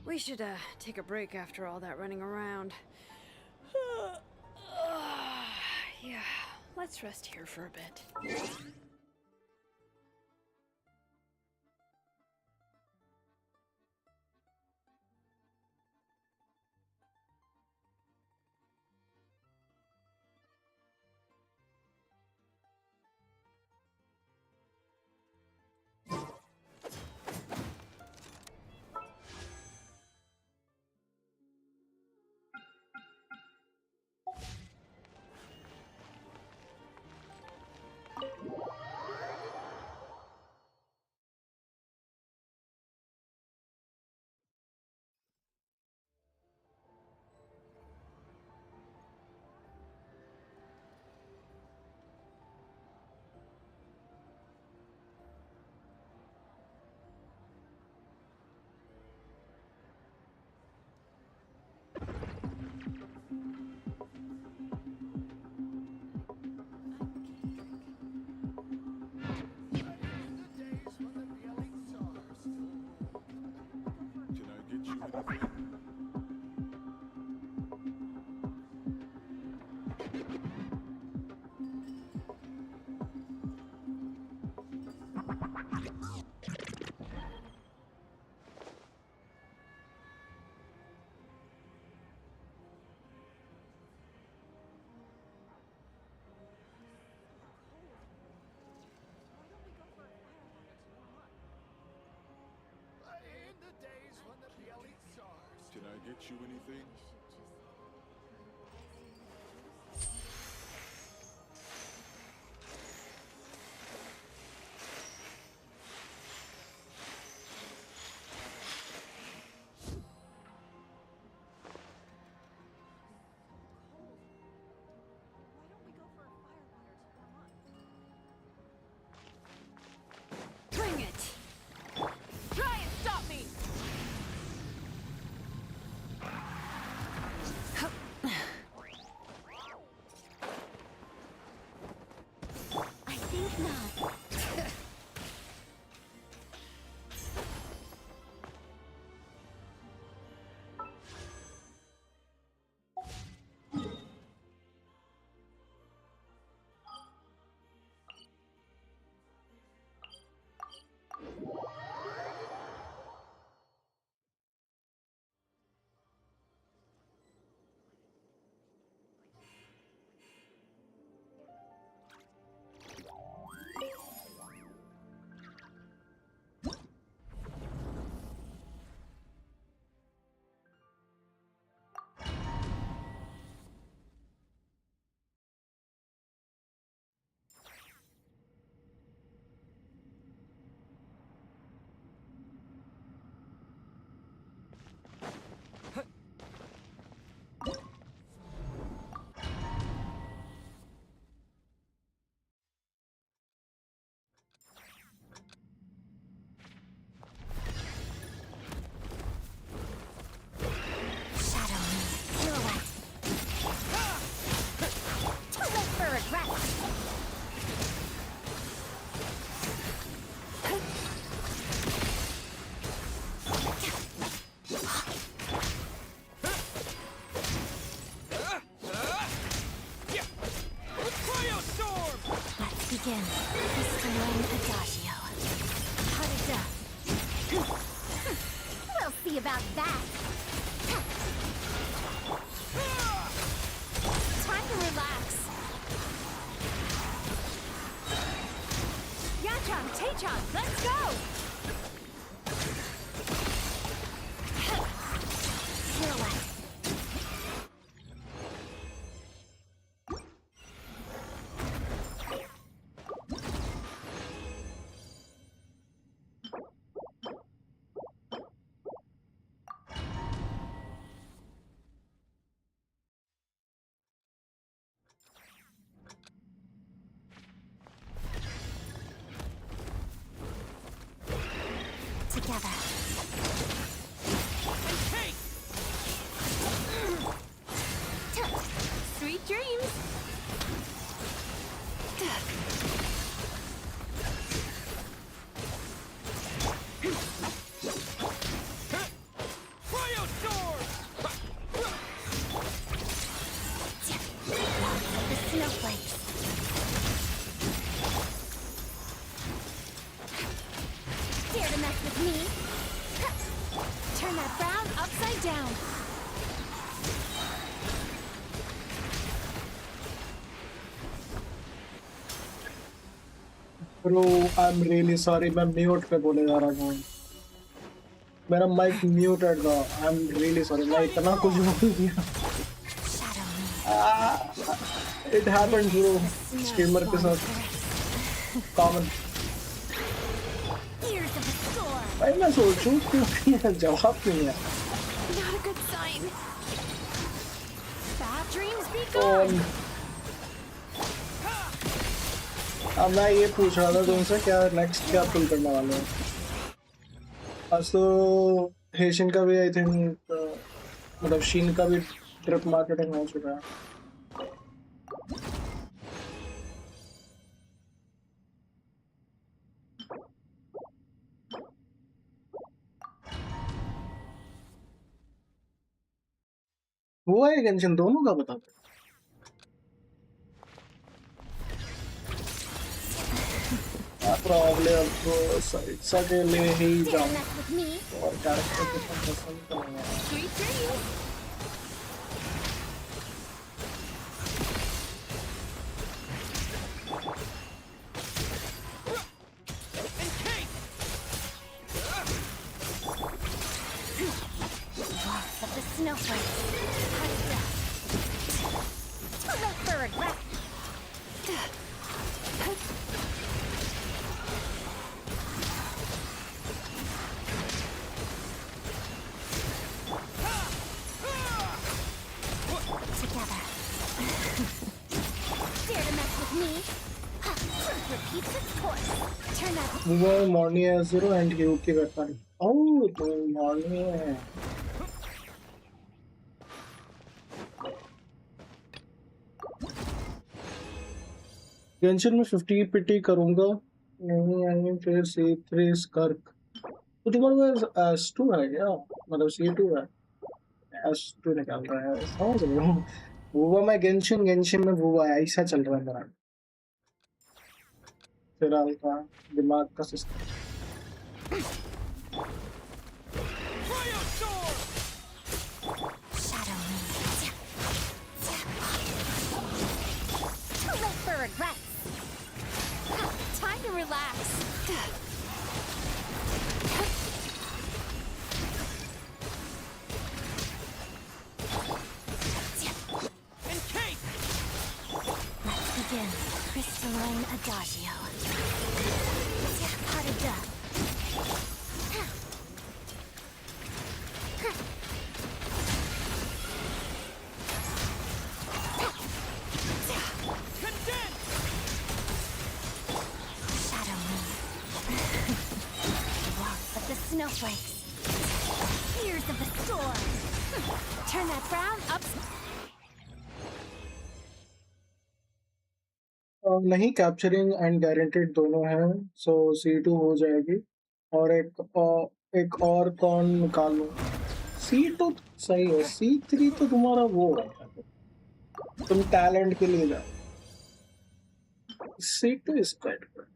We should, take a break after all that running around. Yeah, let's rest here for a bit. Can I get you anything? Bring it! Try and stop me! I think not. Begin. Destroying Adagio. Cut it down. We'll see about that. Time to relax. Yachan, Taechan, let's go! Pirouette. Together. Sweet dreams! mess with me? Turn that frown upside down. Bro, I'm really sorry. मैं mute पे बोले जा रहा हूँ. मेरा mic muted था. I'm really sorry. मैं इतना कुछ बोल दिया. Shadow me. It happened, bro. Streamer के साथ. Common. Ears of the storm. भाई मैं सोचूं क्यों जवाब क्यों नहीं है? Not a good sign. Bad dreams be gone. अब मैं ये पूछ रहा था तुमसे क्या नेक्स्ट क्या पुल करने वाले हो? आज तो हेशिन का भी आई थिंक मतलब शीन का भी ट्रिप मार्केटिंग हो चुका है. वो है गेंशिन दोनों का बता. प्रॉब्लम तो सगे ले ही Dare जाऊं mess with me? और कैरेक्टर को पसंद करूंगा. Sweet dreams. Walks of the snowflakes. Hot death. Too late for regret. Together. Dare to mess with me? Truth repeats its course. Turn that. वो मॉर्निंग है 0 एंड यू की weapon. ओह तो morning है. Genshin में 50 पिटी करूंगा. नहीं आई फिर C3 स्कर्क. तो तुम्हारे पास S2 है क्या? मतलब C2 है. S2 निकाल रहा है. समझ रहे हो? वो मैं गेंशिन में वो ऐसा चल रहा है मेरा. फिलहाल का दिमाग का system. Shadow me. Too late for regrets. Time to relax. Let's begin. Crystalline Adagio. Pot of death. Shadow me. Walks of the snowflakes. Ears of the storm. Turn that frown up. नहीं capturing and guaranteed दोनों हैं. सो C2 हो जाएगी और एक और कौन निकालूं. C2 सही है. C3 तो तुम्हारा वो है. तुम टैलेंट के लिए जाओ. C2 is quite good.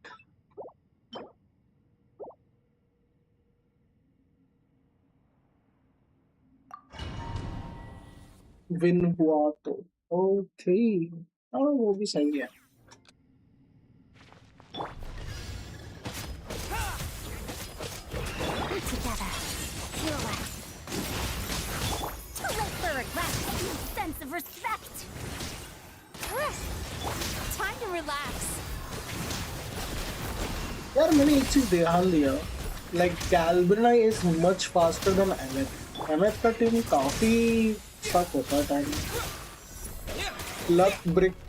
Win हुआ तो ओके. हाँ वो भी सही है. Together. Feel less. Too late for regret. Sense of respect. Time to relax. यार मैंने एक चीज ध्यान दिया. लाइक कैल्बिना is much faster than MF का टीम काफी स्टक होता है time. Luck brick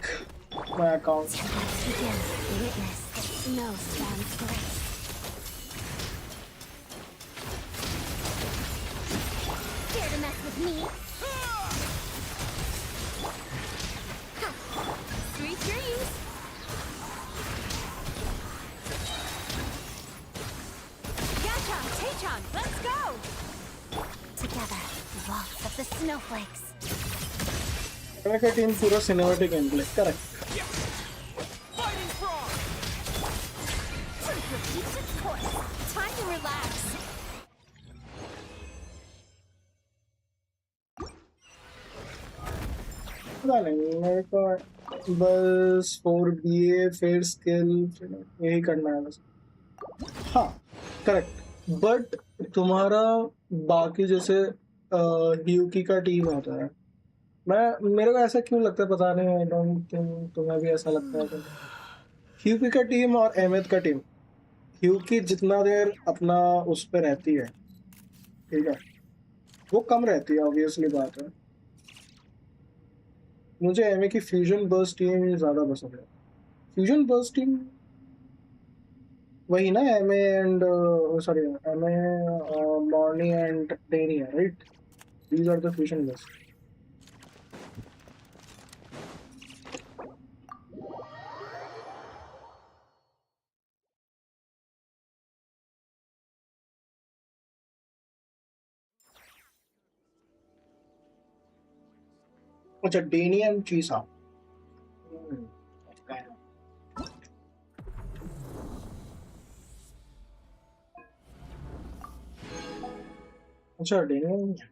my account. Let's begin. Witness the snow stands grace. Dare to mess with me? Sweet dreams. Yachan, Tachan, let's go. Together. Walks of the snowflakes. MF का team पूरा cinematic gameplay. Correct. Truth repeats its course. time to relax. पता नहीं मेरे को बस 4 BA फिर skill यही करना है बस। हाँ करेक्ट बट तुम्हारा बाकी जैसे ह्यूकी का टीम होता है मैं मेरे को ऐसा क्यों लगता है पता नहीं आई डोंट थिंक तुम्हें भी ऐसा लगता है कि ह्यूकी का टीम और अहमद का टीम ह्यूकी जितना देर अपना उस पे रहती है ठीक है वो कम रहती है ऑब्वियसली बात है मुझे एमए की फ्यूजन बर्स्ट टीम ज्यादा पसंद है फ्यूजन बर्स्ट टीम वही ना एमए एंड सॉरी एमए मॉर्नी एंड डेनिया right these are the fusion burst अच्छा डेनिया एंड चीसा अच्छा डेनिया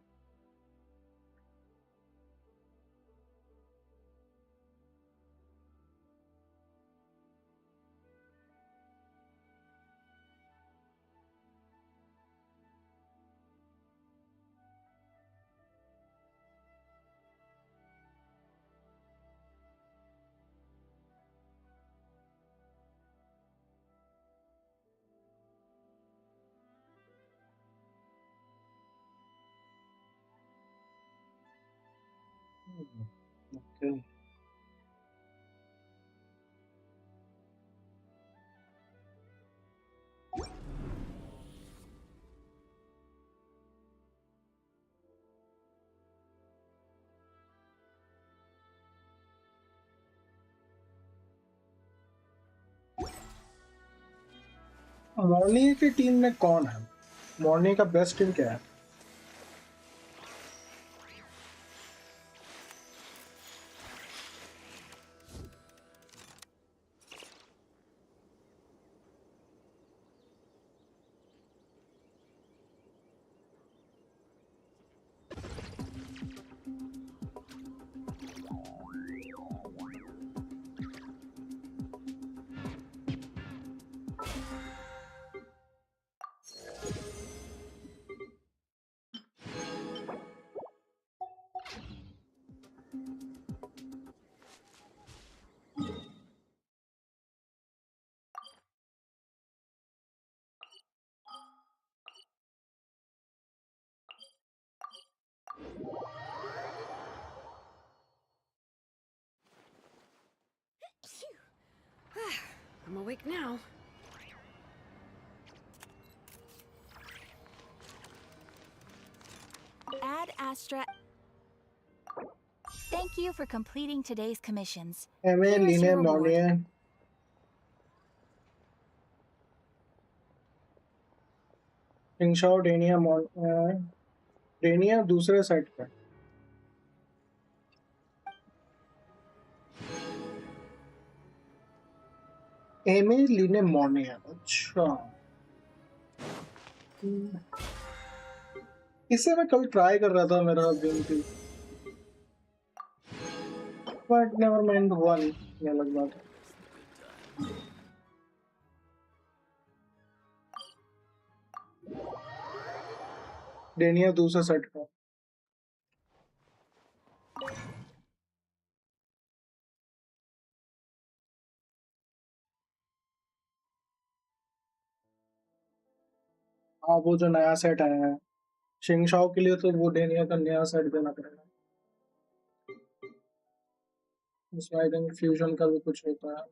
ओके मॉर्नी की टीम में कौन है मॉर्नी का बेस्ट टीम क्या है I'm awake now. Ad Astra. Thank you for completing today's commissions. MA Here is लीने your Morny reward. है इंशाओ डेनिया डेनिया दूसरे साइड पे एमए लीने मॉर्नी है अच्छा इसे मैं कल ट्राई कर रहा था मेरा गेम भी बट नेवर माइंड हुआ नहीं ये अलग बात है डेनिया दूसरे साइड पे हाँ वो जो नया सेट आया है शिंगशाओ के लिए तो वो डेनिया का नया सेट देना पड़ेगा इसमें आई थिंक फ्यूजन का भी कुछ होता है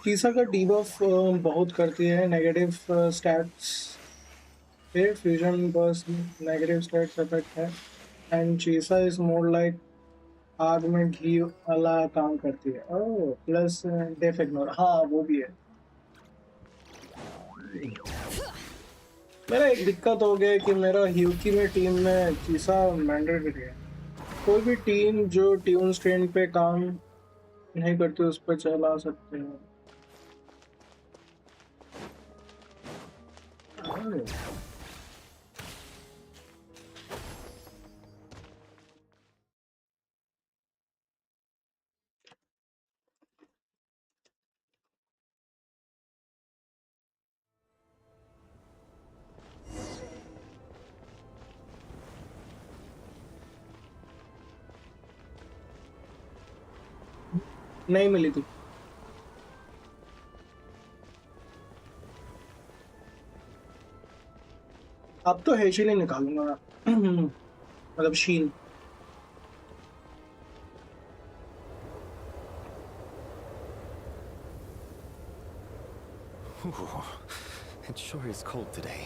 चीसा का डीबफ बहुत करती है नेगेटिव स्टैट्स पे फ्यूजन बस नेगेटिव स्टैट्स इफेक्ट है and Chisa is more like आग में घी वाला काम करती है ओह प्लस डेफ इग्नोर हाँ वो भी है मेरा एक दिक्कत हो गया है कि मेरा ह्यूकी में टीम में चीसा मैंडेटरी है कोई भी टीम जो ट्यून स्ट्रेन पे काम नहीं करती उस पर चला सकते हैं नहीं मिली थी अब तो हेशिल ही निकालूंगा मतलब शील Ooh, it sure is cold today.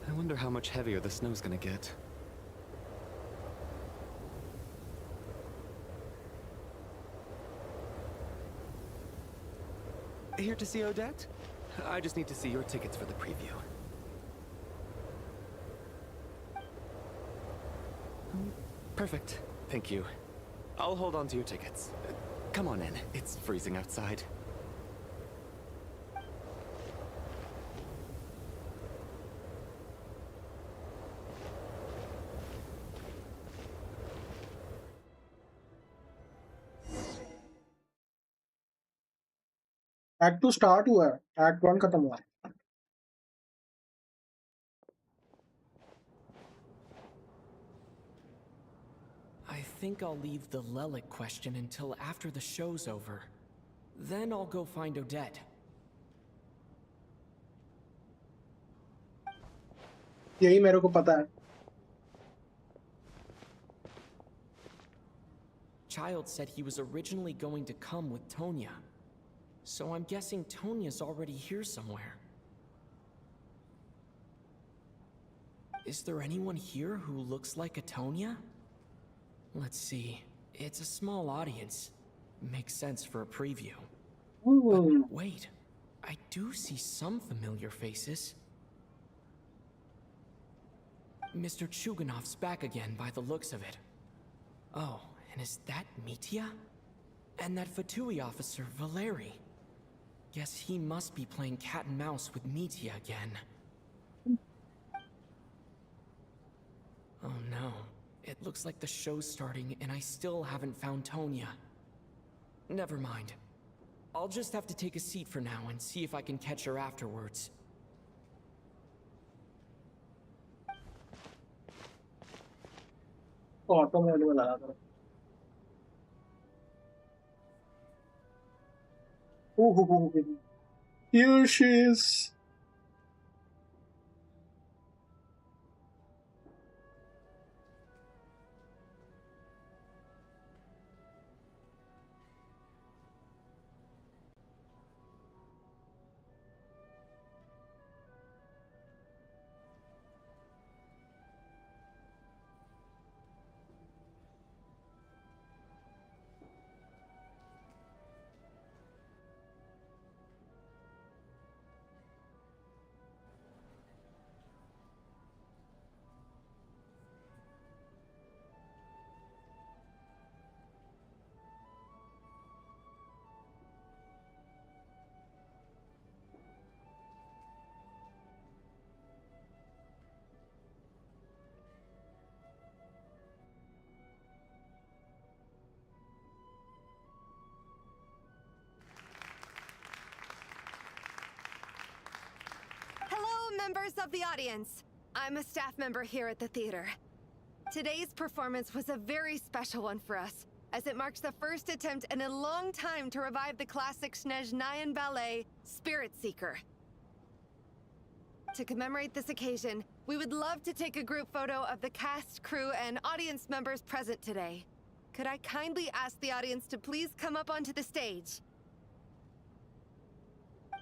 I wonder how much heavier the snow's gonna get. Here to see Odette? I just need to see your tickets for the preview. Perfect. Thank you. I'll hold on to your tickets. Come on in. It's freezing outside. Act 2 start हुआ है act 1 खत्म हुआ है I think I'll leave the Lelic question until after the show's over. Then I'll go find Odette. यही मेरे को पता है Child said he was originally going to come with Tonya. So I'm guessing Tonya's already here somewhere. Is there anyone here who looks like a Tonya? Let's see. It's a small audience. Makes sense for a preview. But wait, I do see some familiar faces. Mr. Chuganov's back again by the looks of it. Oh, and is that Mitya? And that Fatui officer, Valeri. Guess he must be playing cat and mouse with Mitya again. Oh no. It looks like the show's starting and I still haven't found Tonya. Never mind. I'll just have to take a seat for now and see if I can catch her afterwards. Auto mode में लगा था ओह here she is Hello, members of the audience. I'm a staff member here at the theater. Today's performance was a very special one for us, as it marks the first attempt in a long time to revive the classic Snezhnayan ballet, Spirit Seeker. To commemorate this occasion, we would love to take a group photo of the cast, crew, and audience members present today. Could I kindly ask the audience to please come up onto the stage?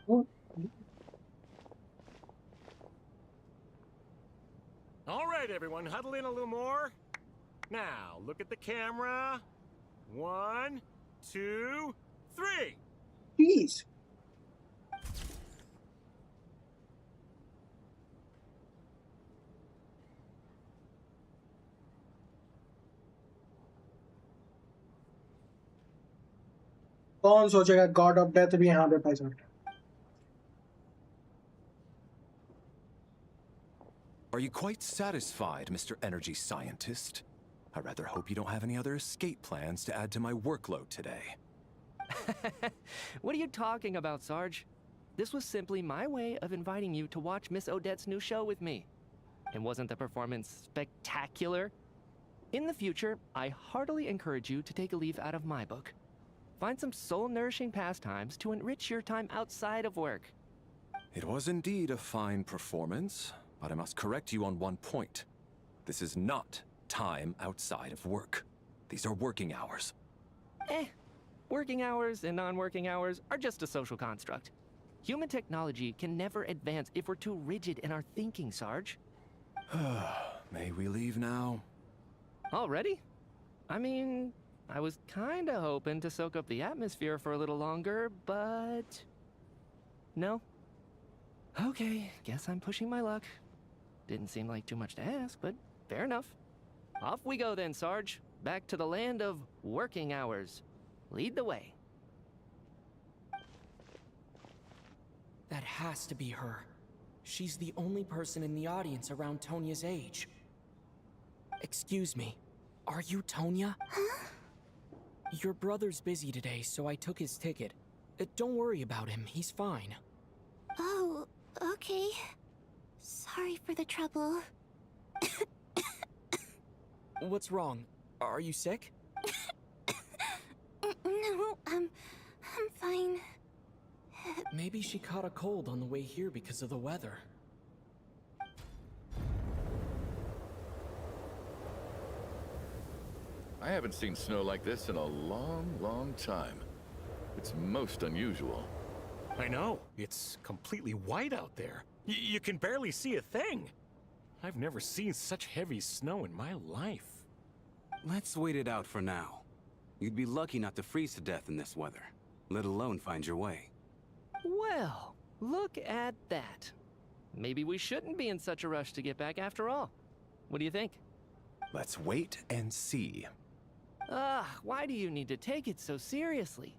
Oh, All right, everyone, huddle in a little more. Now, look at the camera. 1, 2, 3. please. कौन सोचेगा God of death भी यहाँ पे पाई सकता है? Are you quite satisfied, Mr. Energy Scientist? I rather hope you don't have any other escape plans to add to my workload today. What are you talking about, Sarge? This was simply my way of inviting you to watch Miss Odette's new show with me. And wasn't the performance spectacular? In the future, I heartily encourage you to take a leaf out of my book. Find some soul-nourishing pastimes to enrich your time outside of work. It was indeed a fine performance, but I must correct you on one point. This is not time outside of work. These are working hours. Working hours and non-working hours are just a social construct. Human technology can never advance if we're too rigid in our thinking, Sarge. May we leave now? Already? I mean, I was kinda hoping to soak up the atmosphere for a little longer, but... No? Okay, guess I'm pushing my luck. Didn't seem like too much to ask, but fair enough. Off we go then, Sarge. Back to the land of working hours. Lead the way. That has to be her. She's the only person in the audience around Tonya's age. Excuse me, are you Tonya? Huh? Your brother's busy today, so I took his ticket. Don't worry about him, he's fine. Oh, okay. Sorry for the trouble. What's wrong? Are you sick? No, I'm fine. Maybe she caught a cold on the way here because of the weather. I haven't seen snow like this in a long, long time. It's most unusual. I know. It's completely white out there. You can barely see a thing. I've never seen such heavy snow in my life. Let's wait it out for now. You'd be lucky not to freeze to death in this weather, let alone find your way. Well, look at that. Maybe we shouldn't be in such a rush to get back after all. What do you think? Let's wait and see. Why do you need to take it so seriously?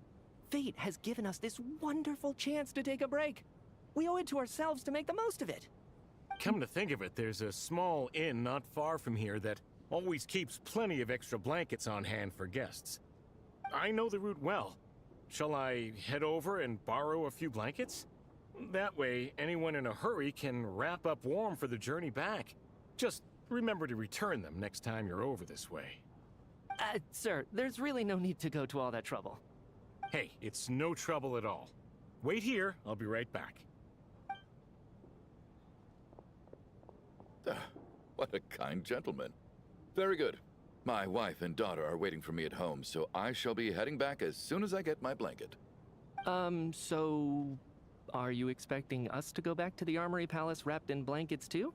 Fate has given us this wonderful chance to take a break. We owe it to ourselves to make the most of it. Come to think of it, there's a small inn not far from here that always keeps plenty of extra blankets on hand for guests. I know the route well. Shall I head over and borrow a few blankets? That way, anyone in a hurry can wrap up warm for the journey back. Just remember to return them next time you're over this way. Sir, there's really no need to go to all that trouble. Hey, it's no trouble at all. Wait here, I'll be right back. What a kind gentleman. Very good. My wife and daughter are waiting for me at home, so I shall be heading back as soon as I get my blanket. So... Are you expecting us to go back to the Armory Palace wrapped in blankets too?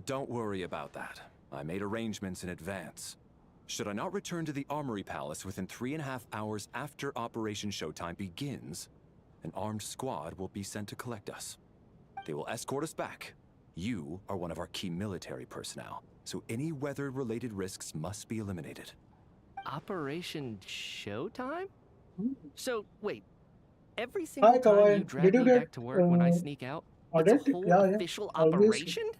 Don't worry about that. I made arrangements in advance. Should I not return to the Armory Palace within 3.5 hours after Operation Showtime begins, an armed squad will be sent to collect us. They will escort us back. You are one of our key military personnel, so any weather-related risks must be eliminated. Operation Showtime? So, wait. Every single time Kawai. you drag Did you me get, back to work when I sneak out, it's audit? a whole Yeah, yeah. official Obviously. operation?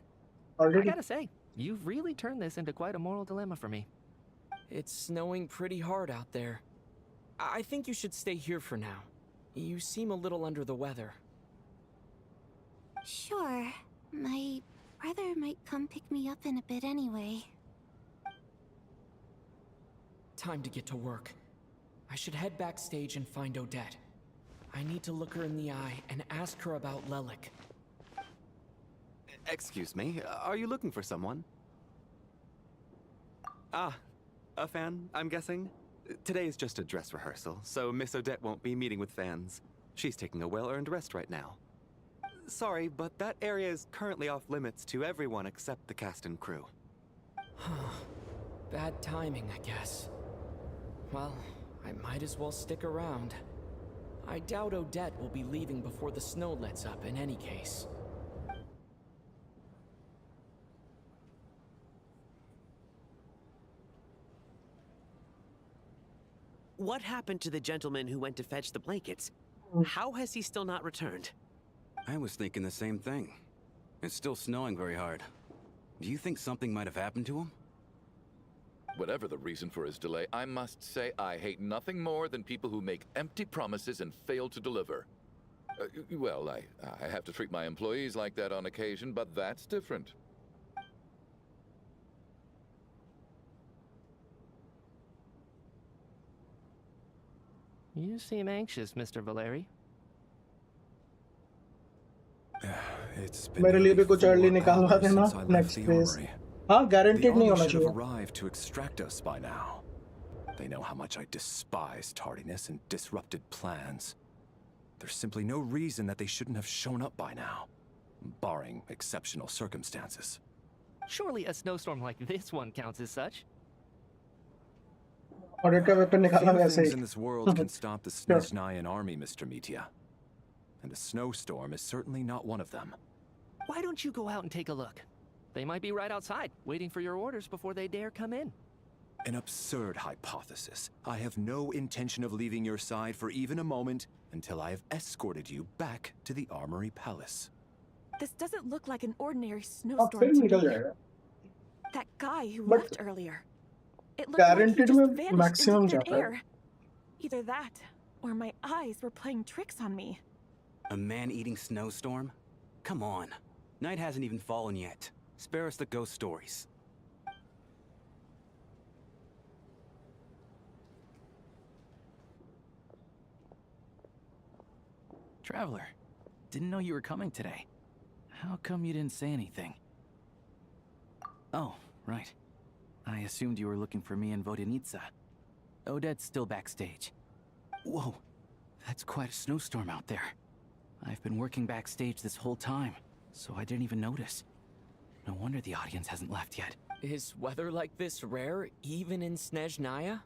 I Already. gotta say, you've really turned this into quite a moral dilemma for me. It's snowing pretty hard out there. I think you should stay here for now. You seem a little under the weather. Sure. My brother might come pick me up in a bit anyway. Time to get to work. I should head backstage and find Odette. I need to look her in the eye and ask her about Lelik. Excuse me, are you looking for someone? Ah, a fan, I'm guessing? Today is just a dress rehearsal, so Miss Odette won't be meeting with fans. She's taking a well-earned rest right now. Sorry, but that area is currently off limits to everyone except the cast and crew. Bad timing, I guess. Well, I might as well stick around. I doubt Odette will be leaving before the snow lets up in any case. What happened to the gentleman who went to fetch the blankets? How has he still not returned? I was thinking the same thing. It's still snowing very hard. Do you think something might have happened to him? Whatever the reason for his delay, I must say I hate nothing more than people who make empty promises and fail to deliver. Well, I have to treat my employees like that on occasion, but that's different. You seem anxious, Mr. Valeri. It's been मेरे लिए भी nearly कुछ 4 early निकालवा hours देना since I left next the phase. armory. हाँ, The guaranteed नहीं army होना should have चाहिए. arrived to extract us by now. They know how much I despise tardiness and disrupted plans. There's simply no reason that they shouldn't have shown up by now, barring exceptional circumstances. Surely a snowstorm like this one counts as such. Auditor weapon निकाला Few वैसे things he. in this world can stop the Snezhnayan army, Mr. Mitya. And a snowstorm is certainly not one of them. Why don't you go out and take a look? They might be right outside, waiting for your orders before they dare come in. An absurd hypothesis. I have no intention of leaving your side for even a moment until I have escorted you back to the Armory Palace. This doesn't look like an ordinary हाँ, snowstorm फिर to निकल me. जाएगा. That guy who But left earlier. It looked like he guaranteed just में vanished maximum into thin जाता है. air. Either that, or my eyes were playing tricks on me. A man-eating snowstorm? Come on. Night hasn't even fallen yet. Spare us the ghost stories. Traveler, didn't know you were coming today. How come you didn't say anything? Oh, right. I assumed you were looking for me and Vodyanitsa. Odette's still backstage. Whoa, that's quite a snowstorm out there. I've been working backstage this whole time, so I didn't even notice. No wonder the audience hasn't left yet. Is weather like this rare, even in Snezhnaya?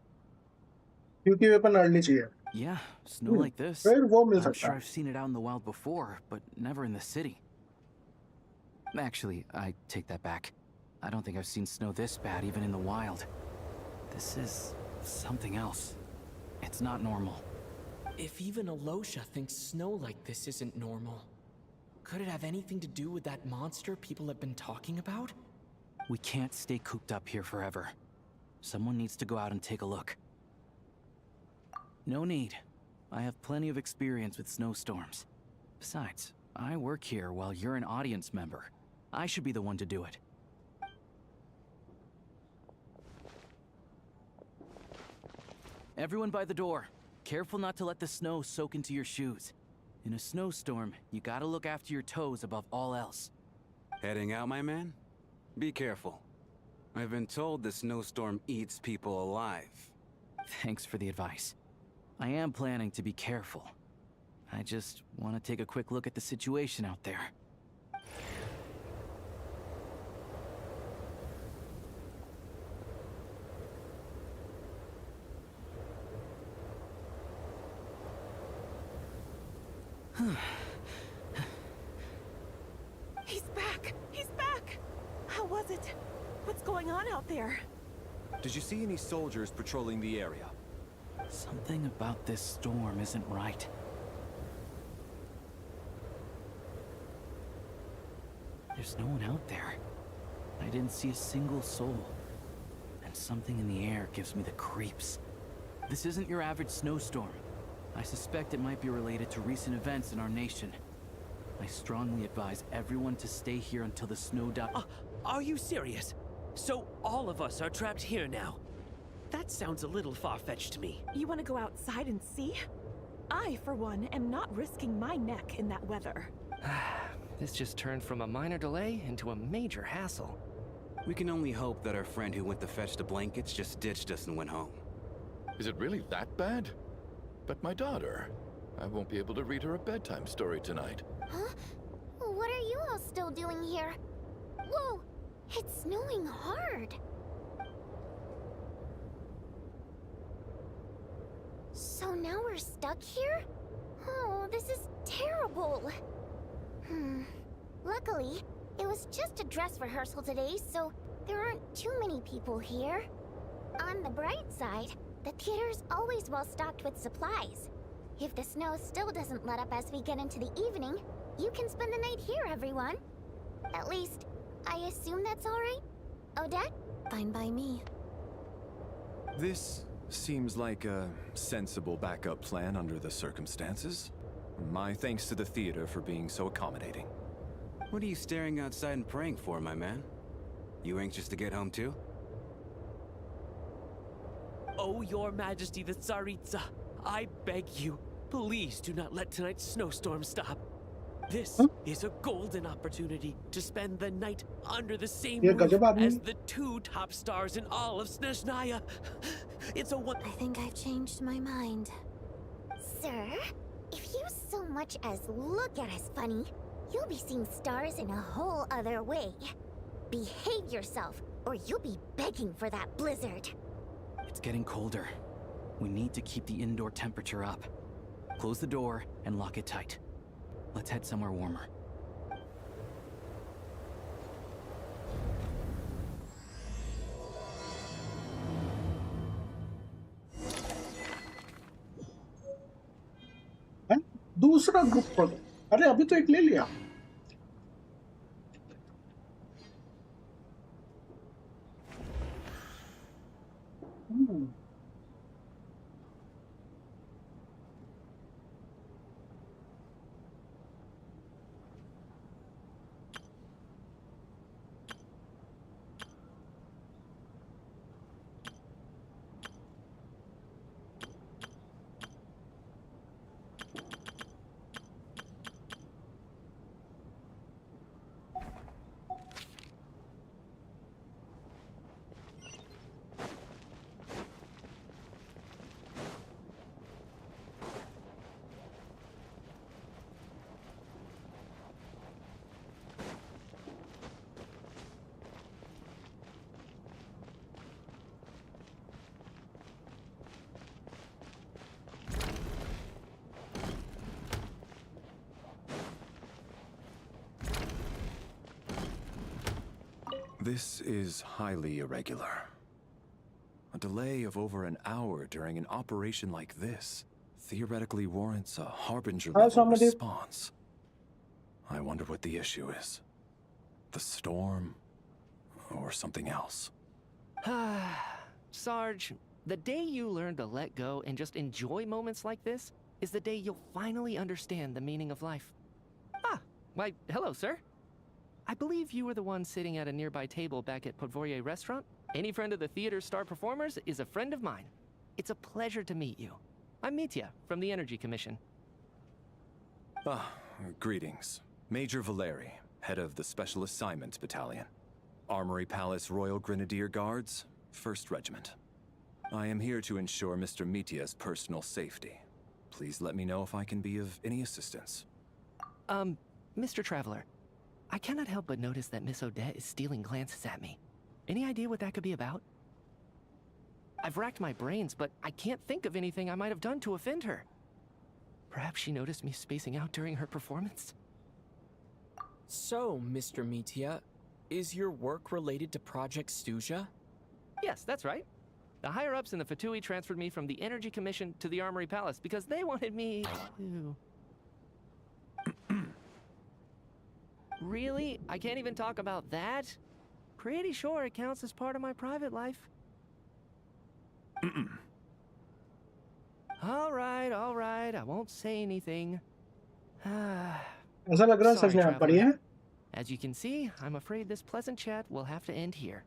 क्योंकि weapon early चाहिए. Yeah, snow like this. फिर वो मिल I'm सकता sure है. I've seen it out in the wild before, but never in the city. Actually, I take that back. I don't think I've seen snow this bad even in the wild. This is something else. It's not normal. If even Alosha thinks snow like this isn't normal, could it have anything to do with that monster people have been talking about? We can't stay cooped up here forever. Someone needs to go out and take a look. No need. I have plenty of experience with snowstorms. Besides, I work here while you're an audience member. I should be the one to do it. Everyone by the door. Careful not to let the snow soak into your shoes. In a snowstorm, you gotta look after your toes above all else. Heading out, my man? Be careful. I've been told the snowstorm eats people alive. Thanks for the advice. I am planning to be careful. I just want to take a quick look at the situation out there. He's back! He's back! How was it? What's going on out there? Did you see any soldiers patrolling the area? Something about this storm isn't right. There's no one out there. I didn't see a single soul. And something in the air gives me the creeps. This isn't your average snowstorm. I suspect it might be related to recent events in our nation. I strongly advise everyone to stay here until the snow dies. Are you serious? So all of us are trapped here now? That sounds a little far-fetched to me. You want to go outside and see? I, for one, am not risking my neck in that weather. This just turned from a minor delay into a major hassle. We can only hope that our friend who went to fetch the blankets just ditched us and went home. Is it really that bad? But my daughter... I won't be able to read her a bedtime story tonight. Huh? What are you all still doing here? Whoa! It's snowing hard. So now we're stuck here? Oh, this is terrible. Luckily, it was just a dress rehearsal today, so there aren't too many people here. On the bright side, the theater's always well stocked with supplies. If the snow still doesn't let up as we get into the evening, you can spend the night here, everyone. At least, I assume that's all right? Odette? Fine by me. This seems like a sensible backup plan under the circumstances. My thanks to the theater for being so accommodating. What are you staring outside and praying for, my man? You anxious to get home too? Oh, Your Majesty the Tsaritsa, I beg you, please do not let tonight's snowstorm stop. This is a golden opportunity to spend the night under the same roof as the 2 top stars in all of Snezhnaya. It's a one. I think I've changed my mind. Sir, if you so much as look at us funny, you'll be seeing stars in a whole other way. Behave yourself, or you'll be begging for that blizzard. It's getting colder. We need to keep the indoor temperature up. Close the door and lock it tight. Let's head somewhere warmer. दूसरा group पढ़ो। अरे अभी तो एक ले लिया। This is highly irregular. A delay of over an hour during an operation like this theoretically warrants a harbinger-level response. I wonder what the issue is. The storm, or something else. Sarge, the day you learn to let go and just enjoy moments like this is the day you'll finally understand the meaning of life. Ah, why, hello, sir. I believe you were the one sitting at a nearby table back at Podvorye Restaurant. Any friend of the theater's star performers is a friend of mine. It's a pleasure to meet you. I'm Mitya, from the Energy Commission. Greetings. Major Valeri, head of the Special Assignments Battalion. Armory Palace Royal Grenadier Guards, 1st Regiment. I am here to ensure Mr. Mitya's personal safety. Please let me know if I can be of any assistance. Mr. Traveler, I cannot help but notice that Miss Odette is stealing glances at me. Any idea what that could be about? I've racked my brains, but I can't think of anything I might have done to offend her. Perhaps she noticed me spacing out during her performance? So, Mr. Mitya, is your work related to Project Stuja? Yes, that's right. The higher-ups in the Fatui transferred me from the Energy Commission to the Armory Palace because they wanted me to... Really? I can't even talk about that? Pretty sure it counts as part of my private life. All right, I won't say anything. ऐसा लग रहा है सच में आप पढ़ी हैं? As you can see, I'm afraid this pleasant chat will have to end here.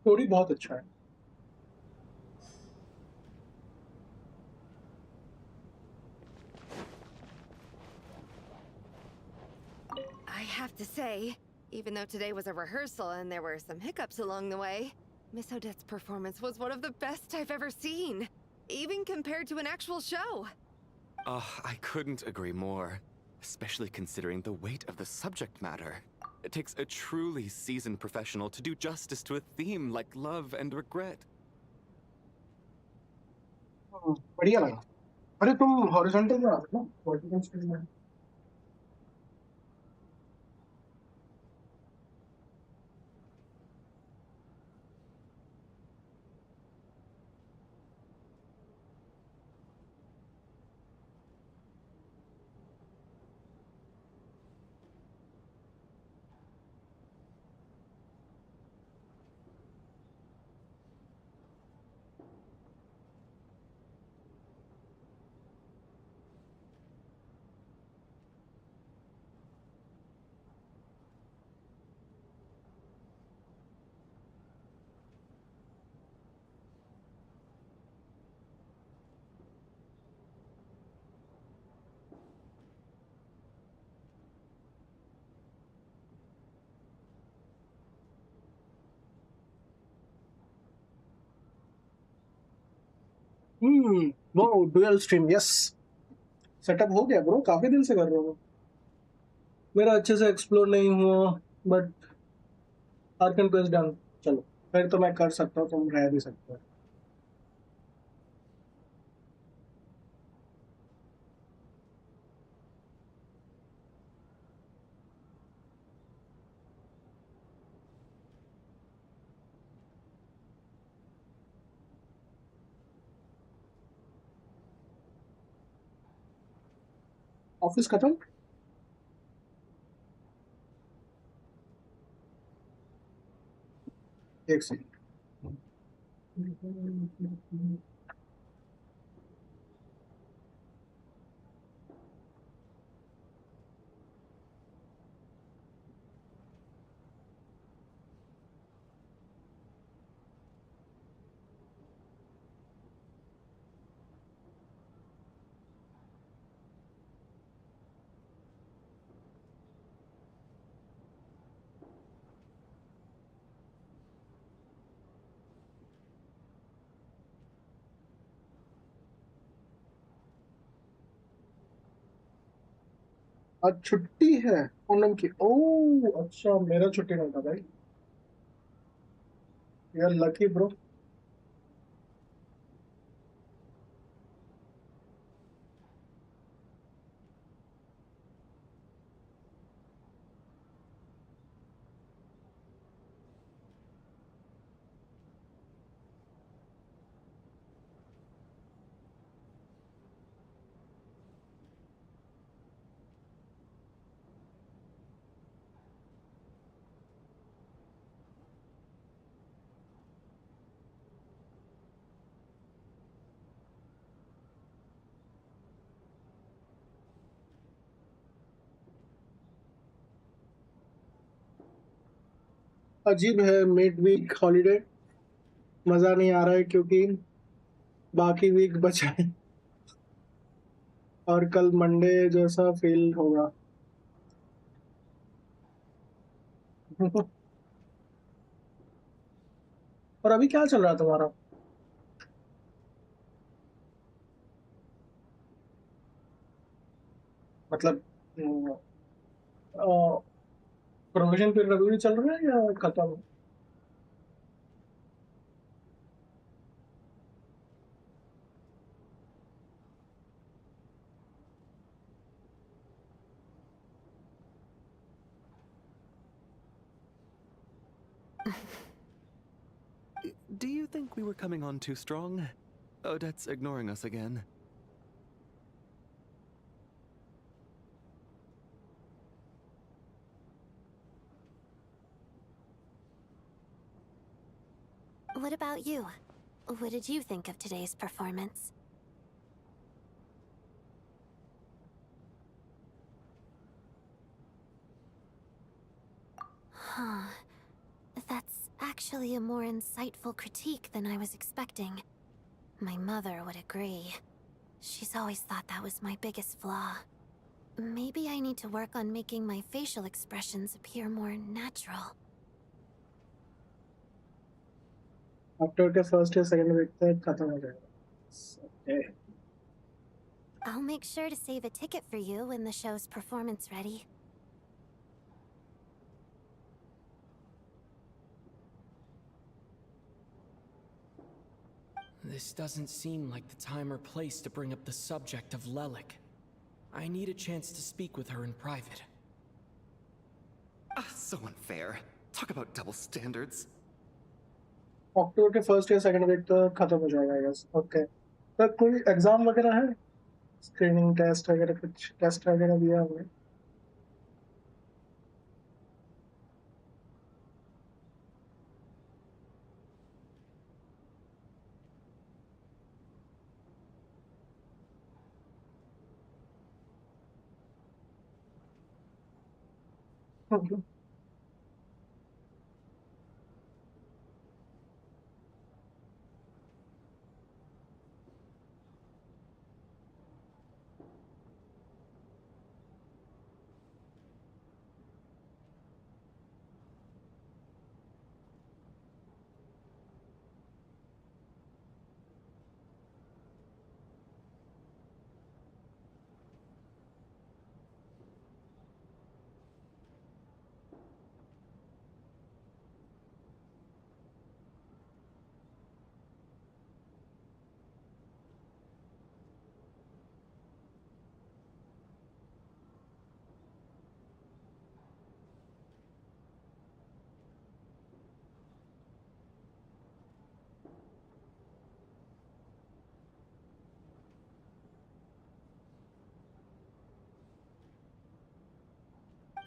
Story बहुत अच्छा है. I have to say, even though today was a rehearsal and there were some hiccups along the way, Miss Odette's performance was one of the best I've ever seen, even compared to an actual show. I couldn't agree more, especially considering the weight of the subject matter. It takes a truly seasoned professional to do justice to a theme like love and regret. बढ़िया लगा। अरे तुम horizontal में आ रहे हो ना, vertical space में। वो डुअल स्ट्रीम, यस सेटअप हो गया ब्रो, काफी दिन से कर रहा हूँ। मेरा अच्छे से एक्सप्लोर नहीं हुआ, बट आर्कन क्वेस्ट डन। चलो फिर तो मैं कर सकता हूँ, तुम रह भी सकते हो। ऑफिस खत्म। एक सेकंड। आज छुट्टी है पूनम की। ओह अच्छा, मेरा छुट्टी नहीं था भाई। यार लकी ब्रो। अजीब है मिड वीक हॉलीडे, मजा नहीं आ रहा है क्योंकि बाकी वीक बचा है और कल मंडे जैसा फील होगा। और अभी क्या चल रहा है तुम्हारा? मतलब प्रोविजन पीरियड अभी भी चल रहा है या खत्म? Do you think we were coming on too strong? Odette's ignoring us again. What about you? What did you think of today's performance? Huh. That's actually a more insightful critique than I was expecting. My mother would agree. She's always thought that was my biggest flaw. Maybe I need to work on making my facial expressions appear more natural. After के first या second week तक खत्म हो जाएगा। Okay. I'll make sure to save a ticket for you when the show's performance ready. This doesn't seem like the time or place to bring up the subject of Lelik. I need a chance to speak with her in private. So unfair. Talk about double standards. अक्टूबर के first या second week तक खत्म हो जाएगा I guess. Okay. तो कोई exam वगैरह है? स्क्रीनिंग टेस्ट वगैरह कुछ टेस्ट वगैरह दिया हुआ है?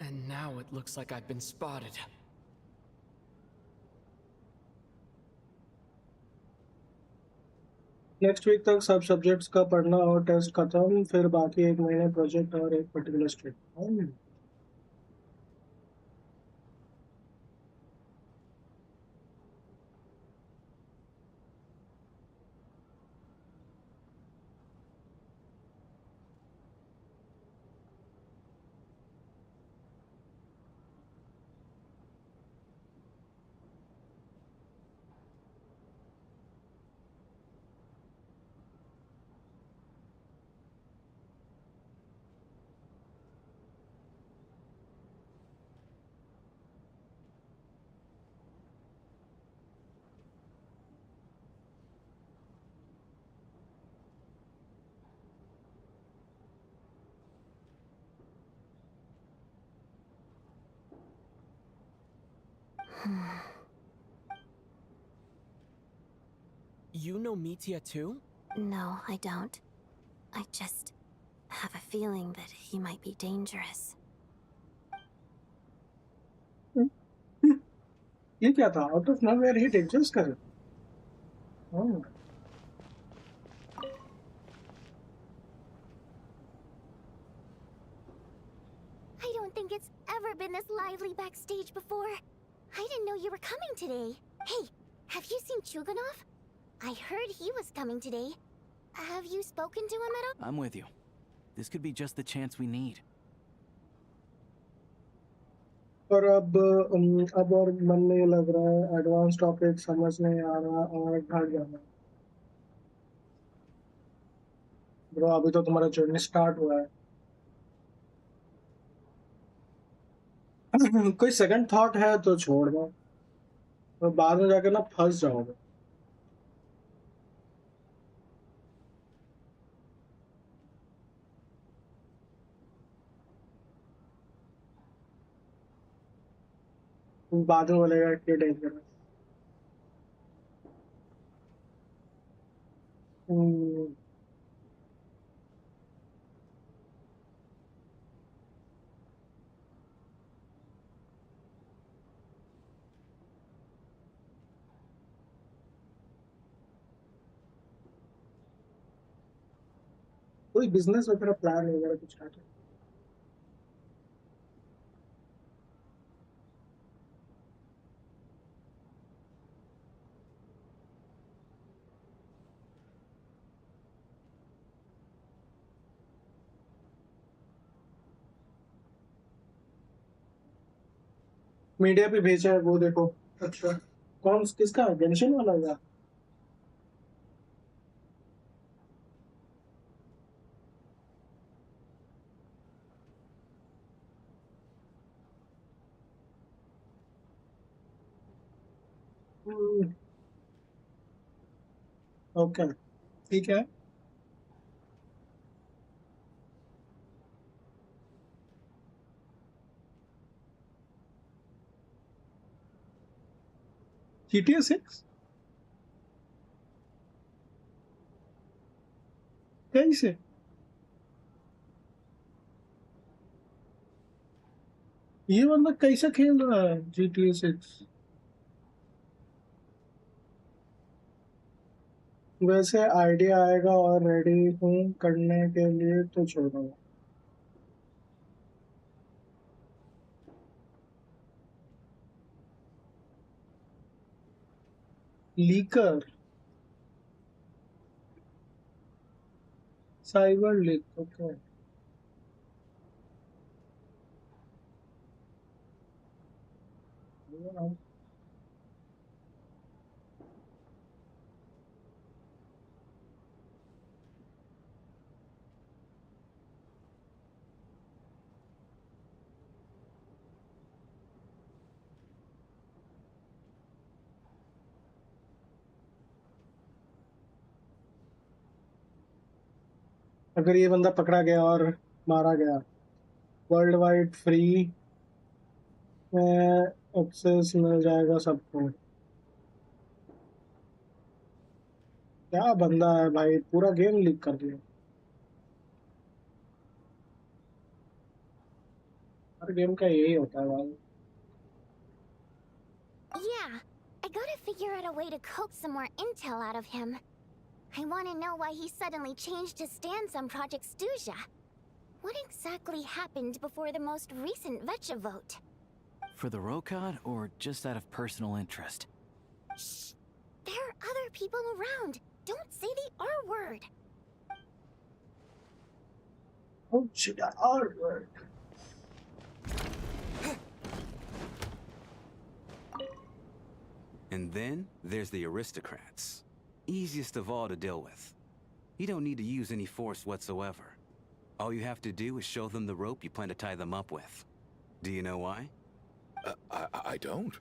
And now it looks like I've been spotted. Next week तक सब सब्जेक्ट्स का पढ़ना और टेस्ट खत्म, फिर बाकी एक महीने प्रोजेक्ट और एक particular stream. You know Mitya too? No, I don't. I just have a feeling that he might be dangerous. ये क्या था? Out of nowhere he dangerous कर। I don't think it's ever been this lively backstage before. I didn't know you were coming today. Hey, have you seen Chuganov? I heard he was coming today. Have you spoken to him at all? I'm with you. This could be just the chance we need. पर अब और मन नहीं लग रहा है, advance topic समझ नहीं आ रहा और घट जाना। ब्रो अभी तो तुम्हारा जर्नी स्टार्ट हुआ है। कोई सेकंड थॉट है तो छोड़ दो, तो बाद में जाकर ना फंस जाओगे। बाद में बोलेगा कि डेंजरस। कोई बिजनेस वगैरह प्लान वगैरह कुछ है? मीडिया पे भेजा है वो देखो। अच्छा कौन किसका गेंशिन वाला का? ओके ठीक है. GTA 6 कैसे? ये बंदा कैसे खेल रहा है GTA 6? वैसे आइडिया आएगा और रेडी हूँ करने के लिए तो छोड़ो. Liquor cyber leak. ओके अगर ये बंदा पकड़ा गया और मारा गया, वर्ल्ड वाइड फ्री में एक्सेस मिल जाएगा सबको. क्या बंदा है भाई, पूरा गेम लीक कर दिया. हर गेम का यही होता है भाई. Yeah, I gotta figure out a way to coax some more intel out of him. I want to know why he suddenly changed his stance on Project Stuja. What exactly happened before the most recent Vetcha vote? For the Rokad, or just out of personal interest? Shh! There are other people around. Don't say the R word. Oh shit, R word. And then there's the aristocrats. Easiest of all to deal with. You don't need to use any force whatsoever. All you have to do is show them the rope you plan to tie them up with. Do you know why? I don't.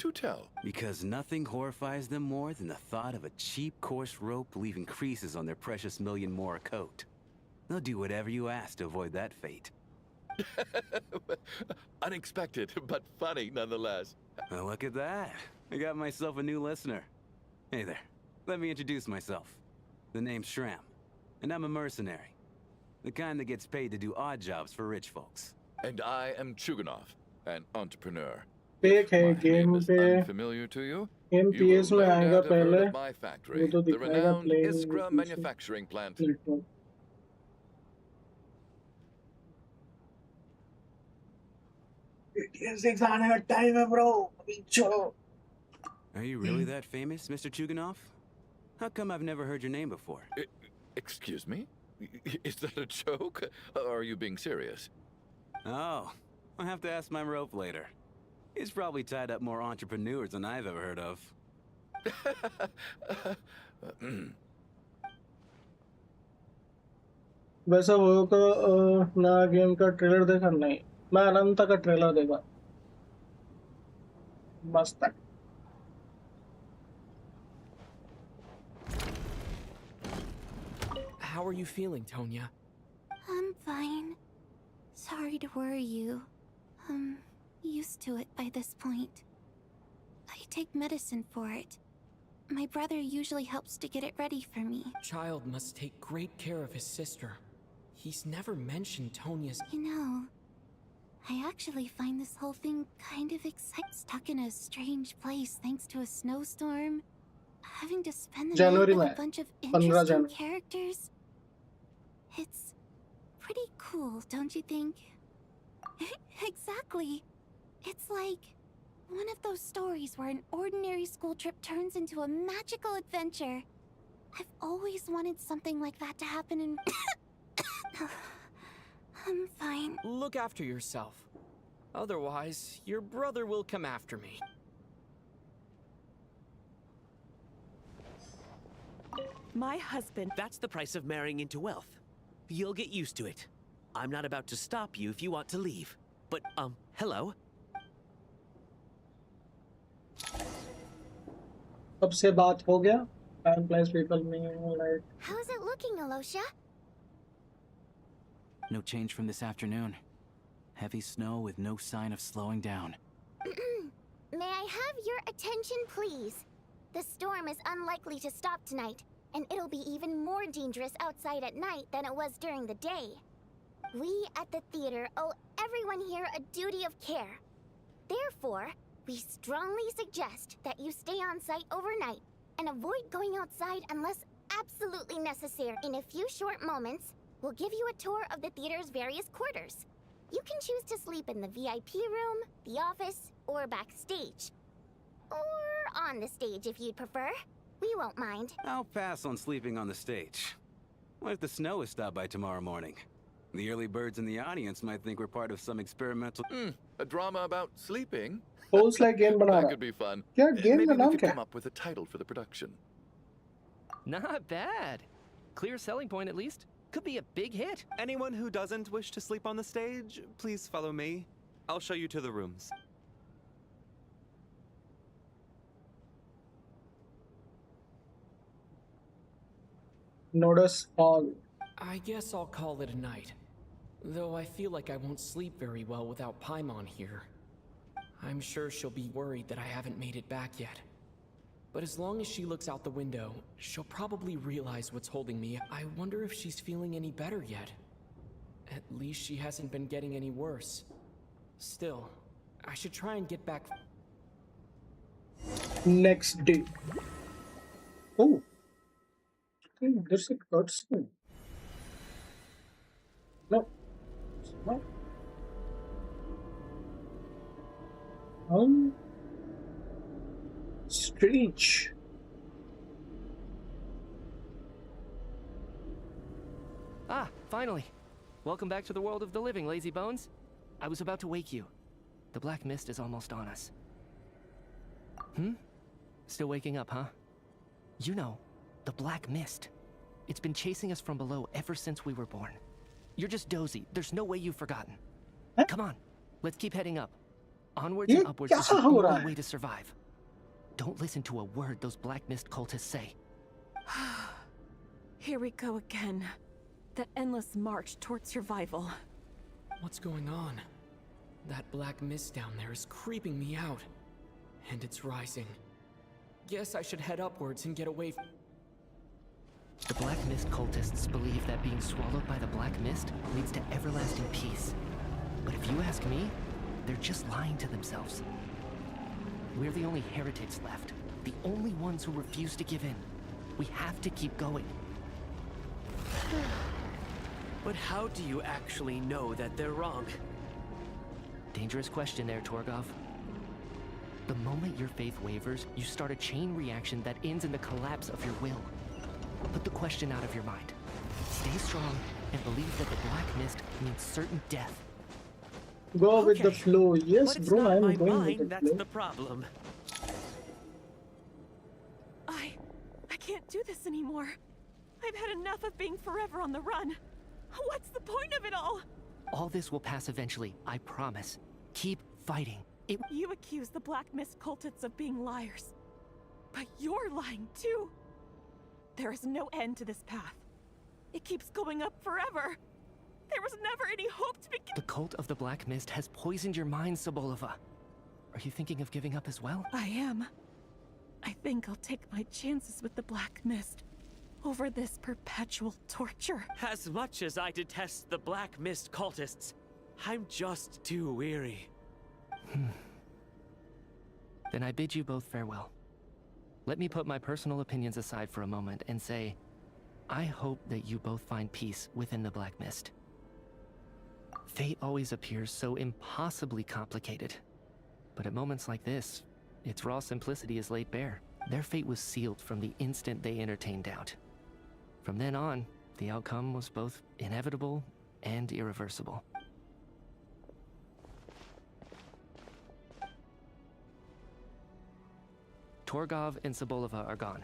Do tell. Because nothing horrifies them more than the thought of a cheap, coarse rope leaving creases on their precious million Mora coat. They'll do whatever you ask to avoid that fate. Unexpected, but funny nonetheless. Well, look at that. I got myself a new listener. Hey there. Let me introduce myself. The name's Shram, and I'm a mercenary. The kind that gets paid to do odd jobs for rich folks. And I am Chuganov, an entrepreneur. एक है My game name is पे. unfamiliar to you? Game You will PS में no आएगा doubt have heard पहले. of my factory, वो तो the दिखाएगा renowned plane. Iskra manufacturing plant. GTA 6 आने का टाइम है bro. अभी छोड़ो. Are you really that famous, Mr. Chuganov? How come I've never heard your name before? Excuse me? Is that a joke? Or are you being serious? Oh, I'll have to ask my rope later. He's probably tied up more entrepreneurs than I've ever heard of. वैसे वो तो नया game का trailer देखा नहीं. मैं अनंत का trailer देखा. मस्त है. How are you feeling, Tonya? I'm fine. Sorry to worry you. I'm used to it by this point. I take medicine for it. My brother usually helps to get it ready for me. Child must take great care of his sister. He's never mentioned Tonya's... You know, I actually find this whole thing kind of exciting. Stuck in a strange place thanks to a snowstorm. Having to spend the January night with में a bunch of 15 interesting January. characters. It's pretty cool, don't you think? Exactly. It's like one of those stories where an ordinary school trip turns into a magical adventure. I've always wanted something like that to happen in... I'm fine. Look after yourself. Otherwise, your brother will come after me. My husband... That's the price of marrying into wealth. You'll get used to it. I'm not about to stop you if you want to leave. But, hello? अब से बात हो गया. Time flies, people mean like. How's it looking, Alosha? No change from this afternoon. Heavy snow with no sign of slowing down. May I have your attention, please? The storm is unlikely to stop tonight, and it'll be even more dangerous outside at night than it was during the day. We at the theater owe everyone here a duty of care. Therefore, we strongly suggest that you stay on site overnight and avoid going outside unless absolutely necessary. In a few short moments, we'll give you a tour of the theater's various quarters. You can choose to sleep in the VIP room, the office, or backstage. Or on the stage if you'd prefer. We won't mind. I'll pass on sleeping on the stage. What if the snow is stopped by tomorrow morning? The early birds in the audience might think we're part of some experimental... A drama about sleeping? Souls like game बना That रहा. could be fun. क्या game Maybe का we नाम could क्या? come up with a title for the production. Not bad. Clear selling point at least. Could be a big hit. Anyone who doesn't wish to sleep on the stage, please follow me. I'll show you to the rooms. Notice all. I guess I'll call it a night. Though I feel like I won't sleep very well without Paimon here. I'm sure she'll be worried that I haven't made it back yet. But as long as she looks out the window, she'll probably realize what's holding me. I wonder if she's feeling any better yet. At least she hasn't been getting any worse. Still, I should try and get back. Next day. Oh. Okay, there's a cutscene. No. No. Strange. Ah, finally. Welcome back to the world of the living, lazy bones. I was about to wake you. The black mist is almost on us. Still waking up, huh? You know, the black mist. It's been chasing us from below ever since we were born. You're just dozy. There's no way you've forgotten. Huh? Come on, let's keep heading up. Onwards ये and upwards is the क्या हो रहा only है? way to survive. Don't listen to a word those black mist cultists say. Here we go again. The endless march toward survival. What's going on? That black mist down there is creeping me out. And it's rising. Guess I should head upwards and get away from... The black mist cultists believe that being swallowed by the black mist leads to everlasting peace. But if you ask me, they're just lying to themselves. We're the only heretics left. The only ones who refuse to give in. We have to keep going. But how do you actually know that they're wrong? Dangerous question there, Torgov. The moment your faith wavers, you start a chain reaction that ends in the collapse of your will. Put the question out of your mind. Stay strong and believe that the black mist means certain death. Go with the Okay, flow. Yes, but it's bro, not I'm my going mind with the that's flow. the problem. I can't do this anymore. I've had enough of being forever on the run. What's the point of it all? All this will pass eventually, I promise. Keep fighting. You accuse the Black Mist cultists of being liars. But you're lying too. There is no end to this path. It keeps going up forever. There was never any hope to begin. The cult of the Black Mist has poisoned your mind, Sobolova. Are you thinking of giving up as well? I am. I think I'll take my chances with the Black Mist over this perpetual torture. As much as I detest the Black Mist cultists, I'm just too weary. Then I bid you both farewell. Let me put my personal opinions aside for a moment and say, I hope that you both find peace within the Black Mist. Fate always appears so impossibly complicated. But at moments like this, its raw simplicity is laid bare. Their fate was sealed from the instant they entertained doubt. From then on, the outcome was both inevitable and irreversible. Torgov and Sobolova are gone.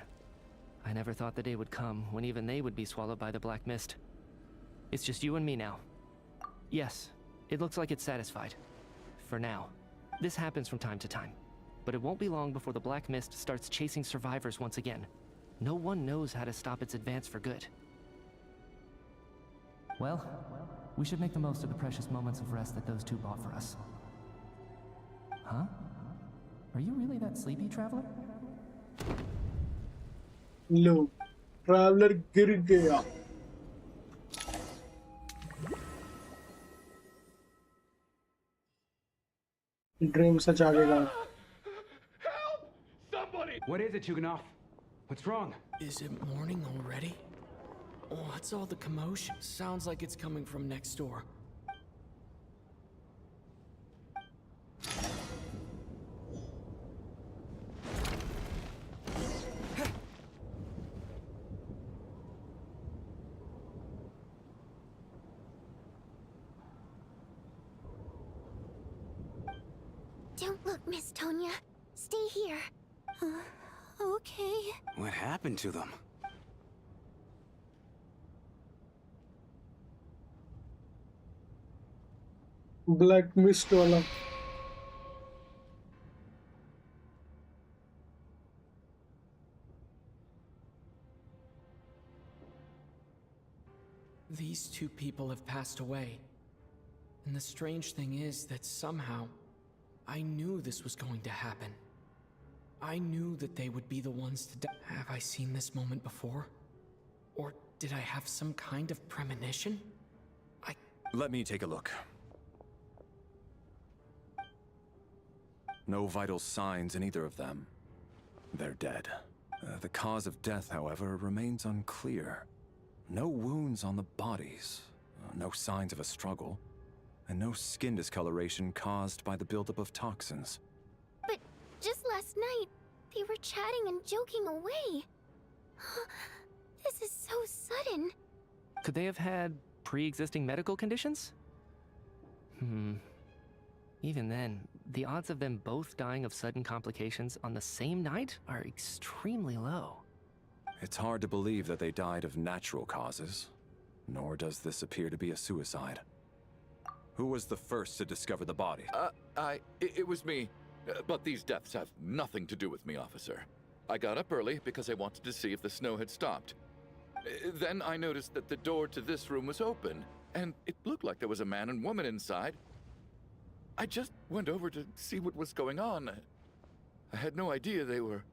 I never thought the day would come when even they would be swallowed by the black mist. It's just you and me now. Yes, it looks like it's satisfied. For now. This happens from time to time. But it won't be long before the black mist starts chasing survivors once again. No one knows how to stop its advance for good. Well, we should make the most of the precious moments of rest that those two bought for us. Huh? Are you really that sleepy, traveler? Low traveller गिर गया dream सच आ गया What is it, Chuganov? What's wrong? Is it morning already? What's all the commotion? Sounds like it's coming from next door. Don't look, Miss Tonya. Stay here. Okay. What happened to them? Black mist वाला These two people have passed away. And the strange thing is that somehow, I knew this was going to happen. I knew that they would be the ones to die. Have I seen this moment before? Or did I have some kind of premonition? Let me take a look. No vital signs in either of them. They're dead. The cause of death, however, remains unclear. No wounds on the bodies, no signs of a struggle, and no skin discoloration caused by the buildup of toxins. But just last night, they were chatting and joking away. This is so sudden. Could they have had pre-existing medical conditions? Even then, the odds of them both dying of sudden complications on the same night are extremely low. It's hard to believe that they died of natural causes, nor does this appear to be a suicide. Who was the first to discover the body? It was me. But these deaths have nothing to do with me, officer. I got up early because I wanted to see if the snow had stopped. Then I noticed that the door to this room was open, and it looked like there was a man and woman inside. I just went over to see what was going on. I had no idea they were...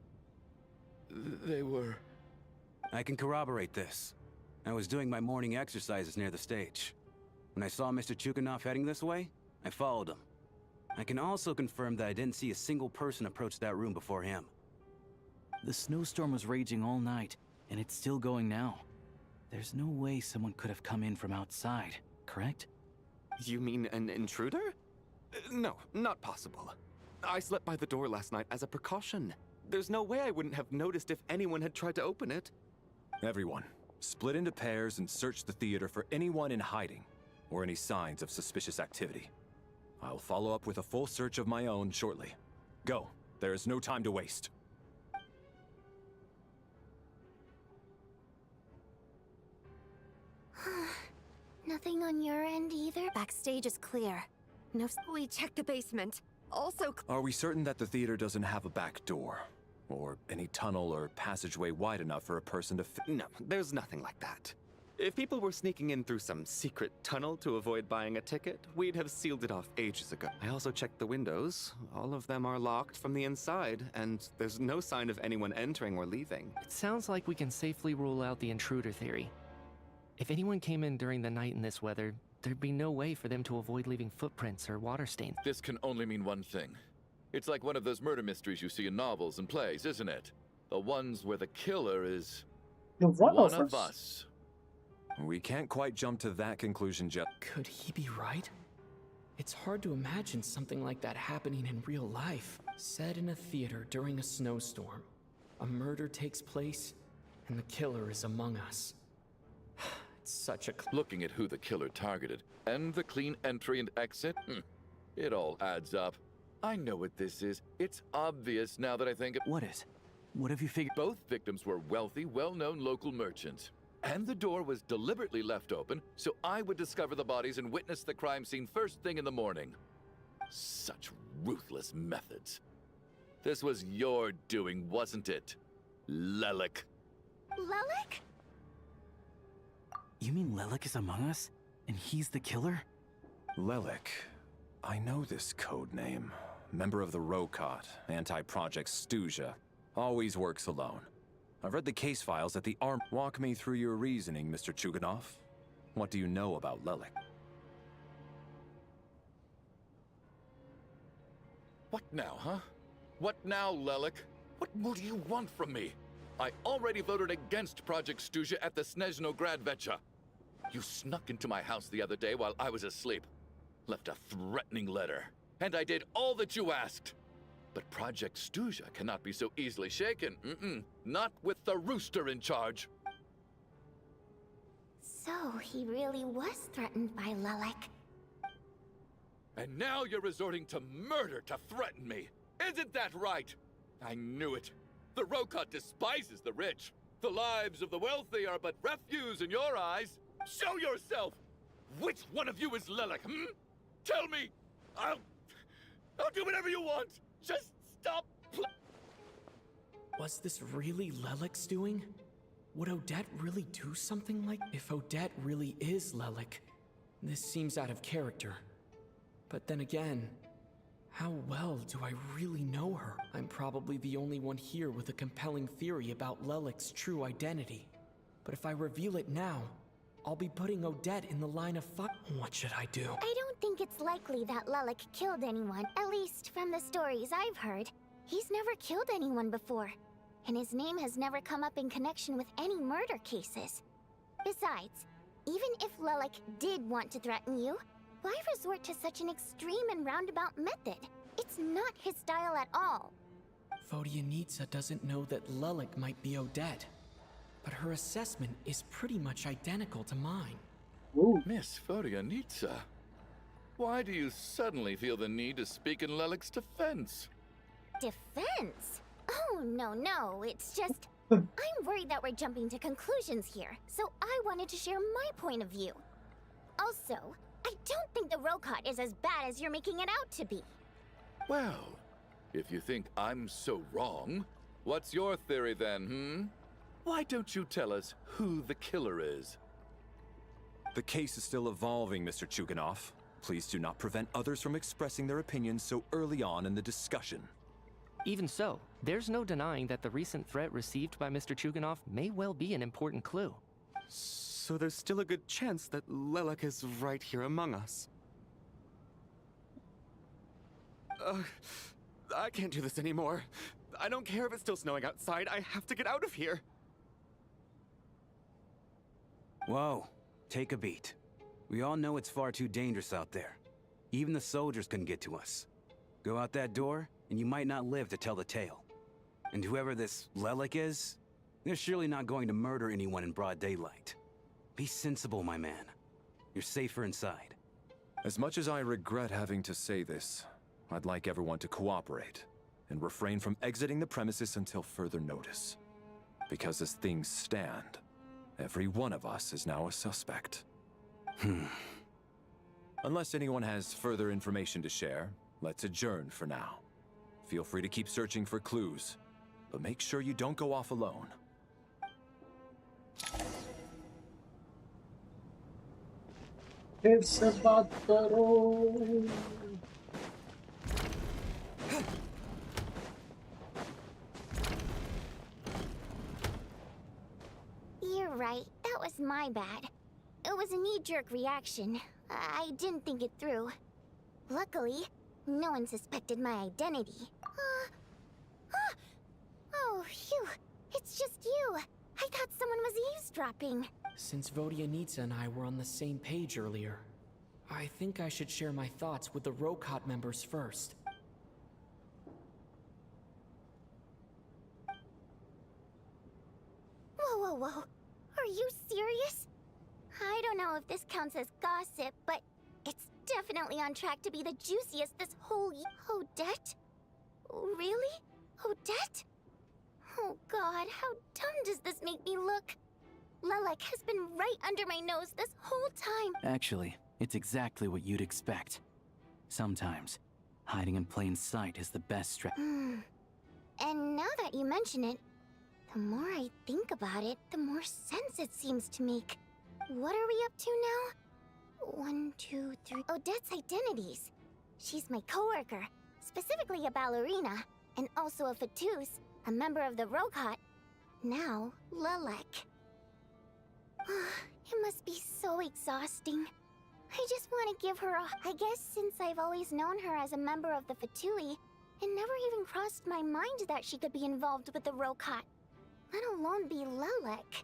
I can corroborate this. I was doing my morning exercises near the stage. When I saw Mr. Chuganov heading this way, I followed him. I can also confirm that I didn't see a single person approach that room before him. The snowstorm was raging all night, and it's still going now. There's no way someone could have come in from outside, correct? You mean an intruder? No, not possible. I slept by the door last night as a precaution. There's no way I wouldn't have noticed if anyone had tried to open it. Everyone, split into pairs and search the theater for anyone in hiding, or any signs of suspicious activity. I'll follow up with a full search of my own shortly. Go. There is no time to waste. Nothing on your end either? Backstage is clear. No, we checked the basement. Also, Are we certain that the theater doesn't have a back door? Or any tunnel or passageway wide enough for a person to fit? No, there's nothing like that. If people were sneaking in through some secret tunnel to avoid buying a ticket, we'd have sealed it off ages ago. I also checked the windows. All of them are locked from the inside, and there's no sign of anyone entering or leaving. It sounds like we can safely rule out the intruder theory. If anyone came in during the night in this weather, there'd be no way for them to avoid leaving footprints or water stains. This can only mean one thing. It's like one of those murder mysteries you see in novels and plays, isn't it? The ones where the killer is... one of us. We can't quite jump to that conclusion just... Could he be right? It's hard to imagine something like that happening in real life. Set in a theater during a snowstorm. A murder takes place, and the killer is among us. It's such a... Looking at who the killer targeted, and the clean entry and exit, it all adds up. I know what this is. It's obvious now that I think... What is? What have you figured? Both victims were wealthy, well-known local merchants. And the door was deliberately left open so I would discover the bodies and witness the crime scene first thing in the morning. Such ruthless methods. This was your doing, wasn't it, Lelik? Lelik? You mean Lelik is among us? And he's the killer? Lelik. I know this code name. Member of the Rokot, anti-Project Snezhnaya. Always works alone. I've read the case files at the ARM. Walk me through your reasoning, Mr. Chuganov. What do you know about Lelik? What now, huh? What now, Lelik? What more do you want from me? I already voted against Project Snezhnaya at the Snezhnaya. You snuck into my house the other day while I was asleep. Left a threatening letter. And I did all that you asked. But Project Snezhnaya cannot be so easily shaken. Not with the rooster in charge. So he really was threatened by Lelik. And now you're resorting to murder to threaten me. Isn't that right? I knew it. The Rokot despises the rich. The lives of the wealthy are but refuse in your eyes. Show yourself! Which one of you is Lelik, Tell me! I'll do whatever you want! Just stop! Was this really Lelik's doing? Would Odette really do something like... If Odette really is Lelik, this seems out of character. But then again, how well do I really know her? I'm probably the only one here with a compelling theory about Lelik's true identity. But if I reveal it now, I'll be putting Odette in the line of fuck. What should I do? I don't think it's likely that Lelik killed anyone, at least from the stories I've heard. He's never killed anyone before, and his name has never come up in connection with any murder cases. Besides, even if Lelik did want to threaten you, why resort to such an extreme and roundabout method? It's not his style at all. Vodyanitsa doesn't know that Lelik might be Odette, but her assessment is pretty much identical to mine. Ooh. Miss Vodyanitsa, why do you suddenly feel the need to speak in Lelik's defense? Defense? Oh, no, it's just... I'm worried that we're jumping to conclusions here, so I wanted to share my point of view. Also, I don't think the Rokot is as bad as you're making it out to be. Well, if you think I'm so wrong, what's your theory then, Why don't you tell us who the killer is? The case is still evolving, Mr. Chuganov. Please do not prevent others from expressing their opinions so early on in the discussion. Even so, there's no denying that the recent threat received by Mr. Chuganov may well be an important clue. So there's still a good chance that Lelik is right here among us. I can't do this anymore. I don't care if it's still snowing outside. I have to get out of here. Whoa, take a beat. We all know it's far too dangerous out there. Even the soldiers couldn't get to us. Go out that door, and you might not live to tell the tale. And whoever this Lelik is, they're surely not going to murder anyone in broad daylight. Be sensible, my man. You're safer inside. As much as I regret having to say this, I'd like everyone to cooperate and refrain from exiting the premises until further notice. Because as things stand, every one of us is now a suspect. Unless anyone has further information to share, let's adjourn for now. Feel free to keep searching for clues, but make sure you don't go off alone. It's about karo. You're right, that was my bad. It was a knee-jerk reaction. I didn't think it through. Luckily, no one suspected my identity. Oh, phew. It's just you. I thought someone was eavesdropping. Since Vodyanitsa and I were on the same page earlier, I think I should share my thoughts with the Rokot members first. Whoa. Are you serious? I don't know if this counts as gossip, but it's definitely on track to be the juiciest this whole Odette? Really? Odette? Oh god, how dumb does this make me look? Lilac has been right under my nose this whole time. Actually, it's exactly what you'd expect. Sometimes, hiding in plain sight is the best And now that you mention it, the more I think about it, the more sense it seems to make. What are we up to now? 1, 2, 3. Odette's identities. She's my coworker, specifically a ballerina, and also a Fatous, a member of the Rokot. Now, Lilac. It must be so exhausting. I just want to give her a... I guess since I've always known her as a member of the Fatui, it never even crossed my mind that she could be involved with the Rokot, let alone be Lilac.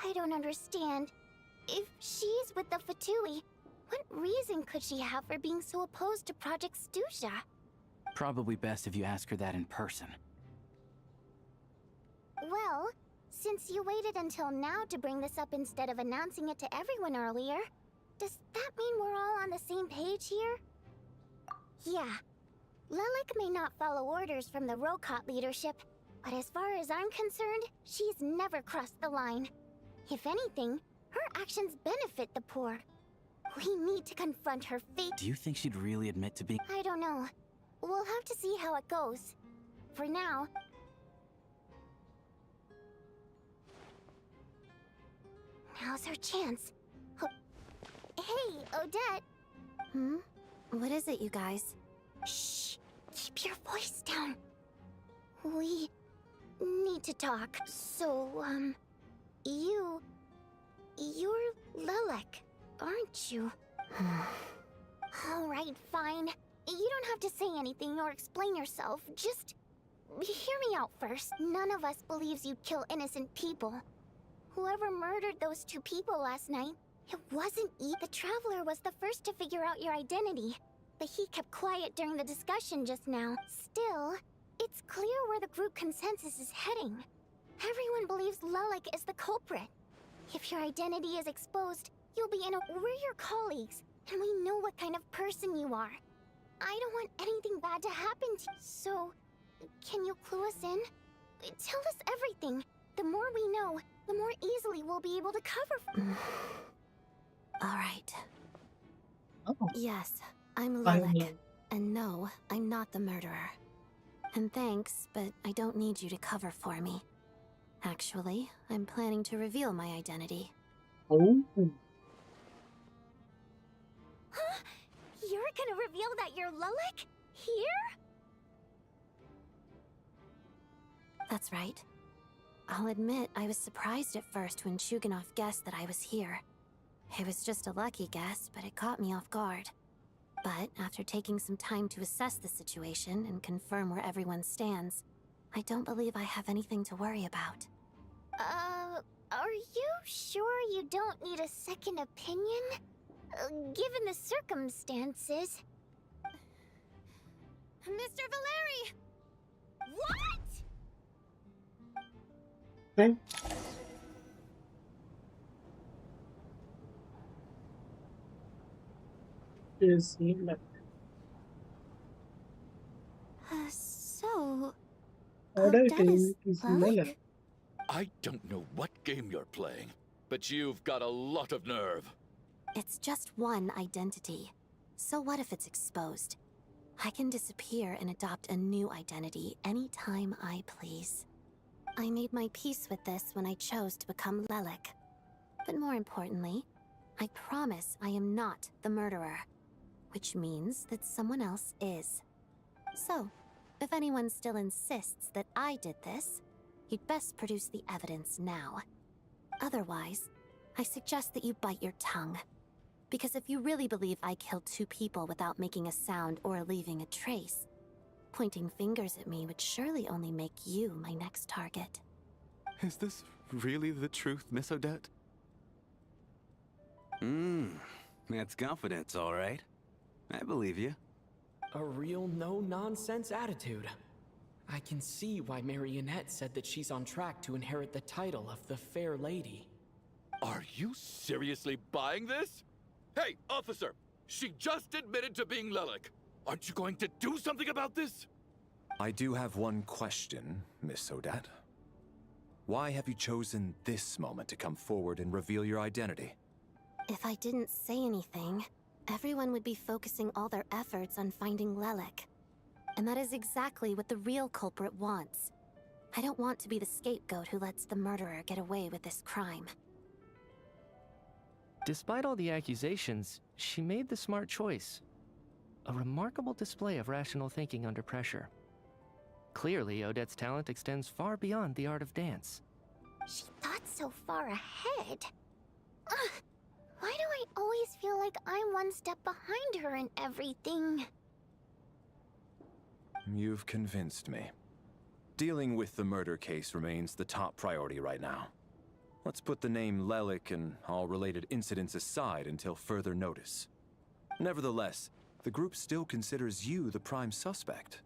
I don't understand. If she's with the Fatui, what reason could she have for being so opposed to Project Stusha? Probably best if you ask her that in person. Well, since you waited until now to bring this up instead of announcing it to everyone earlier, does that mean we're all on the same page here? Yeah. Lilac may not follow orders from the Rokot leadership, but as far as I'm concerned, she's never crossed the line. If anything, her actions benefit the poor. We need to confront her fate. Do you think she'd really admit to being... I don't know. We'll have to see how it goes. For now... Now's her chance. Hey, Odette! What is it, you guys? Shh! Keep your voice down. We... need to talk. So, You're Lilac, aren't you? Alright, fine. You don't have to say anything or explain yourself. Just... hear me out first. None of us believes you'd kill innocent people. Whoever murdered those 2 people last night, it wasn't E. The Traveler was the first to figure out your identity, but he kept quiet during the discussion just now. Still, it's clear where the group consensus is heading. Everyone believes Lilac is the culprit. If your identity is exposed, you'll be in a... We're your colleagues, and we know what kind of person you are. I don't want anything bad to happen to you. So, can you clue us in? Tell us everything. The more we know, the more easily we'll be able to cover... All right. Yes, I'm Lilac. And no, I'm not the murderer. And thanks, but I don't need you to cover for me. Actually, I'm planning to reveal my identity. Oh. Huh? You're gonna reveal that you're Lilac? Here? That's right. I'll admit I was surprised at first when Chuganov guessed that I was here. It was just a lucky guess, but it caught me off guard. But after taking some time to assess the situation and confirm where everyone stands, I don't believe I have anything to worry about. Are you sure you don't need a second opinion? Given the circumstances... Mr. Valeri! What?! Okay. Is he left? So... Odette is is Lilac? Lilac. I don't know what game you're playing, but you've got a lot of nerve. It's just one identity. So what if it's exposed? I can disappear and adopt a new identity anytime I please. I made my peace with this when I chose to become Lilac. But more importantly, I promise I am not the murderer, which means that someone else is. So, if anyone still insists that I did this, you'd best produce the evidence now. Otherwise, I suggest that you bite your tongue. Because if you really believe I killed 2 people without making a sound or leaving a trace, pointing fingers at me would surely only make you my next target. Is this really the truth, Miss Odette? That's confidence, all right. I believe you. A real no-nonsense attitude. I can see why Marionette said that she's on track to inherit the title of the Fair Lady. Are you seriously buying this? Hey, officer! She just admitted to being Lilac. Aren't you going to do something about this? I do have one question, Miss Odette. Why have you chosen this moment to come forward and reveal your identity? If I didn't say anything, everyone would be focusing all their efforts on finding Lelik. And that is exactly what the real culprit wants. I don't want to be the scapegoat who lets the murderer get away with this crime. Despite all the accusations, she made the smart choice. A remarkable display of rational thinking under pressure. Clearly, Odette's talent extends far beyond the art of dance. She thought so far ahead. Ugh, why do I always feel like I'm one step behind her in everything? You've convinced me. Dealing with the murder case remains the top priority right now. Let's put the name Lelik and all related incidents aside until further notice. Nevertheless, the group still considers you the prime suspect.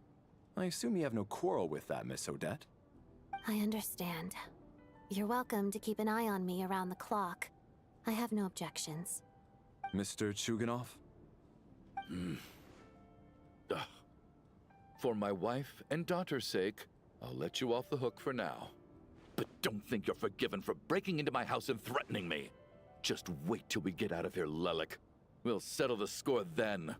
I assume you have no quarrel with that, Miss Odette? I understand. You're welcome to keep an eye on me around the clock. I have no objections. Mr. Chuganov? For my wife and daughter's sake, I'll let you off the hook for now. But don't think you're forgiven for breaking into my house and threatening me. Just wait till we get out of here, Lelik. We'll settle the score then.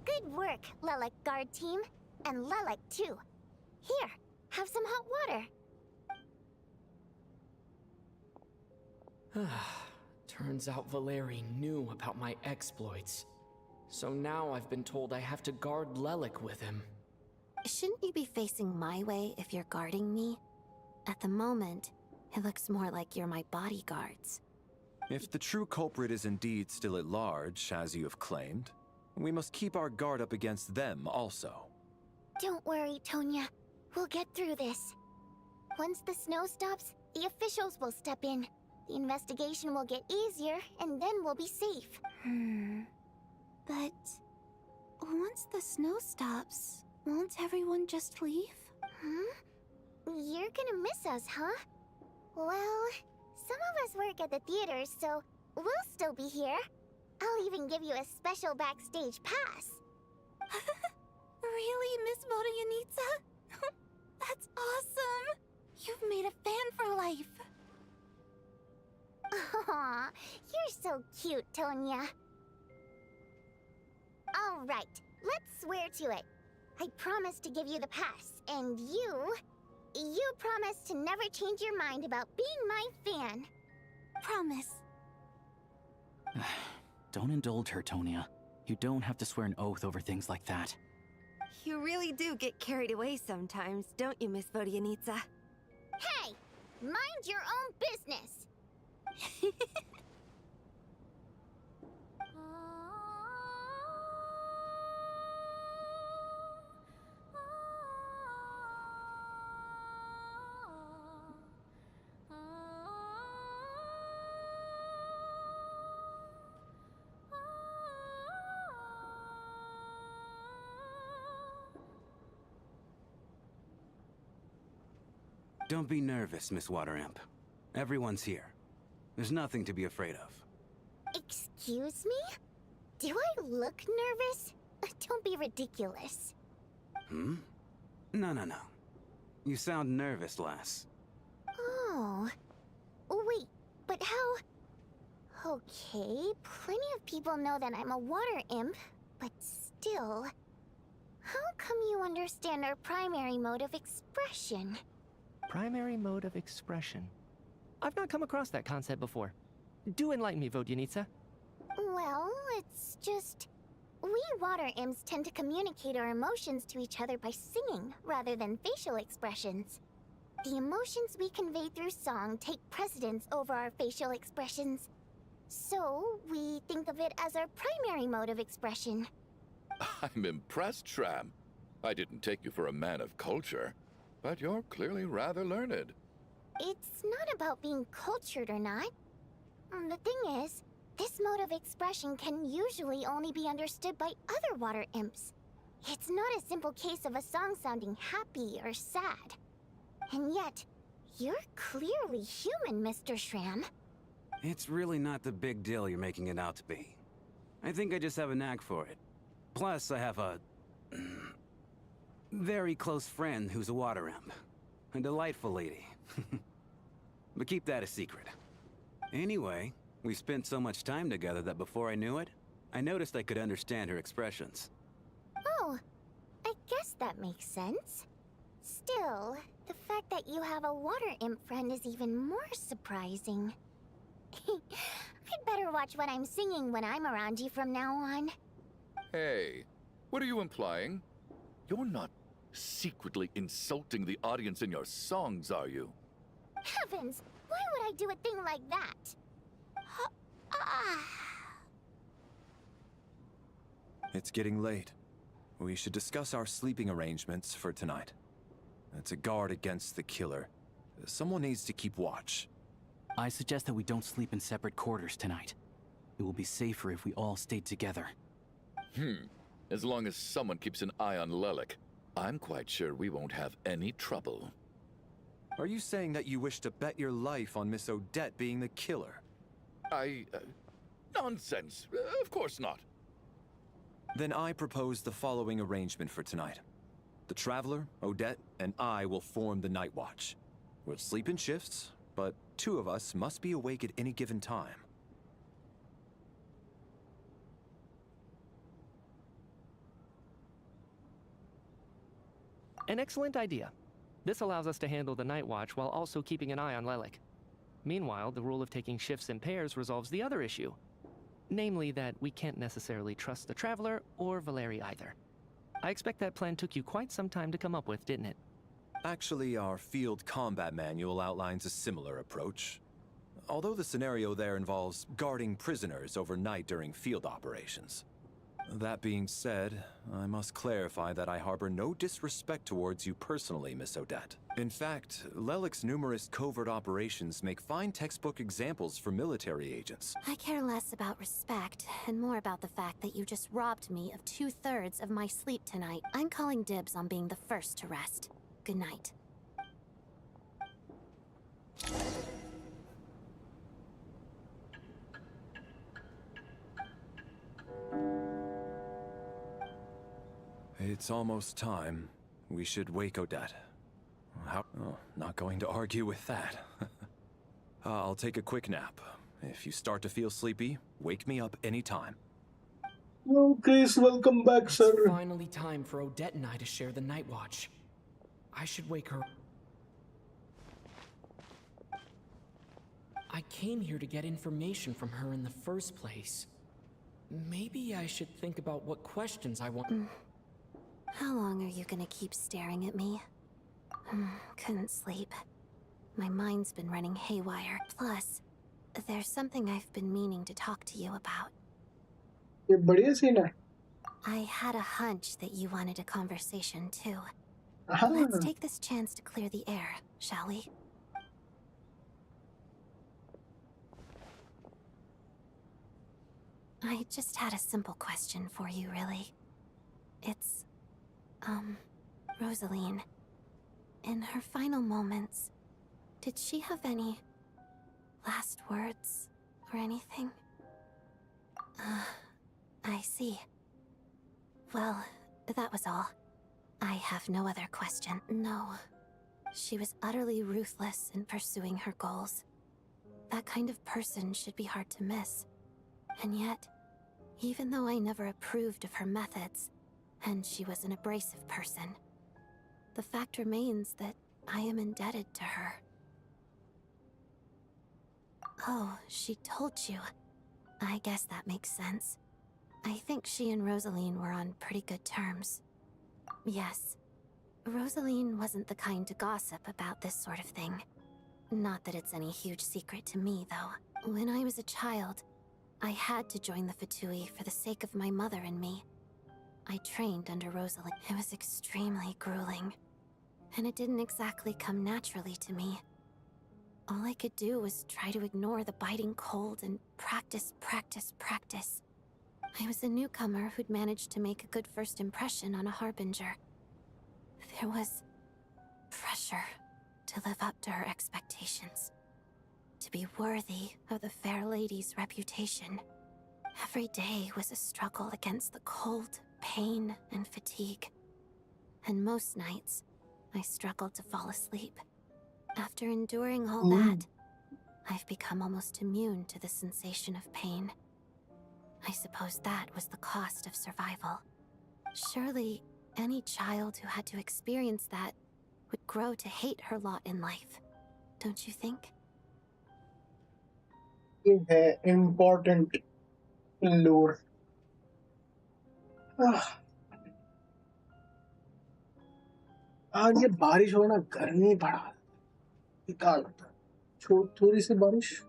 Good work, Lelik guard team. And Lelik too. Here, have some hot water. Turns out Valeri knew about my exploits. So now I've been told I have to guard Lelik with him. Shouldn't you be facing my way if you're guarding me? At the moment, it looks more like you're my bodyguards. If the true culprit is indeed still at large, as you have claimed, we must keep our guard up against them also. Don't worry, Tonya. We'll get through this. Once the snow stops, the officials will step in. The investigation will get easier, and then we'll be safe. But once the snow stops, won't everyone just leave? You're gonna miss us, huh? Well, some of us work at the theater, so we'll still be here. I'll even give you a special backstage pass. Really, Miss Vodyanitsa? That's awesome! You've made a fan for life. Aw, you're so cute, Tonya. All right, let's swear to it. I promise to give you the pass, and you promise to never change your mind about being my fan. Promise. Don't indulge her, Tonya. You don't have to swear an oath over things like that. You really do get carried away sometimes, don't you, Miss Vodyanitsa? Hey! Mind your own business! Don't be nervous, Miss Wateramp. Everyone's here. There's nothing to be afraid of. Excuse me? Do I look nervous? Don't be ridiculous. No. You sound nervous, lass. Oh. Wait, but how... Okay, plenty of people know that I'm a water imp, but still... How come you understand our primary mode of expression? Primary mode of expression. I've not come across that concept before. Do enlighten me, Vodyanitsa. Well, it's just... We water imps tend to communicate our emotions to each other by singing, rather than facial expressions. The emotions we convey through song take precedence over our facial expressions. So, we think of it as our primary mode of expression. I'm impressed, Shram. I didn't take you for a man of culture, but you're clearly rather learned. It's not about being cultured or not. The thing is, this mode of expression can usually only be understood by other water imps. It's not a simple case of a song sounding happy or sad. And yet, You're clearly human, Mr. Shram. It's really not the big deal you're making it out to be. I think I just have a knack for it. Plus, I have a very close friend who's a water imp. A delightful lady. But keep that a secret. Anyway, we spent so much time together that before I knew it, I noticed I could understand her expressions. Oh, I guess that makes sense. Still, the fact that you have a water imp friend is even more surprising. I'd better watch what I'm singing when I'm around you from now on. Hey, what are you implying? You're not secretly insulting the audience in your songs, are you? Heavens, why would I do a thing like that? It's getting late. We should discuss our sleeping arrangements for tonight. It's a guard against the killer. Someone needs to keep watch. I suggest that we don't sleep in separate quarters tonight. It will be safer if we all stayed together. As long as someone keeps an eye on Lelik, I'm quite sure we won't have any trouble. Are you saying that you wish to bet your life on Miss Odette being the killer? Nonsense. Of course not. Then I propose the following arrangement for tonight. The Traveler, Odette, and I will form the Night Watch. We'll sleep in shifts, but 2 of us must be awake at any given time. An excellent idea. This allows us to handle the Night Watch while also keeping an eye on Lelik. Meanwhile, the rule of taking shifts in pairs resolves the other issue. Namely that we can't necessarily trust the Traveler or Valeri either. I expect that plan took you quite some time to come up with, didn't it? Actually, our field combat manual outlines a similar approach. Although the scenario there involves guarding prisoners overnight during field operations. That being said, I must clarify that I harbor no disrespect towards you personally, Miss Odette. In fact, Lelik's numerous covert operations make fine textbook examples for military agents. I care less about respect and more about the fact that you just robbed me of 2/3 of my sleep tonight. I'm calling dibs on being the first to rest. Good night. It's almost time. We should wake Odette. Not going to argue with that. I'll take a quick nap. If you start to feel sleepy, wake me up anytime. Hello, Chris. Welcome back, It's sir. finally time for Odette and I to share the Night Watch. I should wake her. I came here to get information from her in the first place. Maybe I should think about what questions I want. How long are you gonna keep staring at me? Couldn't sleep. My mind's been running haywire. Plus, there's something I've been meaning to talk to you about. ये बढ़िया scene है. I had a hunch that you wanted a conversation too. Ah. Let's take this chance to clear the air, shall we? I just had a simple question for you, really. It's, Rosaline. In her final moments, did she have any last words or anything? I see. Well, that was all. I have no other question. No. She was utterly ruthless in pursuing her goals. That kind of person should be hard to miss. And yet, even though I never approved of her methods, and she was an abrasive person, the fact remains that I am indebted to her. Oh, she told you. I guess that makes sense. I think she and Rosaline were on pretty good terms. Yes. Rosaline wasn't the kind to gossip about this sort of thing. Not that it's any huge secret to me, though. When I was a child, I had to join the Fatui for the sake of my mother and me. I trained under Rosaline. It was extremely grueling, and it didn't exactly come naturally to me. All I could do was try to ignore the biting cold and practice, practice, practice. I was a newcomer who'd managed to make a good first impression on a harbinger. There was pressure to live up to her expectations, to be worthy of the fair lady's reputation. Every day was a struggle against the cold, pain, and fatigue. And most nights, I struggled to fall asleep. After enduring all that, I've become almost immune to the sensation of pain. I suppose that was the cost of survival. Surely, any child who had to experience that would grow to hate her lot in life, don't you think? ये है important lore. आज ये बारिश हो ना, गर्मी बढ़ा निकाल होता है। थोड़ी सी बारिश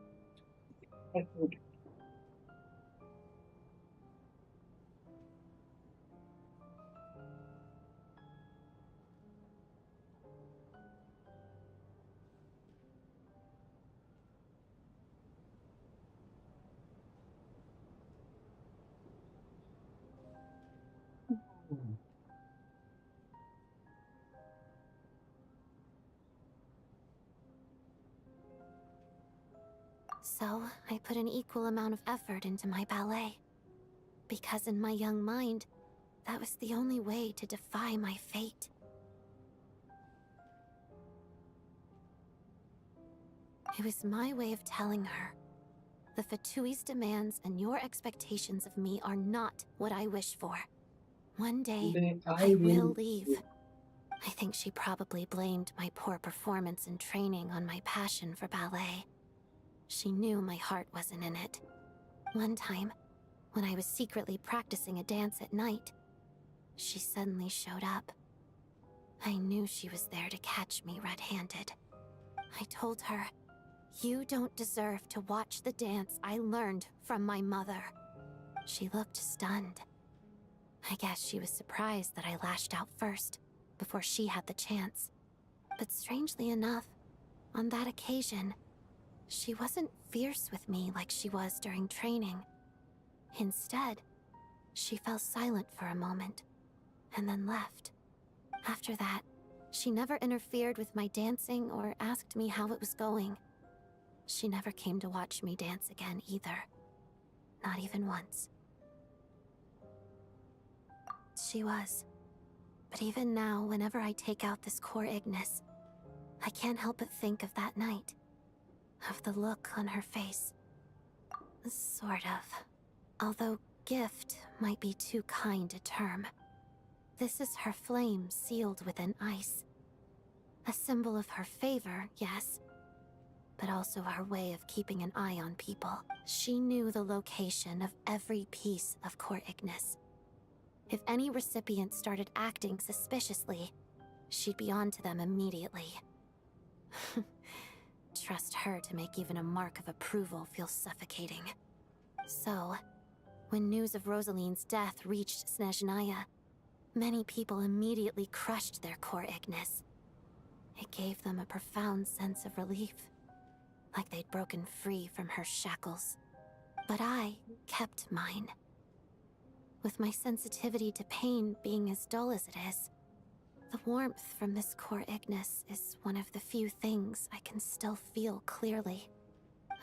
So, I put an equal amount of effort into my ballet. Because in my young mind, that was the only way to defy my fate. It was my way of telling her, the Fatui's demands and your expectations of me are not what I wish for. One day, I will leave. I think she probably blamed my poor performance in training on my passion for ballet. She knew my heart wasn't in it. One time, when I was secretly practicing a dance at night, she suddenly showed up. I knew she was there to catch me red-handed. I told her, "You don't deserve to watch the dance I learned from my mother." She looked stunned. I guess she was surprised that I lashed out first, before she had the chance. But strangely enough, on that occasion, she wasn't fierce with me like she was during training. Instead, she fell silent for a moment, and then left. After that, she never interfered with my dancing or asked me how it was going. She never came to watch me dance again either. Not even once. She was. But even now, whenever I take out this core Ignis, I can't help but think of that night. Of the look on her face. Sort of. Although gift might be too kind a term. This is her flame sealed within ice. A symbol of her favor, yes, but also her way of keeping an eye on people. She knew the location of every piece of core Ignis. If any recipient started acting suspiciously, she'd be on to them immediately. Trust her to make even a mark of approval feel suffocating. So, when news of Rosaline's death reached Snezhnaya, many people immediately crushed their core Ignis. It gave them a profound sense of relief, like they'd broken free from her shackles. But I kept mine. With my sensitivity to pain being as dull as it is, the warmth from this core Ignis is one of the few things I can still feel clearly.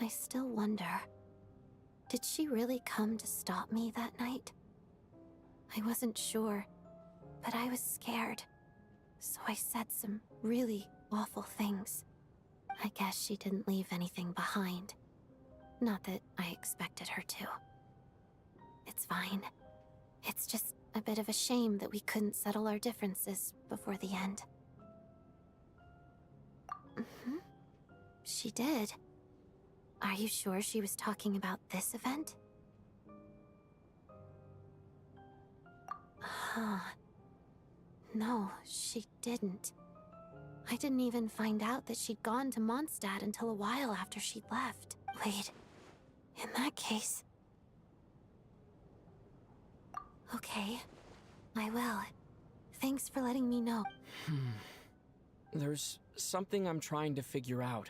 I still wonder, did she really come to stop me that night? I wasn't sure, but I was scared, so I said some really awful things. I guess she didn't leave anything behind. Not that I expected her to. It's fine. It's just a bit of a shame that we couldn't settle our differences before the end. She did. Are you sure she was talking about this event? No, she didn't. I didn't even find out that she'd gone to Mondstadt until a while after she'd left. Wait, in that case... Okay, I will. Thanks for letting me know. There's something I'm trying to figure out.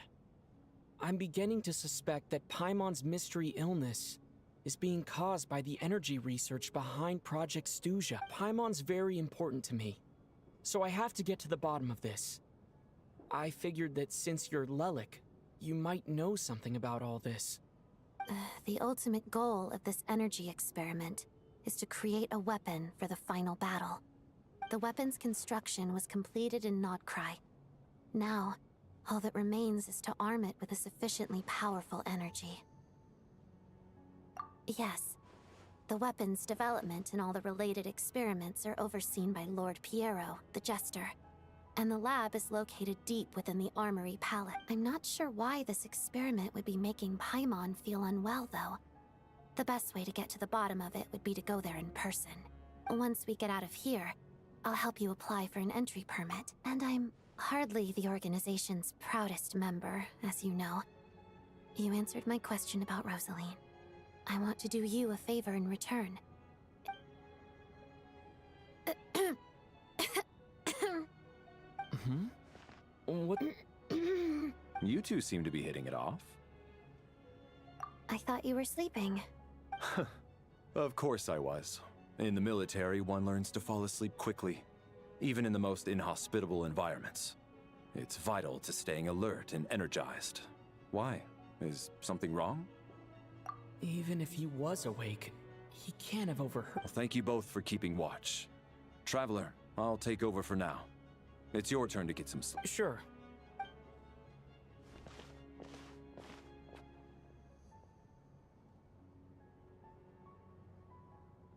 I'm beginning to suspect that Paimon's mystery illness is being caused by the energy research behind Project Snezhnaya. Paimon's very important to me, so I have to get to the bottom of this. I figured that since you're Lelik, you might know something about all this. The ultimate goal of this energy experiment is to create a weapon for the final battle. The weapon's construction was completed in Nodcry. Now, all that remains is to arm it with a sufficiently powerful energy. Yes, the weapon's development and all the related experiments are overseen by Lord Piero, the Jester, and the lab is located deep within the Armory Palace. I'm not sure why this experiment would be making Paimon feel unwell, though. The best way to get to the bottom of it would be to go there in person. Once we get out of here, I'll help you apply for an entry permit, and I'm hardly the organization's proudest member, as you know. You answered my question about Rosaline. I want to do you a favor in return. What? You two seem to be hitting it off. I thought you were sleeping. Of course I was. In the military, one learns to fall asleep quickly, even in the most inhospitable environments. It's vital to staying alert and energized. Why? Is something wrong? Even if he was awake, he can't have overheard. Well, thank you both for keeping watch. Traveler, I'll take over for now. It's your turn to get some sleep. Sure.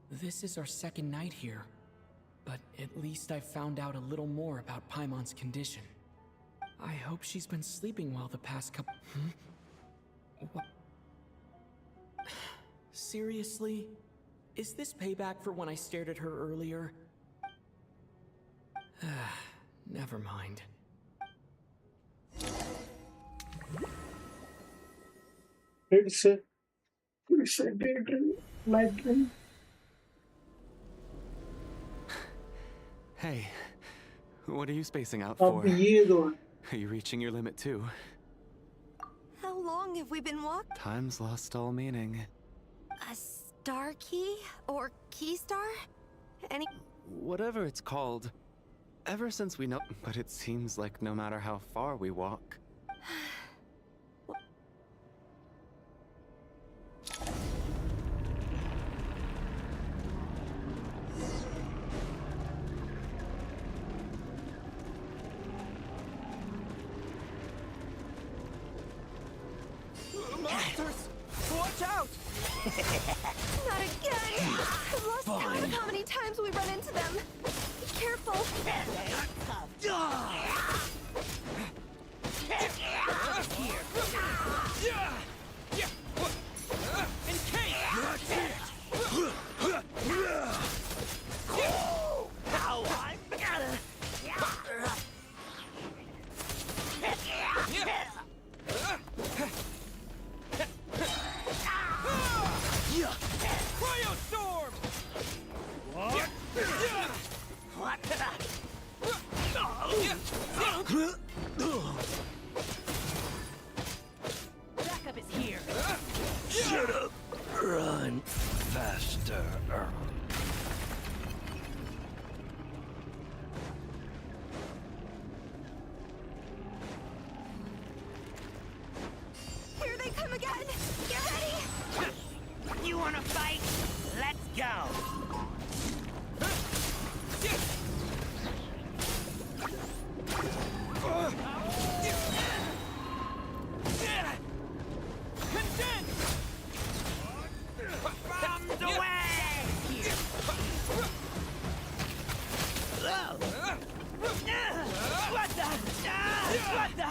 This is our second night here, but at least I found out a little more about Paimon's condition. I hope she's been sleeping well the past couple... What? Seriously? Is this payback for when I stared at her earlier? Never mind. It's a daydream, nightdream. Hey, what are you spacing out अब for? ये दो हैं. Are you reaching your limit too? How long have we been walking? Time's lost all meaning. A star key? Or key star? Any... Whatever it's called. Ever since we know... But it seems like no matter how far we walk... Monsters! Watch out! Not again! I've lost count of how many times we run into them. Be careful. Cryo storm! What? Backup is here. Shut up. Run faster. Here they come again! Get ready! You wanna fight? Let's go. Bombs away! What the? What the?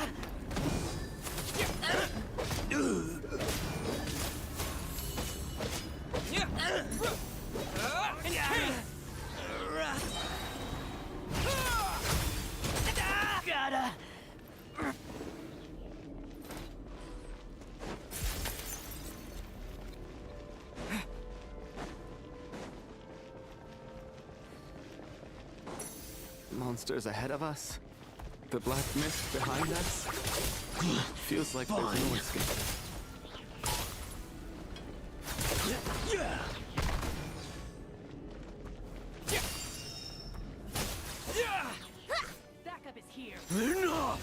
Gotta. Monsters ahead of us? The black mist behind us? Feels like there's no escape. Backup is here. Enough!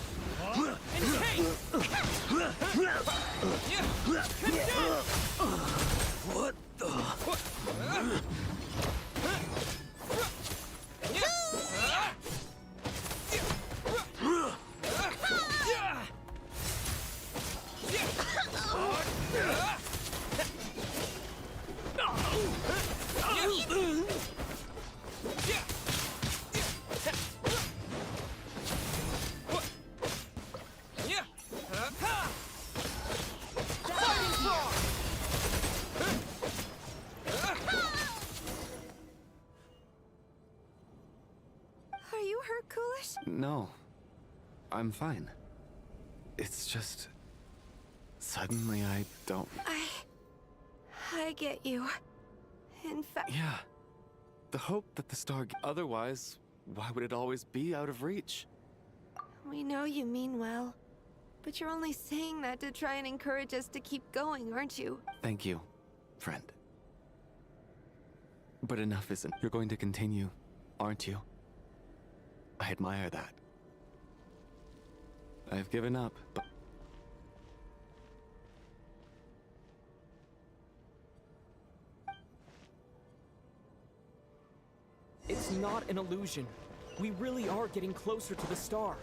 Are you hurt, Coolish? No. I'm fine. It's just... Suddenly I don't... I get you. In fact... Yeah. The hope that the star... Otherwise, why would it always be out of reach? We know you mean well. But you're only saying that to try and encourage us to keep going, aren't you? Thank you, friend. But enough isn't. You're going to continue, aren't you? I admire that. I've given up, but... It's not an illusion. We really are getting closer to the star.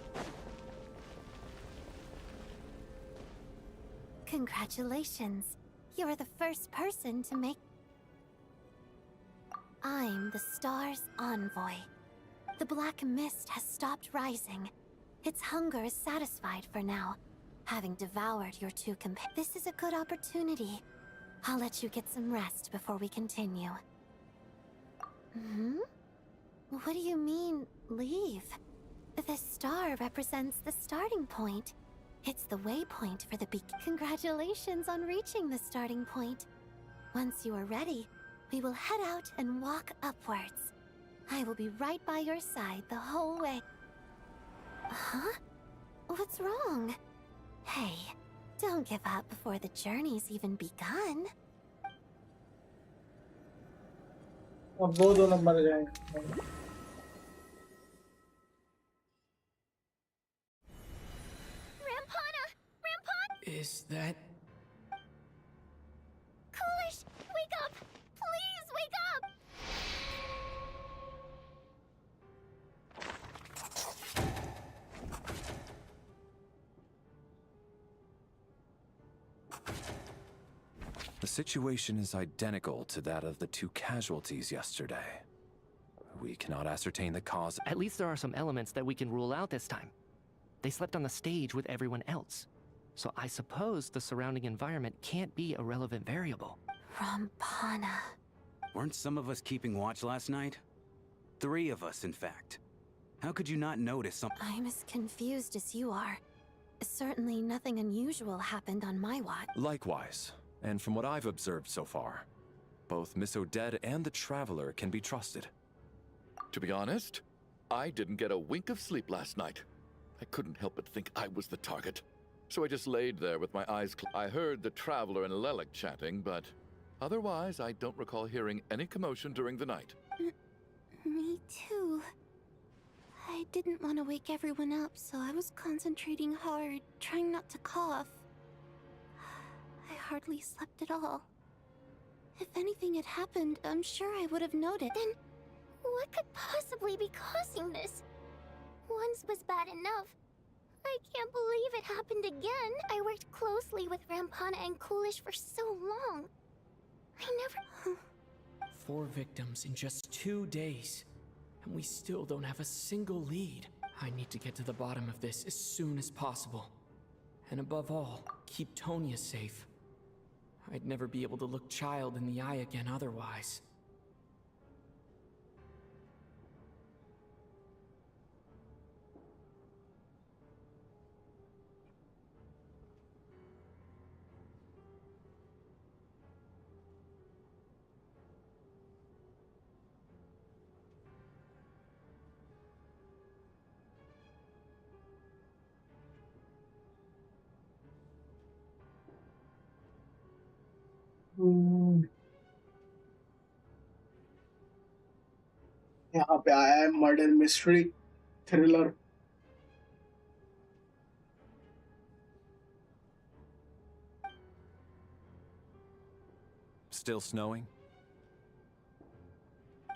Congratulations. You're the first person to make... I'm the star's envoy. The black mist has stopped rising. Its hunger is satisfied for now, having devoured your two companions. This is a good opportunity. I'll let you get some rest before we continue. Hmm? What do you mean, leave? The star represents the starting point. It's the waypoint for the Congratulations on reaching the starting point. Once you are ready, we will head out and walk upwards. I will be right by your side the whole way. Huh? What's wrong? Hey, don't give up before the journey's even begun. अब वो दोनों मर जाएंगे. Is that... Coolish, wake up! Please wake up! The situation is identical to that of the two casualties yesterday. We cannot ascertain the cause. At least there are some elements that we can rule out this time. They slept on the stage with everyone else. So I suppose the surrounding environment can't be a relevant variable. Rampana. Weren't some of us keeping watch last night? 3 of us, in fact. How could you not notice something? I'm as confused as you are. Certainly nothing unusual happened on my watch. Likewise, and from what I've observed so far, both Miss Odette and the Traveler can be trusted. To be honest, I didn't get a wink of sleep last night. I couldn't help but think I was the target. So I just laid there with my eyes closed. I heard the Traveler and Lelek chatting, but otherwise I don't recall hearing any commotion during the night. Me too. I didn't want to wake everyone up, so I was concentrating hard, trying not to cough. I hardly slept at all. If anything had happened, I'm sure I would have noted. Then, what could possibly be causing this? Once was bad enough. I can't believe it happened again. I worked closely with Rampana and Coolish for so long. I never... 4 victims in just 2 days. And we still don't have a single lead. I need to get to the bottom of this as soon as possible. And above all, keep Tonya safe. I'd never be able to look Child in the eye again otherwise. यहाँ पे आया है murder mystery thriller. Still snowing?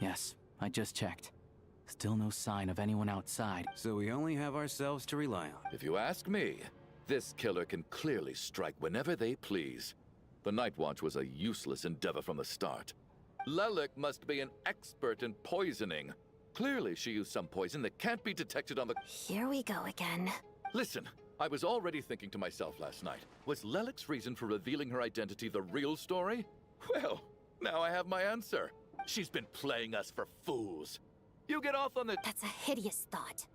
Yes, I just checked. Still no sign of anyone outside. So we only have ourselves to rely on. If you ask me, this killer can clearly strike whenever they please. The Night Watch was a useless endeavor from the start. Lelek must be an expert in poisoning. Clearly she used some poison that can't be detected on the... Here we go again. Listen, I was already thinking to myself last night, was Lelik's reason for revealing her identity the real story? Well, now I have my answer. She's been playing us for fools. You get off on the— That's a hideous thought.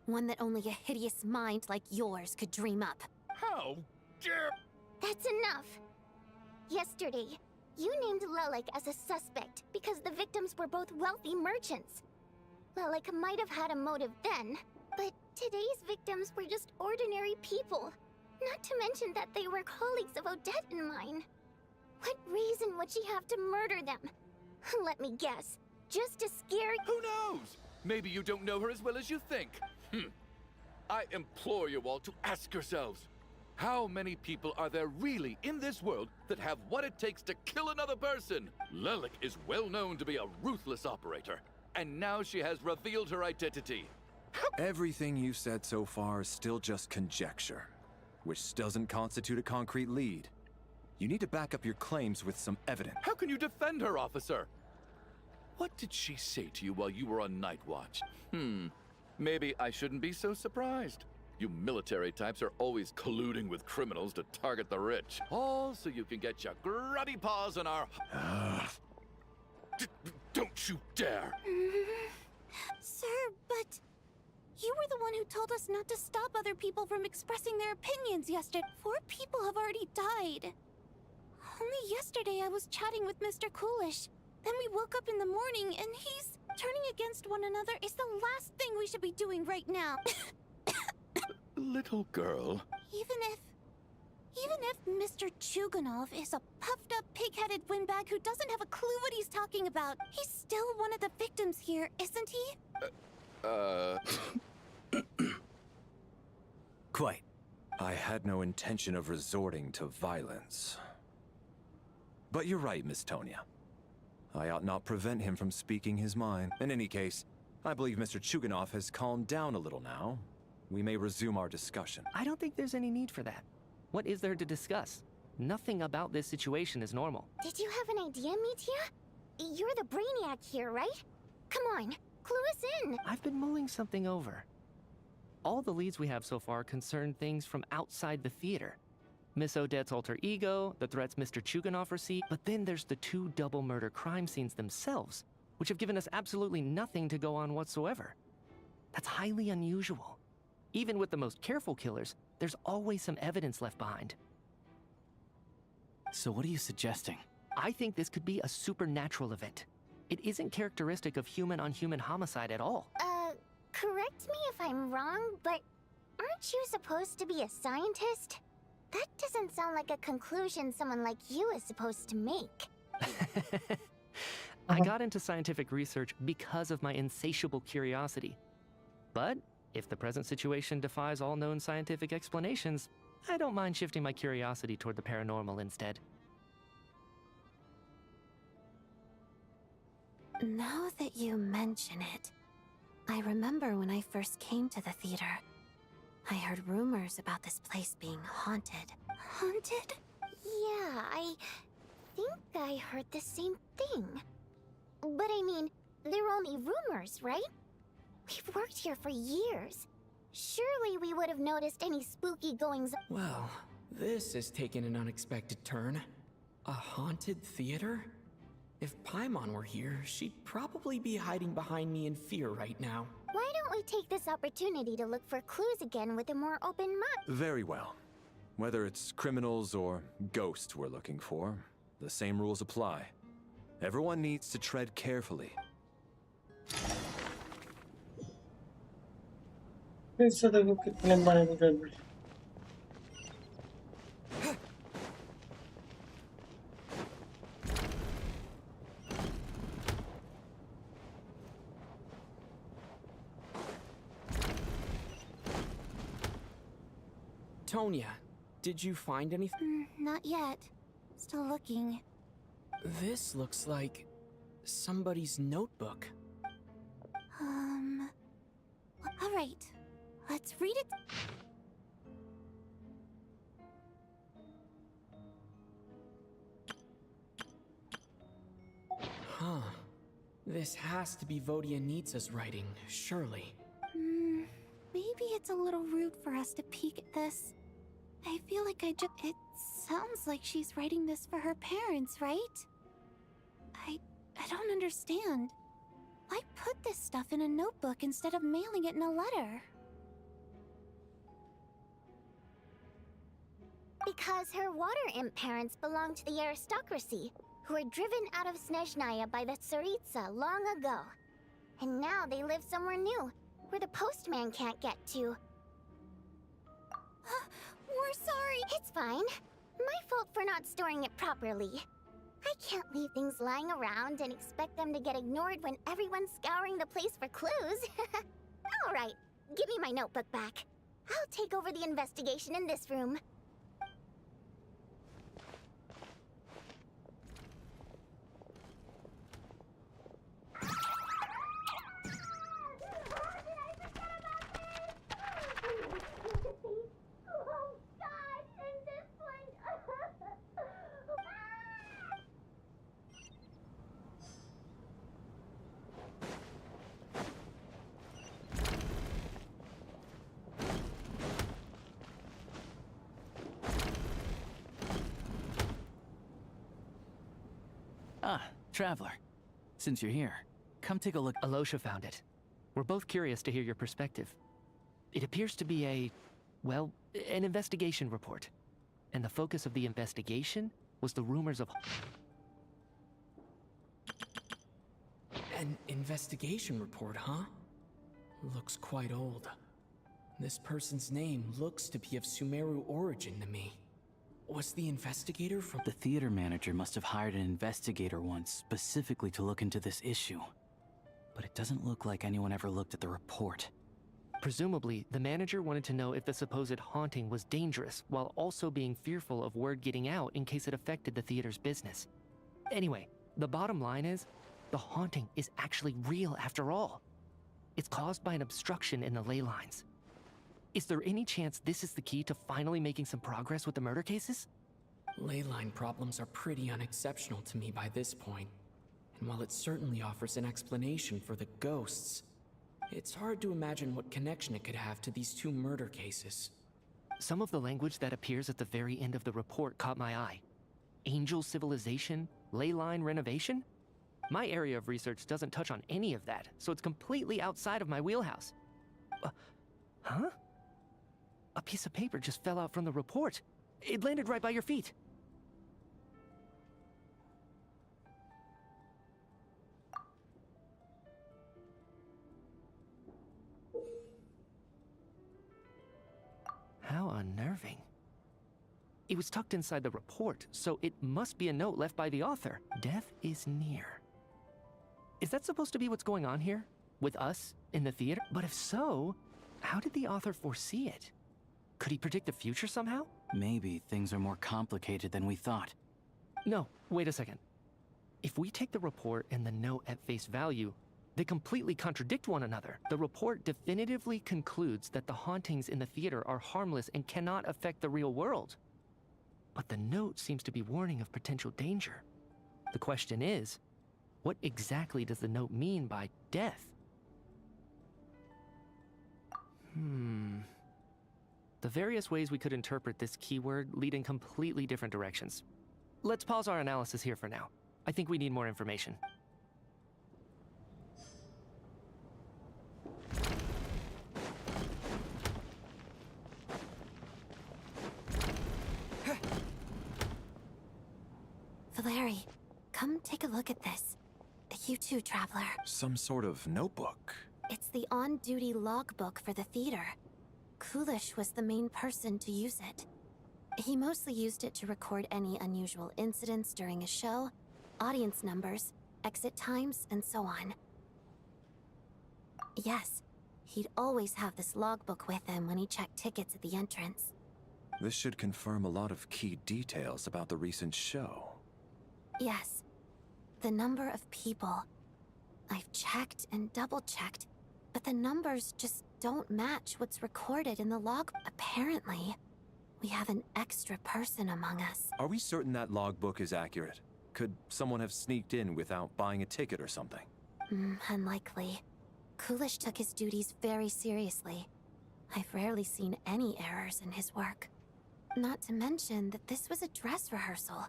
One that only a hideous mind like yours could dream up. How dare— That's enough. Yesterday, you named Lelik as a suspect because the victims were both wealthy merchants. Lelik might have had a motive then, but today's victims were just ordinary people. Not to mention that they were colleagues of Odette and mine. What reason would she have to murder them? Let me guess. Just to scare— Who knows? Maybe you don't know her as well as you think. I implore you all to ask yourselves, how many people are there really in this world that have what it takes to kill another person? Lelik is well known to be a ruthless operator, and now she has revealed her identity. Everything you've said so far is still just conjecture, which doesn't constitute a concrete lead. You need to back up your claims with some evidence. How can you defend her, officer? What did she say to you while you were on night watch? Maybe I shouldn't be so surprised. You military types are always colluding with criminals to target the rich. All so you can get your grubby paws on our— Don't you dare! Sir, but you were the one who told us not to stop other people from expressing their opinions yesterday. 4 people have already died. Only yesterday I was chatting with Mr. Coolish. Then we woke up in the morning and he's turning against one another is the last thing we should be doing right now. Little girl. Even if Mr. Chuganov is a puffed up pig-headed windbag who doesn't have a clue what he's talking about, he's still one of the victims here, isn't he? Quite. I had no intention of resorting to violence. But you're right, Miss Tonya. I ought not prevent him from speaking his mind. In any case, I believe Mr. Chuganov has calmed down a little now. We may resume our discussion. I don't think there's any need for that. What is there to discuss? Nothing about this situation is normal. Did you have an idea, Mitya? You're the brainiac here, right? Come on, clue us in. I've been mulling something over. All the leads we have so far concern things from outside the theater. Miss Odette's alter ego, the threats Mr. Chuganov received, but then there's the 2 double murder crime scenes themselves, which have given us absolutely nothing to go on whatsoever. That's highly unusual. Even with the most careful killers, there's always some evidence left behind. So what are you suggesting? I think this could be a supernatural event. It isn't characteristic of human-on-human homicide at all. Correct me if I'm wrong, but aren't you supposed to be a scientist? That doesn't sound like a conclusion someone like you is supposed to make. I got into scientific research because of my insatiable curiosity. But if the present situation defies all known scientific explanations, I don't mind shifting my curiosity toward the paranormal instead. Now that you mention it, I remember when I first came to the theater. I heard rumors about this place being haunted. Haunted? Yeah, I think I heard the same thing. But I mean, they're only rumors, right? We've worked here for years. Surely we would have noticed any spooky goings. Well, this has taken an unexpected turn. A haunted theater? If Paimon were here, she'd probably be hiding behind me in fear right now. Why don't we take this opportunity to look for clues again with a more open mind? Very well. Whether it's criminals or ghosts we're looking for, the same rules apply. Everyone needs to tread carefully. इससे देखो कितने बड़े निकल गए। Tonya, did you find anything? Not yet. Still looking. This looks like somebody's notebook. All right. Let's read it. Huh. This has to be Vodyanitsa's writing, surely. Maybe it's a little rude for us to peek at this. I feel like It sounds like she's writing this for her parents, right? I don't understand. Why put this stuff in a notebook instead of mailing it in a letter? Because her water imp parents belonged to the aristocracy, who were driven out of Snezhnaya by the Tsaritsa long ago. And now they live somewhere new, where the postman can't get to. We're sorry. It's fine. My fault for not storing it properly. I can't leave things lying around and expect them to get ignored when everyone's scouring the place for clues. All right, give me my notebook back. I'll take over the investigation in this room. Ah, Traveler. Since you're here, come take a look. Alosha found it. We're both curious to hear your perspective. It appears to be well, an investigation report. And the focus of the investigation was the rumors of... An investigation report, huh? Looks quite old. This person's name looks to be of Sumeru origin to me. Was the investigator from... The theater manager must have hired an investigator once specifically to look into this issue. But it doesn't look like anyone ever looked at the report. Presumably, the manager wanted to know if the supposed haunting was dangerous, while also being fearful of word getting out in case it affected the theater's business. Anyway, the bottom line is, the haunting is actually real after all. It's caused by an obstruction in the ley lines. Is there any chance this is the key to finally making some progress with the murder cases? Ley line problems are pretty unexceptional to me by this point. And while it certainly offers an explanation for the ghosts, it's hard to imagine what connection it could have to these two murder cases. Some of the language that appears at the very end of the report caught my eye. Angel civilization, ley line renovation? My area of research doesn't touch on any of that, so it's completely outside of my wheelhouse. Huh? A piece of paper just fell out from the report. It landed right by your feet. How unnerving. It was tucked inside the report, so it must be a note left by the author. Death is near. Is that supposed to be what's going on here? With us, in the theater? But if so, how did the author foresee it? Could he predict the future somehow? Maybe things are more complicated than we thought. No, wait a second. If we take the report and the note at face value, they completely contradict one another. The report definitively concludes that the hauntings in the theater are harmless and cannot affect the real world. But the note seems to be warning of potential danger. The question is, what exactly does the note mean by death? The various ways we could interpret this keyword lead in completely different directions. Let's pause our analysis here for now. I think we need more information. Valeri, come take a look at this. You too, Traveler. Some sort of notebook. It's the on-duty logbook for the theater. Kulish was the main person to use it. He mostly used it to record any unusual incidents during a show, audience numbers, exit times, and so on. Yes, he'd always have this logbook with him when he checked tickets at the entrance. This should confirm a lot of key details about the recent show. Yes. The number of people. I've checked and double-checked, but the numbers just don't match what's recorded in the log. Apparently, we have an extra person among us. Are we certain that logbook is accurate? Could someone have sneaked in without buying a ticket or something? Unlikely. Kulish took his duties very seriously. I've rarely seen any errors in his work. Not to mention that this was a dress rehearsal,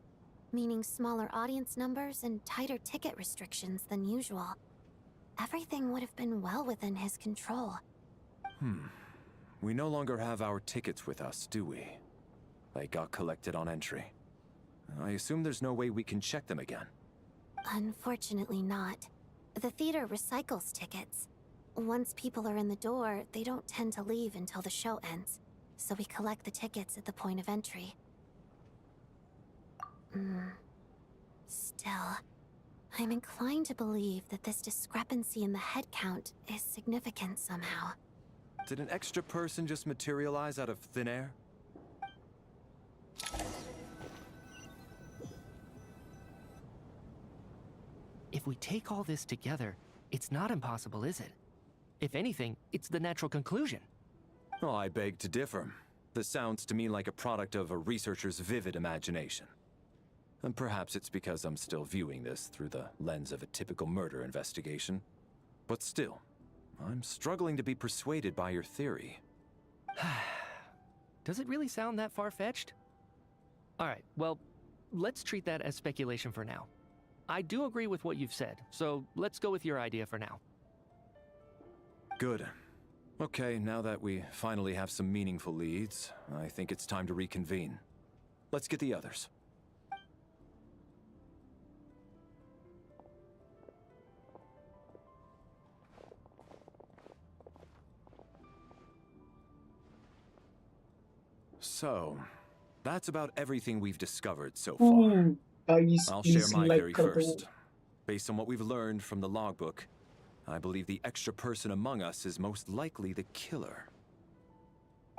meaning smaller audience numbers and tighter ticket restrictions than usual. Everything would have been well within his control. We no longer have our tickets with us, do we? They got collected on entry. I assume there's no way we can check them again. Unfortunately not. The theater recycles tickets. Once people are in the door, they don't tend to leave until the show ends, so we collect the tickets at the point of entry. Still, I'm inclined to believe that this discrepancy in the head count is significant somehow. Did an extra person just materialize out of thin air? If we take all this together, it's not impossible, is it? If anything, it's the natural conclusion. Oh, I beg to differ. This sounds to me like a product of a researcher's vivid imagination. And perhaps it's because I'm still viewing this through the lens of a typical murder investigation. But still, I'm struggling to be persuaded by your theory. Does it really sound that far-fetched? Alright, well, let's treat that as speculation for now. I do agree with what you've said, so let's go with your idea for now. Good. Okay, now that we finally have some meaningful leads, I think it's time to reconvene. Let's get the others. So, that's about everything we've discovered so far. I'll share my theory first. Based on what we've learned from the logbook, I believe the extra person among us is most likely the killer.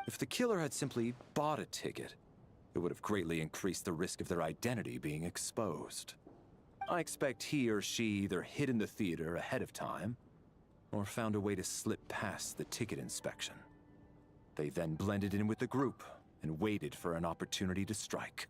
If the killer had simply bought a ticket, it would have greatly increased the risk of their identity being exposed. I expect he or she either hid in the theater ahead of time, or found a way to slip past the ticket inspection. They then blended in with the group and waited for an opportunity to strike.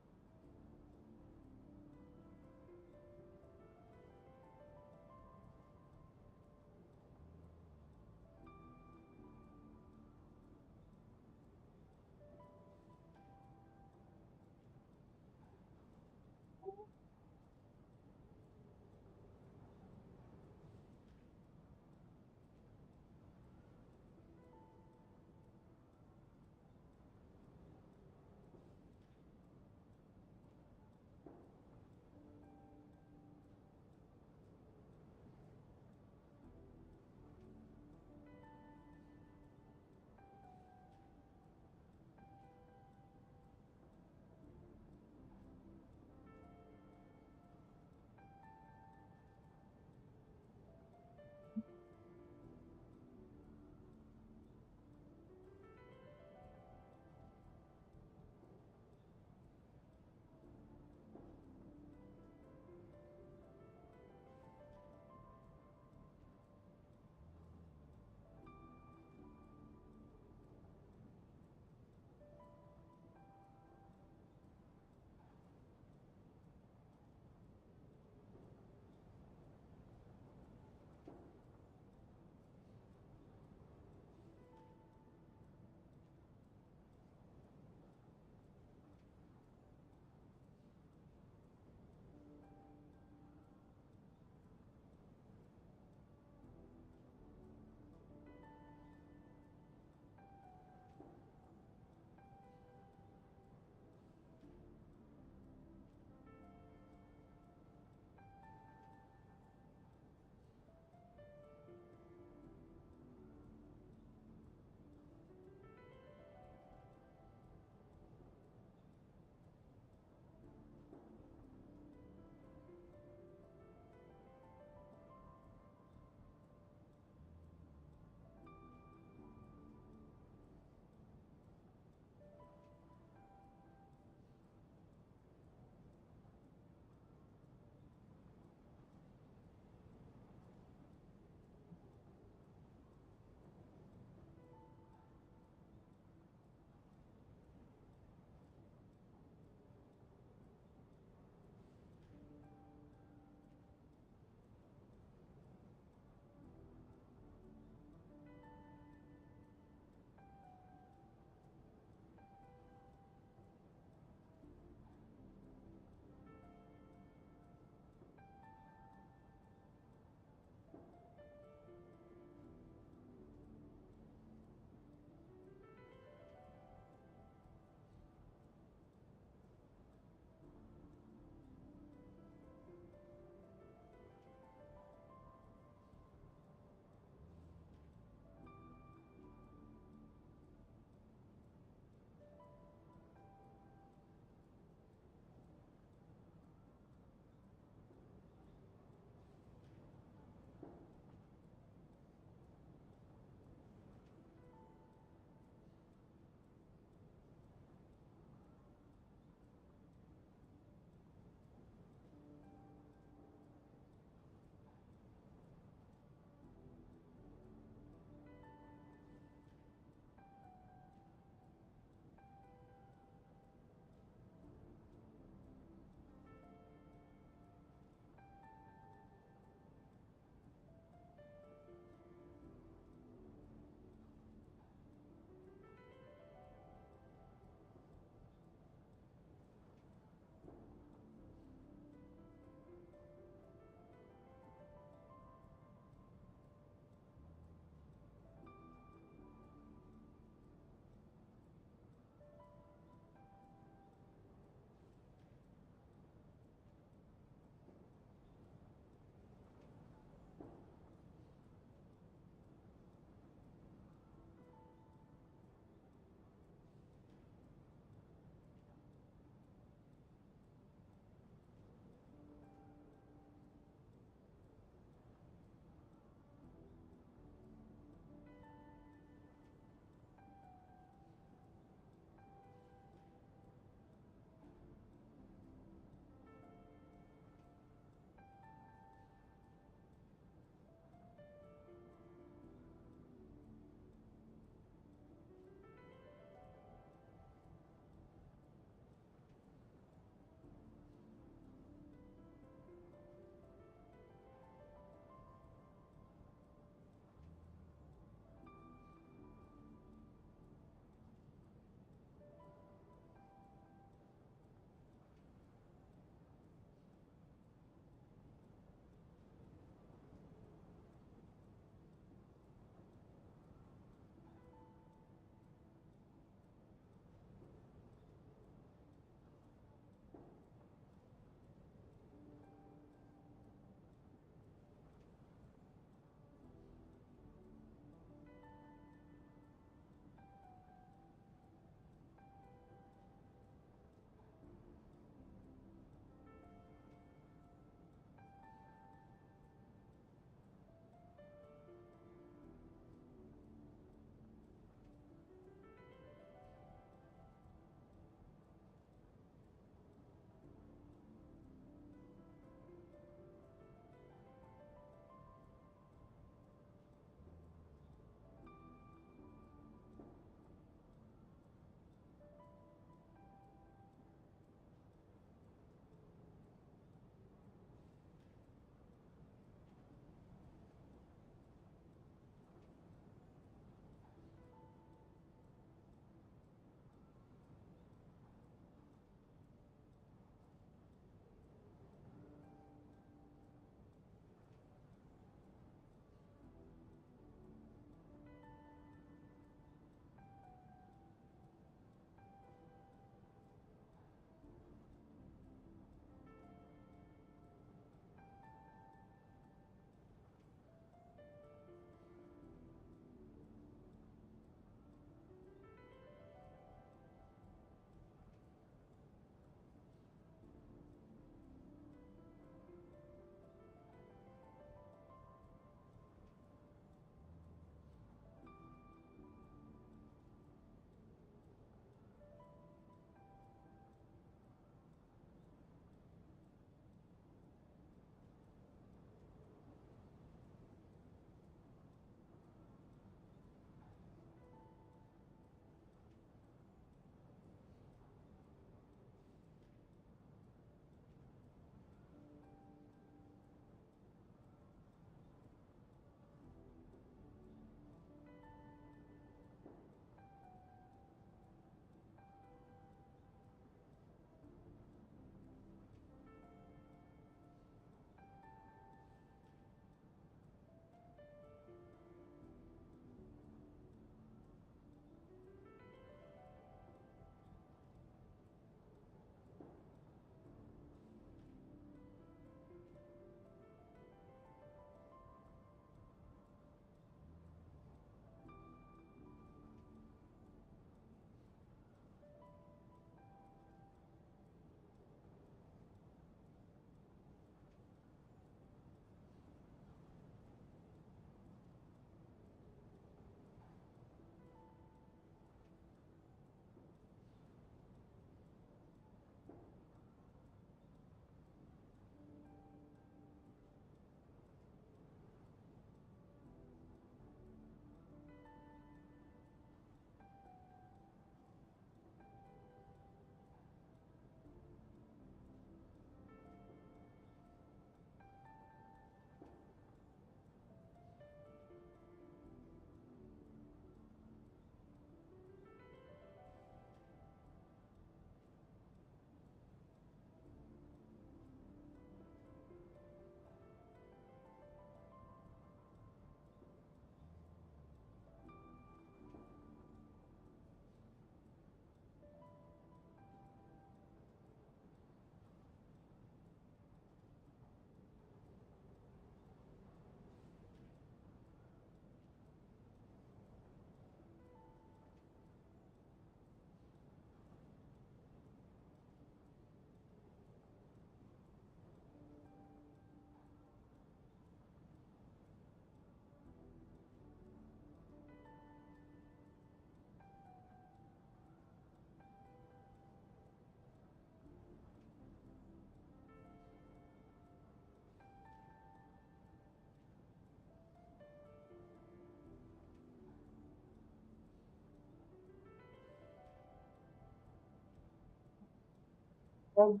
अब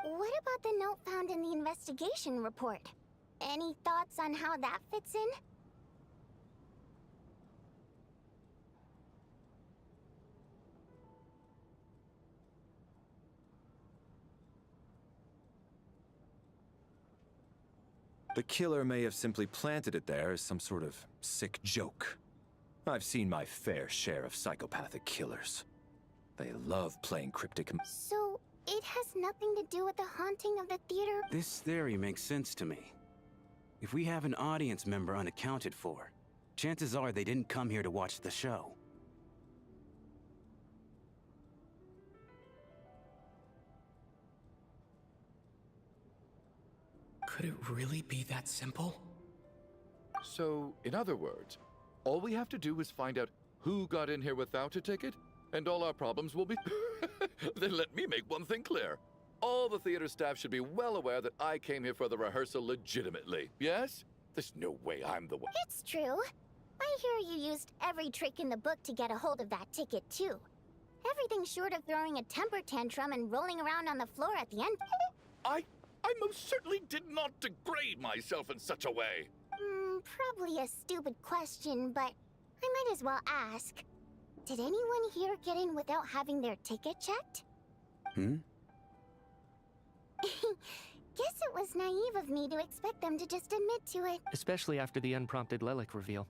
What about the note found in the investigation report? Any thoughts on how that fits in? The killer may have simply planted it there as some sort of sick joke. I've seen my fair share of psychopathic killers. They love playing cryptic. So, it has nothing to do with the haunting of the theater? This theory makes sense to me. If we have an audience member unaccounted for, chances are they didn't come here to watch the show. Could it really be that simple? So, in other words, all we have to do is find out who got in here without a ticket, and all our problems will be... Then let me make one thing clear. All the theater staff should be well aware that I came here for the rehearsal legitimately, yes? There's no way I'm the one. It's true. I hear you used every trick in the book to get a hold of that ticket, too. Everything short of throwing a temper tantrum and rolling around on the floor at the end. I most certainly did not degrade myself in such a way. Probably a stupid question, but I might as well ask. Did anyone here get in without having their ticket checked? Guess it was naive of me to expect them to just admit to it. Especially after the unprompted Lelik reveal.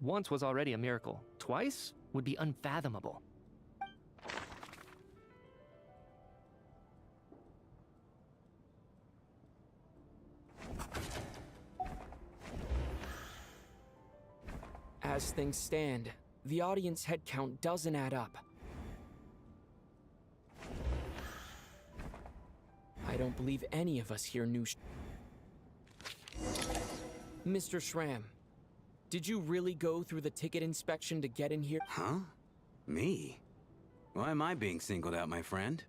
Once was already a miracle. Twice would be unfathomable. As things stand, the audience head count doesn't add up. I don't believe any of us here knew Mr. Shram, did you really go through the ticket inspection to get in here? Huh? Me? Why am I being singled out, my friend?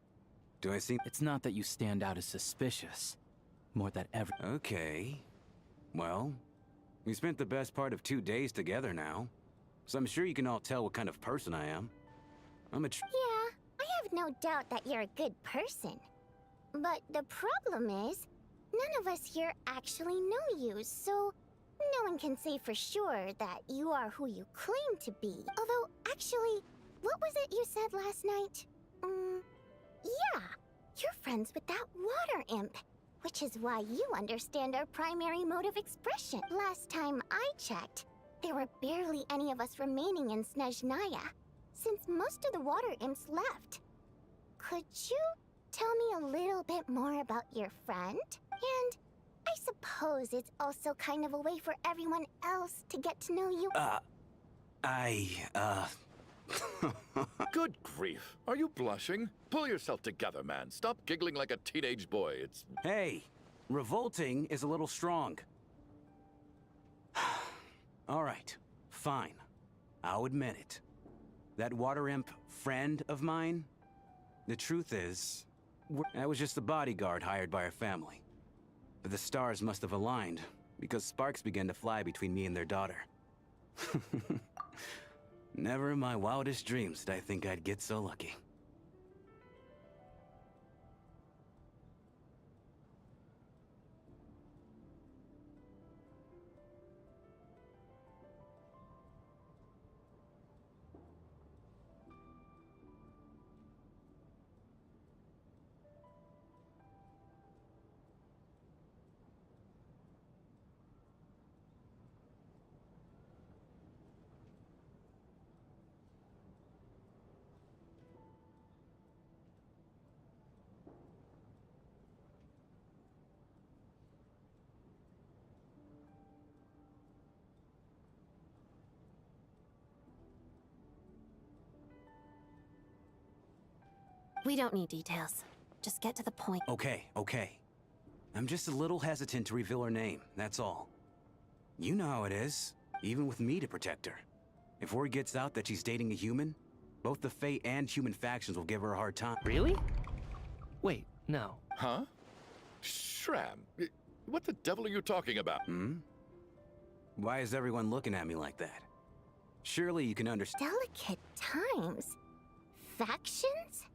Do I seem... It's not that you stand out as suspicious. More that ever... Okay. Well, we spent the best part of 2 days together now. So I'm sure you can all tell what kind of person I am. I'm a Yeah, I have no doubt that you're a good person. But the problem is, none of us here actually know you, so no one can say for sure that you are who you claim to be. Although, actually, what was it you said last night? Yeah, you're friends with that water imp, which is why you understand our primary mode of expression. Last time I checked, there were barely any of us remaining in Snezhnaya, since most of the water imps left. Could you tell me a little bit more about your friend? And I suppose it's also kind of a way for everyone else to get to know you. Good grief. Are you blushing? Pull yourself together, man. Stop giggling like a teenage boy. It's... Hey, revolting is a little strong. All right, fine. I'll admit it. That water imp friend of mine, the truth is, I was just a bodyguard hired by our family. But the stars must have aligned, because sparks began to fly between me and their daughter. Never in my wildest dreams did I think I'd get so lucky. We don't need details. Just get to the point. Okay. I'm just a little hesitant to reveal her name, that's all. You know how it is, even with me to protect her. If word gets out that she's dating a human, both the Fae and human factions will give her a hard time. Really? Wait, no. Huh? Shram, what the devil are you talking about? Why is everyone looking at me like that? Surely you can understand. Delicate times? Factions?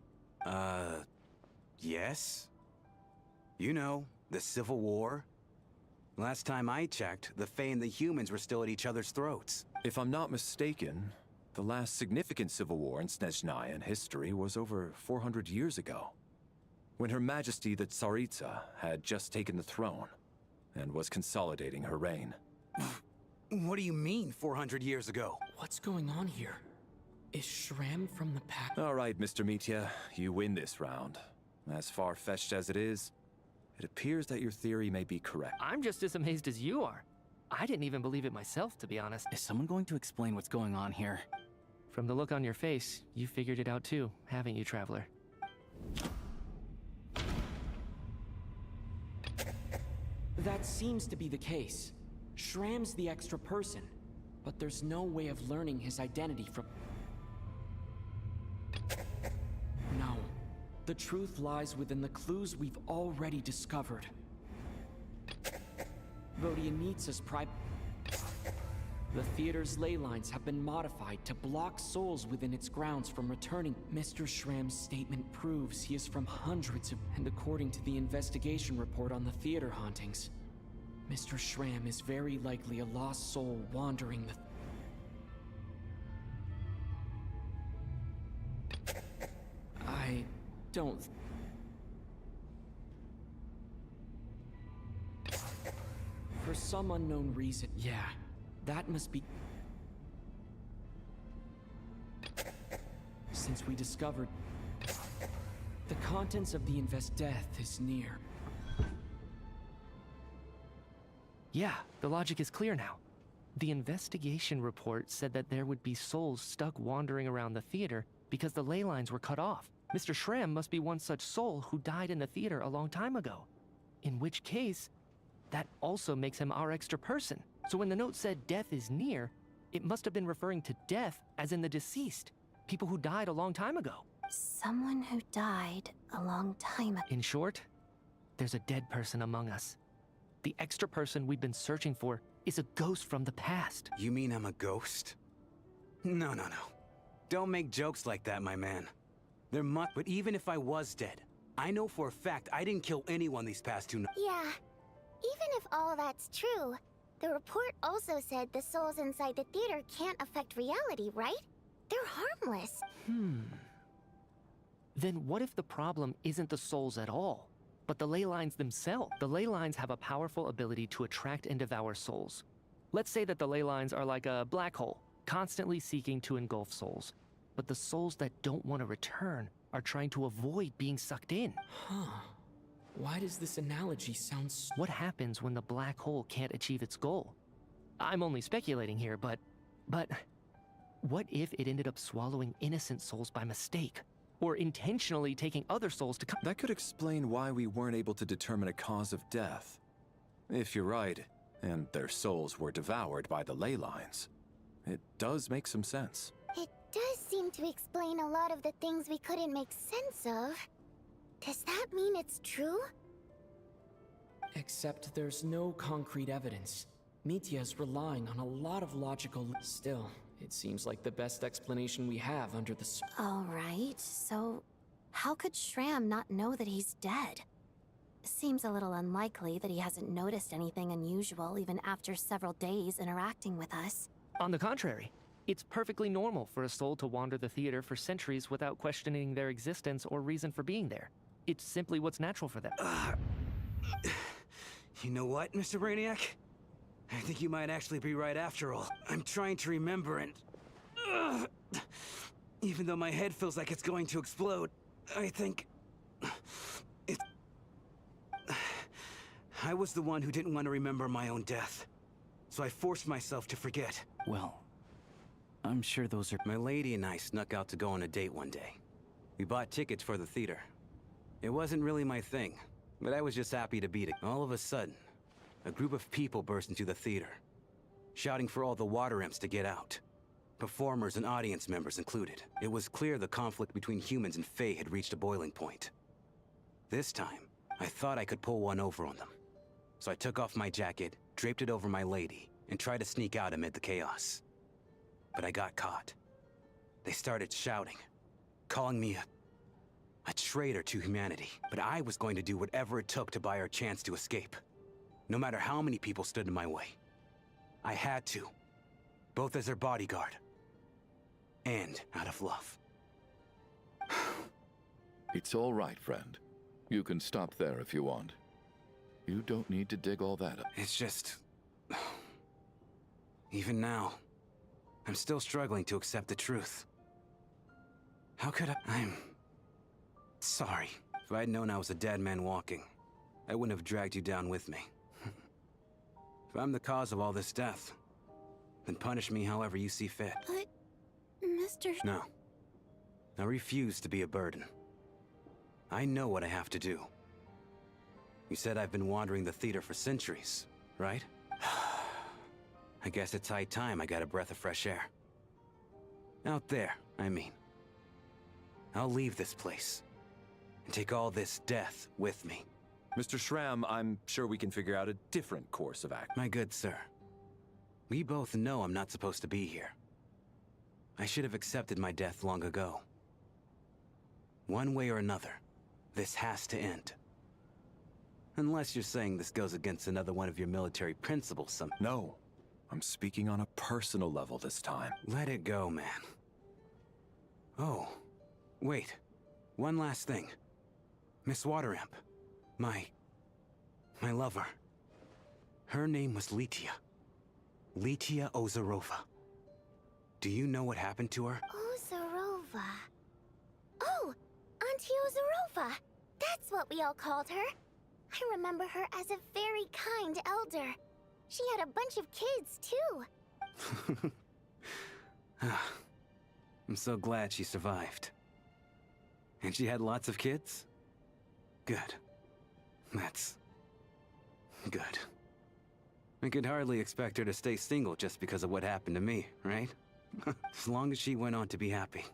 Yes? You know, the Civil War? Last time I checked, the Fae and the humans were still at each other's throats. If I'm not mistaken, the last significant civil war in Snezhnaya in history was over 400 years ago, when Her Majesty the Tsaritsa had just taken the throne and was consolidating her reign. What do you mean, 400 years ago? What's going on here? Is Shram from the pack? All right, Mr. Mitya, you win this round. As far-fetched as it is, it appears that your theory may be correct. I'm just as amazed as you are. I didn't even believe it myself, to be honest. Is someone going to explain what's going on here? From the look on your face, you figured it out too, haven't you, Traveler? That seems to be the case. Shram's the extra person, but there's no way of learning his identity from... No. The truth lies within the clues we've already discovered. Vodyanitsa's The theater's ley lines have been modified to block souls within its grounds from returning. Mr. Shram's statement proves he is from hundreds of... And according to the investigation report on the theater hauntings, Mr. Shram is very likely a lost soul wandering the... I don't... For some unknown reason, yeah, that must be... Since we discovered... The contents of the death is near. Yeah, the logic is clear now. The investigation report said that there would be souls stuck wandering around the theater because the ley lines were cut off. Mr. Shram must be one such soul who died in the theater a long time ago. In which case, that also makes him our extra person. So when the note said death is near, it must have been referring to death as in the deceased. People who died a long time ago. Someone who died a long time ago. In short, there's a dead person among us. The extra person we've been searching for is a ghost from the past. You mean I'm a ghost? No. Don't make jokes like that, my man. But even if I was dead, I know for a fact I didn't kill anyone these past 2 nights. Yeah. Even if all that's true, the report also said the souls inside the theater can't affect reality, right? They're harmless. Then what if the problem isn't the souls at all, but the ley lines themselves? The ley lines have a powerful ability to attract and devour souls. Let's say that the ley lines are like a black hole, constantly seeking to engulf souls. But the souls that don't want to return are trying to avoid being sucked in. Huh. Why does this analogy sound so... What happens when the black hole can't achieve its goal? I'm only speculating here, but what if it ended up swallowing innocent souls by mistake? Or intentionally taking other souls to come? That could explain why we weren't able to determine a cause of death. If you're right, and their souls were devoured by the ley lines, it does make some sense. It does seem to explain a lot of the things we couldn't make sense of. Does that mean it's true? Except there's no concrete evidence. Mitya's relying on a lot of logical... Still, it seems like the best explanation we have under the... Alright, so how could Shram not know that he's dead? Seems a little unlikely that he hasn't noticed anything unusual even after several days interacting with us. On the contrary, it's perfectly normal for a soul to wander the theater for centuries without questioning their existence or reason for being there. It's simply what's natural for them. You know what, Mr. Brainiac? I think you might actually be right after all. I'm trying to remember and... even though my head feels like it's going to explode, I think... I was the one who didn't want to remember my own death. So I forced myself to forget. Well, I'm sure those are... My lady and I snuck out to go on a date one day. We bought tickets for the theater. It wasn't really my thing, but I was just happy to beat it. All of a sudden, a group of people burst into the theater, shouting for all the water imps to get out. Performers and audience members included. It was clear the conflict between humans and Fae had reached a boiling point. This time, I thought I could pull one over on them. So I took off my jacket, draped it over my lady, and tried to sneak out amid the chaos. But I got caught. They started shouting, calling me a traitor to humanity. But I was going to do whatever it took to buy our chance to escape. No matter how many people stood in my way. I had to. Both as their bodyguard. And out of love. It's all right, friend. You can stop there if you want. You don't need to dig all that up. It's just... even now, I'm still struggling to accept the truth. How could I... I'm... sorry. If I'd known I was a dead man walking, I wouldn't have dragged you down with me. If I'm the cause of all this death, then punish me however you see fit. But... Mr. No. I refuse to be a burden. I know what I have to do. You said I've been wandering the theater for centuries, right? I guess it's high time I got a breath of fresh air. Out there, I mean. I'll leave this place and take all this death with me. Mr. Shram, I'm sure we can figure out a different course of action. My good sir, we both know I'm not supposed to be here. I should have accepted my death long ago. One way or another, this has to end. Unless you're saying this goes against another one of your military principles No. I'm speaking on a personal level this time. Let it go, man. Oh, wait. One last thing. Miss Wateramp. My lover. Her name was Litia. Litia Ozarova. Do you know what happened to her? Ozarova. Oh, Auntie Ozarova. That's what we all called her. I remember her as a very kind elder. She had a bunch of kids, too. I'm so glad she survived. And she had lots of kids? Good. That's good. I could hardly expect her to stay single just because of what happened to me, right? As long as she went on to be happy.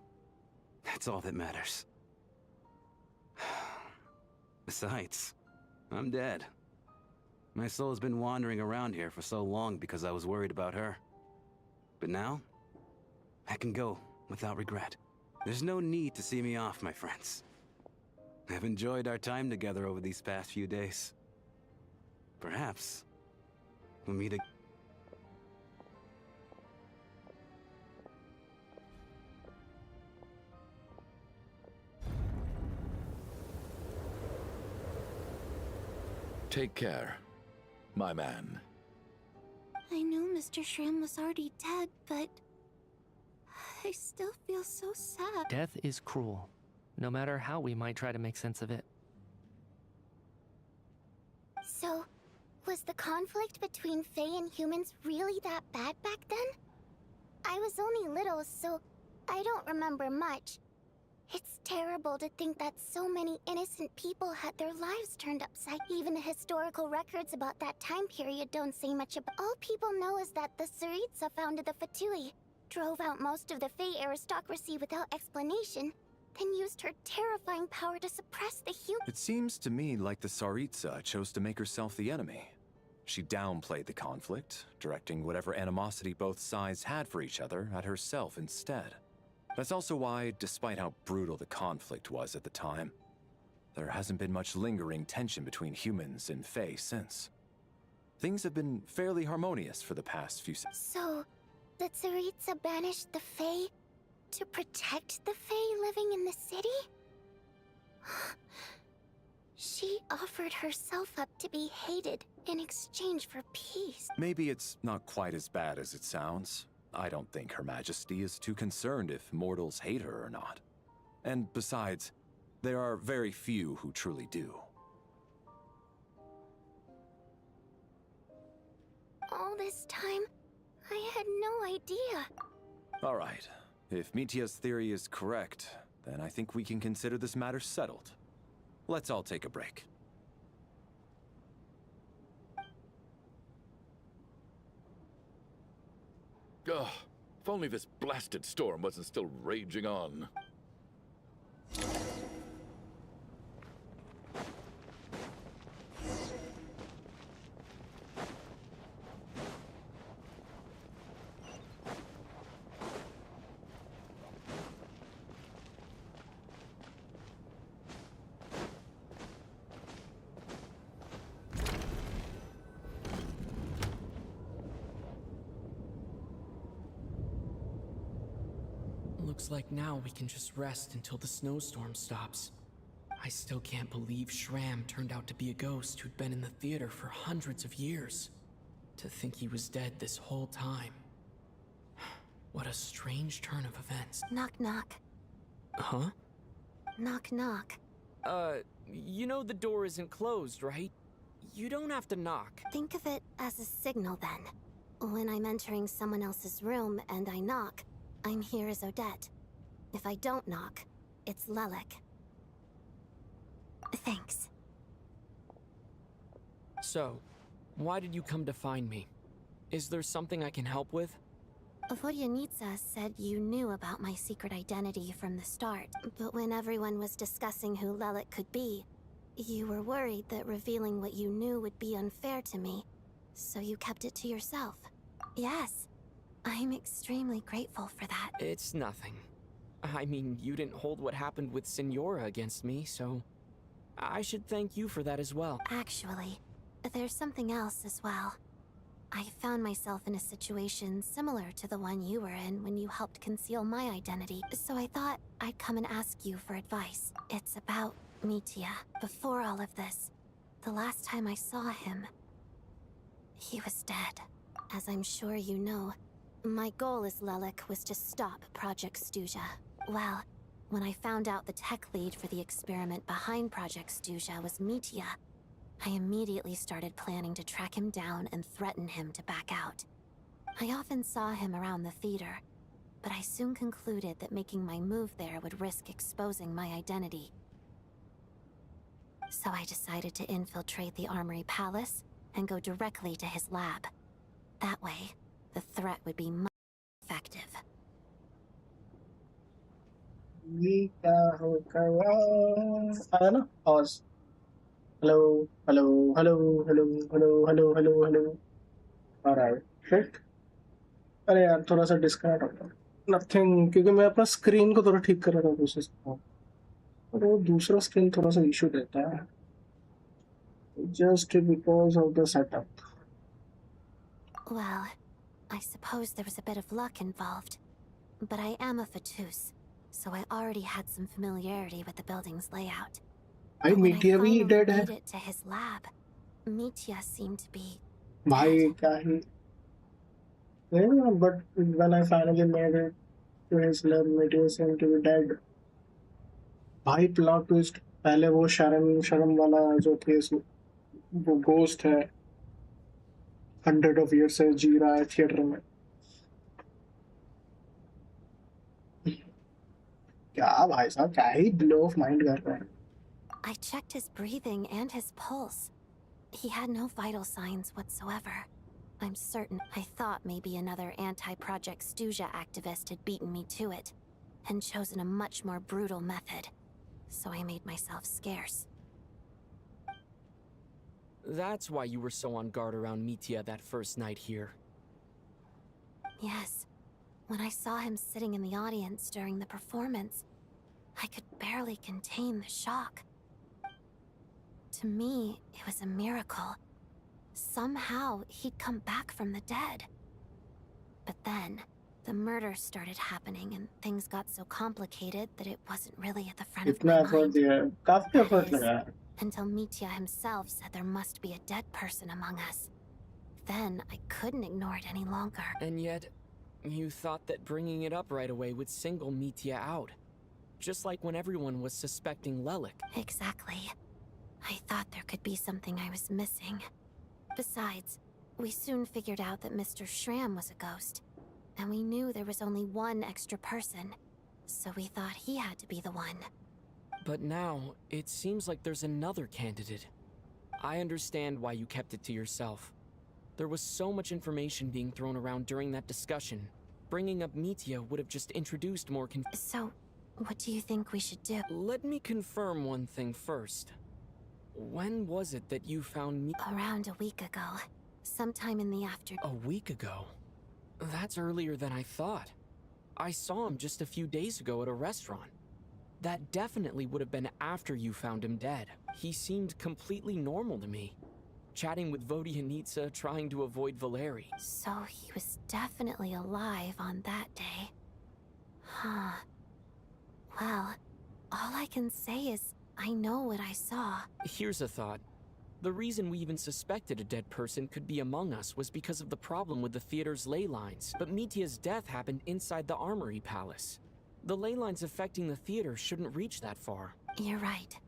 That's all that matters. Besides, I'm dead. My soul's been wandering around here for so long because I was worried about her. But now, I can go without regret. There's no need to see me off, my friends. I've enjoyed our time together over these past few days. Perhaps we'll meet again. Take care, my man. I knew Mr. Shram was already dead, but I still feel so sad. Death is cruel, no matter how we might try to make sense of it. So, was the conflict between Fae and humans really that bad back then? I was only little, so I don't remember much. It's terrible to think that so many innocent people had their lives turned upside. Even the historical records about that time period don't say much about. All people know is that the Tsaritsa founded the Fatui, drove out most of the Fae aristocracy without explanation, then used her terrifying power to suppress the human. It seems to me like the Tsaritsa chose to make herself the enemy. She downplayed the conflict, directing whatever animosity both sides had for each other at herself instead. That's also why, despite how brutal the conflict was at the time, there hasn't been much lingering tension between humans and Fae since. Things have been fairly harmonious for the past few So, the Tsaritsa banished the Fae to protect the Fae living in the city? She offered herself up to be hated in exchange for peace. Maybe it's not quite as bad as it sounds. I don't think Her Majesty is too concerned if mortals hate her or not. And besides, there are very few who truly do. All this time, I had no idea. All right. If Mitia's theory is correct, then I think we can consider this matter settled. Let's all take a break. Ugh, if only this blasted storm wasn't still raging on. Looks like now we can just rest until the snowstorm stops. I still can't believe Shram turned out to be a ghost who'd been in the theater for hundreds of years. To think he was dead this whole time. What a strange turn of events. Knock knock. Huh? Knock knock. You know the door isn't closed, right? You don't have to knock. Think of it as a signal then. When I'm entering someone else's room and I knock, I'm here as Odette. If I don't knock, it's Lelik. Thanks. So, why did you come to find me? Is there something I can help with? Vodyanitsa said you knew about my secret identity from the start, but when everyone was discussing who Lelik could be, you were worried that revealing what you knew would be unfair to me, so you kept it to yourself. Yes, I'm extremely grateful for that. It's nothing. I mean, you didn't hold what happened with Signora against me, so I should thank you for that as well. Actually, there's something else as well. I found myself in a situation similar to the one you were in when you helped conceal my identity, so I thought I'd come and ask you for advice. It's about Mitya. Before all of this, the last time I saw him, he was dead. As I'm sure you know, my goal as Lelik was to stop Project Stuja. Well, when I found out the tech lead for the experiment behind Project Stuja was Mitya, I immediately started planning to track him down and threaten him to back out. I often saw him around the theater, but I soon concluded that making my move there would risk exposing my identity. So I decided to infiltrate the Armory Palace and go directly to his lab. That way, the threat would be much more effective. Pause. Hello, hello, hello, hello, hello, hello, hello, hello. Alright, shit. अरे यार थोड़ा सा disconnect हो गया. Nothing, क्योंकि मैं अपना screen को थोड़ा ठीक कर रहा था कोशिश कर रहा हूँ, और वो दूसरा स्क्रीन थोड़ा सा इशू देता है just because of the setup. Well, I suppose there was a bit of luck involved, but I am a Fatus, so I already had some familiarity with the building's layout. भाई media भी dead है. Made it to his lab. Mitya seemed to be भाई क्या ही. Yeah, but when I finally made it to his lab, Meteor seemed to be dead. भाई plot twist. पहले वो शर्म वाला जो केस, वो गोस्ट है, 100 of years से जी रहा है थिएटर में. क्या भाई साहब, क्या ही ब्लो ऑफ माइंड कर रहे हैं. I checked his breathing and his pulse. He had no vital signs whatsoever. I'm certain I thought maybe another anti-Project Stuja activist had beaten me to it, and chosen a much more brutal method. So I made myself scarce. That's why you were so on guard around Mitya that first night here. Yes. When I saw him sitting in the audience during the performance, I could barely contain the shock. To me, it was a miracle. Somehow, he'd come back from the dead. But then, the murders started happening and things got so complicated that it wasn't really at the front of my mind. काफी That effort is, लगा. until Mitya himself said there must be a dead person among us. Then, I couldn't ignore it any longer. And yet, you thought that bringing it up right away would single Mitya out. Just like when everyone was suspecting Lelik. Exactly. I thought there could be something I was missing. Besides, we soon figured out that Mr. Shram was a ghost, and we knew there was only one extra person, so we thought he had to be the one. But now, it seems like there's another candidate. I understand why you kept it to yourself. There was so much information being thrown around during that discussion. Bringing up Mitya would have just introduced more So, what do you think we should do? Let me confirm one thing first. When was it that you found me? Around a week ago. Sometime in the afternoon. A week ago? That's earlier than I thought. I saw him just a few days ago at a restaurant. That definitely would have been after you found him dead. He seemed completely normal to me. Chatting with Vodyanitsa, trying to avoid Valeri. So he was definitely alive on that day. Huh. Well, all I can say is I know what I saw. Here's a thought. The reason we even suspected a dead person could be among us was because of the problem with the theater's ley lines. But Mitya's death happened inside the Armory Palace. The ley lines affecting the theater shouldn't reach that far. You're right.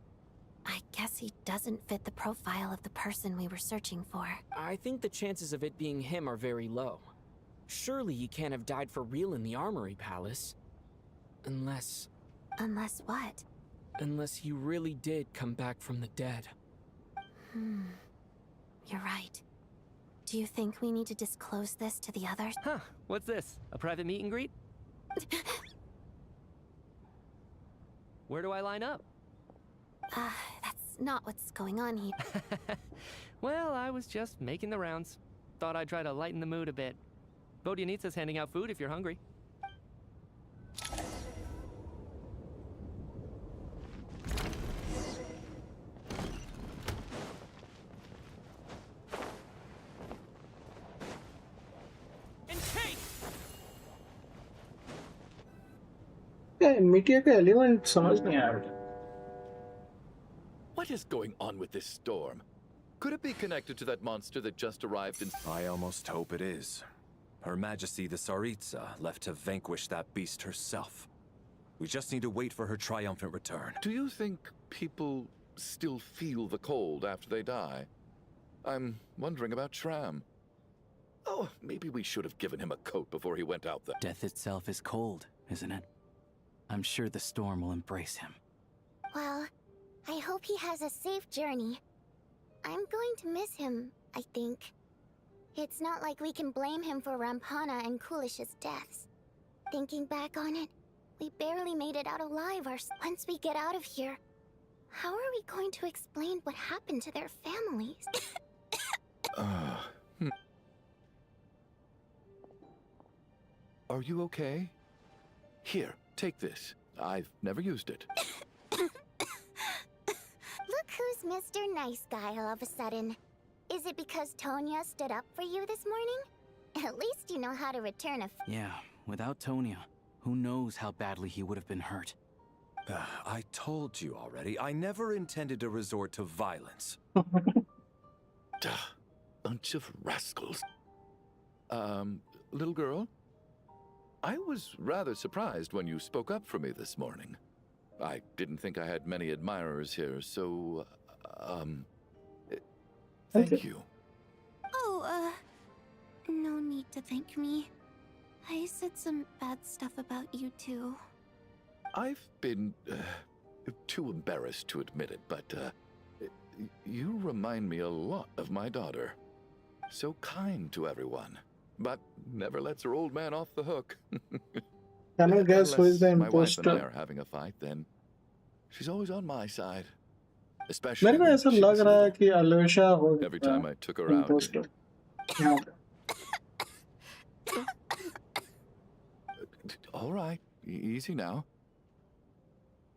I guess he doesn't fit the profile of the person we were searching for. I think the chances of it being him are very low. Surely he can't have died for real in the Armory Palace. Unless... Unless what? Unless he really did come back from the dead. You're right. Do you think we need to disclose this to the others? Huh, what's this? A private meet and greet? Where do I line up? That's not what's going on here. Well, I was just making the rounds. Thought I'd try to lighten the mood a bit. Vodyanitsa's handing out food if you're hungry. Media का element समझ नहीं आया मुझे. What is going on with this storm? Could it be connected to that monster that just arrived in... I almost hope it is. Her Majesty the Tsaritsa left to vanquish that beast herself. We just need to wait for her triumphant return. Do you think people still feel the cold after they die? I'm wondering about Shram. Oh, maybe we should have given him a coat before he went out there. Death itself is cold, isn't it? I'm sure the storm will embrace him. Well, I hope he has a safe journey. I'm going to miss him, I think. It's not like we can blame him for Rampana and Kulish's deaths. Thinking back on it, we barely made it out alive once we get out of here. How are we going to explain what happened to their families? Are you okay? Here, take this. I've never used it. Look who's Mr. Nice Guy all of a sudden. Is it because Tonya stood up for you this morning? At least you know how to return a... Yeah, without Tonya, who knows how badly he would have been hurt. I told you already, I never intended to resort to violence. Bunch of rascals. Little girl? I was rather surprised when you spoke up for me this morning. I didn't think I had many admirers here, so, thank you. Oh, no need to thank me. I said some bad stuff about you too. I've been, too embarrassed to admit it, but, you remind me a lot of my daughter. So kind to everyone, but never lets her old man off the hook. Can I guess who is the my wife and I imposter? are having a fight, then she's always on my side. Especially मेरे को when ऐसा she लग was रहा है little. कि अलोशा हो Every time I took her out. imposter. यहाँ पे. All right, easy now.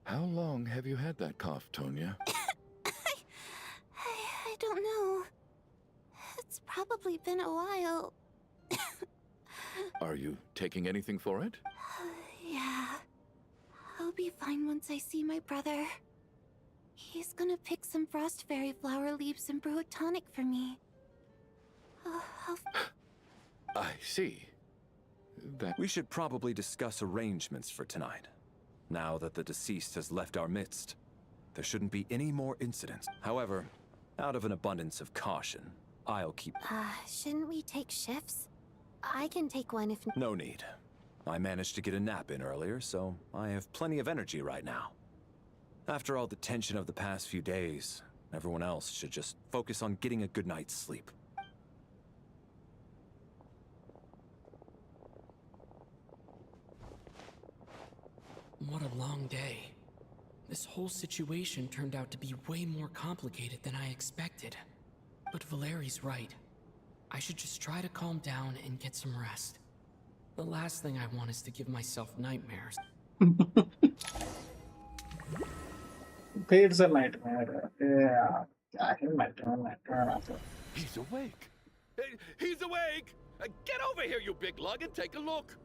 How long have you had that cough, Tonya? I don't know. It's probably been a while. Are you taking anything for it? Yeah. I'll be fine once I see my brother. He's gonna pick some frost fairy flower leaves and brew a tonic for me. I see. We should probably discuss arrangements for tonight. Now that the deceased has left our midst, there shouldn't be any more incidents. However, out of an abundance of caution, I'll keep... Shouldn't we take shifts? I can take one if... No need. I managed to get a nap in earlier, so I have plenty of energy right now. After all the tension of the past few days, everyone else should just focus on getting a good night's sleep. What a long day. This whole situation turned out to be way more complicated than I expected. But Valeri's right. I should just try to calm down and get some rest. The last thing I want is to give myself nightmares. It's a nightmare. Yeah. Nightmare. He's awake. He's awake! Get over here, you big lug, and take a look.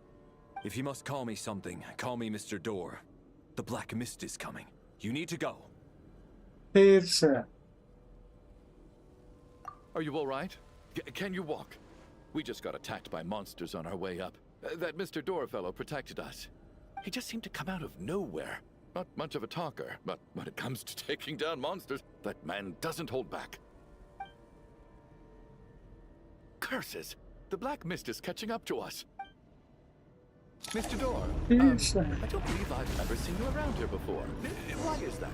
If you must call me something, call me Mr. Door. The Black Mist is coming. You need to go. It's Are you all right? Can you walk? We just got attacked by monsters on our way up. That Mr. Door fellow protected us. He just seemed to come out of nowhere. Not much of a talker, but when it comes to taking down monsters, that man doesn't hold back. Curses! The Black Mist is catching up to us. Mr. Door, I don't believe I've ever seen you around here before. Why is that?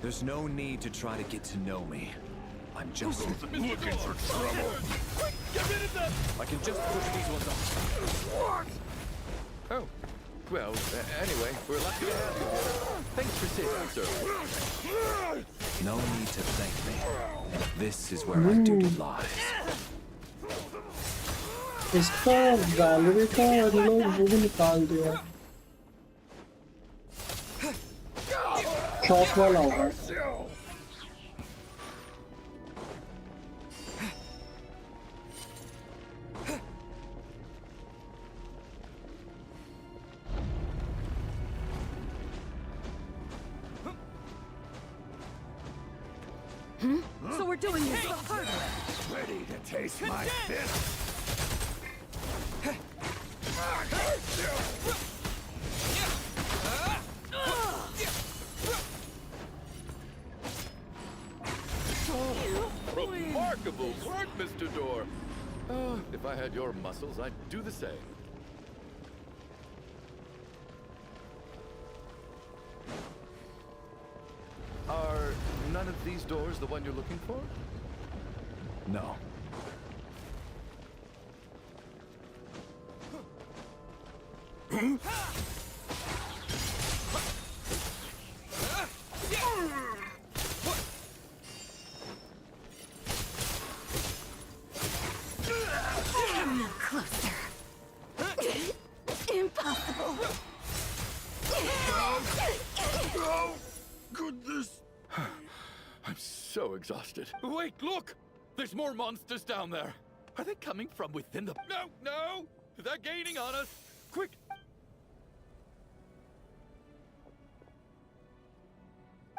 There's no need to try to get to know me. I'm just looking for trouble. Quick, get rid of them! I can just push these ones off. What? Oh, well, anyway, we're lucky to have you here. Thanks for saving, sir. No need to thank me. This is where my duty lies. इसका वैलरी का लोग वो भी निकाल दिया shock वाला होगा So we're doing this the hard way. Ready to taste my fist? Remarkable work, Mr. Door. Oh, if I had your muscles, I'd do the same. Are none of these doors the one you're looking for? No. Closer. Impossible. Oh, goodness. I'm so exhausted. Wait, look! There's more monsters down there. Are they coming from within the... No! They're gaining on us. Quick!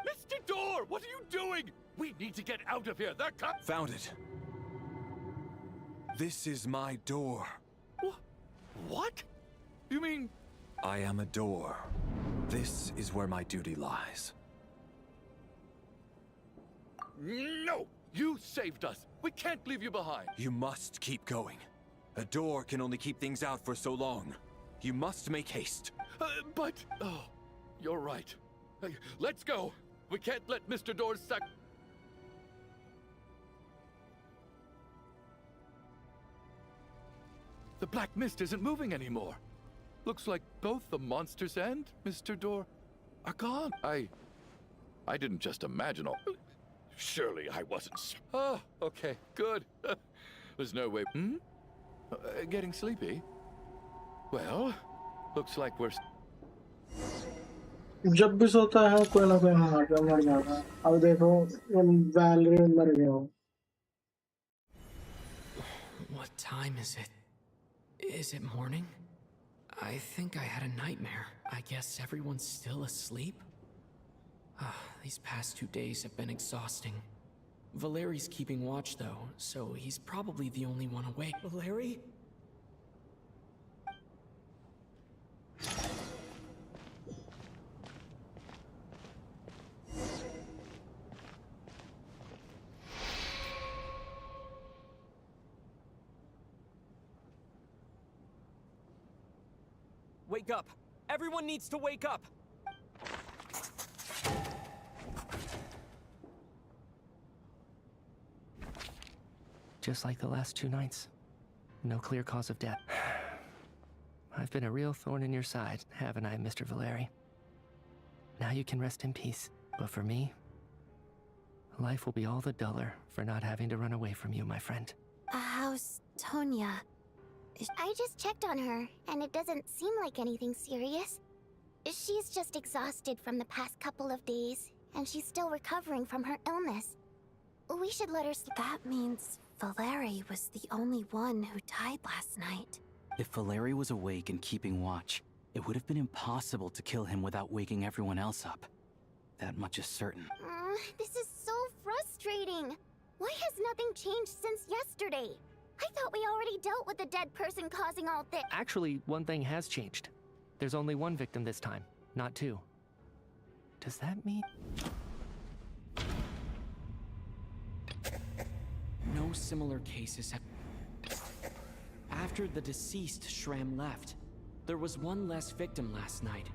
Mr. Door, what are you doing? We need to get out of here. They're coming. Found it. This is my door. What? You mean... I am a door. This is where my duty lies. No! You saved us. We can't leave you behind. You must keep going. A door can only keep things out for so long. You must make haste. But... Oh, you're right. Let's go. We can't let Mr. Door's sack... The black mist isn't moving anymore. Looks like both the monsters and Mr. Door are gone. I didn't just imagine all... Surely I wasn't... Oh, okay, good. There's no way... Getting sleepy? Well, looks like we're... जब भी सोता है कोई ना कोई हार के मर जाता है अब देखो वैलरी मर गया हो What time is it? Is it morning? I think I had a nightmare. I guess everyone's still asleep? These past 2 days have been exhausting. Valeri's keeping watch though, so he's probably the only one awake. Valeri? Wake up! Everyone needs to wake up! Just like the last 2 nights. No clear cause of death. I've been a real thorn in your side, haven't I, Mr. Valeri? Now you can rest in peace. But for me, life will be all the duller for not having to run away from you, my friend. How's Tonya? I just checked on her, and it doesn't seem like anything serious. She's just exhausted from the past couple of days, and she's still recovering from her illness. We should let her sleep. That means Valeri was the only one who died last night. If Valeri was awake and keeping watch, it would have been impossible to kill him without waking everyone else up. That much is certain. This is so frustrating. Why has nothing changed since yesterday? I thought we already dealt with the dead person causing all this. Actually, one thing has changed. There's only 1 victim this time, not 2. Does that mean... No similar cases have... After the deceased Shram left, there was 1 less victim last night.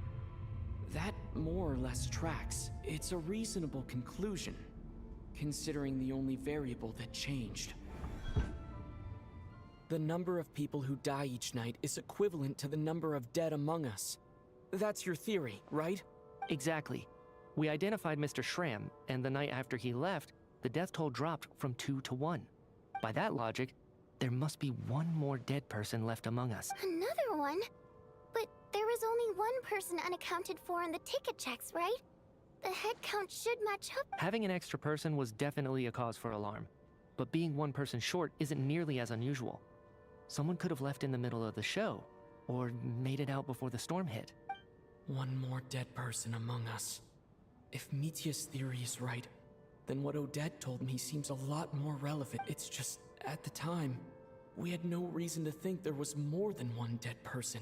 That more or less tracks. It's a reasonable conclusion, considering the only variable that changed. The number of people who die each night is equivalent to the number of dead among us. That's your theory, right? Exactly. We identified Mr. Schramm, and the night after he left, the death toll dropped from 2 to 1. By that logic, there must be one more dead person left among us. Another one? But there was only one person unaccounted for in the ticket checks, right? The head count should match up. Having an extra person was definitely a cause for alarm, but being one person short isn't nearly as unusual. Someone could have left in the middle of the show, or made it out before the storm hit. One more dead person among us. If Mitya's theory is right, then what Odette told me seems a lot more relevant. It's just, at the time, we had no reason to think there was more than one dead person.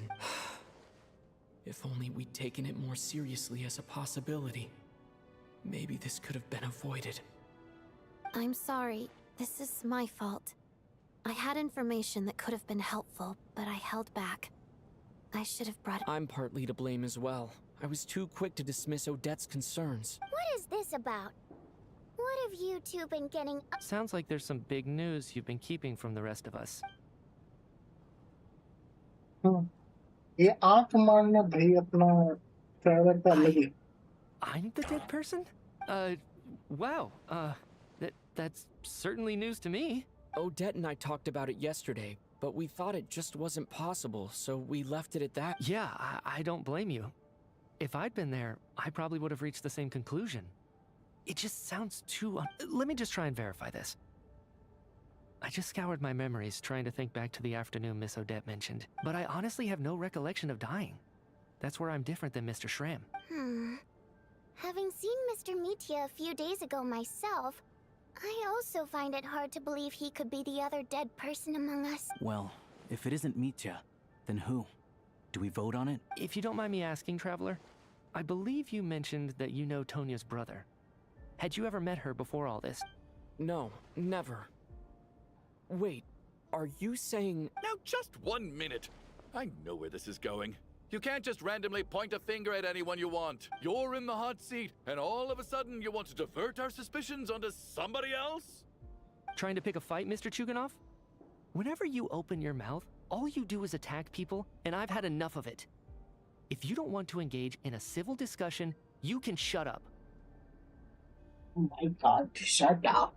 If only we'd taken it more seriously as a possibility. Maybe this could have been avoided. I'm sorry. This is my fault. I had information that could have been helpful, but I held back. I should have brought it. I'm partly to blame as well. I was too quick to dismiss Odette's concerns. What is this about? What have you two been getting up? Sounds like there's some big news you've been keeping from the rest of us. ये आंख मारना भाई अपना favourite कर लगी. I'm the dead person? Wow. That's certainly news to me. Odette and I talked about it yesterday, but we thought it just wasn't possible, so we left it at that. Yeah, I don't blame you. If I'd been there, I probably would have reached the same conclusion. It just sounds too... Let me just try and verify this. I just scoured my memories trying to think back to the afternoon Miss Odette mentioned, but I honestly have no recollection of dying. That's where I'm different than Mr. Schramm. Having seen Mr. Mitya a few days ago myself, I also find it hard to believe he could be the other dead person among us. Well, if it isn't Mitya, then who? Do we vote on it? If you don't mind me asking, Traveler, I believe you mentioned that you know Tonya's brother. Had you ever met her before all this? No, never. Wait, are you saying... Now just 1 minute. I know where this is going. You can't just randomly point a finger at anyone you want. You're in the hot seat, and all of a sudden you want to divert our suspicions onto somebody else? Trying to pick a fight, Mr. Chuganov? Whenever you open your mouth, all you do is attack people, and I've had enough of it. If you don't want to engage in a civil discussion, you can shut up. Oh my God, shut up.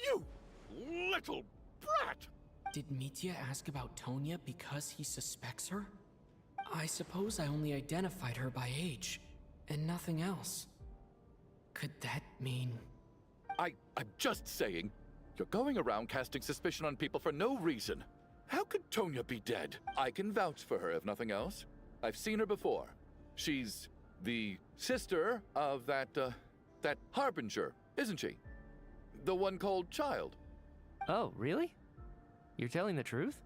You little brat! Did Mitya ask about Tonya because he suspects her? I suppose I only identified her by age, and nothing else. Could that mean... I'm just saying, you're going around casting suspicion on people for no reason. How could Tonya be dead? I can vouch for her if nothing else. I've seen her before. She's the sister of that Harbinger, isn't she? The one called Child. Oh, really? You're telling the truth?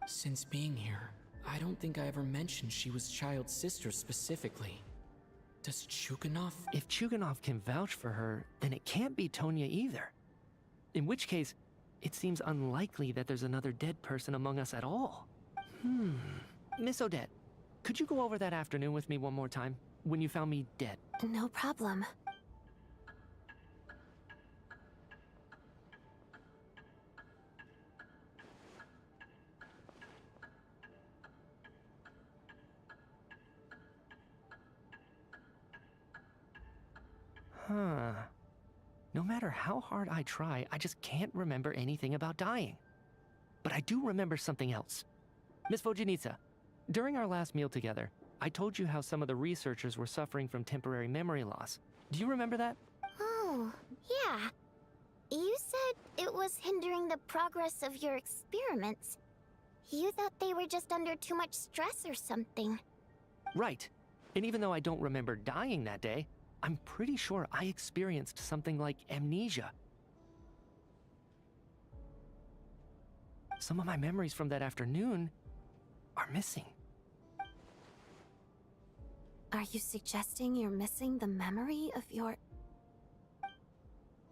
Since being here, I don't think I ever mentioned she was Child's sister specifically. Does Chuganov... If Chuganov can vouch for her, then it can't be Tonya either. In which case, it seems unlikely that there's another dead person among us at all. Miss Odette, could you go over that afternoon with me one more time, when you found me dead? No problem. Huh. No matter how hard I try, I just can't remember anything about dying. But I do remember something else. Miss Vojanitsa, during our last meal together, I told you how some of the researchers were suffering from temporary memory loss. Do you remember that? Oh, yeah. You said it was hindering the progress of your experiments. You thought they were just under too much stress or something. Right. And even though I don't remember dying that day, I'm pretty sure I experienced something like amnesia. Some of my memories from that afternoon are missing. Are you suggesting you're missing the memory of your...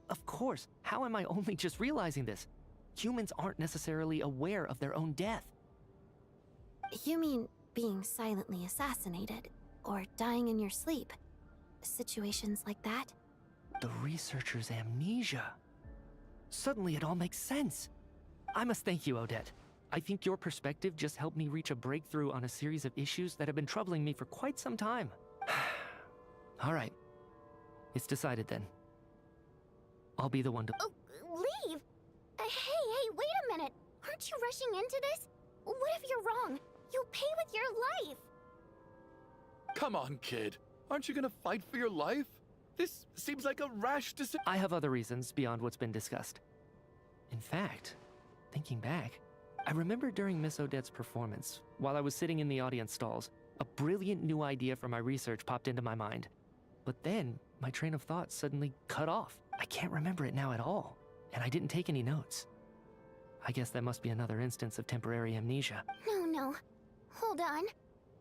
Of course. How am I only just realizing this? Humans aren't necessarily aware of their own death. You mean being silently assassinated, or dying in your sleep? Situations like that? The researcher's amnesia. Suddenly it all makes sense. I must thank you, Odette. I think your perspective just helped me reach a breakthrough on a series of issues that have been troubling me for quite some time. All right. It's decided then. I'll be the one to... Oh, leave! Hey, wait a minute! Aren't you rushing into this? What if you're wrong? You'll pay with your life! Come on, kid. Aren't you gonna fight for your life? This seems like a rash decision. I have other reasons beyond what's been discussed. In fact, thinking back, I remember during Miss Odette's performance, while I was sitting in the audience stalls, a brilliant new idea for my research popped into my mind. But then, my train of thought suddenly cut off. I can't remember it now at all, and I didn't take any notes. I guess that must be another instance of temporary amnesia. No. Hold on.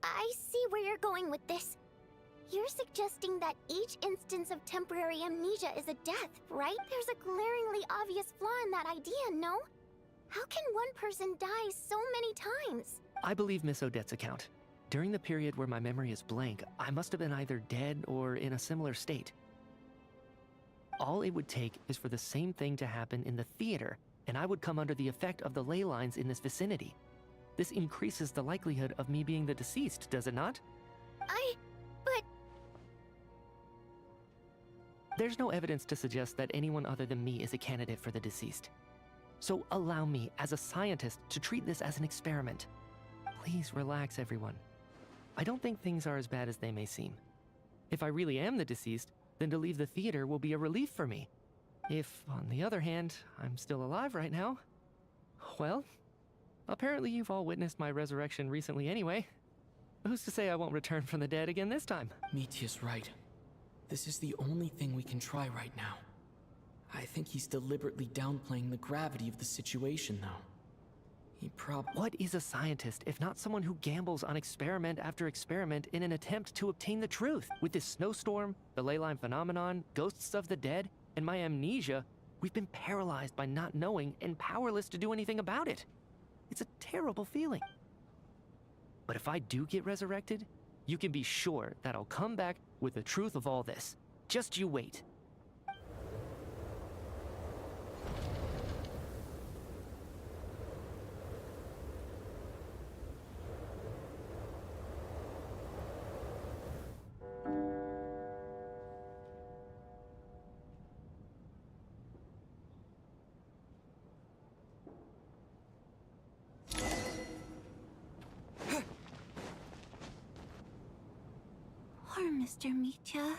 I see where you're going with this. You're suggesting that each instance of temporary amnesia is a death, right? There's a glaringly obvious flaw in that idea, no? How can one person die so many times? I believe Miss Odette's account. During the period where my memory is blank, I must have been either dead or in a similar state. All it would take is for the same thing to happen in the theater, and I would come under the effect of the ley lines in this vicinity. This increases the likelihood of me being the deceased, does it not? But... There's no evidence to suggest that anyone other than me is a candidate for the deceased. So allow me, as a scientist, to treat this as an experiment. Please relax, everyone. I don't think things are as bad as they may seem. If I really am the deceased, then to leave the theater will be a relief for me. If, on the other hand, I'm still alive right now, well, apparently you've all witnessed my resurrection recently anyway. Who's to say I won't return from the dead again this time? Mitia's right. This is the only thing we can try right now. I think he's deliberately downplaying the gravity of the situation, though. What is a scientist if not someone who gambles on experiment after experiment in an attempt to obtain the truth? With this snowstorm, the ley line phenomenon, ghosts of the dead, and my amnesia, we've been paralyzed by not knowing and powerless to do anything about it. It's a terrible feeling. But if I do get resurrected, you can be sure that I'll come back with the truth of all this. Just you wait. Poor Mr. Mitia.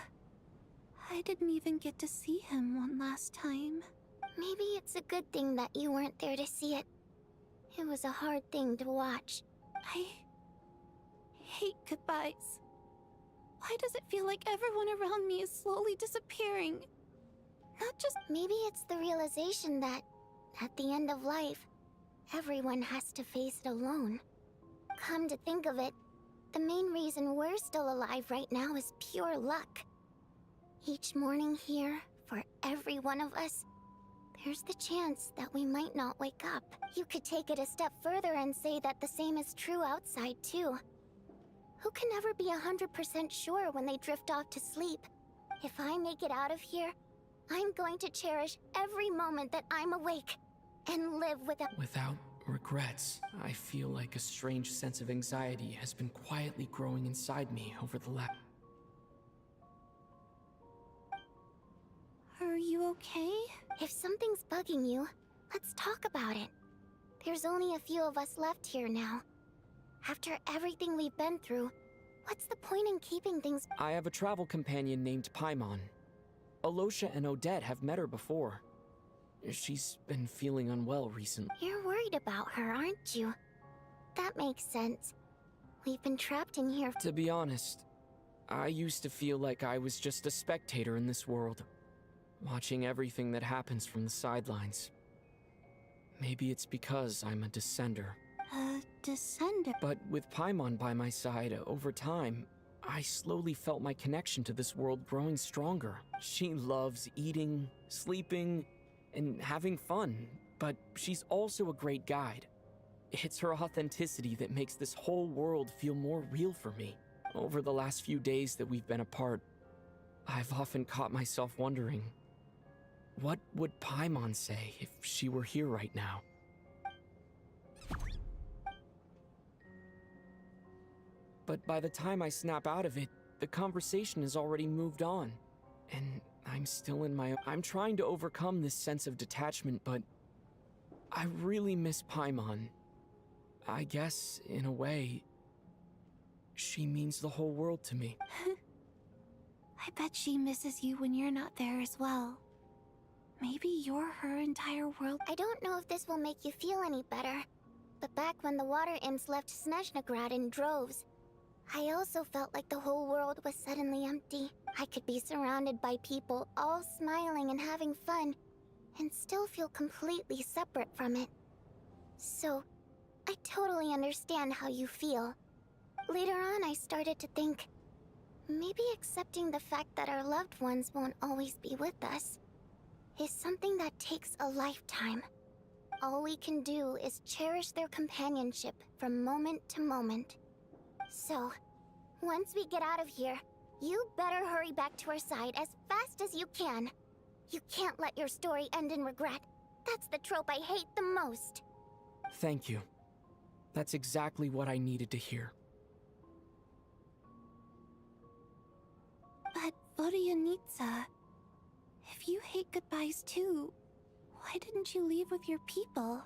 I didn't even get to see him one last time. Maybe it's a good thing that you weren't there to see it. It was a hard thing to watch. I hate goodbyes. Why does it feel like everyone around me is slowly disappearing? Not just... Maybe it's the realization that, at the end of life, everyone has to face it alone. Come to think of it, the main reason we're still alive right now is pure luck. Each morning here, for every one of us, there's the chance that we might not wake up. You could take it a step further and say that the same is true outside, too. Who can never be 100% sure when they drift off to sleep? If I make it out of here, I'm going to cherish every moment that I'm awake and live without regrets. I feel like a strange sense of anxiety has been quietly growing inside me over the last... Are you okay? If something's bugging you, let's talk about it. There's only a few of us left here now. After everything we've been through, what's the point in keeping things... I have a travel companion named Paimon. Alosha and Odette have met her before. She's been feeling unwell recently. You're worried about her, aren't you? That makes sense. We've been trapped in here... To be honest, I used to feel like I was just a spectator in this world, watching everything that happens from the sidelines. Maybe it's because I'm a descender. A descender? But with Paimon by my side, over time, I slowly felt my connection to this world growing stronger. She loves eating, sleeping, and having fun, but she's also a great guide. It's her authenticity that makes this whole world feel more real for me. Over the last few days that we've been apart, I've often caught myself wondering, what would Paimon say if she were here right now? But by the time I snap out of it, the conversation has already moved on. And I'm still in my... I'm trying to overcome this sense of detachment, but I really miss Paimon. I guess, in a way, she means the whole world to me. I bet she misses you when you're not there as well. Maybe you're her entire world. I don't know if this will make you feel any better, but back when the water imps left Snezhnaya in droves, I also felt like the whole world was suddenly empty. I could be surrounded by people, all smiling and having fun, and still feel completely separate from it. So, I totally understand how you feel. Later on, I started to think, maybe accepting the fact that our loved ones won't always be with us is something that takes a lifetime. All we can do is cherish their companionship from moment to moment. So, once we get out of here, you better hurry back to our side as fast as you can. You can't let your story end in regret. That's the trope I hate the most. Thank you. That's exactly what I needed to hear. But Vodyanitsa, if you hate goodbyes too, why didn't you leave with your people?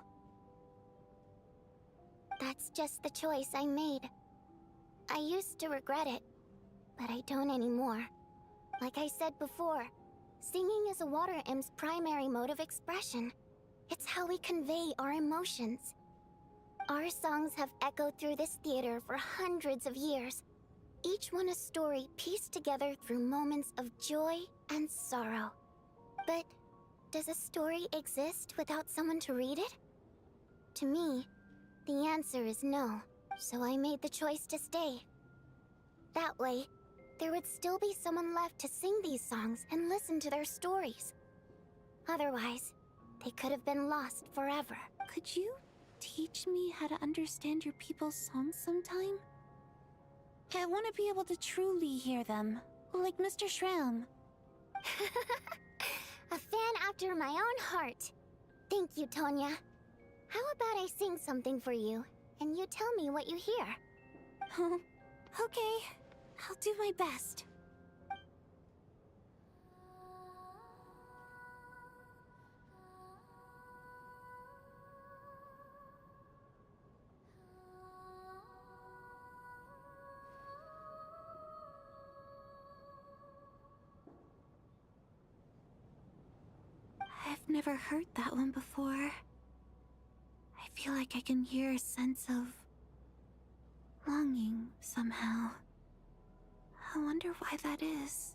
That's just the choice I made. I used to regret it, but I don't anymore. Like I said before, singing is a water imp's primary mode of expression. It's how we convey our emotions. Our songs have echoed through this theater for hundreds of years, each one a story pieced together through moments of joy and sorrow. But does a story exist without someone to read it? To me, the answer is no, so I made the choice to stay. That way, there would still be someone left to sing these songs and listen to their stories. Otherwise, they could have been lost forever. Could you teach me how to understand your people's songs sometime? I want to be able to truly hear them, like Mr. Shram. A fan after my own heart. Thank you, Tonya. How about I sing something for you, and you tell me what you hear? Okay, I'll do my best. I've never heard that one before. I feel like I can hear a sense of longing somehow. I wonder why that is.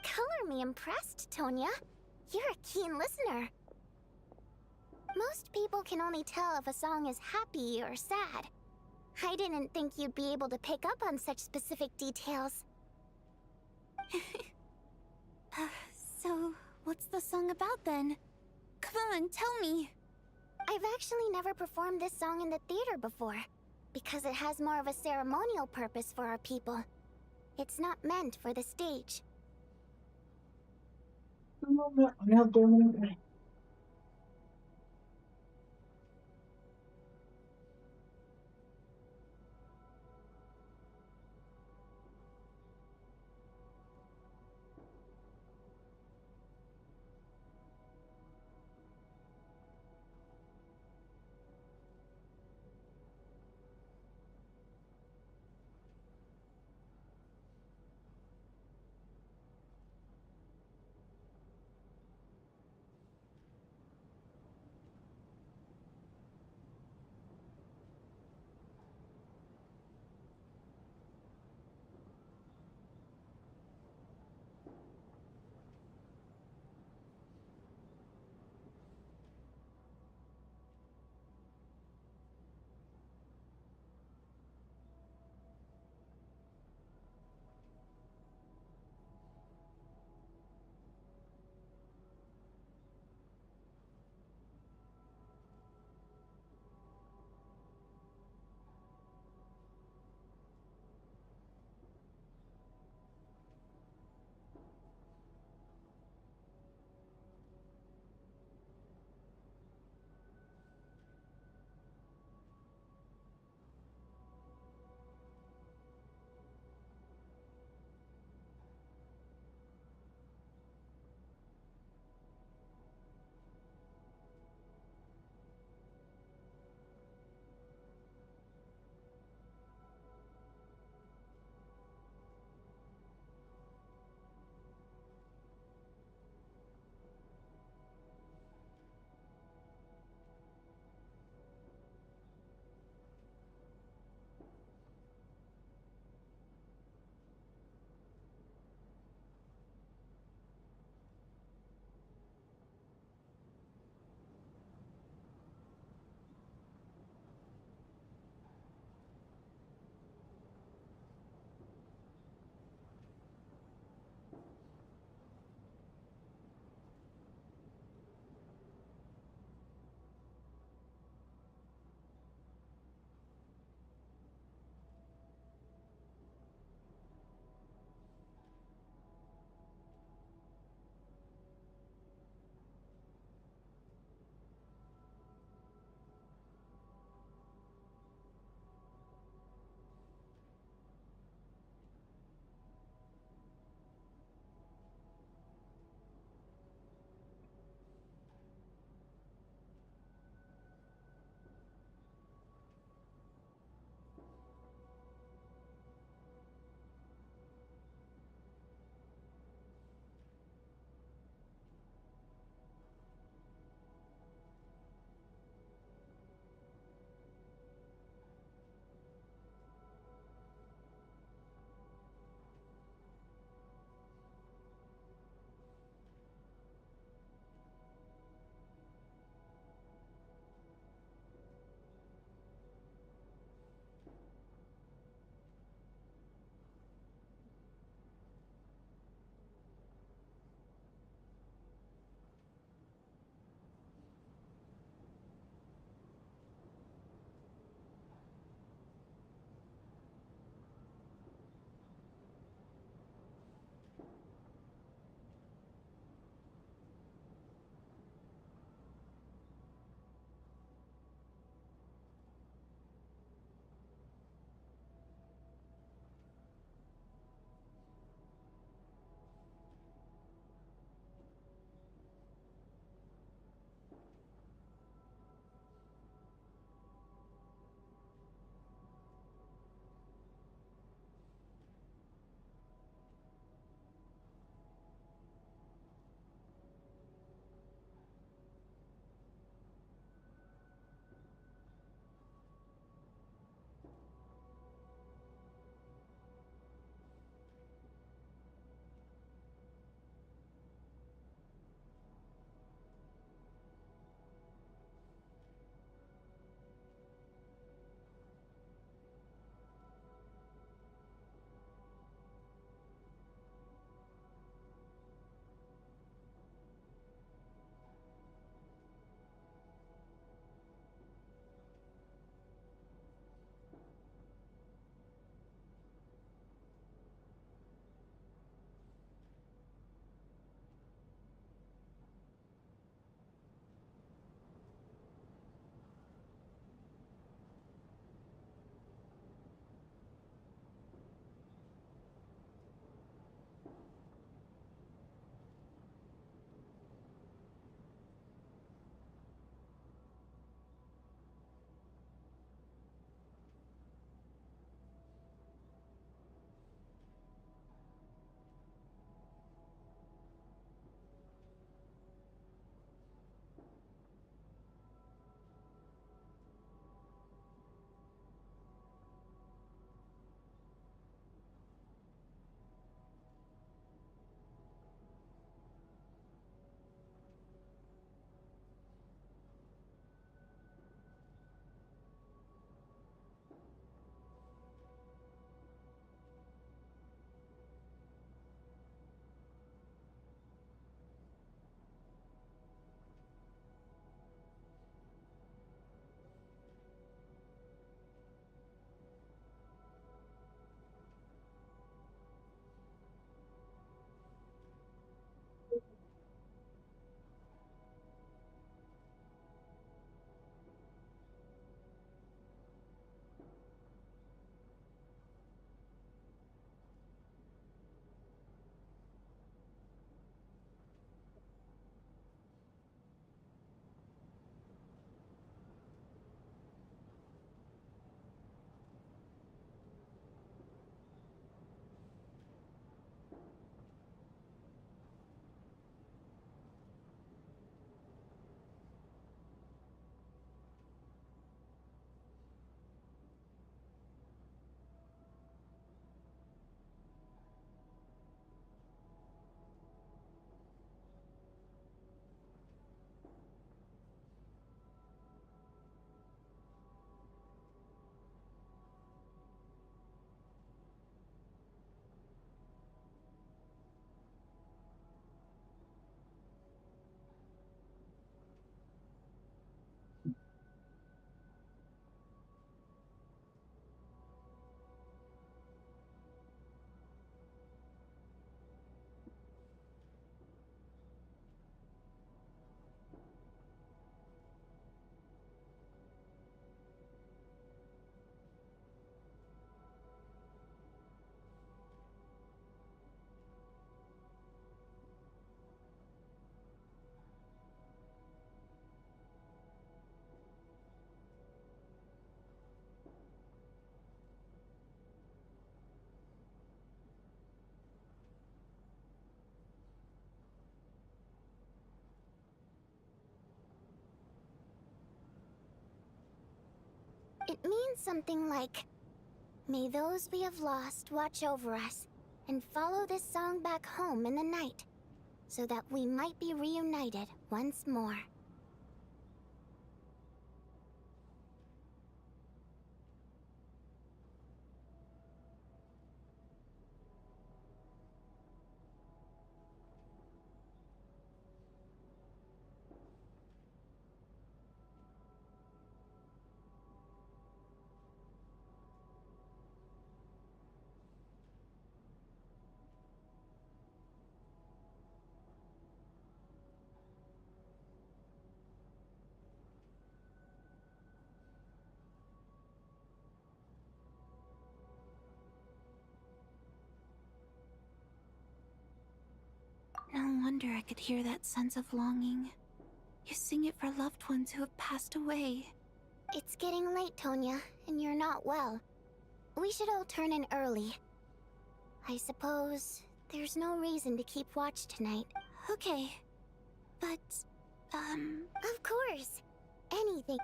Color me impressed, Tonya. You're a keen listener. Most people can only tell if a song is happy or sad. I didn't think you'd be able to pick up on such specific details. So, what's the song about then? Come on, tell me! I've actually never performed this song in the theater before, because it has more of a ceremonial purpose for our people. It's not meant for the stage. I have 2 minutes. It means something like, "May those we have lost watch over us, and follow this song back home in the night, so that we might be reunited once more." No wonder I could hear that sense of longing. You sing it for loved ones who have passed away. It's getting late, Tonya, and you're not well. We should all turn in early. I suppose there's no reason to keep watch tonight. Okay, but, Of course! Anything.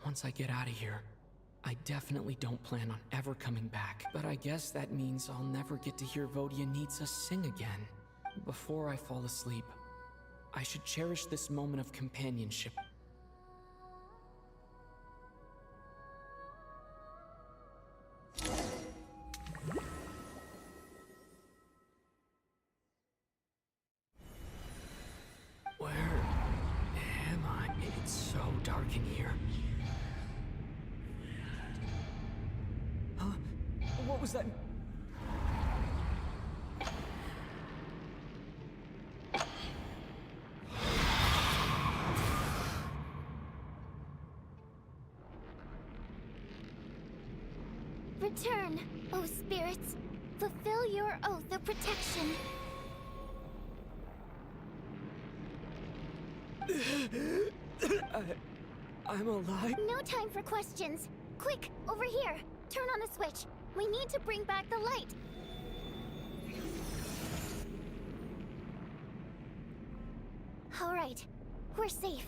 Once I get out of here, I definitely don't plan on ever coming back. But I guess that means I'll never get to hear Vodyanitsa sing again. Before I fall asleep, I should cherish this moment of companionship. Where am I? It's so dark in here. Huh? What was that? Return, O spirits. Fulfill your oath of protection. I'm alive? No time for questions. Quick, over here. Turn on the switch. We need to bring back the light. All right, we're safe.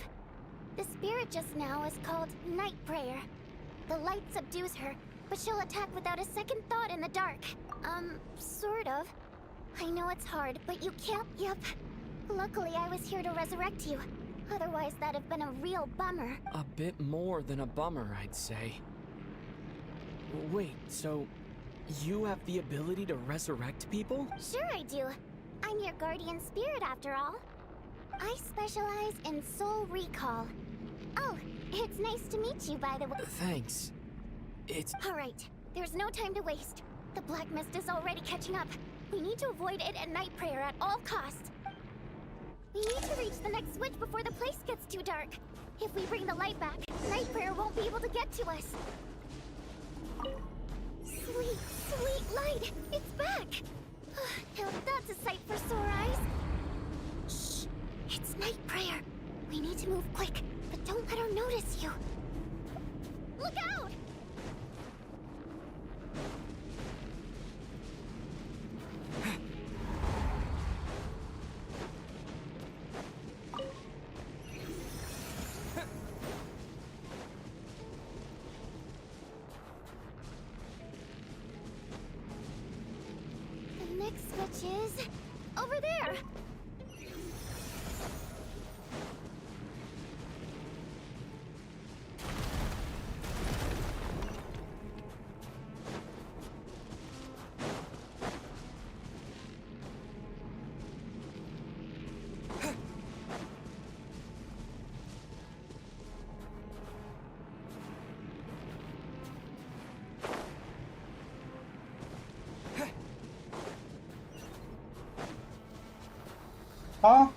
The spirit just now is called Night Prayer. The light subdues her, but she'll attack without a second thought in the dark. Sort of. I know it's hard, but you can't. Yep. Luckily, I was here to resurrect you. Otherwise, that'd have been a real bummer. A bit more than a bummer, I'd say. Wait, so you have the ability to resurrect people? Sure I do. I'm your guardian spirit after all. I specialize in soul recall. Oh, it's nice to meet you, by the way. Thanks. It's... Alright, there's no time to waste. The black mist is already catching up. We need to avoid it at night prayer at all costs. We need to reach the next switch before the place gets too dark. If we bring the light back, night prayer won't be able to get to us. Sweet, sweet light! It's back! Now that's a sight for sore eyes. Shh! It's night prayer. We need to move quick, but don't let her notice you. Look out! The next switch is over there. हाँ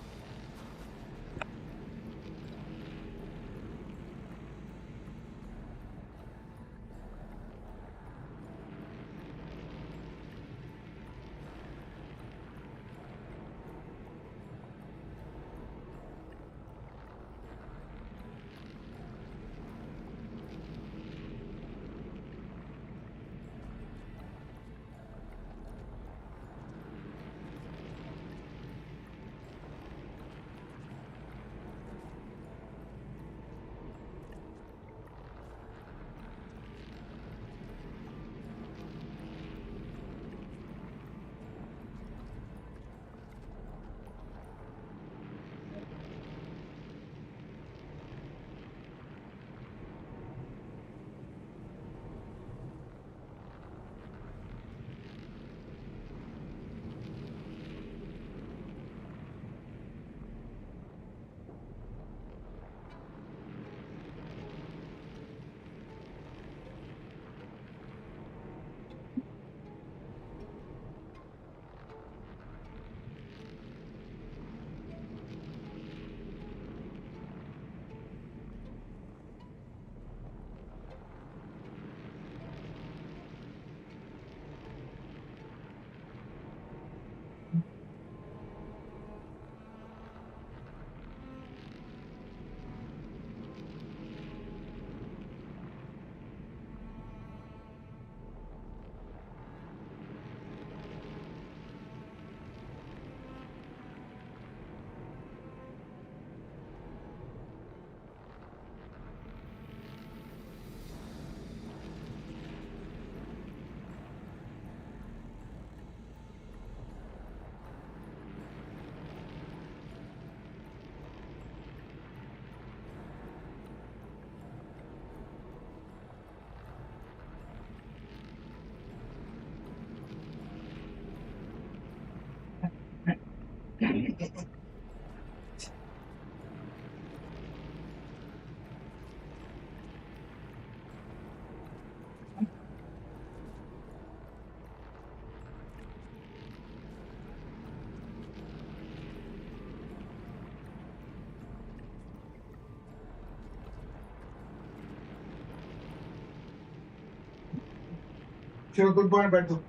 चलो good boy बैठ दो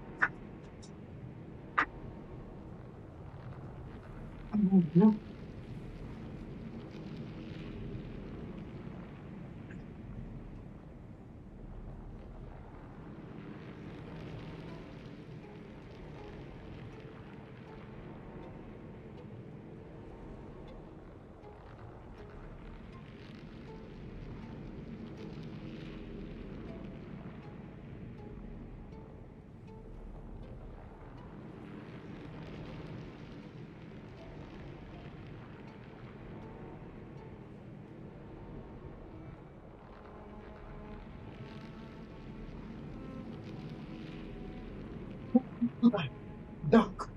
duck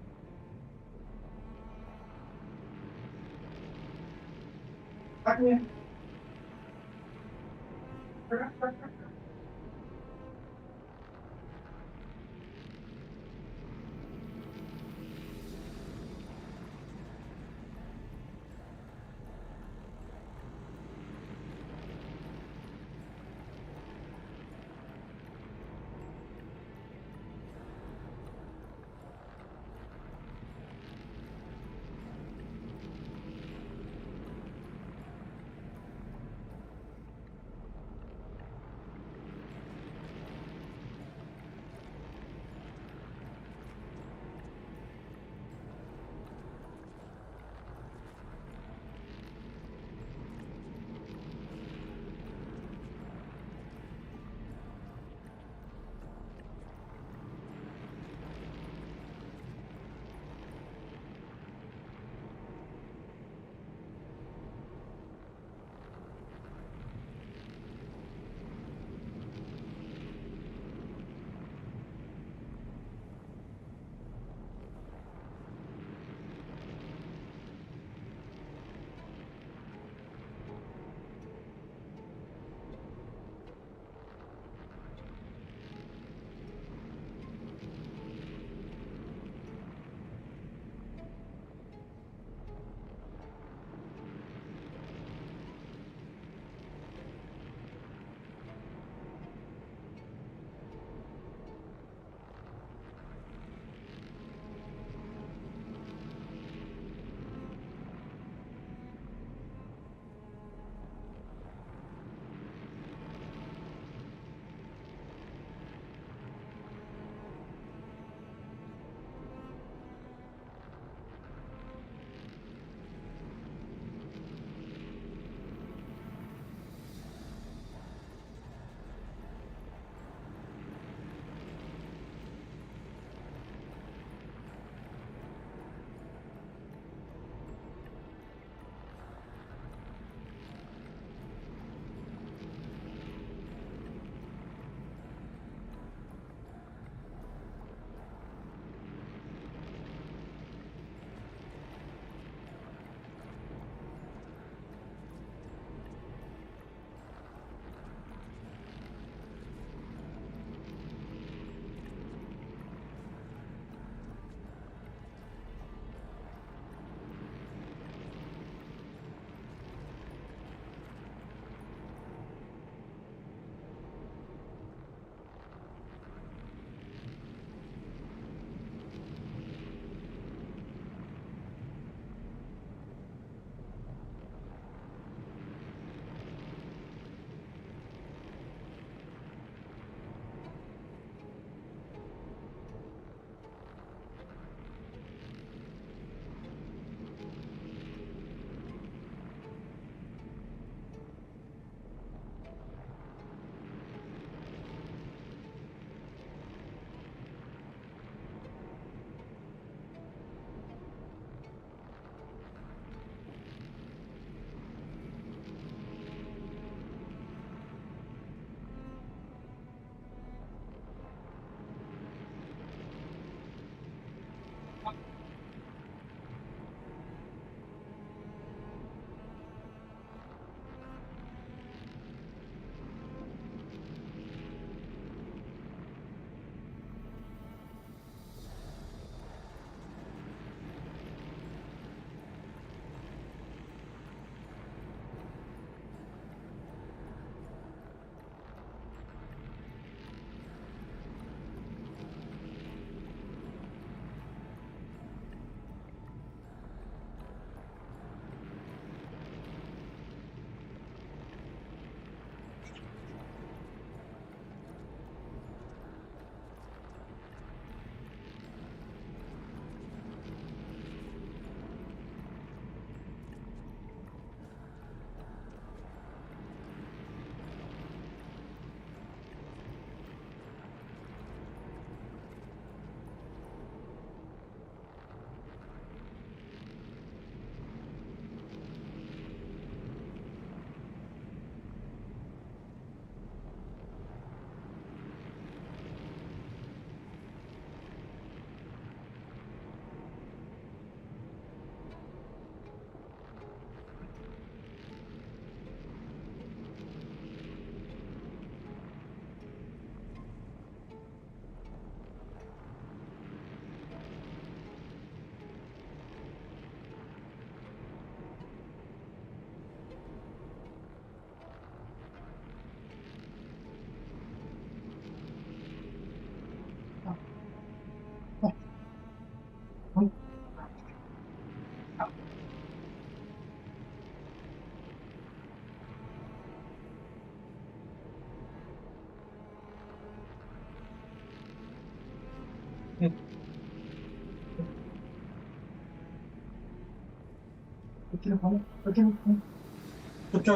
चुपचाप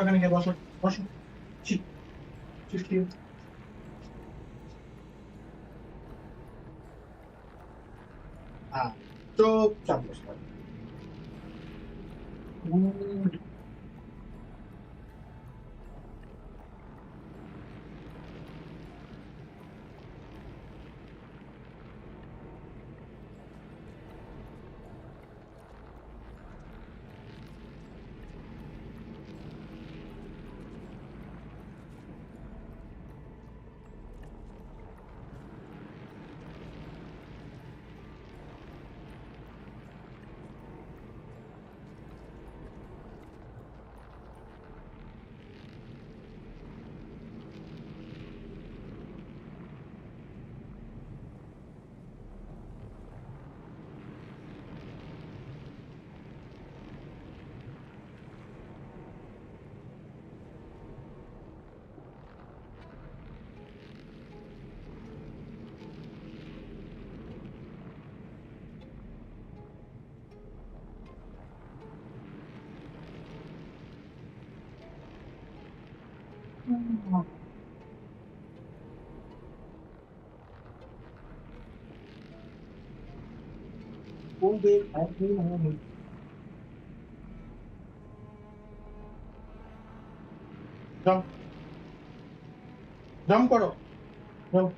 करने के बस चिट्ठी हाँ चुपचाप बस जंप जंप करो jump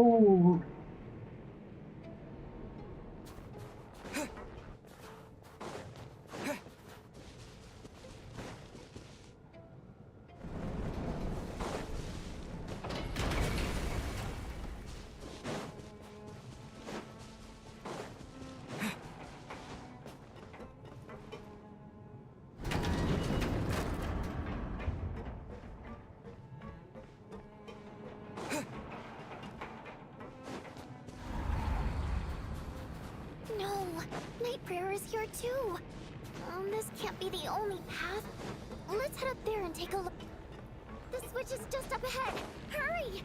Oh, No, Night Prayer is here too. This can't be the only path. Let's head up there and take a look. The switch is just up ahead. Hurry!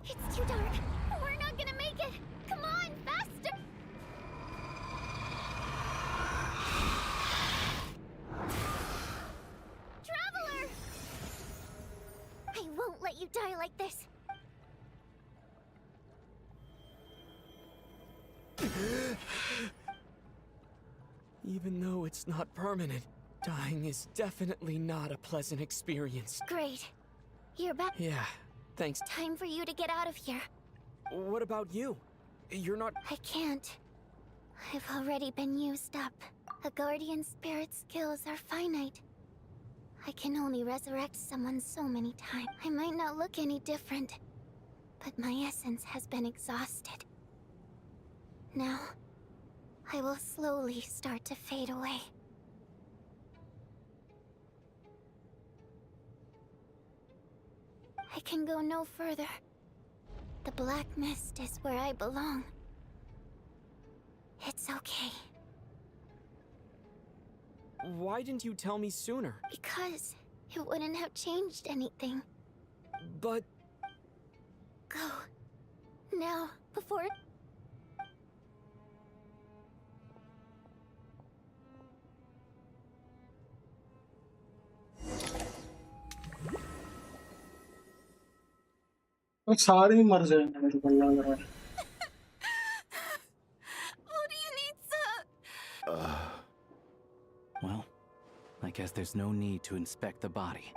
It's too dark. We're not gonna make it. Come on, faster! Traveler! I won't let you die like this. Even though it's not permanent, dying is definitely not a pleasant experience. Great. You're back. Yeah, thanks. Time for you to get out of here. What about you? You're not... I can't. I've already been used up. A guardian spirit's skills are finite. I can only resurrect someone so many times. I might not look any different, but my essence has been exhausted. Now, I will slowly start to fade away. I can go no further. The black mist is where I belong. It's okay. Why didn't you tell me sooner? Because it wouldn't have changed anything. But... Go. Now, before... वो सारे ही मर जाएंगे मेरे को लग रहा है. What do you need, sir? Well, I guess there's no need to inspect the body.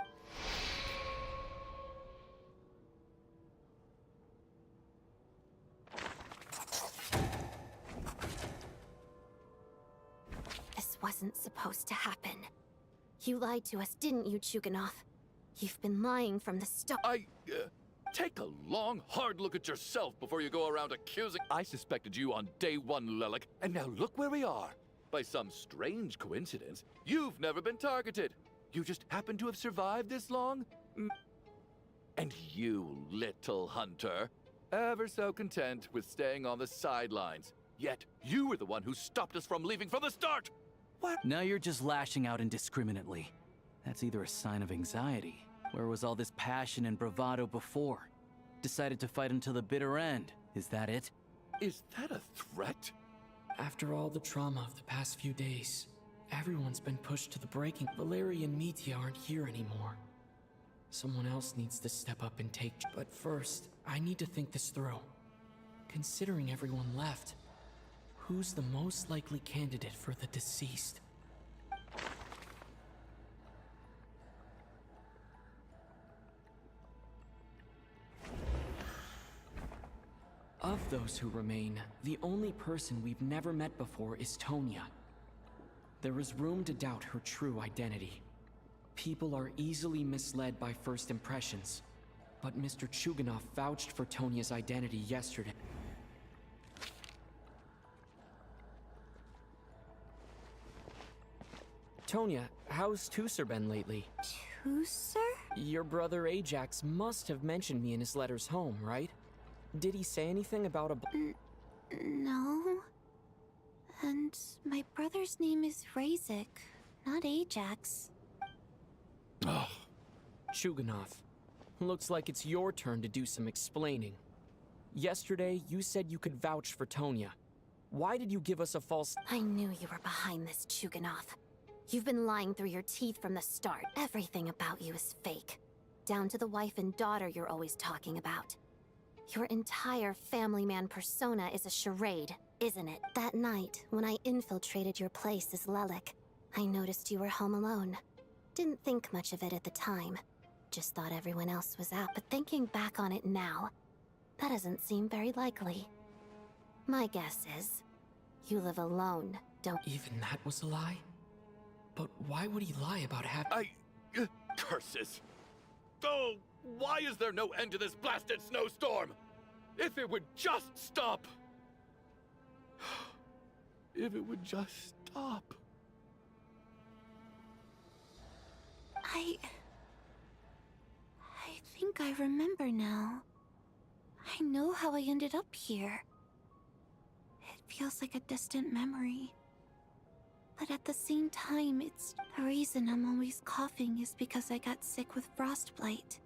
This wasn't supposed to happen. You lied to us, didn't you, Chuganov? You've been lying from the start. Take a long, hard look at yourself before you go around accusing. I suspected you on day one, Lelik, and now look where we are. By some strange coincidence, you've never been targeted. You just happen to have survived this long? And you, little hunter, ever so content with staying on the sidelines. Yet, you were the one who stopped us from leaving from the start! What? Now you're just lashing out indiscriminately. That's either a sign of anxiety. Where was all this passion and bravado before? Decided to fight until the bitter end. Is that it? Is that a threat? After all the trauma of the past few days, everyone's been pushed to the breaking. Valeria and Mitya aren't here anymore. Someone else needs to step up and take... But first, I need to think this through. Considering everyone left, who's the most likely candidate for the deceased? Of those who remain, the only person we've never met before is Tonya. There is room to doubt her true identity. People are easily misled by first impressions, but Mr. Chuganov vouched for Tonya's identity yesterday. Tonya, how's Tusser been lately? Tusser? Your brother Ajax must have mentioned me in his letters home, right? Did he say anything about a... No. And my brother's name is Razik, not Ajax. Oh. Chuganov, looks like it's your turn to do some explaining. Yesterday, you said you could vouch for Tonya. Why did you give us a false... I knew you were behind this, Chuganov. You've been lying through your teeth from the start. Everything about you is fake. Down to the wife and daughter you're always talking about. Your entire family man persona is a charade, isn't it? That night, when I infiltrated your place as Lelik, I noticed you were home alone. Didn't think much of it at the time. Just thought everyone else was out, but thinking back on it now, that doesn't seem very likely. My guess is, you live alone, don't— Even that was a lie? But why would he lie about having— Curses! Oh, why is there no end to this blasted snowstorm? If it would just stop! If it would just stop. I think I remember now. I know how I ended up here. It feels like a distant memory. But at the same time, it's the reason I'm always coughing is because I got sick with frostbite.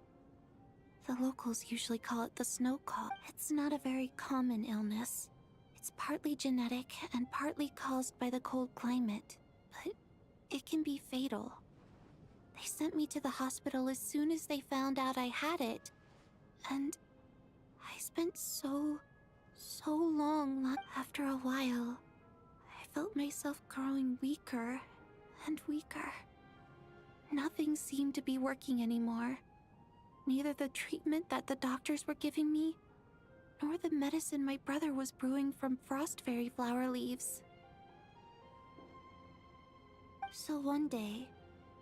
The locals usually call it the snow cough. It's not a very common illness. It's partly genetic and partly caused by the cold climate, but it can be fatal. They sent me to the hospital as soon as they found out I had it. And I spent so long. After a while, I felt myself growing weaker and weaker. Nothing seemed to be working anymore. Neither the treatment that the doctors were giving me, nor the medicine my brother was brewing from frost fairy flower leaves. So one day,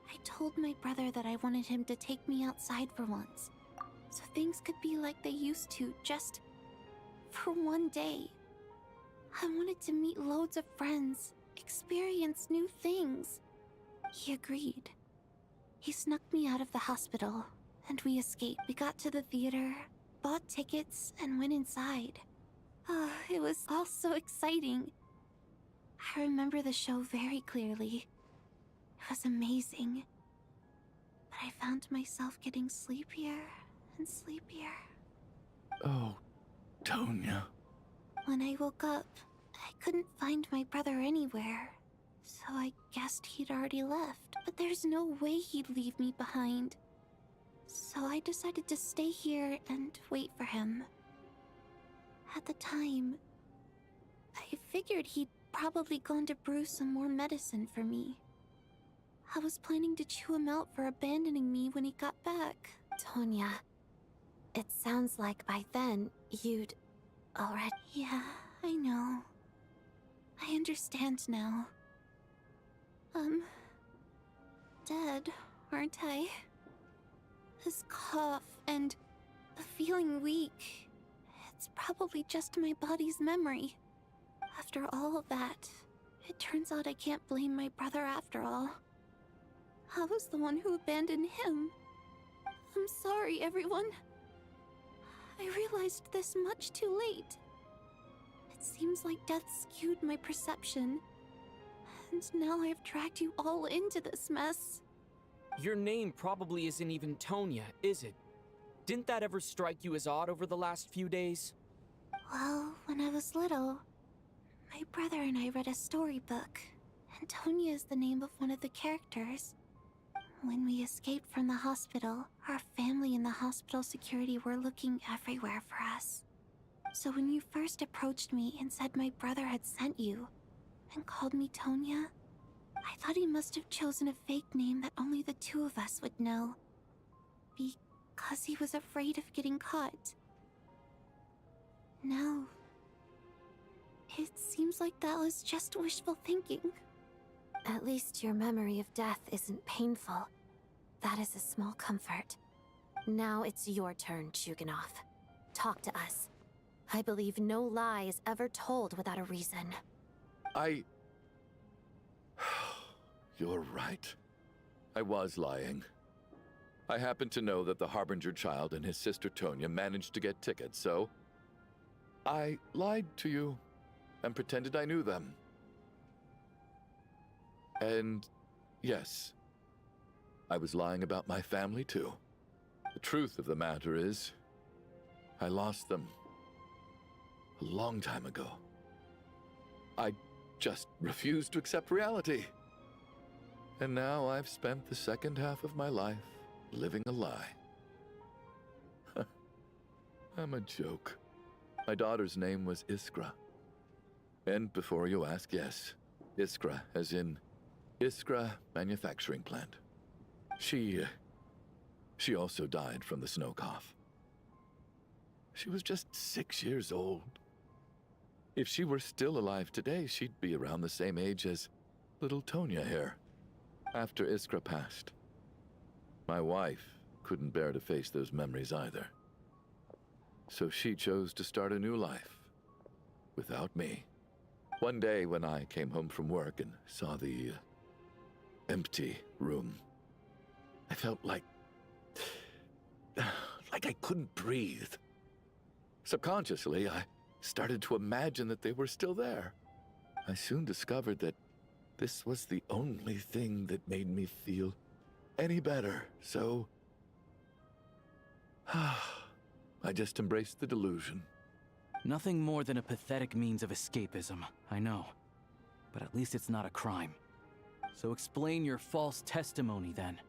I told my brother that I wanted him to take me outside for once, so things could be like they used to, just for one day. I wanted to meet loads of friends, experience new things. He agreed. He snuck me out of the hospital, and we escaped. We got to the theater, bought tickets, and went inside. It was all so exciting. I remember the show very clearly. It was amazing. But I found myself getting sleepier and sleepier. Oh, Tonya. When I woke up, I couldn't find my brother anywhere. So I guessed he'd already left. But there's no way he'd leave me behind. So I decided to stay here and wait for him. At the time, I figured he'd probably gone to brew some more medicine for me. I was planning to chew him out for abandoning me when he got back. Tonya, it sounds like by then, you'd already— Yeah, I know. I understand now. Dead, aren't I? This cough and the feeling weak, it's probably just my body's memory. After all of that, it turns out I can't blame my brother after all. I was the one who abandoned him. I'm sorry, everyone. I realized this much too late. It seems like death skewed my perception. And now I've dragged you all into this mess. Your name probably isn't even Tonya, is it? Didn't that ever strike you as odd over the last few days? Well, when I was little, my brother and I read a storybook, and Tonya is the name of one of the characters. When we escaped from the hospital, our family and the hospital security were looking everywhere for us. So when you first approached me and said my brother had sent you, and called me Tonya, I thought he must have chosen a fake name that only the two of us would know. Because he was afraid of getting caught. No. It seems like that was just wishful thinking. At least your memory of death isn't painful. That is a small comfort. Now it's your turn, Chuganov. Talk to us. I believe no lie is ever told without a reason. You're right. I was lying. I happen to know that the Harbinger child and his sister Tonya managed to get tickets, so I lied to you and pretended I knew them. And yes, I was lying about my family too. The truth of the matter is, I lost them a long time ago. I just refused to accept reality. And now I've spent the second half of my life living a lie. I'm a joke. My daughter's name was Iskra. And before you ask, yes, Iskra, as in Iskra Manufacturing Plant. She She also died from the snow cough. She was just 6 years old. If she were still alive today, she'd be around the same age as little Tonya here. After Iskra passed, my wife couldn't bear to face those memories either. So she chose to start a new life without me. One day when I came home from work and saw the empty room, I felt like I couldn't breathe. Subconsciously, I started to imagine that they were still there. I soon discovered that this was the only thing that made me feel any better, so I just embraced the delusion. Nothing more than a pathetic means of escapism, I know. But at least it's not a crime. So explain your false testimony then.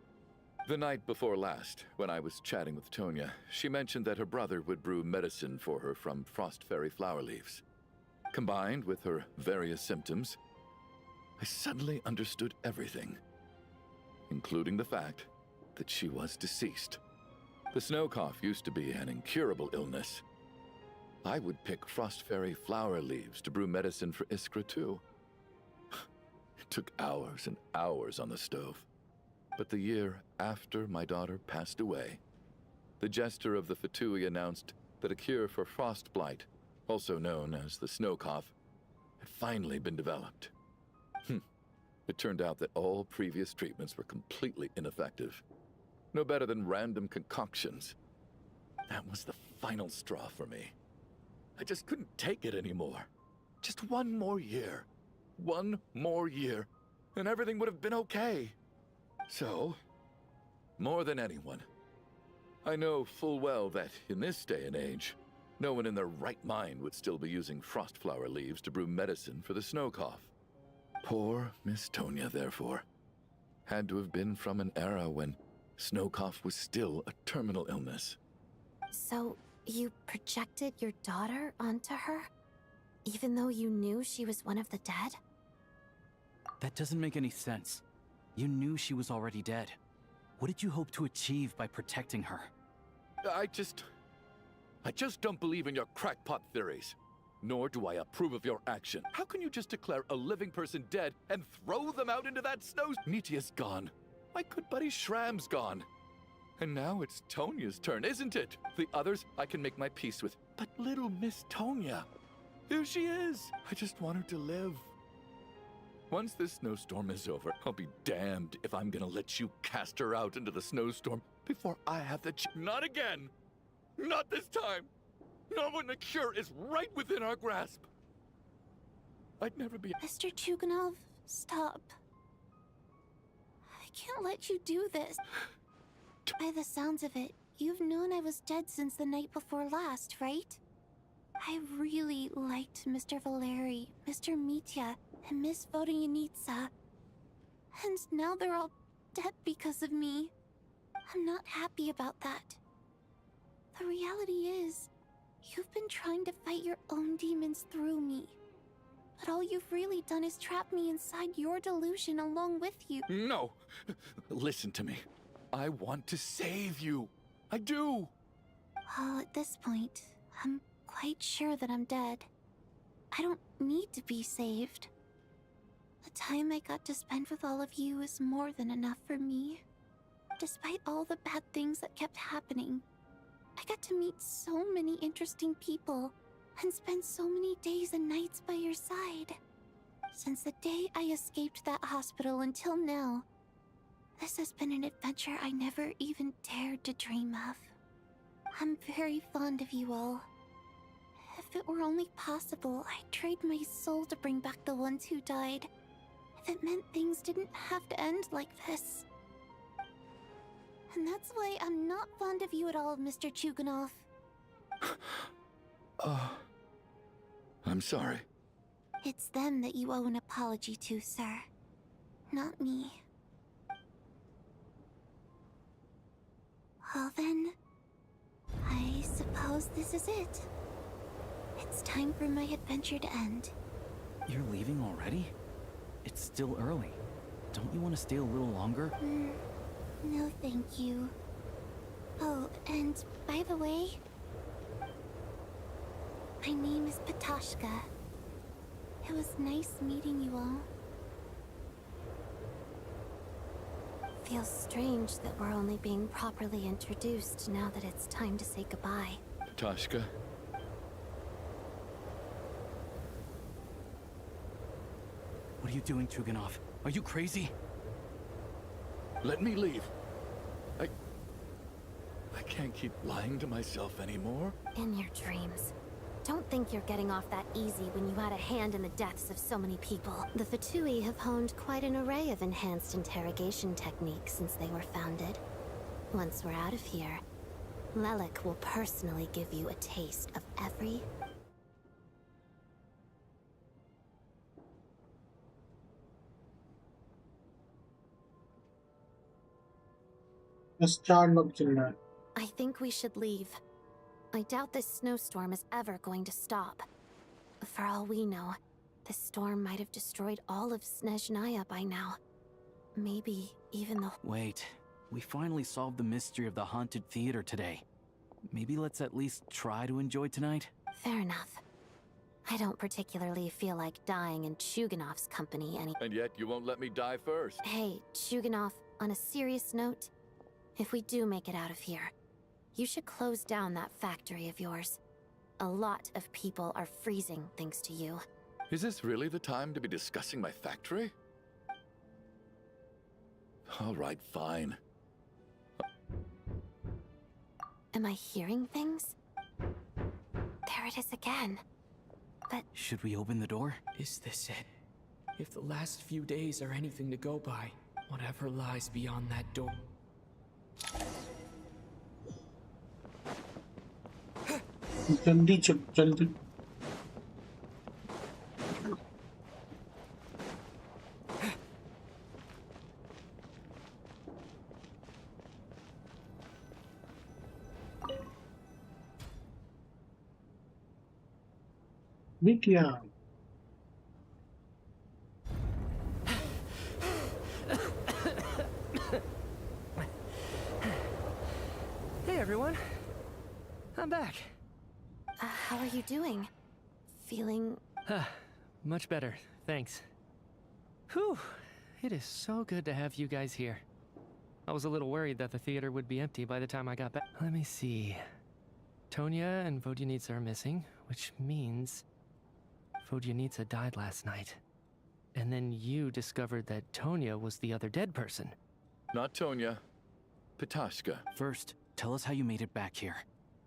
The night before last, when I was chatting with Tonya, she mentioned that her brother would brew medicine for her from frost fairy flower leaves. Combined with her various symptoms, I suddenly understood everything, including the fact that she was deceased. The snow cough used to be an incurable illness. I would pick frost fairy flower leaves to brew medicine for Iskra too. It took hours and hours on the stove. But the year after my daughter passed away, the jester of the Fatui announced that a cure for frost blight, also known as the snow cough, had finally been developed. It turned out that all previous treatments were completely ineffective. No better than random concoctions. That was the final straw for me. I just couldn't take it anymore. Just one more year. One more year, and everything would have been okay. So, more than anyone, I know full well that in this day and age, no one in their right mind would still be using frost flower leaves to brew medicine for the snow cough. Poor Miss Tonya, therefore, had to have been from an era when snow cough was still a terminal illness. So, you projected your daughter onto her? Even though you knew she was one of the dead? That doesn't make any sense. You knew she was already dead. What did you hope to achieve by protecting her? I just don't believe in your crackpot theories. Nor do I approve of your action. How can you just declare a living person dead and throw them out into that snow? Nitia's gone. My good buddy Shram's gone. And now it's Tonya's turn, isn't it? The others I can make my peace with. But little Miss Tonya, here she is. I just want her to live. Once this snowstorm is over, I'll be damned if I'm gonna let you cast her out into the snowstorm before I have the Not again! Not this time! Not when the cure is right within our grasp! I'd never be— Mr. Chuganov, stop. I can't let you do this. By the sounds of it, you've known I was dead since the night before last, right? I really liked Mr. Valeri, Mr. Mitya, and Miss Vodyanitsa. And now they're all dead because of me. I'm not happy about that. The reality is, you've been trying to fight your own demons through me. But all you've really done is trap me inside your delusion along with you. No! Listen to me. I want to save you. I do! Well, at this point, I'm quite sure that I'm dead. I don't need to be saved. The time I got to spend with all of you is more than enough for me. Despite all the bad things that kept happening, I got to meet so many interesting people and spend so many days and nights by your side. Since the day I escaped that hospital until now, this has been an adventure I never even dared to dream of. I'm very fond of you all. If it were only possible, I'd trade my soul to bring back the ones who died. If it meant things didn't have to end like this. And that's why I'm not fond of you at all, Mr. Chuganov. I'm sorry. It's them that you owe an apology to, sir. Not me. Well then, I suppose this is it. It's time for my adventure to end. You're leaving already? It's still early. Don't you want to stay a little longer? No, thank you. Oh, and by the way, my name is Patoshka. It was nice meeting you all. Feels strange that we're only being properly introduced now that it's time to say goodbye. Toshka? What are you doing, Tuganov? Are you crazy? Let me leave. I can't keep lying to myself anymore. In your dreams. Don't think you're getting off that easy when you had a hand in the deaths of so many people. The Fatui have honed quite an array of enhanced interrogation techniques since they were founded. Once we're out of here, Lelik will personally give you a taste of every... I think we should leave. I doubt this snowstorm is ever going to stop. For all we know, this storm might have destroyed all of Snezhnaya by now. Maybe even the... Wait, we finally solved the mystery of the haunted theater today. Maybe let's at least try to enjoy tonight? Fair enough. I don't particularly feel like dying in Chuganov's company any... And yet you won't let me die first. Hey, Chuganov, on a serious note, if we do make it out of here, you should close down that factory of yours. A lot of people are freezing thanks to you. Is this really the time to be discussing my factory? All right, fine. Am I hearing things? There it is again. But... Should we open the door? Is this it? If the last few days are anything to go by, whatever lies beyond that door... जल्दी चल जल्दी भी किया Hey everyone, I'm back. How are you doing? Feeling... Much better, thanks. Whew, it is so good to have you guys here. I was a little worried that the theater would be empty by the time I got back. Let me see. Tonya and Vodyanitsa are missing, which means Vodyanitsa died last night. And then you discovered that Tonya was the other dead person. Not Tonya. Patoshka. First, tell us how you made it back here.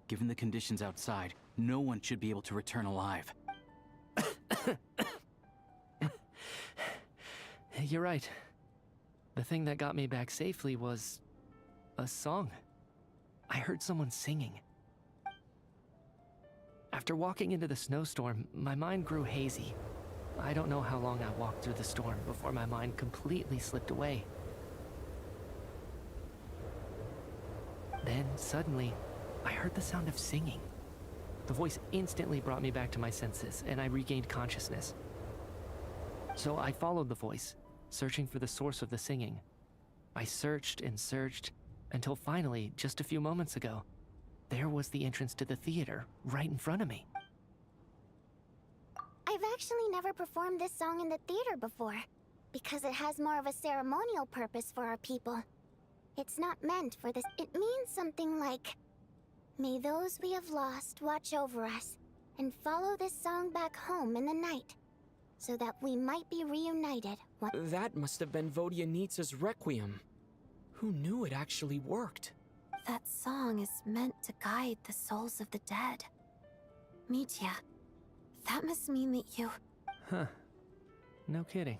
Given the conditions outside, no one should be able to return alive. You're right. The thing that got me back safely was... a song. I heard someone singing. After walking into the snowstorm, my mind grew hazy. I don't know how long I walked through the storm before my mind completely slipped away. Then, suddenly, I heard the sound of singing. The voice instantly brought me back to my senses, and I regained consciousness. So I followed the voice, searching for the source of the singing. I searched and searched, until finally, just a few moments ago, there was the entrance to the theater, right in front of me. I've actually never performed this song in the theater before, because it has more of a ceremonial purpose for our people. It's not meant for this. It means something like, may those we have lost watch over us, and follow this song back home in the night, so that we might be reunited. That must have been Vodyanitsa's Requiem. Who knew it actually worked? That song is meant to guide the souls of the dead. Mitya, that must mean that you... Huh. No kidding.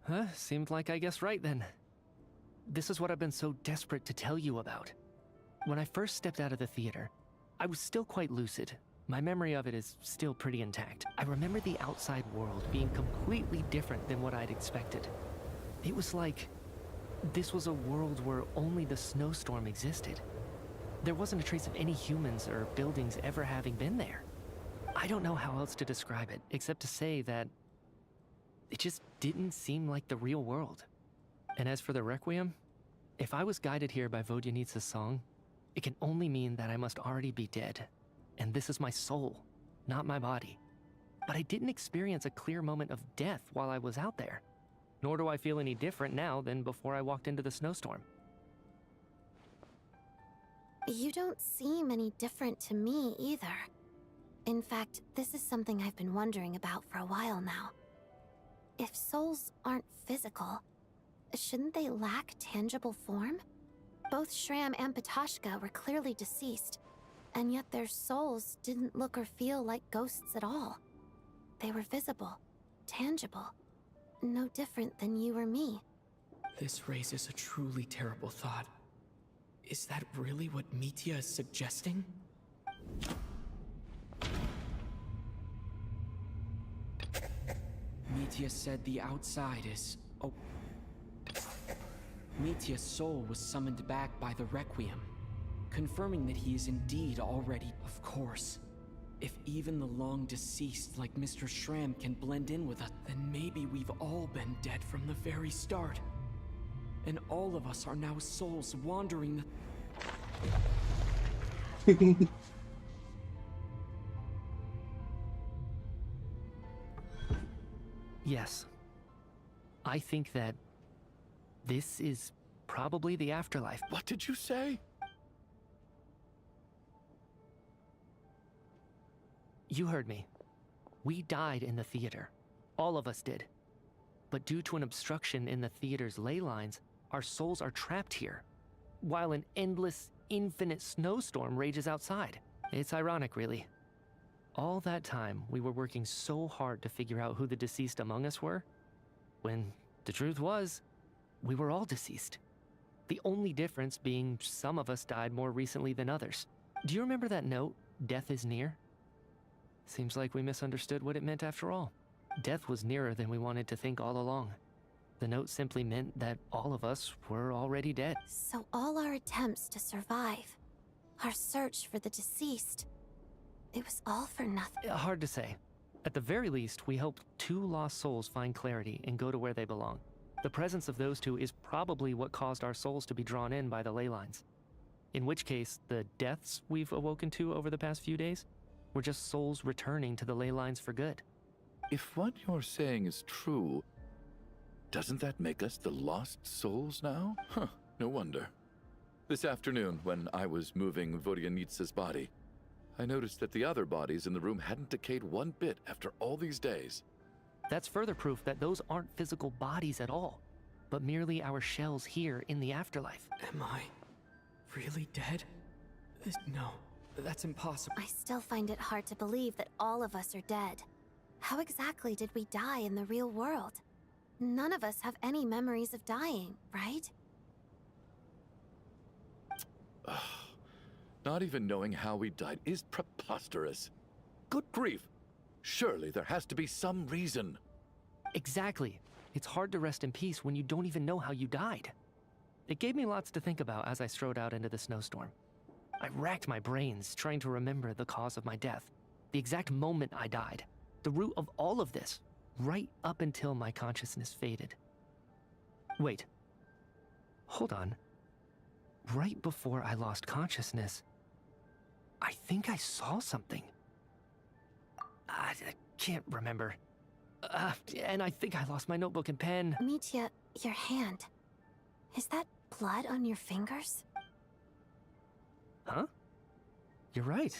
Huh? Seemed like I guessed right then. This is what I've been so desperate to tell you about. When I first stepped out of the theater, I was still quite lucid. My memory of it is still pretty intact. I remember the outside world being completely different than what I'd expected. It was like this was a world where only the snowstorm existed. There wasn't a trace of any humans or buildings ever having been there. I don't know how else to describe it, except to say that it just didn't seem like the real world. And as for the Requiem, If I was guided here by Vodyanitsa's song, it can only mean that I must already be dead. And this is my soul, not my body. But I didn't experience a clear moment of death while I was out there. Nor do I feel any different now than before I walked into the snowstorm. You don't seem any different to me either. In fact, this is something I've been wondering about for a while now. If souls aren't physical, shouldn't they lack tangible form? Both Shram and Patoshka were clearly deceased, and yet their souls didn't look or feel like ghosts at all. They were visible, tangible, no different than you or me. This raises a truly terrible thought. Is that really what Mitya is suggesting? Mitya said the outside is... Oh. Mitya's soul was summoned back by the Requiem, confirming that he is indeed already... Of course. If even the long deceased like Mr. Shram can blend in with us, then maybe we've all been dead from the very start. And all of us are now souls wandering the... Yes. I think that this is probably the afterlife. What did you say? You heard me. We died in the theater. All of us did. But due to an obstruction in the theater's ley lines, our souls are trapped here, while an endless, infinite snowstorm rages outside. It's ironic, really. All that time, we were working so hard to figure out who the deceased among us were, when the truth was, we were all deceased. The only difference being some of us died more recently than others. Do you remember that note, "Death is near"? Seems like we misunderstood what it meant after all. Death was nearer than we wanted to think all along. The note simply meant that all of us were already dead. So all our attempts to survive, our search for the deceased, it was all for nothing. Hard to say. At the very least, we helped two lost souls find clarity and go to where they belong. The presence of those two is probably what caused our souls to be drawn in by the ley lines. In which case, the deaths we've awoken to over the past few days were just souls returning to the ley lines for good. If what you're saying is true, doesn't that make us the lost souls now? Huh, no wonder. This afternoon, when I was moving Vodyanitsa's body, I noticed that the other bodies in the room hadn't decayed one bit after all these days. That's further proof that those aren't physical bodies at all, but merely our shells here in the afterlife. Am I really dead? No, that's impossible. I still find it hard to believe that all of us are dead. How exactly did we die in the real world? None of us have any memories of dying, right? Not even knowing how we died is preposterous. Good grief. Surely there has to be some reason. Exactly. It's hard to rest in peace when you don't even know how you died. It gave me lots to think about as I strode out into the snowstorm. I racked my brains trying to remember the cause of my death, the exact moment I died, the root of all of this, right up until my consciousness faded. Wait. Hold on. Right before I lost consciousness, I think I saw something. I can't remember. And I think I lost my notebook and pen. Mitya, your hand. Is that blood on your fingers? Huh? You're right.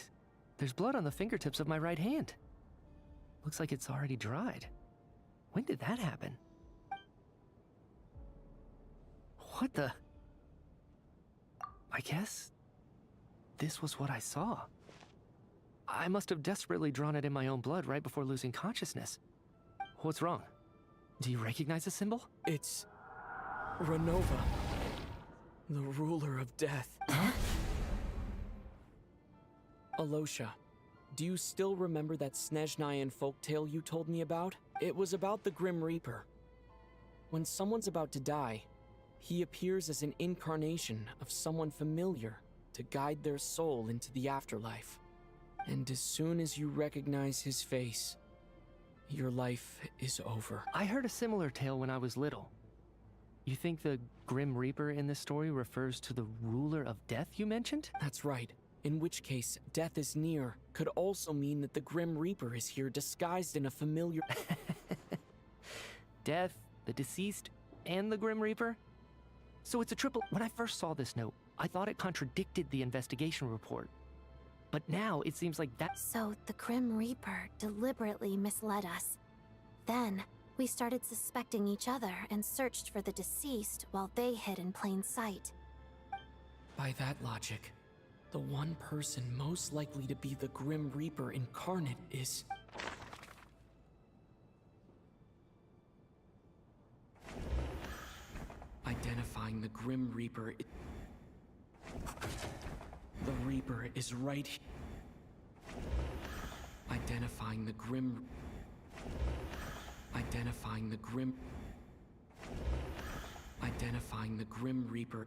There's blood on the fingertips of my right hand. Looks like it's already dried. When did that happen? What the... I guess this was what I saw. I must have desperately drawn it in my own blood right before losing consciousness. What's wrong? Do you recognize the symbol? It's... Renova. The ruler of death. Huh? Alosha, do you still remember that Snezhnayan folktale you told me about? It was about the Grim Reaper. When someone's about to die, he appears as an incarnation of someone familiar to guide their soul into the afterlife. And as soon as you recognize his face, your life is over. I heard a similar tale when I was little. You think the Grim Reaper in this story refers to the ruler of death you mentioned? That's right. In which case, death is near could also mean that the Grim Reaper is here disguised in a familiar... Death, the deceased, and the Grim Reaper? So it's a triple... When I first saw this note, I thought it contradicted the investigation report. But now it seems like that... So the Grim Reaper deliberately misled us. Then, we started suspecting each other and searched for the deceased while they hid in plain sight. By that logic, the one person most likely to be the Grim Reaper incarnate is... Identifying the Grim Reaper... The Reaper is right here. Identifying the Grim... Identifying the Grim... Identifying the Grim Reaper...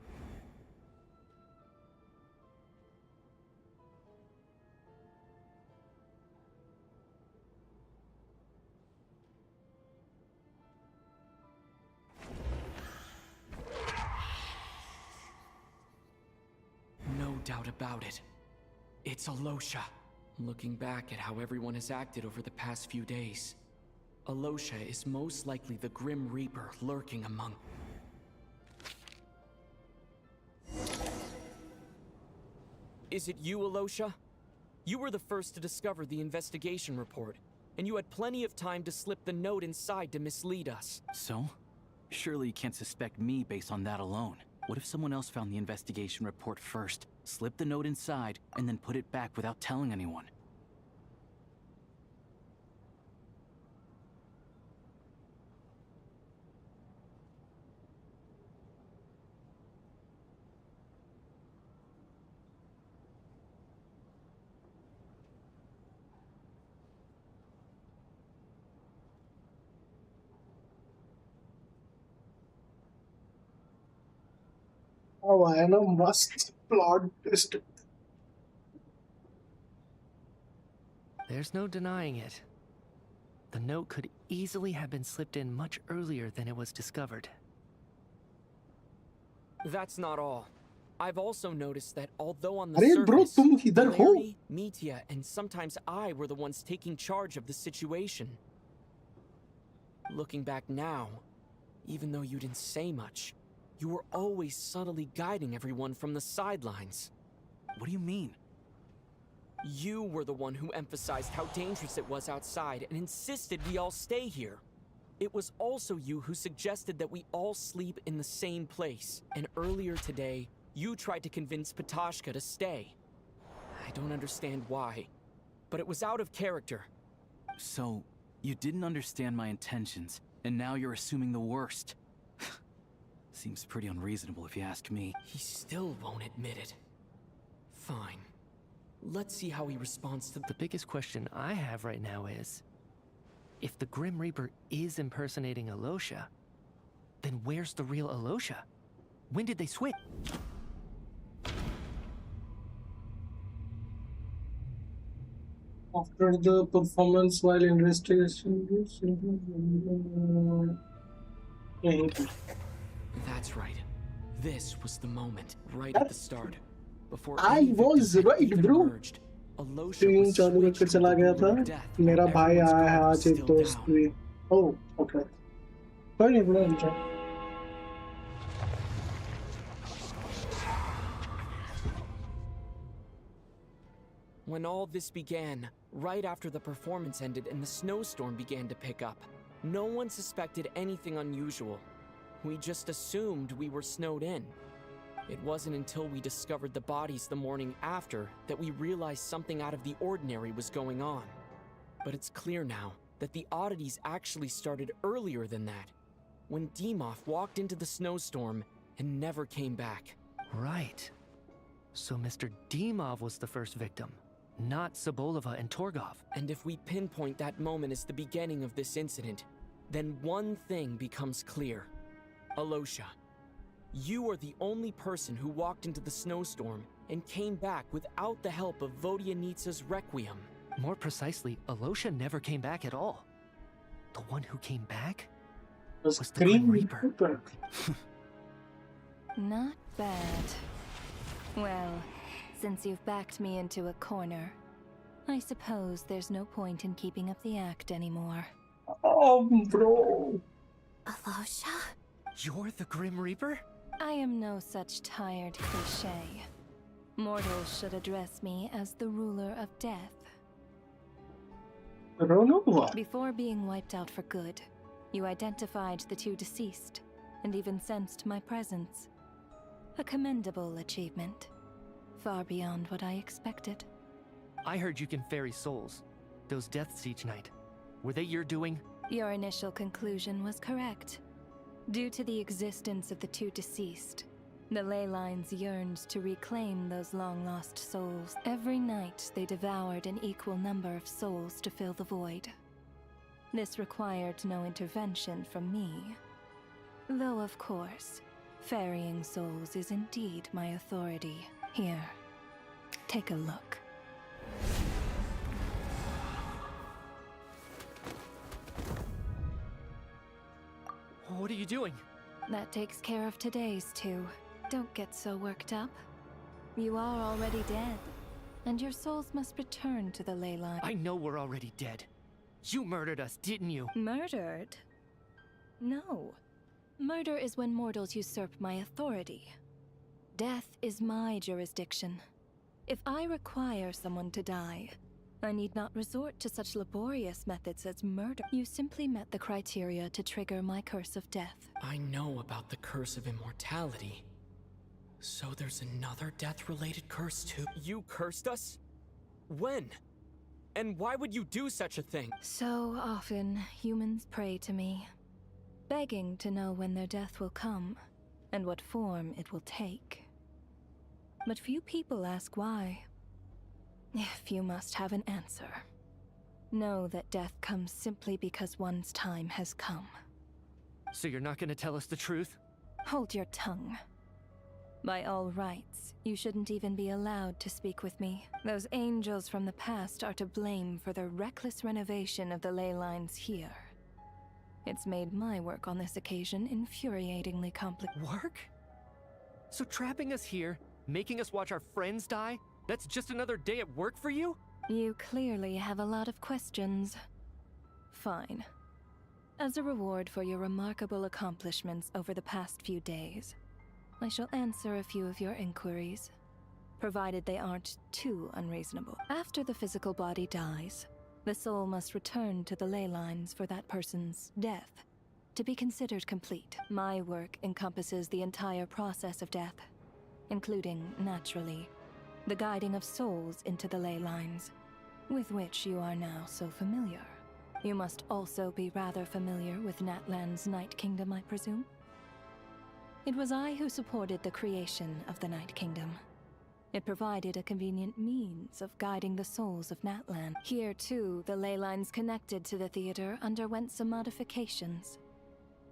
No doubt about it. It's Alosha. Looking back at how everyone has acted over the past few days, Alosha is most likely the Grim Reaper lurking among... Is it you, Alosha? You were the first to discover the investigation report, and you had plenty of time to slip the note inside to mislead us. So? Surely you can't suspect me based on that alone. What if someone else found the investigation report first, slipped the note inside, and then put it back without telling anyone? Oh, I know, must plot twist. There's no denying it. The note could easily have been slipped in much earlier than it was discovered. That's not all. I've also noticed that although on the Arey bro, surface, tum idhar ho? Larry, Mitya, and sometimes I were the ones taking charge of the situation. Looking back now, even though you didn't say much, you were always subtly guiding everyone from the sidelines. What do you mean? You were the one who emphasized how dangerous it was outside and insisted we all stay here. It was also you who suggested that we all sleep in the same place. And earlier today, you tried to convince Patashka to stay. I don't understand why, but it was out of character. So, you didn't understand my intentions, and now you're assuming the worst. Seems pretty unreasonable if you ask me. He still won't admit it. Fine. Let's see how he responds to The biggest question I have right now is, if the Grim Reaper is impersonating Alosha, then where's the real Alosha? When did they switch? After the performance while investigation. That's right. This was the moment, right at the start. Before I was right, bro. Stream चालू करके चला गया था. मेरा भाई आया है आज एक दोस्त भी. Oh, okay. कोई नहीं bro, enjoy. When all this began, right after the performance ended and the snowstorm began to pick up, no one suspected anything unusual. We just assumed we were snowed in. It wasn't until we discovered the bodies the morning after that we realized something out of the ordinary was going on. But it's clear now that the oddities actually started earlier than that, when Dimov walked into the snowstorm and never came back. Right. So Mr. Dimov was the first victim, not Sobolova and Torgov. And if we pinpoint that moment as the beginning of this incident, then one thing becomes clear. Alosha, you are the only person who walked into the snowstorm and came back without the help of Vodyanitsa's Requiem. More precisely, Alosha never came back at all. The one who came back Was the Grim Reaper. Not bad. Well, since you've backed me into a corner, I suppose there's no point in keeping up the act anymore. Bro. Alosha? You're the Grim Reaper? I am no such tired cliché. Mortals should address me as the ruler of death. Before being wiped out for good, you identified the two deceased, and even sensed my presence. A commendable achievement. Far beyond what I expected. I heard you can ferry souls. Those deaths each night. Were they your doing? Your initial conclusion was correct. Due to the existence of the two deceased, the ley lines yearned to reclaim those long-lost souls. Every night they devoured an equal number of souls to fill the void. This required no intervention from me. Though, of course, ferrying souls is indeed my authority. Here, take a look. What are you doing? That takes care of today's two. Don't get so worked up. You are already dead, and your souls must return to the ley line. I know we're already dead. You murdered us, didn't you? Murdered? No. Murder is when mortals usurp my authority. Death is my jurisdiction. If I require someone to die, I need not resort to such laborious methods as murder. You simply met the criteria to trigger my curse of death. I know about the curse of immortality. So there's another death-related curse too? You cursed us? When? And why would you do such a thing? So often, humans pray to me, begging to know when their death will come, and what form it will take. But few people ask why. If you must have an answer, know that death comes simply because one's time has come. So you're not gonna tell us the truth? Hold your tongue. By all rights, you shouldn't even be allowed to speak with me. Those angels from the past are to blame for the reckless renovation of the ley lines here. It's made my work on this occasion infuriatingly complicated. Work? So trapping us here, making us watch our friends die, that's just another day at work for you? You clearly have a lot of questions. Fine. As a reward for your remarkable accomplishments over the past few days, I shall answer a few of your inquiries, provided they aren't too unreasonable. After the physical body dies, the soul must return to the ley lines for that person's death to be considered complete. My work encompasses the entire process of death, including, naturally, the guiding of souls into the ley lines, with which you are now so familiar. You must also be rather familiar with Natlan's Night Kingdom, I presume? It was I who supported the creation of the Night Kingdom. It provided a convenient means of guiding the souls of Natlan. Here, too, the ley lines connected to the theater underwent some modifications.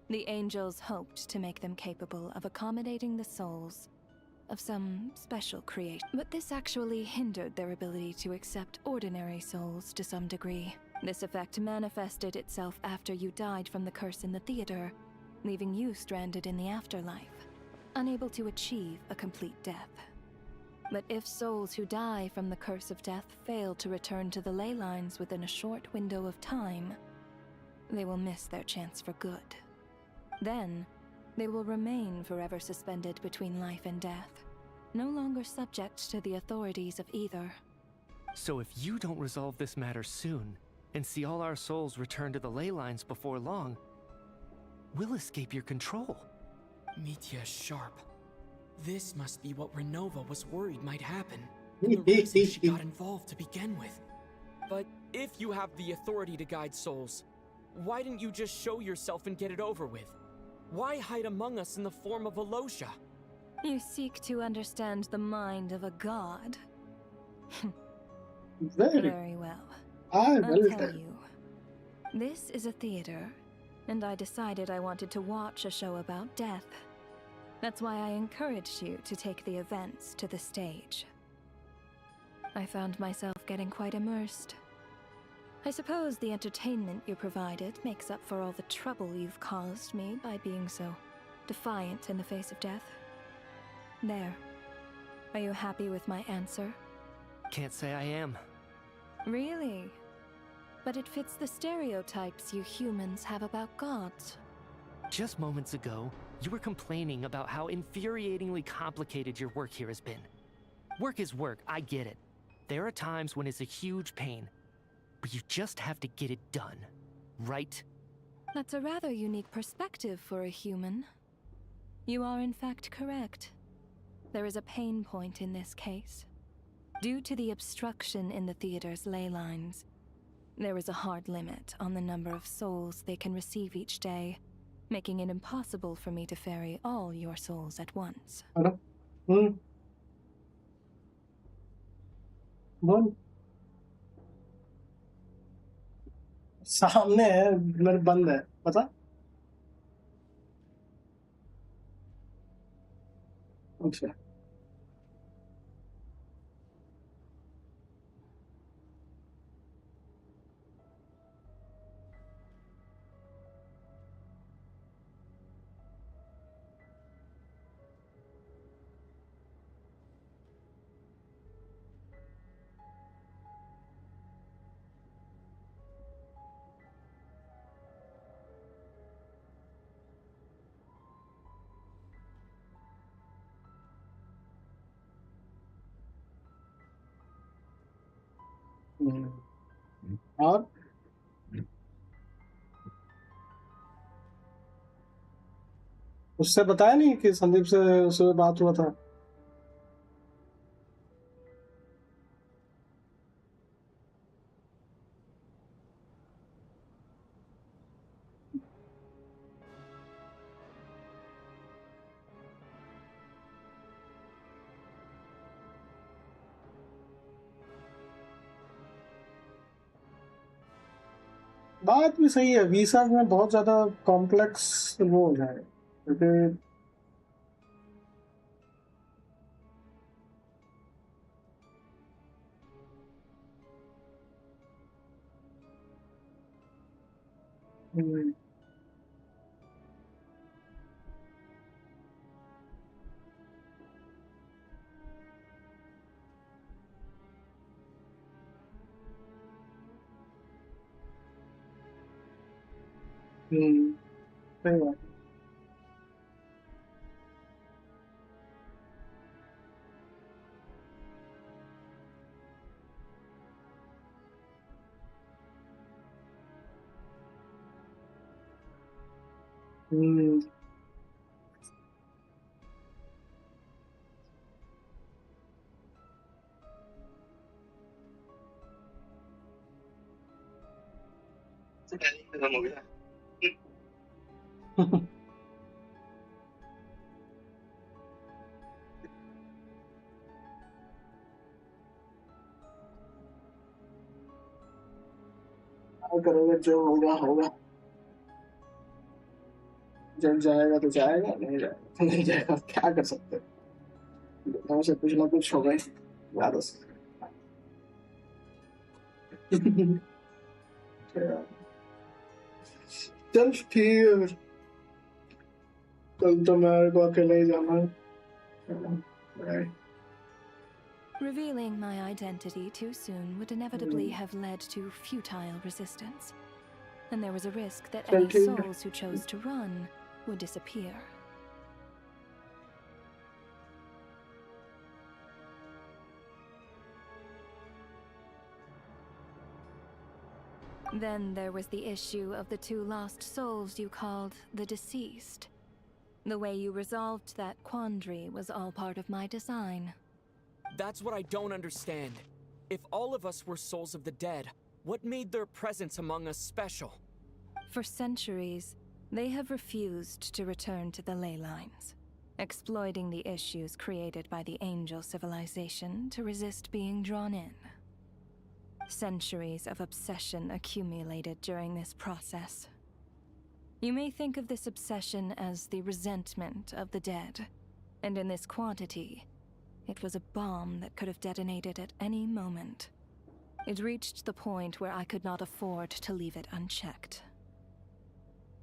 The angels hoped to make them capable of accommodating the souls of some special creation. But this actually hindered their ability to accept ordinary souls to some degree. This effect manifested itself after you died from the curse in the theater, leaving you stranded in the afterlife, unable to achieve a complete death. But if souls who die from the curse of death fail to return to the ley lines within a short window of time, they will miss their chance for good. Then, they will remain forever suspended between life and death, no longer subject to the authorities of either. So if you don't resolve this matter soon, and see all our souls return to the ley lines before long, we'll escape your control. Mitya's sharp. This must be what Renova was worried might happen, and the reason she got involved to begin with. But if you have the authority to guide souls, why didn't you just show yourself and get it over with? Why hide among us in the form of Alosha? You seek to understand the mind of a god. Very well. I'll tell you. This is a theater, and I decided I wanted to watch a show about death. That's why I encouraged you to take the events to the stage. I found myself getting quite immersed. I suppose the entertainment you provided makes up for all the trouble you've caused me by being so defiant in the face of death. There. Are you happy with my answer? Can't say I am. Really? But it fits the stereotypes you humans have about gods. Just moments ago, you were complaining about how infuriatingly complicated your work here has been. Work is work, I get it. There are times when it's a huge pain, but you just have to get it done, right? That's a rather unique perspective for a human. You are in fact correct. There is a pain point in this case. Due to the obstruction in the theater's ley lines, there is a hard limit on the number of souls they can receive each day, making it impossible for me to ferry all your souls at once. बोल सामने है मेरे बंद है पता अच्छा और उससे बताया नहीं कि संदीप से उससे बात हुआ था बात भी सही है वीसा में बहुत ज्यादा कॉम्प्लेक्स वो हो जाए क्योंकि सही बात खत्म हो गया करोगे जो होगा होगा जब जाएगा तो जाएगा नहीं जाएगा तो नहीं जाएगा क्या कर सकते हैं से कुछ ना कुछ होगा ही याद चल ठीक कल तो मेरे को अकेले ही जाना है Revealing my identity too soon would inevitably have led to futile resistance. And there was a risk that any souls who chose to run would disappear. Then there was the issue of the two lost souls you called the deceased. The way you resolved that quandary was all part of my design. That's what I don't understand. If all of us were souls of the dead, what made their presence among us special? For centuries, they have refused to return to the ley lines, exploiting the issues created by the angel civilization to resist being drawn in. Centuries of obsession accumulated during this process. You may think of this obsession as the resentment of the dead, and in this quantity, it was a bomb that could have detonated at any moment. It reached the point where I could not afford to leave it unchecked.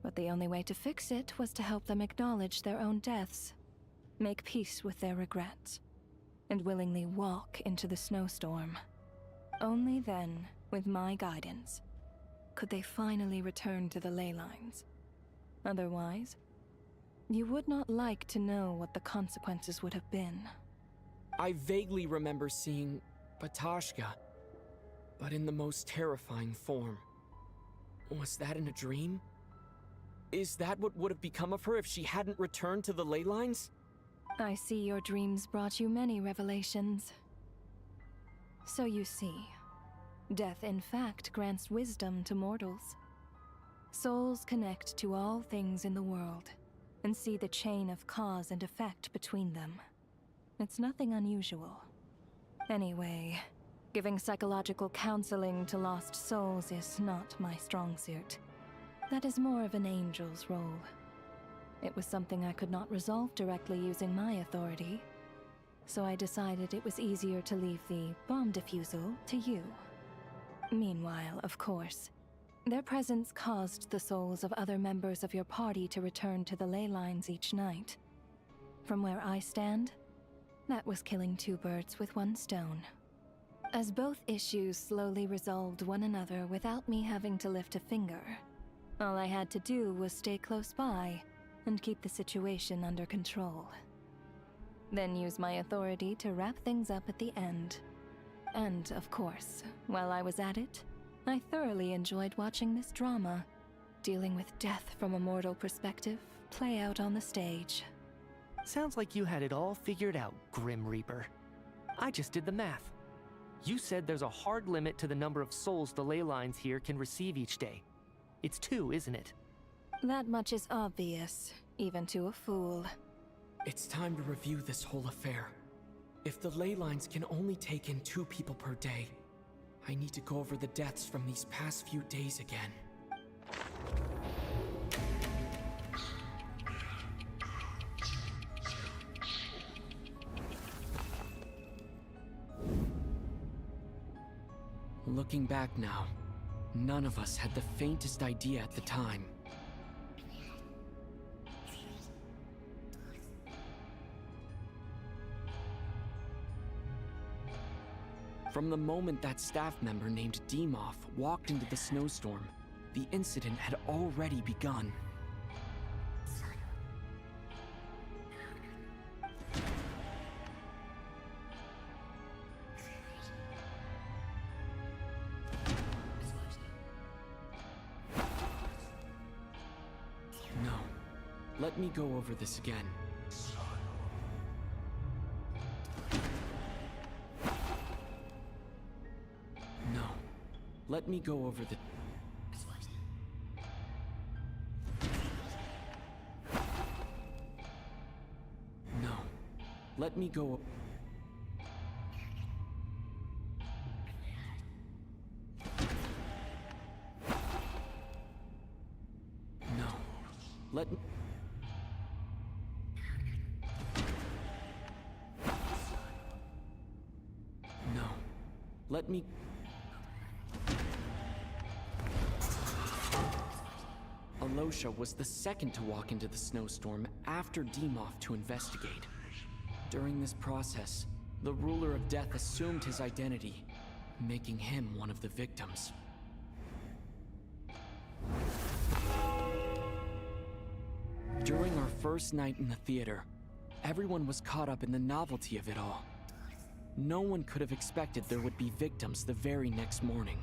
But the only way to fix it was to help them acknowledge their own deaths, make peace with their regrets, and willingly walk into the snowstorm. Only then, with my guidance, could they finally return to the ley lines. Otherwise, you would not like to know what the consequences would have been. I vaguely remember seeing Batashka, but in the most terrifying form. Was that in a dream? Is that what would have become of her if she hadn't returned to the ley lines? I see your dreams brought you many revelations. So you see, death in fact grants wisdom to mortals. Souls connect to all things in the world and see the chain of cause and effect between them. It's nothing unusual. Anyway, giving psychological counseling to lost souls is not my strong suit. That is more of an angel's role. It was something I could not resolve directly using my authority, so I decided it was easier to leave the bomb defusal to you. Meanwhile, of course, their presence caused the souls of other members of your party to return to the ley lines each night. From where I stand, that was killing two birds with one stone. As both issues slowly resolved one another without me having to lift a finger, all I had to do was stay close by and keep the situation under control. Then use my authority to wrap things up at the end. And, of course, while I was at it, I thoroughly enjoyed watching this drama, dealing with death from a mortal perspective, play out on the stage. Sounds like you had it all figured out, Grim Reaper. I just did the math. You said there's a hard limit to the number of souls the ley lines here can receive each day. It's 2, isn't it? That much is obvious, even to a fool. It's time to review this whole affair. If the ley lines can only take in 2 people per day, I need to go over the deaths from these past few days again. Looking back now, none of us had the faintest idea at the time. From the moment that staff member named Demoff walked into the snowstorm, the incident had already begun. No. Let me go over this again. No. Let me go over the... No. Let me go... No. Let me... No. Let me... Alosha was the second to walk into the snowstorm after Demoff to investigate. During this process, the ruler of death assumed his identity, making him one of the victims. During our first night in the theater, everyone was caught up in the novelty of it all. No one could have expected there would be victims the very next morning.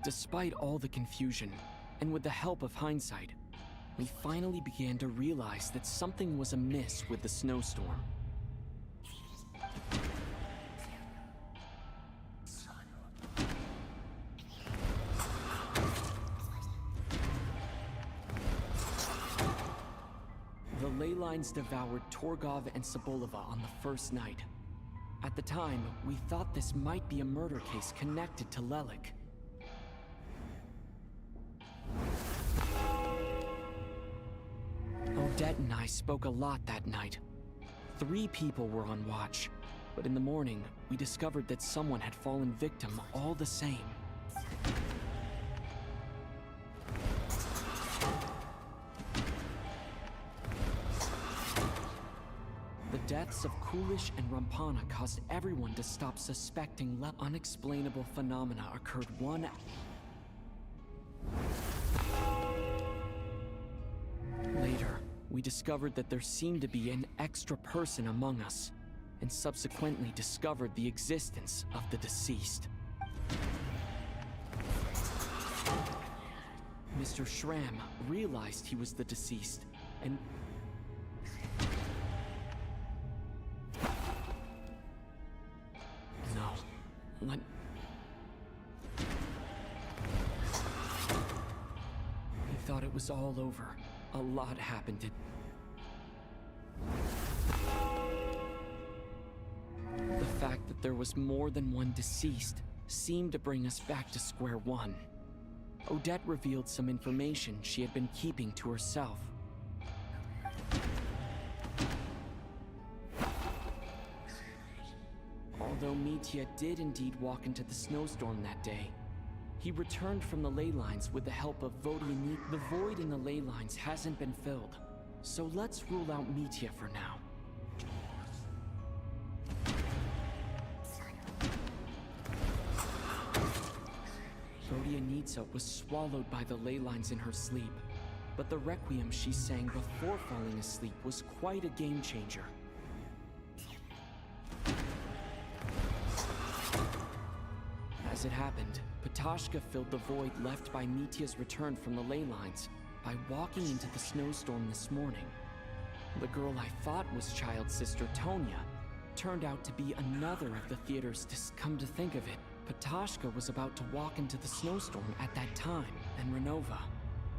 Despite all the confusion, and with the help of hindsight, we finally began to realize that something was amiss with the snowstorm. The ley lines devoured Torgov and Sobolova on the first night. At the time, we thought this might be a murder case connected to Lelik. Odette and I spoke a lot that night. 3 people were on watch. But in the morning, we discovered that someone had fallen victim all the same. The deaths of Coolish and Rampana caused everyone to stop suspecting unexplainable phenomena occurred one. Later, we discovered that there seemed to be an extra person among us, and subsequently discovered the existence of the deceased. Mr. Shram realized he was the deceased, and no, he thought it was all over. A lot happened to... The fact that there was more than one deceased seemed to bring us back to square one. Odette revealed some information she had been keeping to herself. Although Mitya did indeed walk into the snowstorm that day, he returned from the ley lines with the help of Vodianit. The void in the ley lines hasn't been filled, so let's rule out Mitya for now. Vodianitsa was swallowed by the ley lines in her sleep, but the requiem she sang before falling asleep was quite a game changer. As it happened, Patashka filled the void left by Mitya's return from the ley lines by walking into the snowstorm this morning. The girl I thought was child sister Tonya turned out to be another of the theater's. Come to think of it, Patashka was about to walk into the snowstorm at that time, and Renova,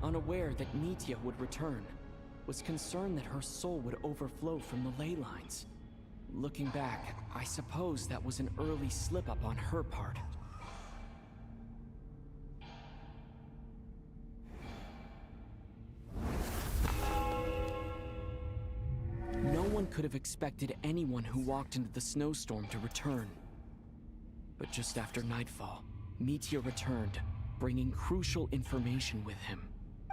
unaware that Mitya would return, was concerned that her soul would overflow from the ley lines. Looking back, I suppose that was an early slip-up on her part. No one could have expected anyone who walked into the snowstorm to return. But just after nightfall, Mitya returned, bringing crucial information with him.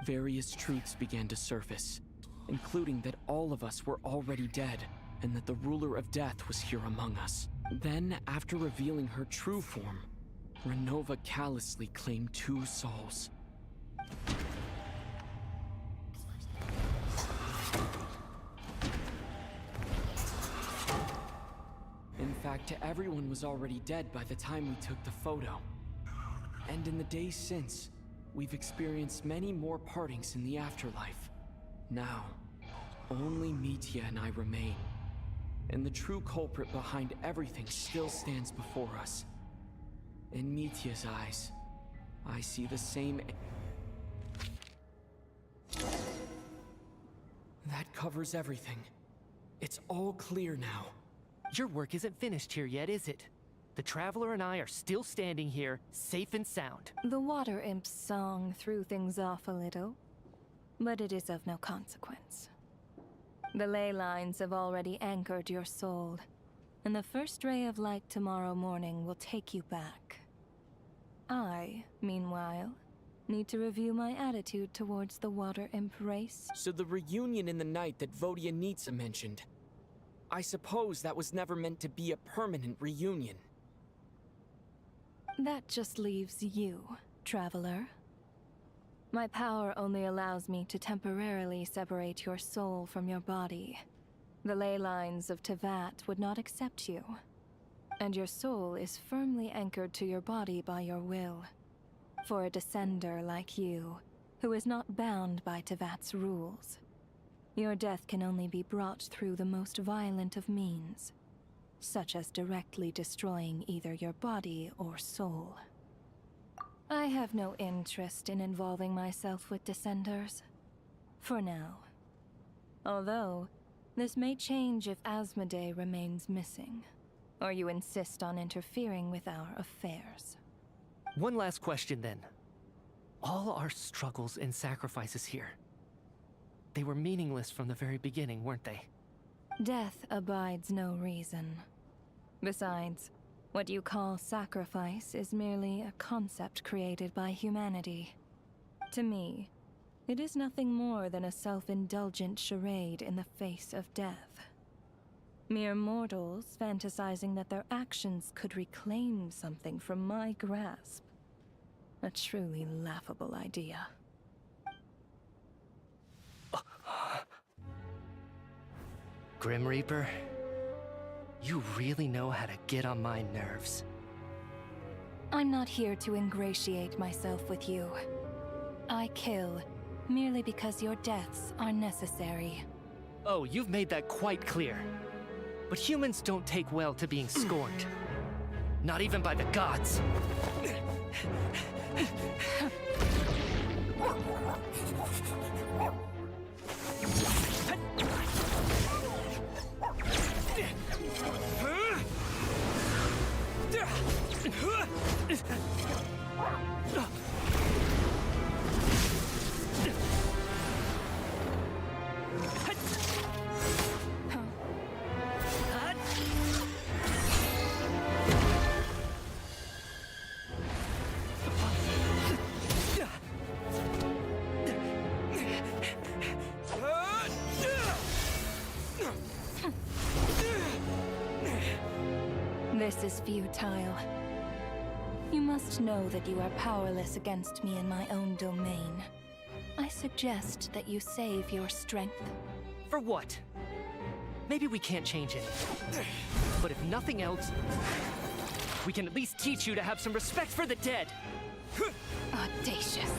Various truths began to surface, including that all of us were already dead, and that the ruler of death was here among us. Then, after revealing her true form, Renova callously claimed 2 souls. In fact, everyone was already dead by the time we took the photo. And in the days since, we've experienced many more partings in the afterlife. Now, only Mitya and I remain. And the true culprit behind everything still stands before us. In Mitya's eyes, I see the same... That covers everything. It's all clear now. Your work isn't finished here yet, is it? The Traveler and I are still standing here, safe and sound. The Water Imp's song threw things off a little, but it is of no consequence. The ley lines have already anchored your soul, and the first ray of light tomorrow morning will take you back. I, meanwhile, need to review my attitude towards the Water Imp race. So the reunion in the night that Vodianitsa mentioned, I suppose that was never meant to be a permanent reunion. That just leaves you, Traveler. My power only allows me to temporarily separate your soul from your body. The ley lines of Tevat would not accept you, and your soul is firmly anchored to your body by your will. For a descender like you, who is not bound by Tevat's rules, your death can only be brought through the most violent of means, such as directly destroying either your body or soul. I have no interest in involving myself with Descenders, for now. Although, this may change if Asmodee remains missing, or you insist on interfering with our affairs. One last question then. All our struggles and sacrifices here, they were meaningless from the very beginning, weren't they? Death abides no reason. Besides, what you call sacrifice is merely a concept created by humanity. To me, it is nothing more than a self-indulgent charade in the face of death. Mere mortals fantasizing that their actions could reclaim something from my grasp. A truly laughable idea. Grim Reaper, you really know how to get on my nerves. I'm not here to ingratiate myself with you. I kill merely because your deaths are necessary. Oh, you've made that quite clear. But humans don't take well to being scorned. Not even by the gods. This is futile. You must know that you are powerless against me in my own domain. I suggest that you save your strength. For what? Maybe we can't change it. But if nothing else, we can at least teach you to have some respect for the dead. Audacious.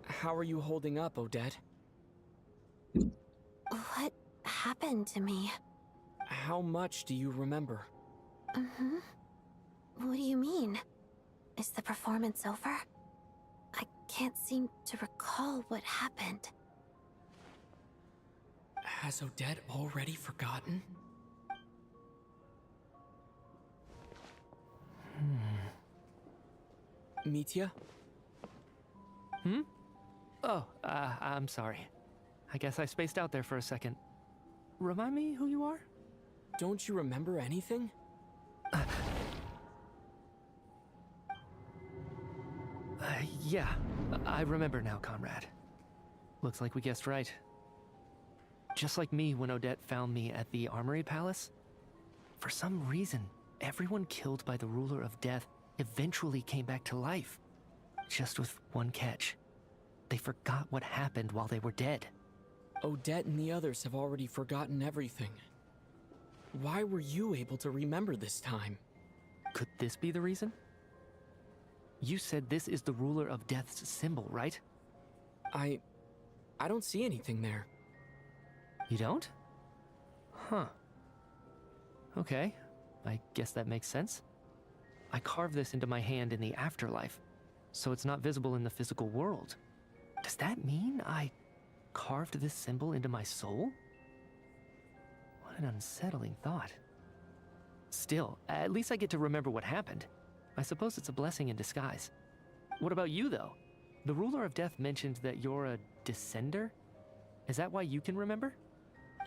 How are you holding up, Odette? What happened to me? How much do you remember? What do you mean? Is the performance over? I can't seem to recall what happened. Has Odette already forgotten? Mitya? Oh, I'm sorry. I guess I spaced out there for a second. Remind me who you are? Don't you remember anything? Yeah, I remember now, comrade. Looks like we guessed right. Just like me when Odette found me at the Armory Palace. For some reason, everyone killed by the Ruler of Death eventually came back to life. Just with one catch. They forgot what happened while they were dead. Odette and the others have already forgotten everything. Why were you able to remember this time? Could this be the reason? You said this is the ruler of death's symbol, right? I don't see anything there. You don't? Huh. Okay, I guess that makes sense. I carved this into my hand in the afterlife, so it's not visible in the physical world. Does that mean I carved this symbol into my soul? What an unsettling thought. Still, at least I get to remember what happened. I suppose it's a blessing in disguise. What about you, though? The ruler of death mentioned that you're a descender? Is that why you can remember?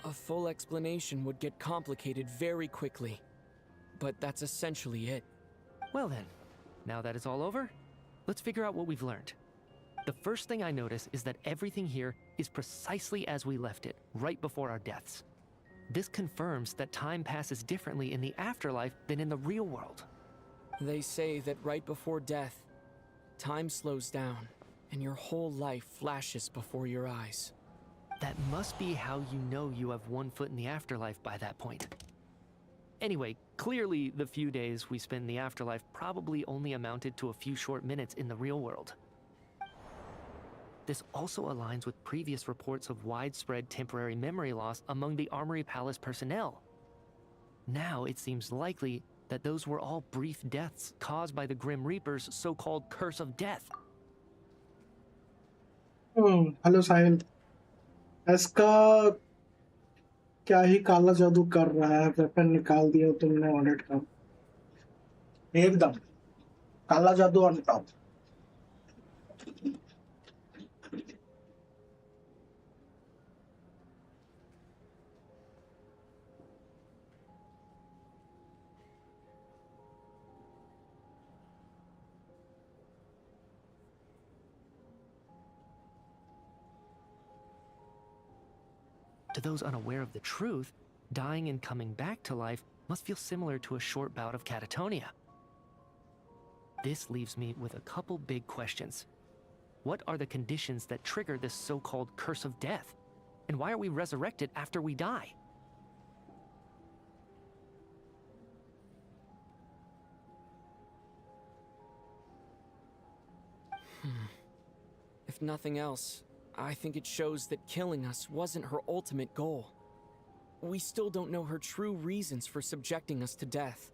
A full explanation would get complicated very quickly. But that's essentially it. Well then, now that it's all over, let's figure out what we've learned. The first thing I notice is that everything here is precisely as we left it, right before our deaths. This confirms that time passes differently in the afterlife than in the real world. They say that right before death, time slows down, and your whole life flashes before your eyes. That must be how you know you have one foot in the afterlife by that point. Anyway, clearly the few days we spend in the afterlife probably only amounted to a few short minutes in the real world. This also aligns with previous reports of widespread temporary memory loss among the Armory Palace personnel. Now it seems likely that those were all brief deaths caused by the Grim Reaper's so-called curse of death. Hello Sahil, इसका क्या ही काला जादू कर रहा है? Weapon निकाल दिया तुमने ऑडिट का, एकदम काला जादू on top. To those unaware of the truth, dying and coming back to life must feel similar to a short bout of catatonia. This leaves me with a couple big questions. What are the conditions that trigger this so-called curse of death? And why are we resurrected after we die? If nothing else, I think it shows that killing us wasn't her ultimate goal. We still don't know her true reasons for subjecting us to death.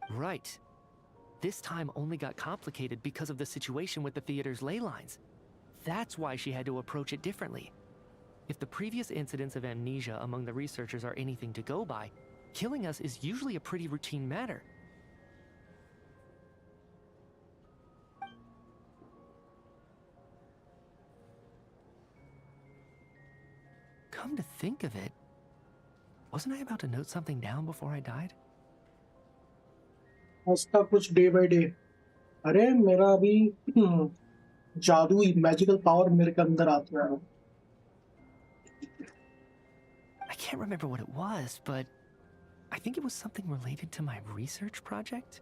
Right. This time only got complicated because of the situation with the theater's ley lines. That's why she had to approach it differently. If the previous incidents of amnesia among the researchers are anything to go by, killing us is usually a pretty routine matter. Come to think of it, wasn't I about to note something down before I died? उसका कुछ day by day. अरे मेरा अभी जादुई magical power मेरे के अंदर आता है. I can't remember what it was, but I think it was something related to my research project.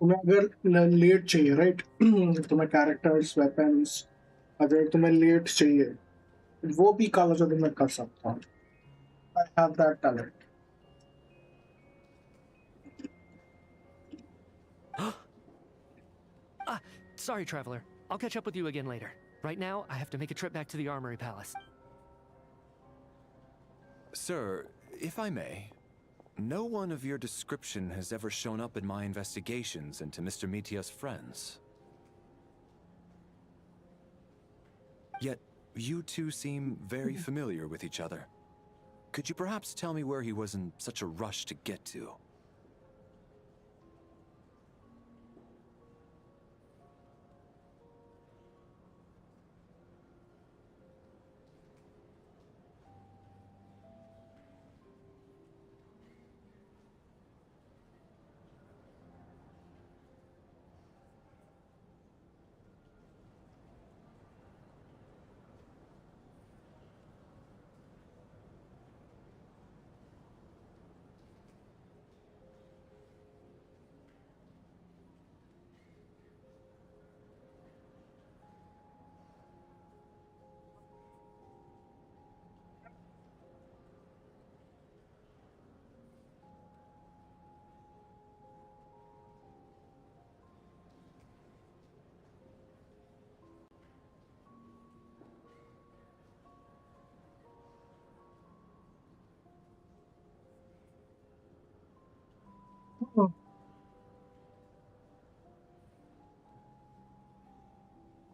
तुम्हें अगर लेट चाहिए, राइट? तुम्हें कैरेक्टर्स, वेपन्स, अगर तुम्हें लेट चाहिए, वो भी काला जादू मैं कर सकता हूँ. I have that talent. Sorry, traveler. I'll catch up with you again later. Right now, I have to make a trip back to the Armory Palace. Sir, if I may, no one of your description has ever shown up in my investigations into Mr. Mitia's friends. Yet, you two seem very familiar with each other. Could you perhaps tell me where he was in such a rush to get to?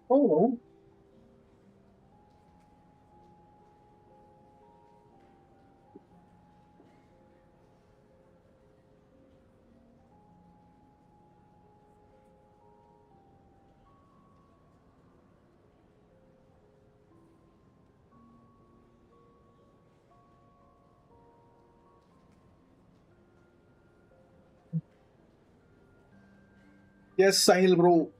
Oh, yes, Sahil bro.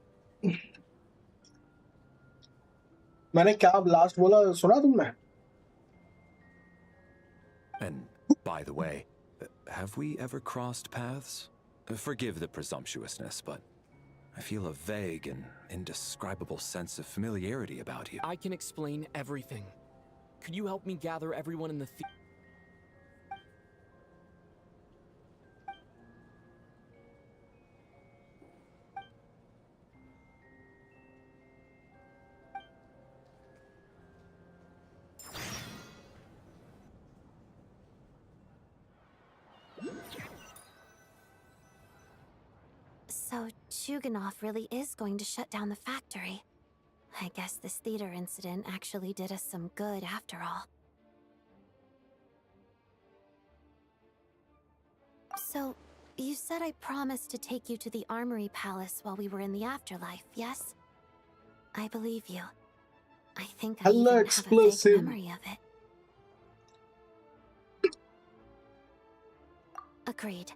मैंने क्या last बोला सुना तुमने? And by the way, have we ever crossed paths? Forgive the presumptuousness, but I feel a vague and indescribable sense of familiarity about you. I can explain everything. Could you help me gather everyone in the So, Chuganov really is going to shut down the factory. I guess this theater incident actually did us some good after all. So, you said I promised to take you to the Armory Palace while we were in the afterlife, yes? I believe you. I think I even have a vague explosive. memory of it. Agreed.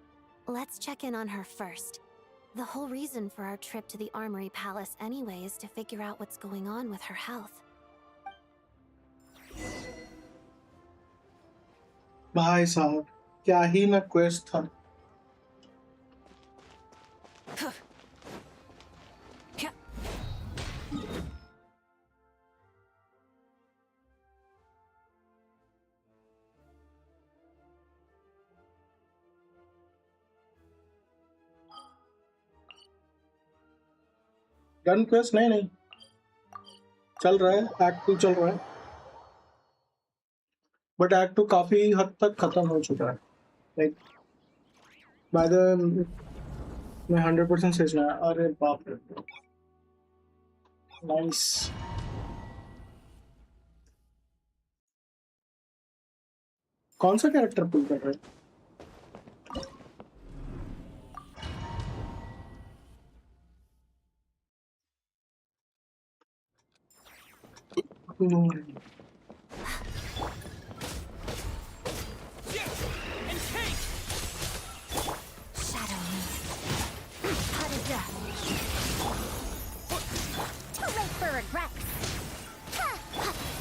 Let's check in on her first. The whole reason for our trip to the Armory Palace anyway is to figure out what's going on with her health. भाई साहब क्या ही ना quest था. Gun quest नहीं चल रहा है. Act 2 चल रहा है, बट एक्ट 2 काफी हद तक खत्म हो चुका है. लाइक बाय द मैं 100% सेजना है. अरे बाप रे, नाइस. कौन सा कैरेक्टर पुल कर रहे हैं?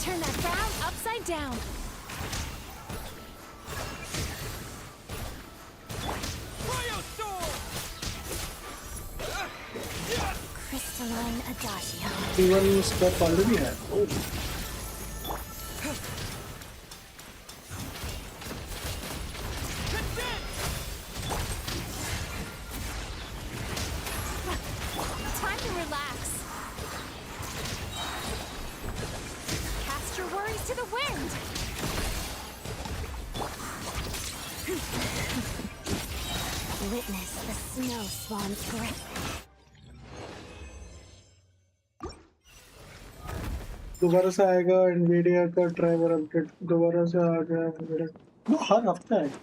Turn that frown upside down. Crystalline Adagio. Even step already है. Oh. Time to relax. Cast your worries to the wind. Witness the snow swan's grip. दोबारा से आएगा NVIDIA का ड्राइवर अपडेट. दोबारा से आ गया NVIDIA. वो हर हफ्ते आएगा.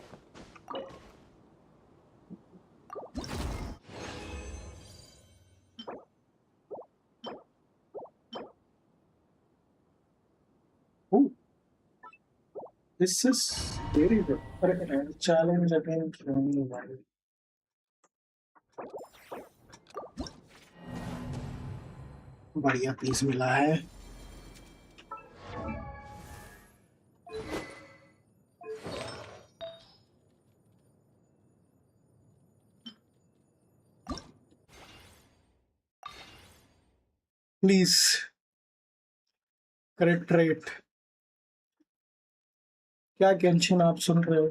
Oh, this is very good. Challenge again from mobile. बढ़िया पीस मिला है. Please correct rate. क्या गेंशिन आप सुन रहे हो?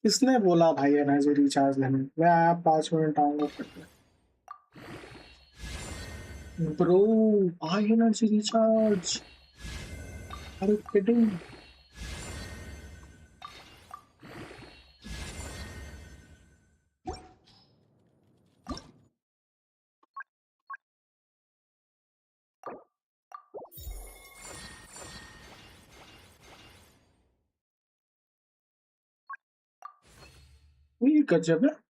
किसने बोला भाई एनर्जी रिचार्ज लेने? मैं आया 5 मिनट डाउनलोड करके. ब्रो भाई एनर्जी रिचार्ज. अरे किडिंग. ये गजब है।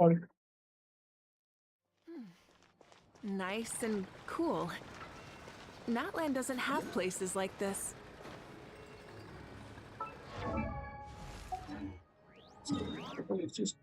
और Nice and cool. Natland doesn't have places like this. it's just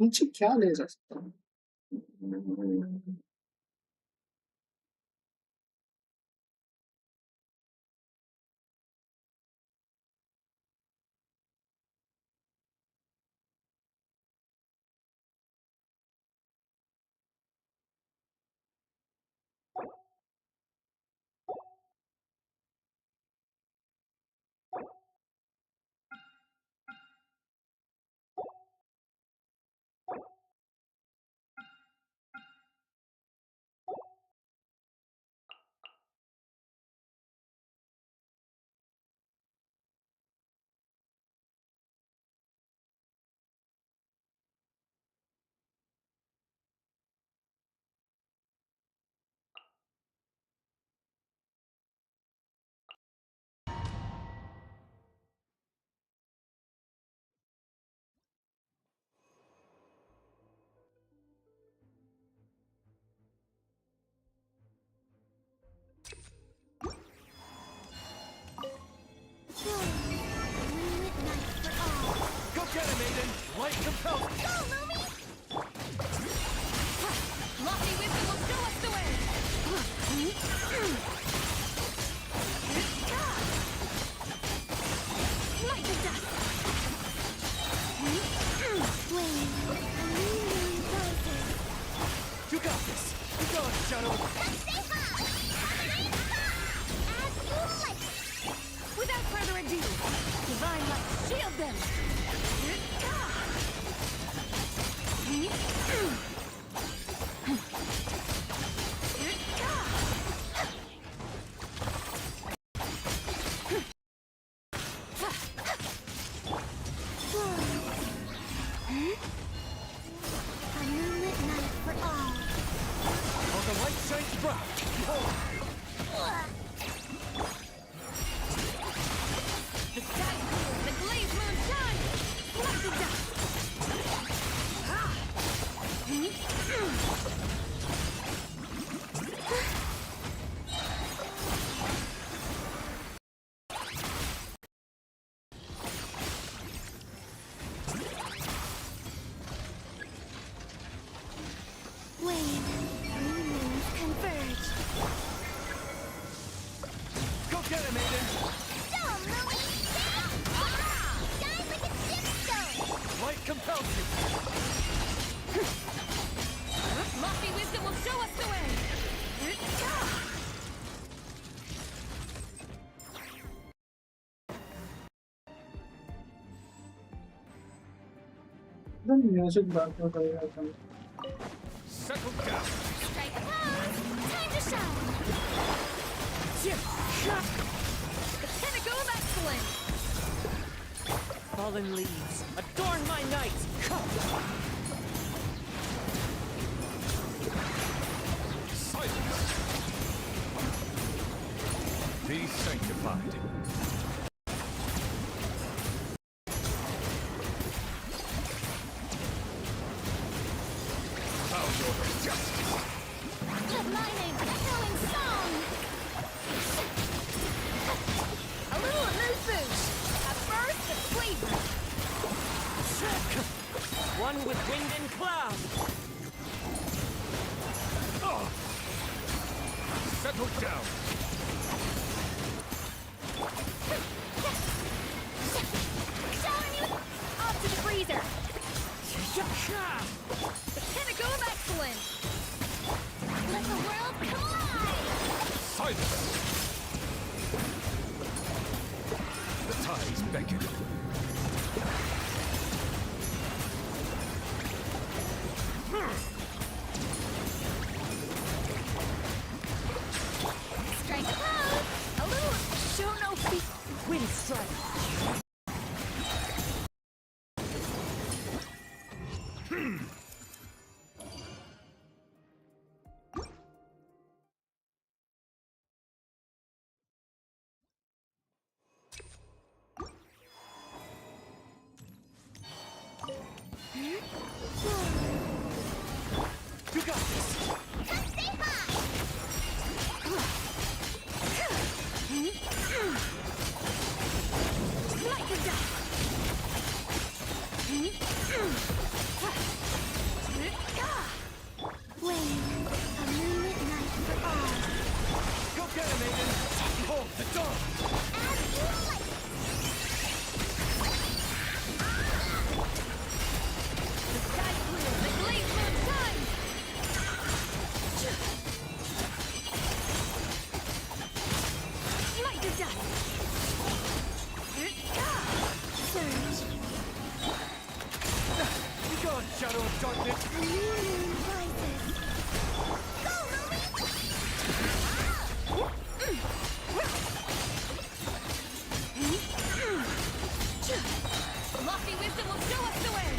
नीचे क्या ले सकता हूँ? Go get him, Aiden! Light compels me! Go, Lumi! Lofty wisdom will show us the way! Light the dust! You got this! You got it, Shadow! Without further ado, divine light, shield them! giant sprout! The sky clear, the blaze moon shines! Let the dust! Wave, three moons converge. Go get him, Aiden! Dumb, Louie! Shine like a gemstone! Light compels you! Lofty wisdom will show us the way! The music background I think. Settle down! Strike a pose! Time to shine! The pinnacle of excellence! Fallen leaves, adorn my night! Silence! Be sanctified. Let my name echo in song! A little elusive! A burst of flavor! One with wind and cloud! Settle down! Showing you Off to the freezer! The pinnacle of excellence! let the world collide! Silence! The tides beckon. Strike a pose! A little show no feet! Wind strike! You got this! Come say hi! Light the dust! Wave, a moonlit night for all. Go get him, Aiden! Hold the dawn! As you like! The sky clear, the blaze moon shines! Light the dust! Surge. Be gone, shadow of darkness! A new moon rises. Go, Louie! Lofty wisdom will show us the way!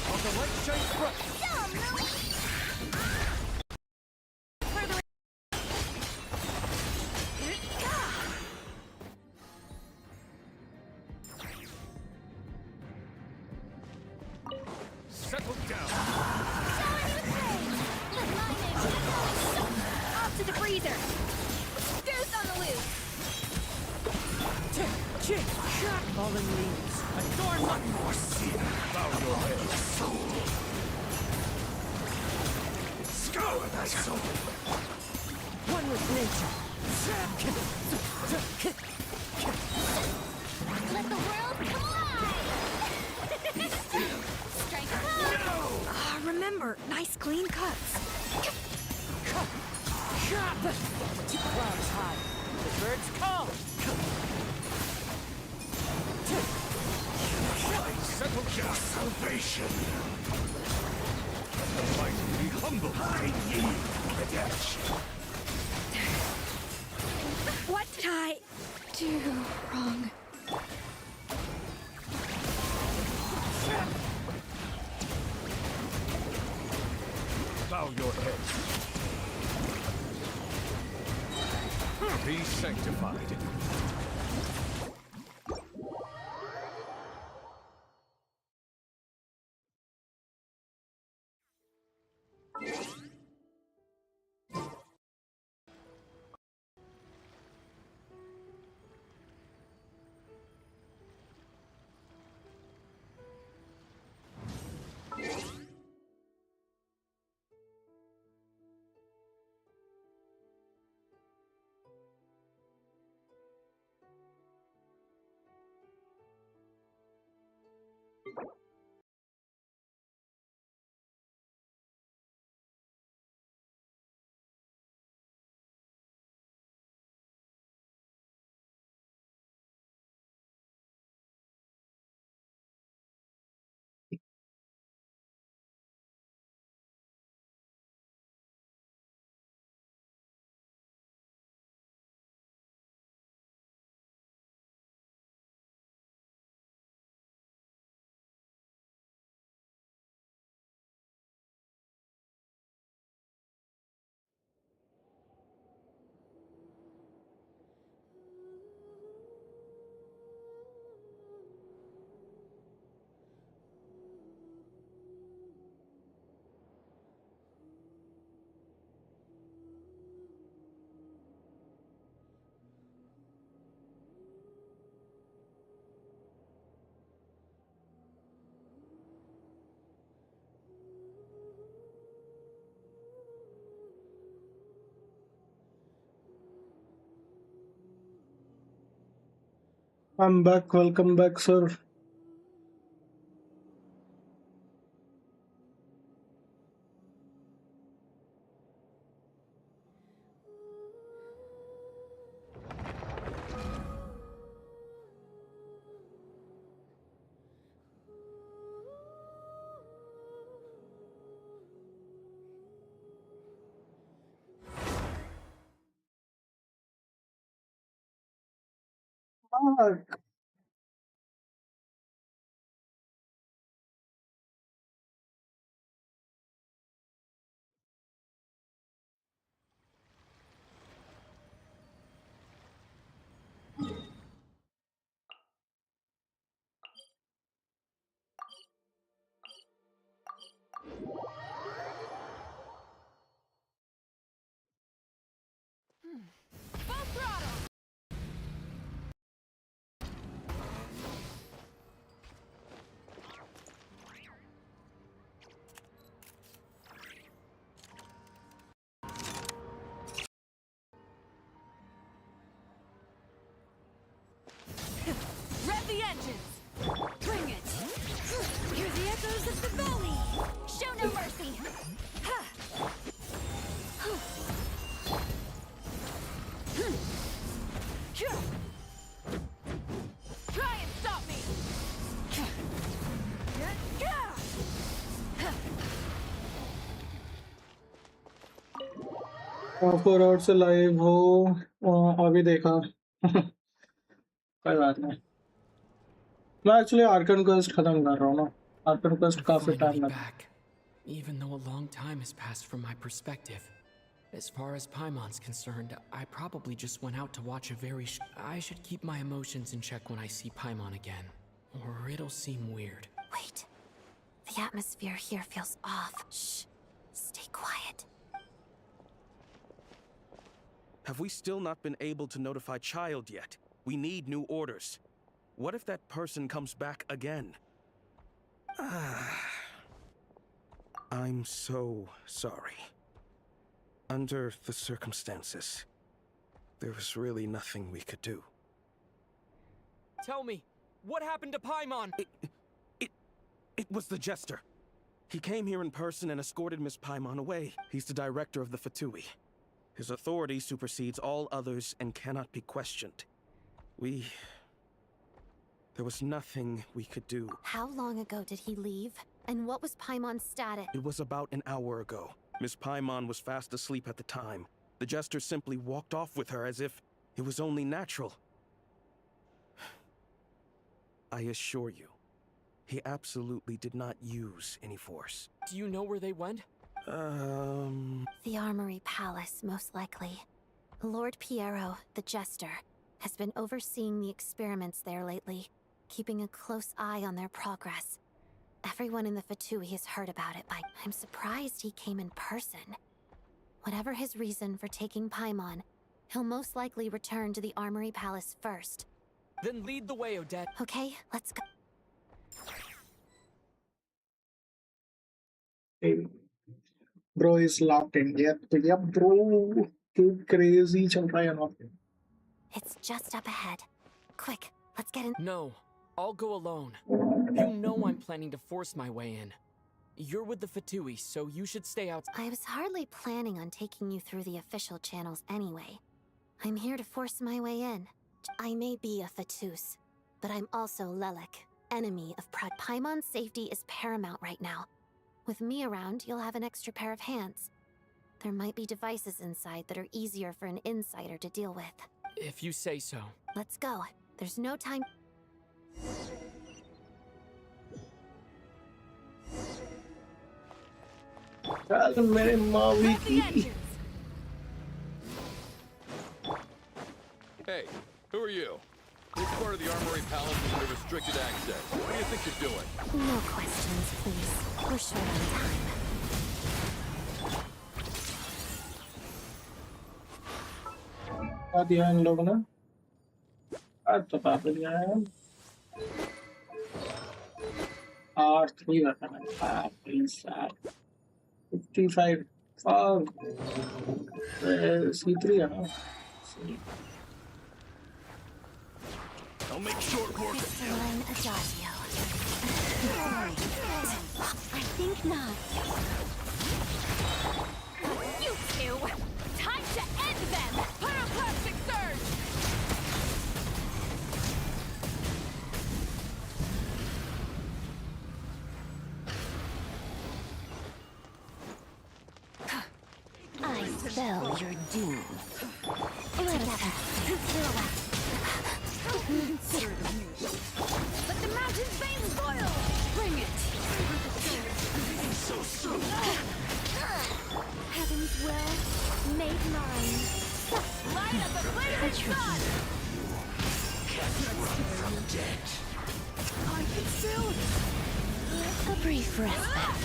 Of the light shines bright! Dumb, Louie! Settle down! Showing you praise! Let my name echo in song! Off to the freezer! Goose on the loose! Fallen leaves, adorn my More sin! Bow your head, soul! Scour thy soul! one with nature! Let the world collide! Strike a pose! Remember, nice clean cuts. Two clouds high, the birds call! Settle down! Salvation! The mighty be humble! I need redemption! What, Ty? too wrong. Bow your head. Be sanctified. I'm back. Welcome back, sir. Back. Full throttle! Rev the engines! Bring it! Hear the echoes of the valley! Show no mercy! Try and stop me! Four hour से live हो अभी देखा कोई बात नहीं मैं actually Arkan quest खत्म कर रहा हूँ ना आर्कन क्वेस्ट काफी Finally टाइम लगा back, even though a long time has passed from my perspective. As far as Paimon's concerned, I probably just went out to watch a very I should keep my emotions in check when I see Paimon again, or it'll seem weird. Wait. The atmosphere here feels off. Shh. Stay quiet. Have we still not been able to notify Child yet? We need new orders. What if that person comes back again? I'm so sorry. Under the circumstances, there was really nothing we could do. Tell me, what happened to Paimon? It was the Jester. He came here in person and escorted Miss Paimon away. He's the director of the Fatui. His authority supersedes all others and cannot be questioned. There was nothing we could do. How long ago did he leave? And what was Paimon's status? It was about an hour ago. Miss Paimon was fast asleep at the time. The Jester simply walked off with her as if it was only natural. I assure you, he absolutely did not use any force. Do you know where they went? The Armory Palace, most likely. Lord Piero, the Jester, has been overseeing the experiments there lately, keeping a close eye on their progress. Everyone in the Fatui has heard about it, but I'm surprised he came in person. Whatever his reason for taking Paimon, he'll most likely return to the Armory Palace first. Then lead the way, Odette. Okay, let's go. Hey, bro is locked in. Yep, bro. Too crazy चल रहा है यहाँ पे. It's just up ahead. Quick, let's get in. No, I'll go alone. You know I'm planning to force my way in. You're with the Fatui, so you should stay out. I was hardly planning on taking you through the official channels anyway. I'm here to force my way in. I may be a Fatus, but I'm also Lelik, enemy of Prod. Paimon's safety is paramount right now. With me around, you'll have an extra pair of hands. There might be devices inside that are easier for an insider to deal with. If you say so. Let's go. There's no time. चल मेरे मावी की. Hey, who are you? This part of the Armory Palace is under restricted access. What do you think you're doing? No questions, please. We're short on time. क्या दिया इन लोगों ने? आज तो पापा दिया है. R3 रखना है. Please, 55. C3 है ना? I'll make short work of him. Crystalline Adagio. I think not. You two! Time to end them! Pyroclastic surge! I spell your doom. Let us have Consider it amusing. Let the mountain's veins boil! Bring it! So strong! Heaven's will, made mine. Light up the blazing sun! From dead. I can still... A brief respite.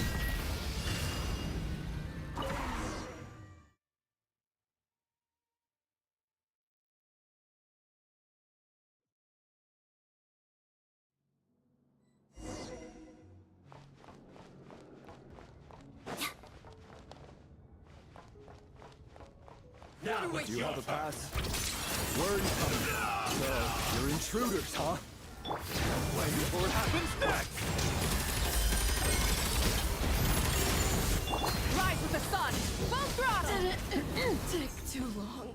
Do you have a pass? Where are you coming from? So, you're intruders, huh? Wait before it happens next! Rise with the sun! Full throttle! Take too long.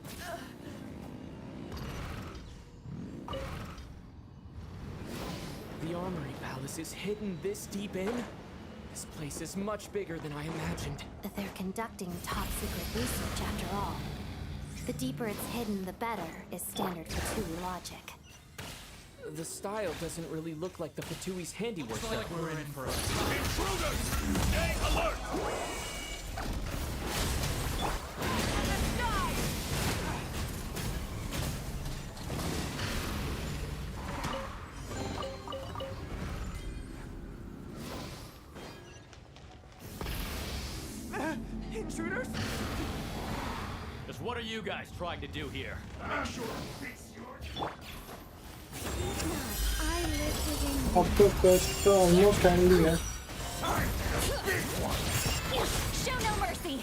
The Armory Palace is hidden this deep in? This place is much bigger than I imagined. They're conducting top-secret research after all. The deeper it's hidden, the better, is standard Fatui logic. The style doesn't really look like the Fatui's handiwork. Looks like we're in for a... Intruders! Stay alert! Intruders? Just what are you guys trying to do here? Make sure it fits your... I live within अब तो कस्ट तो almost handy है. Show no mercy!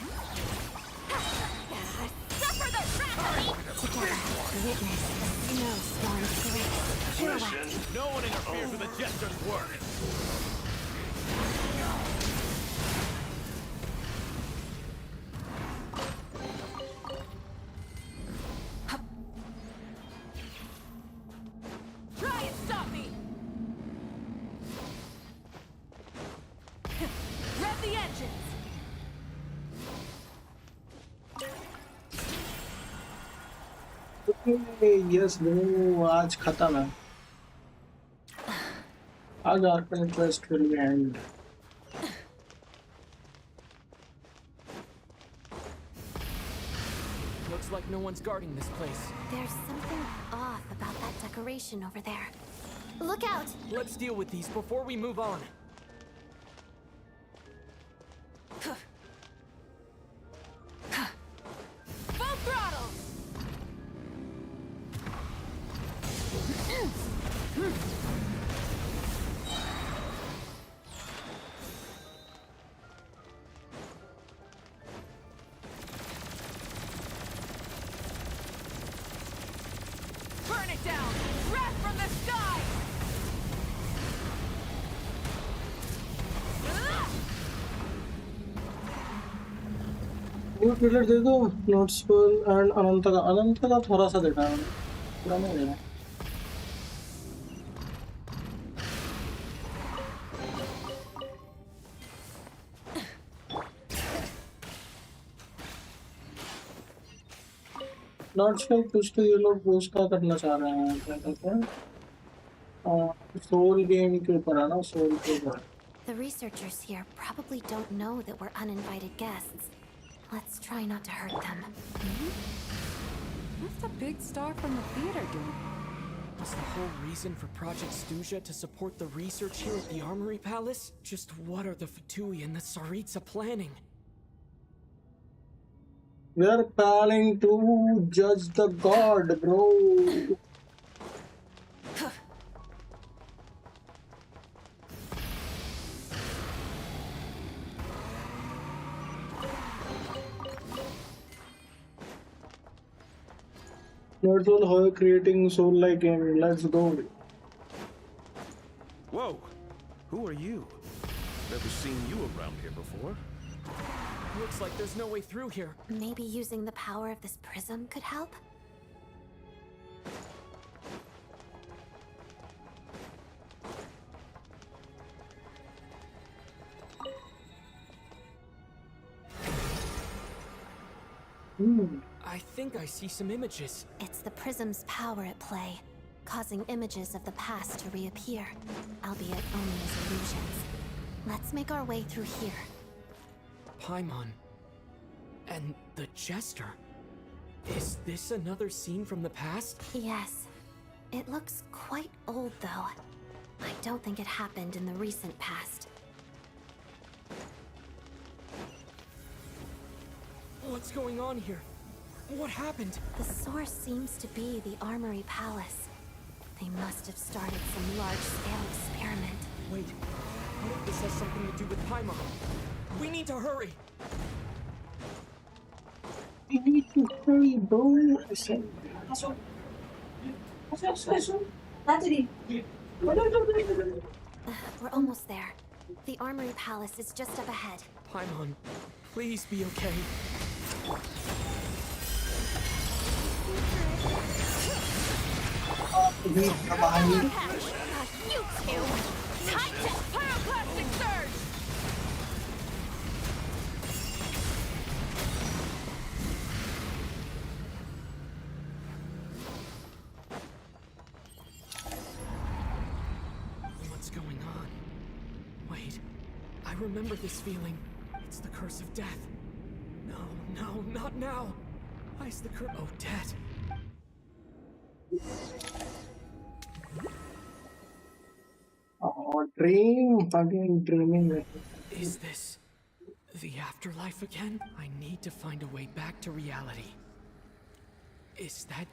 Suffer the tragedy! together. Witness the snowstorm threat. Pirouette. No one interferes with the Jester's work. Try and stop me! Rev the engines! Yes, bro, आज खत्म है. आज Arkan quest will end. Looks like no one's guarding this place. There's something off about that decoration over there. Look out! Let's deal with these before we move on. Full throttle! Burn it down! Wrath from the sky! New trailer दे दो नोट्सफुल and अनंत का थोड़ा सा देखा है पूरा नहीं देखा नोट्सफुल कुछ तो ये लोग उसका करना चाह रहे हैं क्या कहते हैं सोल गेम के ऊपर है ना सोल के ऊपर The researchers here probably don't know that we're uninvited guests. Let's try not to hurt them. What's the big star from the theater doing? Was the whole reason for Project Snezhnaya to support the research here at the Armory Palace? Just what are the Fatui and the Tsaritsa planning? We're planning to judge the god, bro. Not all her creating soul-like game. Let's go. Whoa! Who are you? Never seen you around here before. Looks like there's no way through here. Maybe using the power of this prism could help? I think I see some images. It's the prism's power at play, causing images of the past to reappear, albeit only as illusions. Let's make our way through here. Paimon. And the Jester. Is this another scene from the past? Yes. It looks quite old, though. I don't think it happened in the recent past. What's going on here? What happened? The source seems to be the Armory Palace. They must have started some large-scale experiment. Wait, what if this has something to do with Paimon? We need to hurry! We need to hurry, bro. We're almost there. The Armory Palace is just up ahead. Paimon, please be okay. You two! Titan Pyroclastic Surge! What's going on? Wait, I remember this feeling. It's the curse of death. No, not now. Why is the curse? Oh, Dad. Oh, dream, fucking dreaming. Is this the afterlife again? I need to find a way back to reality. Is that...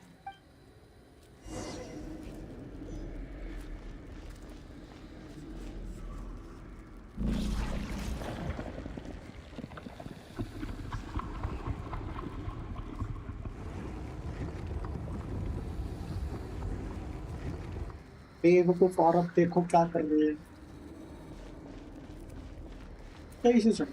बेवकूफ औरत देखो क्या कर रही है कैसे चल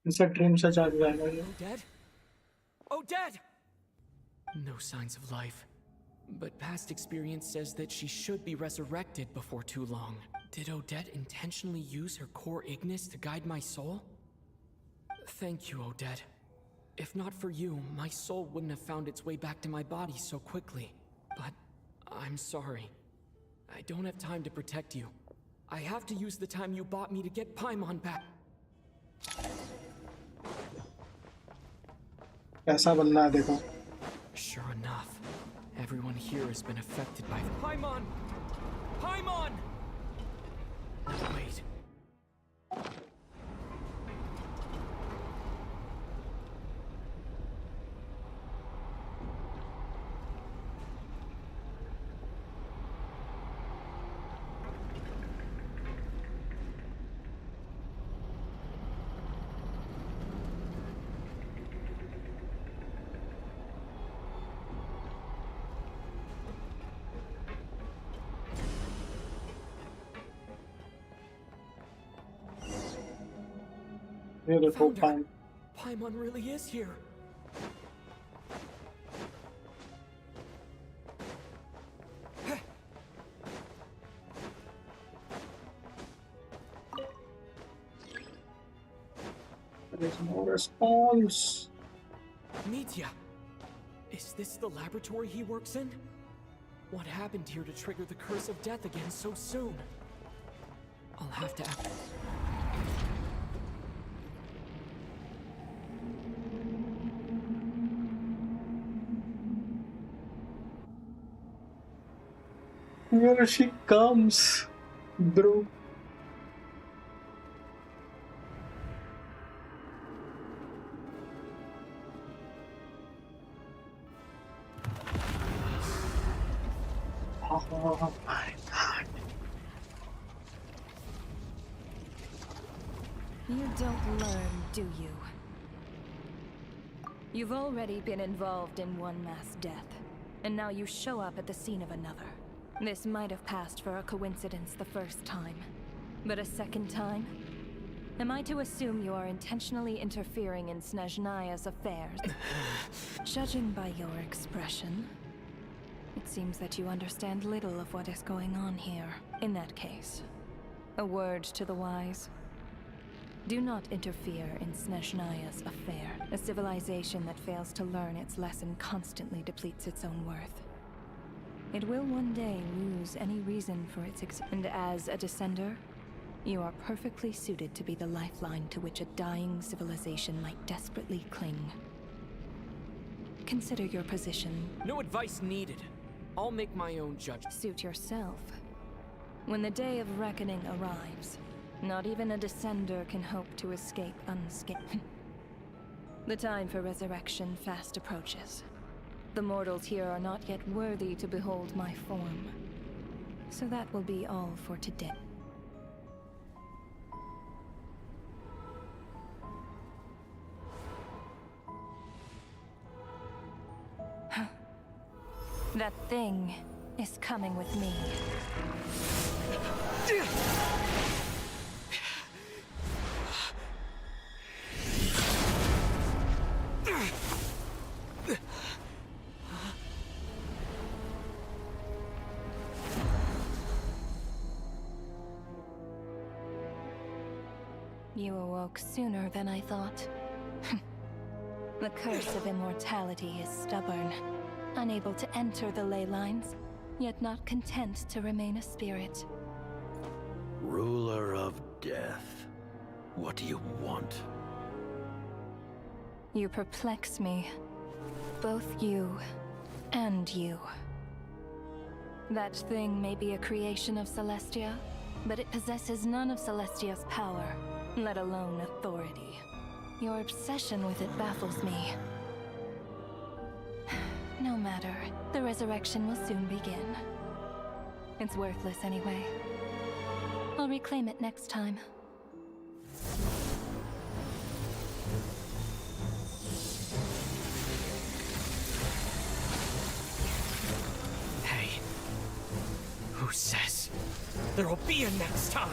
inside dream se jaag jayega ye. Dead? Oh, dead! No signs of life. But past experience says that she should be resurrected before too long. Did Odette intentionally use her core Ignis to guide my soul? Thank you, Odette. If not for you, my soul wouldn't have found its way back to my body so quickly. But I'm sorry. I don't have time to protect you. I have to use the time you bought me to get Paimon back. कैसा बनना है देखो. Sure enough, everyone here has been affected by the Paimon! Paimon! Wait. ये देखो pine. Paimon really is here. There's no response. Mitya, is this the laboratory he works in? What happened here to trigger the curse of death again so soon? I'll have to act. Here she comes, bro. Oh my god. You don't learn, do you? You've already been involved in one mass death, and now you show up at the scene of another. This might have passed for a coincidence the first time, but a second time? Am I to assume you are intentionally interfering in Snezhnaya's affairs? Judging by your expression, it seems that you understand little of what is going on here. In that case, a word to the wise. Do not interfere in Snezhnaya's affair. A civilization that fails to learn its lesson constantly depletes its own worth. It will one day lose any reason for its existence. And as a descender, you are perfectly suited to be the lifeline to which a dying civilization might desperately cling. Consider your position. No advice needed. I'll make my own judgment. Suit yourself. When the day of reckoning arrives, not even a descender can hope to escape unscathed. The time for resurrection fast approaches. The mortals here are not yet worthy to behold my form. So that will be all for today. That thing is coming with me. You awoke sooner than I thought. The curse of immortality is stubborn, unable to enter the ley lines, yet not content to remain a spirit. Ruler of death, what do you want? You perplex me. Both you and you. That thing may be a creation of Celestia, but it possesses none of Celestia's power, let alone authority. Your obsession with it baffles me. No matter, the resurrection will soon begin. It's worthless anyway. I'll reclaim it next time. Hey, who says there will be a next time?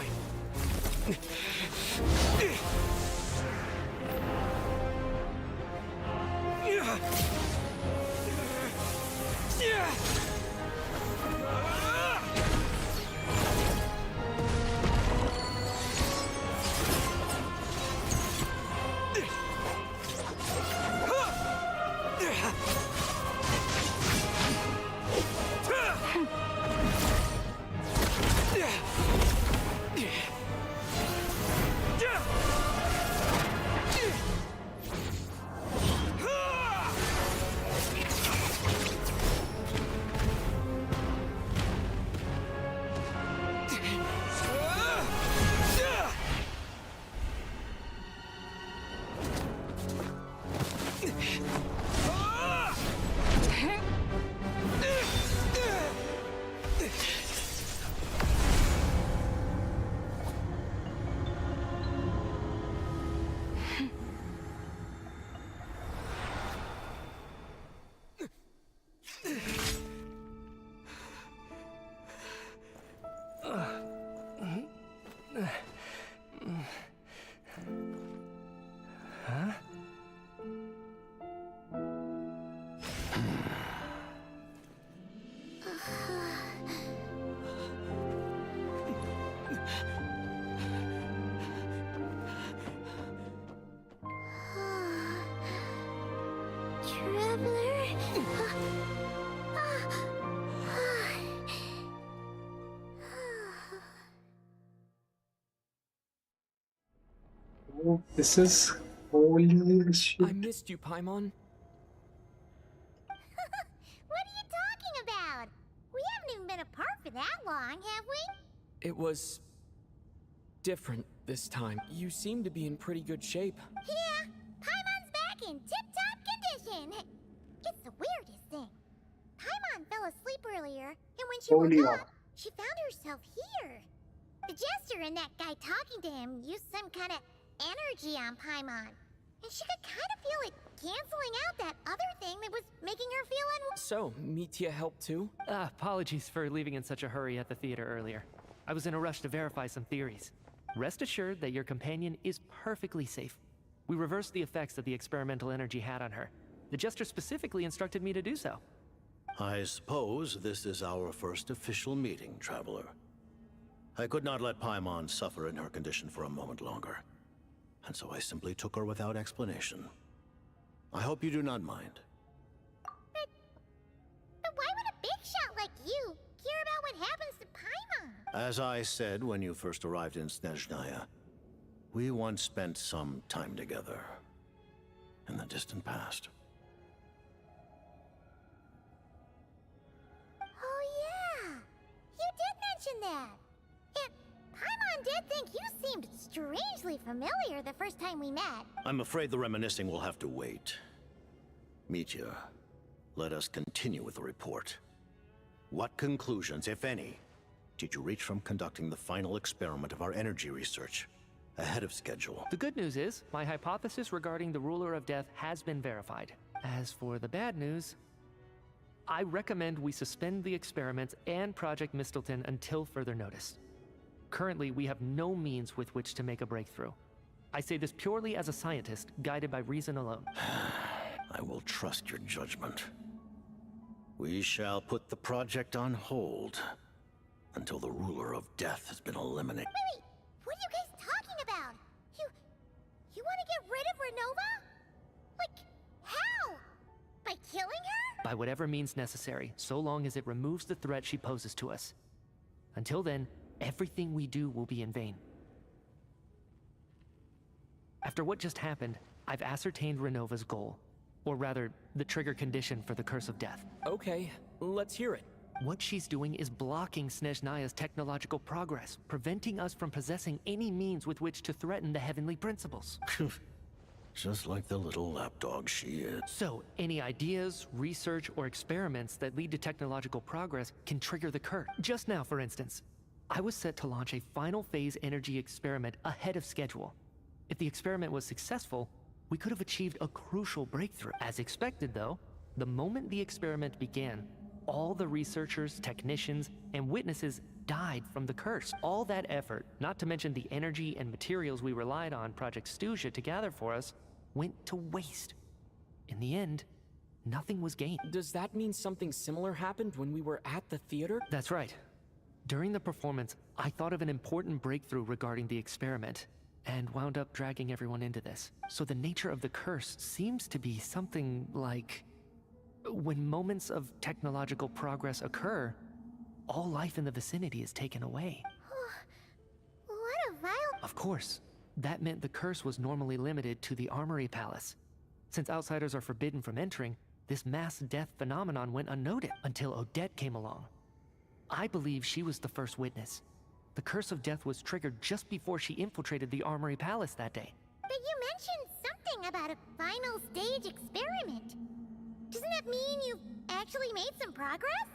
Oh, this is holy shit. I missed you, Paimon. What are you talking about? We haven't even been apart for that long, have we? It was different this time. You seem to be in pretty good shape. Yeah, Paimon's back in tip-top condition. It's the weirdest thing. Paimon fell asleep earlier, and when she woke up, she found herself here. The jester and that guy talking to him used some kind of energy on Paimon, and she could kind of feel it canceling out that other thing that was making her feel unwell. So, Mitya helped too? Apologies for leaving in such a hurry at the theater earlier. I was in a rush to verify some theories. Rest assured that your companion is perfectly safe. We reversed the effects that the experimental energy had on her. The jester specifically instructed me to do so. I suppose this is our first official meeting, Traveler. I could not let Paimon suffer in her condition for a moment longer, and so I simply took her without explanation. I hope you do not mind. But why would a big shot like you care about what happens to Paimon? As I said when you first arrived in Snezhnaya, we once spent some time together in the distant past. Oh yeah, you did mention that. Paimon did think you seemed strangely familiar the first time we met. I'm afraid the reminiscing will have to wait. Mitya, let us continue with the report. What conclusions, if any, did you reach from conducting the final experiment of our energy research ahead of schedule? The good news is, my hypothesis regarding the Ruler of Death has been verified. As for the bad news, I recommend we suspend the experiments and Project Mistleton until further notice. Currently, we have no means with which to make a breakthrough. I say this purely as a scientist, guided by reason alone. I will trust your judgment. We shall put the project on hold until the Ruler of Death has been eliminated. Wait, what are you guys talking about? You want to get rid of Renova? Like, how? By killing her? By whatever means necessary, so long as it removes the threat she poses to us. Until then, everything we do will be in vain. After what just happened, I've ascertained Renova's goal. Or rather, the trigger condition for the Curse of Death. Okay, let's hear it. What she's doing is blocking Snezhnaya's technological progress, preventing us from possessing any means with which to threaten the heavenly principles. Just like the little lapdog she is. So, any ideas, research, or experiments that lead to technological progress can trigger the curse. Just now, for instance, I was set to launch a final phase energy experiment ahead of schedule. If the experiment was successful, we could have achieved a crucial breakthrough. As expected, though, the moment the experiment began, all the researchers, technicians, and witnesses died from the curse. All that effort, not to mention the energy and materials we relied on Project Snezhnaya to gather for us, went to waste. In the end, nothing was gained. Does that mean something similar happened when we were at the theater? That's right. During the performance, I thought of an important breakthrough regarding the experiment, and wound up dragging everyone into this. So the nature of the curse seems to be something like... when moments of technological progress occur, all life in the vicinity is taken away. What a vile... Of course, that meant the curse was normally limited to the Armory Palace. Since outsiders are forbidden from entering, this mass death phenomenon went unnoted until Odette came along. I believe she was the first witness. The curse of death was triggered just before she infiltrated the Armory Palace that day. But you mentioned something about a final stage experiment. Doesn't that mean you've actually made some progress?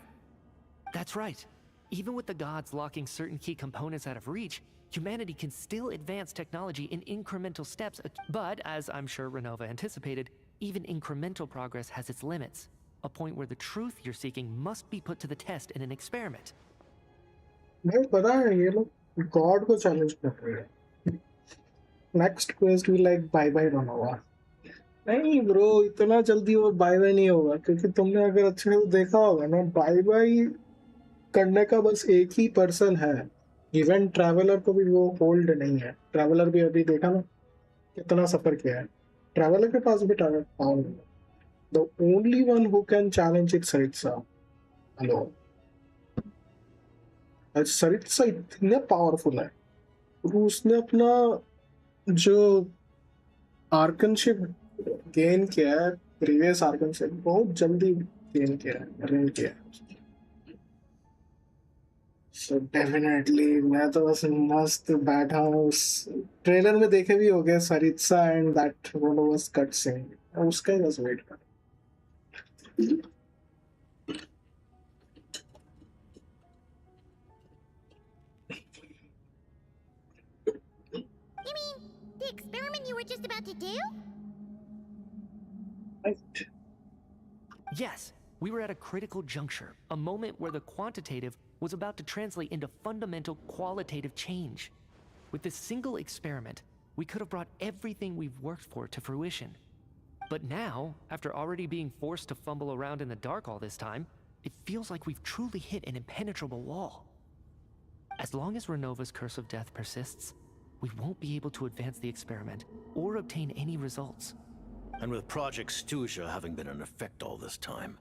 That's right. Even with the gods locking certain key components out of reach, humanity can still advance technology in incremental steps. But, as I'm sure Renova anticipated, even incremental progress has its limits. A point where the truth you're seeking must be put to the test in an experiment. भाई पता है ये लोग God को challenge कर रहे हैं. Next quest भी लाइक बाय बाय रन होगा. नहीं ब्रो, इतना जल्दी वो बाय बाय नहीं होगा, क्योंकि तुमने अगर अच्छे से देखा होगा ना, बाय बाय करने का बस एक ही पर्सन है. इवन ट्रैवलर को भी वो होल्ड नहीं है. ट्रैवलर भी अभी देखा ना कितना सफर किया है. ट्रैवलर के पास भी ट्रैवलर पावर नहीं है. The only one who can challenge it Saritsa alone. सरित्सा इतने पावरफुल है. उसने अपना जो आर्कनशिप गेन किया है, प्रीवियस आर्कनशिप बहुत जल्दी गेन किया है, अर्न किया है. सो डेफिनेटली मैं तो बस मस्त बैठा हूँ. ट्रेलर में देखे भी हो गए सरित्सा and that one was cutscene. उसका ही बस वेट कर. You mean the experiment you were just about to do? Right. Yes, we were at a critical juncture, a moment where the quantitative was about to translate into fundamental qualitative change. With this single experiment, we could have brought everything we've worked for to fruition. But now, after already being forced to fumble around in the dark all this time, it feels like we've truly hit an impenetrable wall. As long as Renova's curse of death persists, we won't be able to advance the experiment or obtain any results. And with Project Stuzia having been in effect all this time,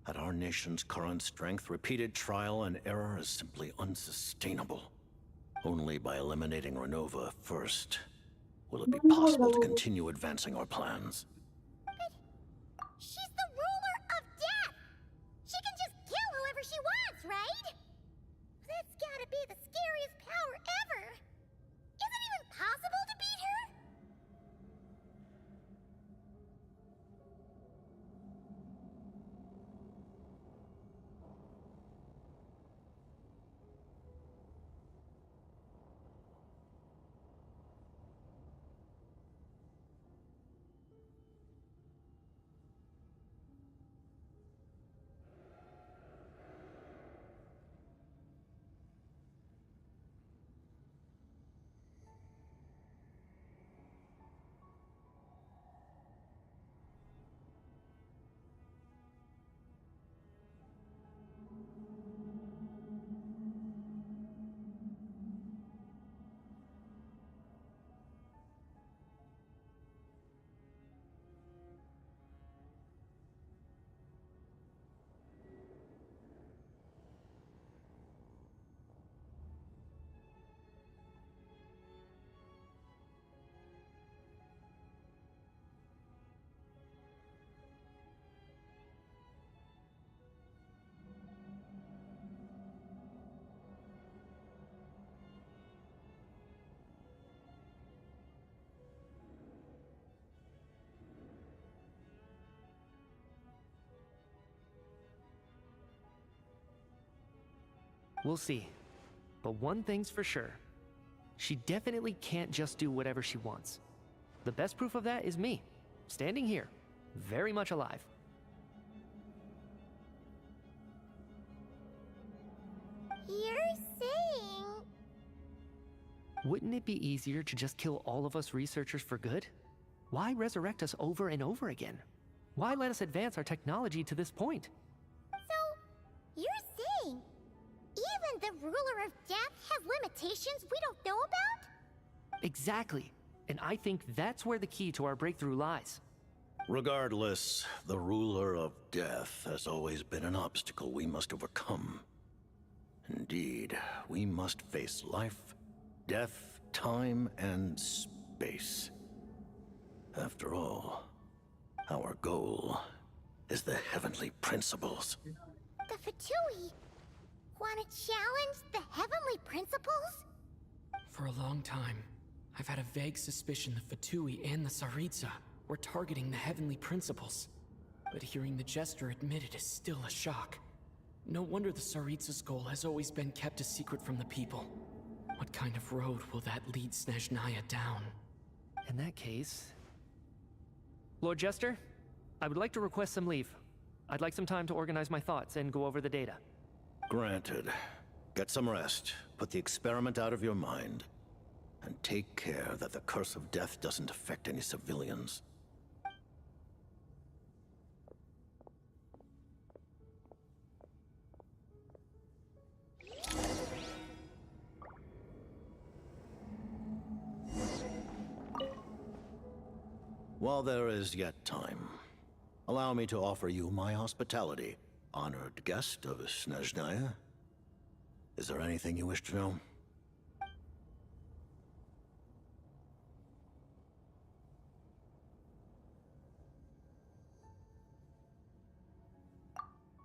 at our nation's current strength, repeated trial and error is simply unsustainable. Only by eliminating Renova first will it be possible to continue advancing our plans. But she's the ruler of death! She can just kill whoever she wants, right? That's gotta be the scariest power ever! Is it even possible to beat her? We'll see. But one thing's for sure. She definitely can't just do whatever she wants. The best proof of that is me, standing here, very much alive. You're saying... Wouldn't it be easier to just kill all of us researchers for good? Why resurrect us over and over again? Why let us advance our technology to this point? So, you're saying even the ruler of death has limitations we don't know about? Exactly. And I think that's where the key to our breakthrough lies. Regardless, the ruler of death has always been an obstacle we must overcome. Indeed, we must face life, death, time, and space. After all, our goal is the heavenly principles. The Fatui want to challenge the heavenly principles? For a long time, I've had a vague suspicion the Fatui and the Tsaritsa were targeting the heavenly principles. But hearing the Jester admit it is still a shock. No wonder the Tsaritsa's goal has always been kept a secret from the people. What kind of road will that lead Snezhnaya down? In that case... Lord Jester, I would like to request some leave. I'd like some time to organize my thoughts and go over the data. Granted. Get some rest, put the experiment out of your mind, and take care that the curse of death doesn't affect any civilians. While there is yet time, allow me to offer you my hospitality, honored guest of Snezhnaya. Is there anything you wish to know?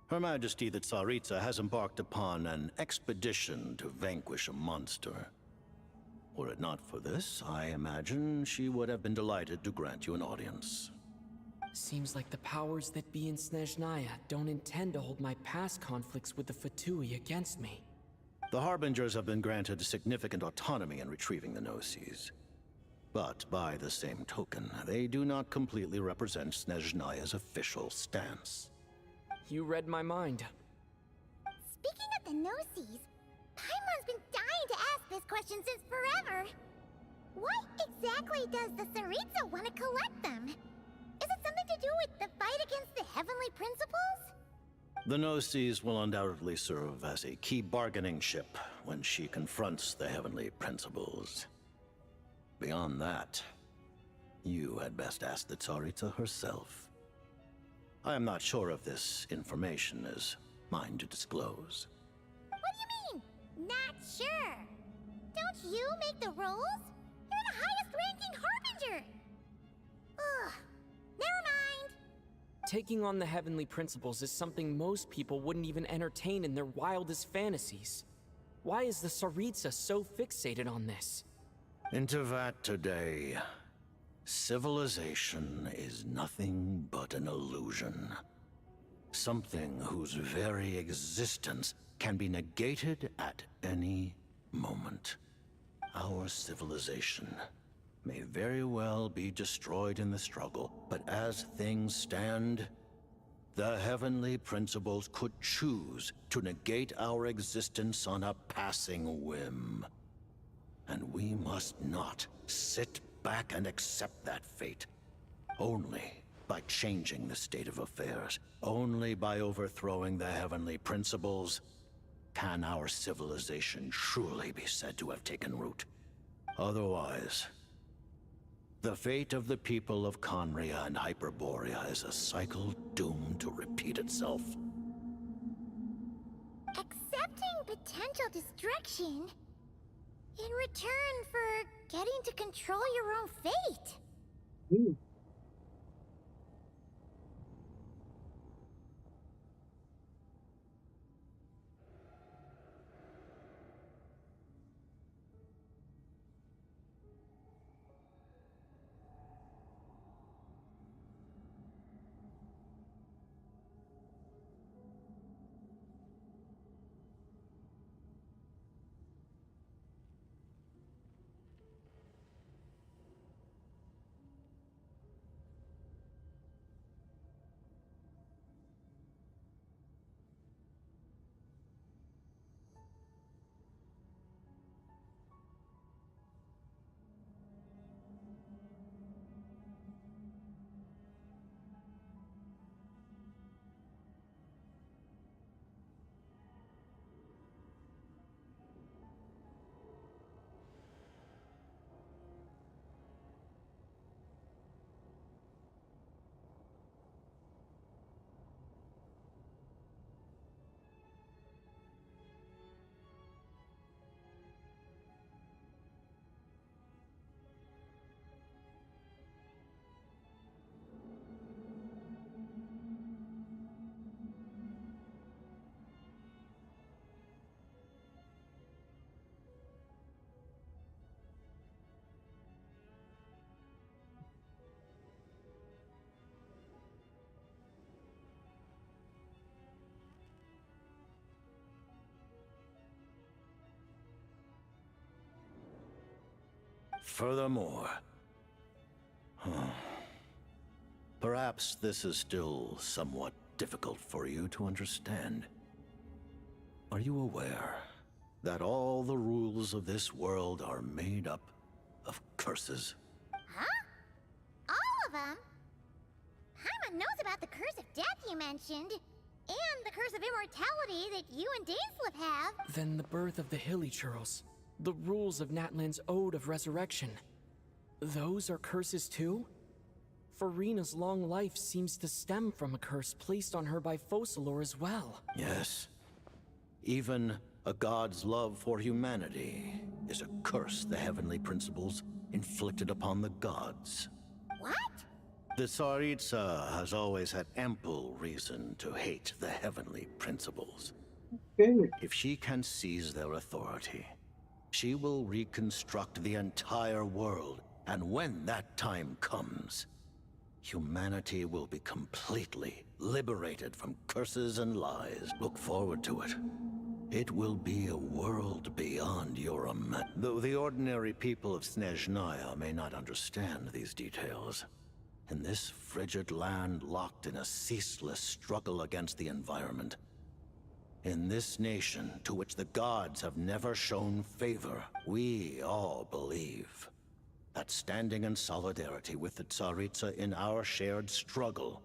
Her Majesty the Tsaritsa has embarked upon an expedition to vanquish a monster. Were it not for this, I imagine she would have been delighted to grant you an audience. Seems like the powers that be in Snezhnaya don't intend to hold my past conflicts with the Fatui against me. The Harbingers have been granted significant autonomy in retrieving the Gnosis. But by the same token, they do not completely represent Snezhnaya's official stance. You read my mind. Speaking of the Gnosis, Paimon's been dying to ask this question since forever. Why exactly does the Tsaritsa want to collect them? Is it something to do with the fight against the heavenly principles? The Gnosis will undoubtedly serve as a key bargaining chip when she confronts the heavenly principles. Beyond that, you had best ask the Tsaritsa herself. I am not sure if this information is mine to disclose. What do you mean, not sure? Don't you make the rolls? You're the highest-ranking Harbinger! Ugh, never mind. Taking on the heavenly principles is something most people wouldn't even entertain in their wildest fantasies. Why is the Tsaritsa so fixated on this? Into that today, civilization is nothing but an illusion. Something whose very existence can be negated at any moment. Our civilization may very well be destroyed in the struggle, but as things stand, the heavenly principles could choose to negate our existence on a passing whim. And we must not sit back and accept that fate. Only by changing the state of affairs, only by overthrowing the heavenly principles, can our civilization truly be said to have taken root. Otherwise, the fate of the people of Conria and Hyperborea is a cycle doomed to repeat itself. Accepting potential destruction in return for getting to control your own fate. Ooh. Furthermore, perhaps this is still somewhat difficult for you to understand. Are you aware that all the rules of this world are made up of curses? Huh? All of them? Paimon knows about the curse of death you mentioned, and the curse of immortality that you and Dainsleif have. Then the birth of the Hilichurls, the rules of Natlan's Ode of Resurrection. Those are curses too? Farina's long life seems to stem from a curse placed on her by Focalor as well. Yes. Even a god's love for humanity is a curse the heavenly principles inflicted upon the gods. What? The Tsaritsa has always had ample reason to hate the heavenly principles. If she can seize their authority, she will reconstruct the entire world, and when that time comes, humanity will be completely liberated from curses and lies. Look forward to it. It will be a world beyond your Though the ordinary people of Snezhnaya may not understand these details, in this frigid land locked in a ceaseless struggle against the environment, in this nation to which the gods have never shown favor, we all believe that standing in solidarity with the Tsaritsa in our shared struggle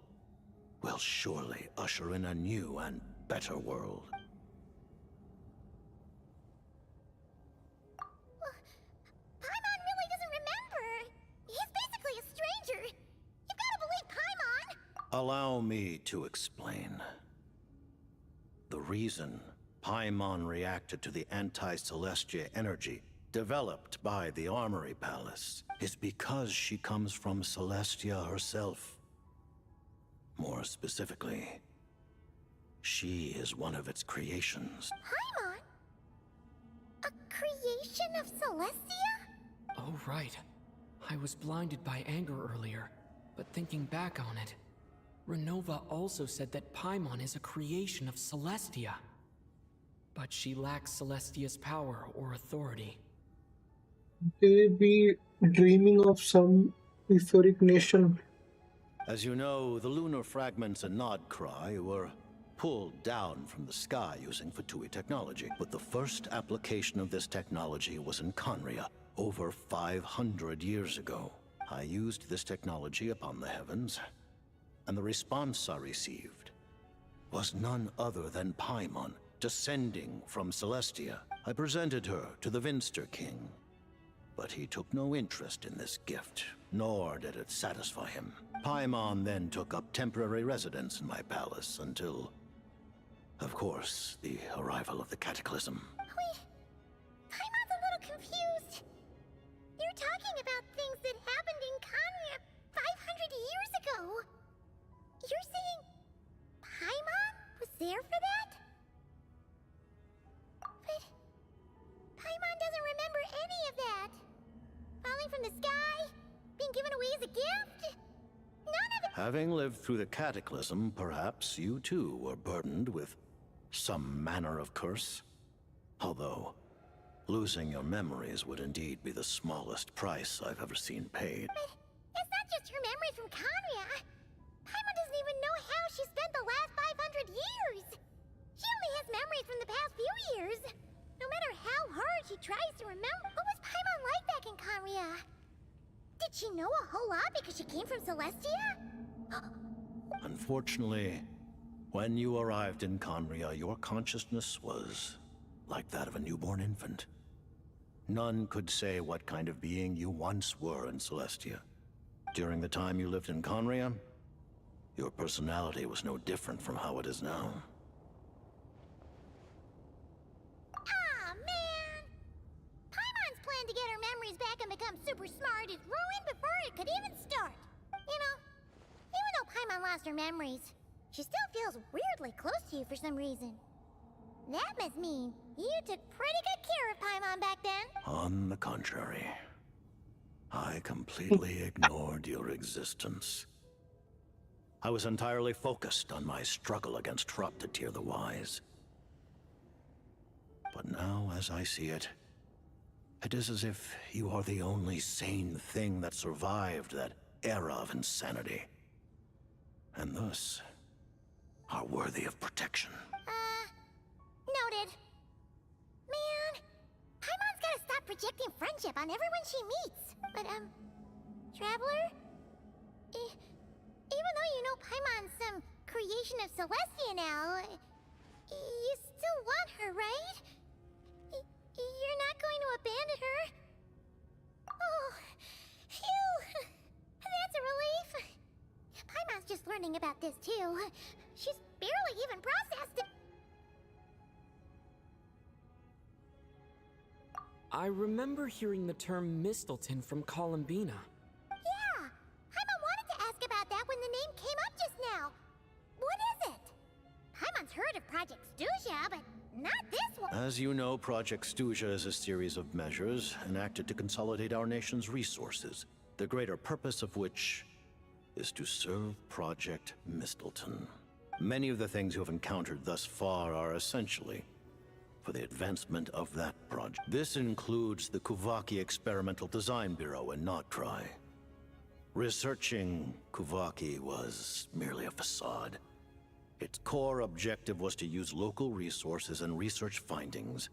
will surely usher in a new and better world. Paimon really doesn't remember. He's basically a stranger. You've got to believe Paimon. Allow me to explain. The reason Paimon reacted to the anti-Celestia energy developed by the Armory Palace is because she comes from Celestia herself. More specifically, she is one of its creations. Paimon? A creation of Celestia? Oh, right. I was blinded by anger earlier, but thinking back on it, Renova also said that Paimon is a creation of Celestia. But she lacks Celestia's power or authority. They be dreaming of some etheric nation. As you know, the lunar fragments in Nodcry were pulled down from the sky using Fatui technology. But the first application of this technology was in Conria, over 500 years ago. I used this technology upon the heavens, and the response I received was none other than Paimon, descending from Celestia. I presented her to the Vinster King, but he took no interest in this gift, nor did it satisfy him. Paimon then took up temporary residence in my palace until, of course, the arrival of the Cataclysm. Wait, Paimon's a little confused. You're talking about things that happened in Conria 500 years ago. You're saying Paimon was there for that? But Paimon doesn't remember any of that. Falling from the sky? Being given away as a gift? None of it. Having lived through the Cataclysm, perhaps you too were burdened with some manner of curse. Although, losing your memories would indeed be the smallest price I've ever seen paid. But it's not just her memory from Conria. Paimon doesn't even know how she spent the last 500 years. She only has memories from the past few years. No matter how hard she tries to remember, what was Paimon like back in Conria? Did she know a whole lot because she came from Celestia? Unfortunately, when you arrived in Conria, your consciousness was like that of a newborn infant. None could say what kind of being you once were in Celestia. During the time you lived in Conria, your personality was no different from how it is now. Aw, man! Paimon's plan to get her memories back and become super smart is ruined before it could even start. You know, even though Paimon lost her memories, she still feels weirdly close to you for some reason. That must mean you took pretty good care of Paimon back then. On the contrary, I completely ignored your existence. I was entirely focused on my struggle against Troptatir the Wise. But now, as I see it, It is as if you are the only sane thing that survived that era of insanity. And thus, are worthy of protection. Noted. Man, Paimon's gotta stop projecting friendship on everyone she meets. But, Traveler? Even though you know Paimon's some creation of Celestia now, you still want her, right? You're not going to abandon her? Oh, phew! That's a relief. Paimon's just learning about this, too. She's barely even processed it. I remember hearing the term Mistleton from Columbina. Yeah! Paimon wanted to ask about that when the name came up just now. What is it? Paimon's heard of Project Stuja, but not this one. As you know, Project Stuja is a series of measures enacted to consolidate our nation's resources, the greater purpose of which is to serve Project Mistleton. Many of the things you have encountered thus far are essentially for the advancement of that project. This includes the Kuvaki Experimental Design Bureau in Notcry. Researching Kuvaki was merely a facade. Its core objective was to use local resources and research findings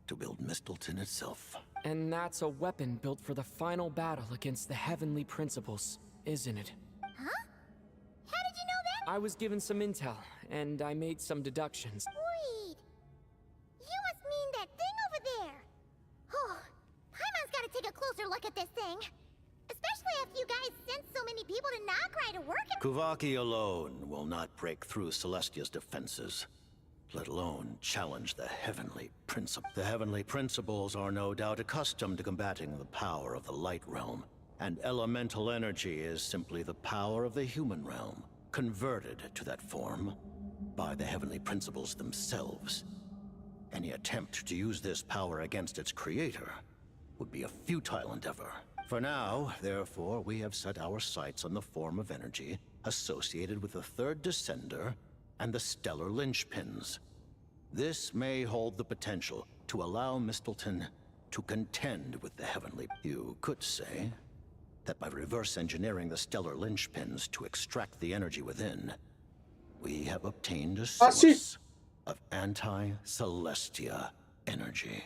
to build Mistleton itself. And that's a weapon built for the final battle against the Heavenly Principles, isn't it? Huh? How did you know that? I was given some intel, and I made some deductions. Wait. You must mean that thing over there. Oh, Paimon's gotta take a closer look at this thing. Especially after you guys sent so many people to Nograi to work at— Kuvaki alone will not break through Celestia's defenses, let alone challenge the Heavenly Principles. The Heavenly Principles are no doubt accustomed to combating the power of the Light Realm, and elemental energy is simply the power of the human realm, converted to that form by the Heavenly Principles themselves. Any attempt to use this power against its creator would be a futile endeavor. For now, therefore, we have set our sights on the form of energy associated with the Third Descender and the Stellar Linchpins. This may hold the potential to allow Mistleton to contend with the Heavenly. You could say that by reverse engineering the Stellar Linchpins to extract the energy within, we have obtained a source of anti-Celestia energy.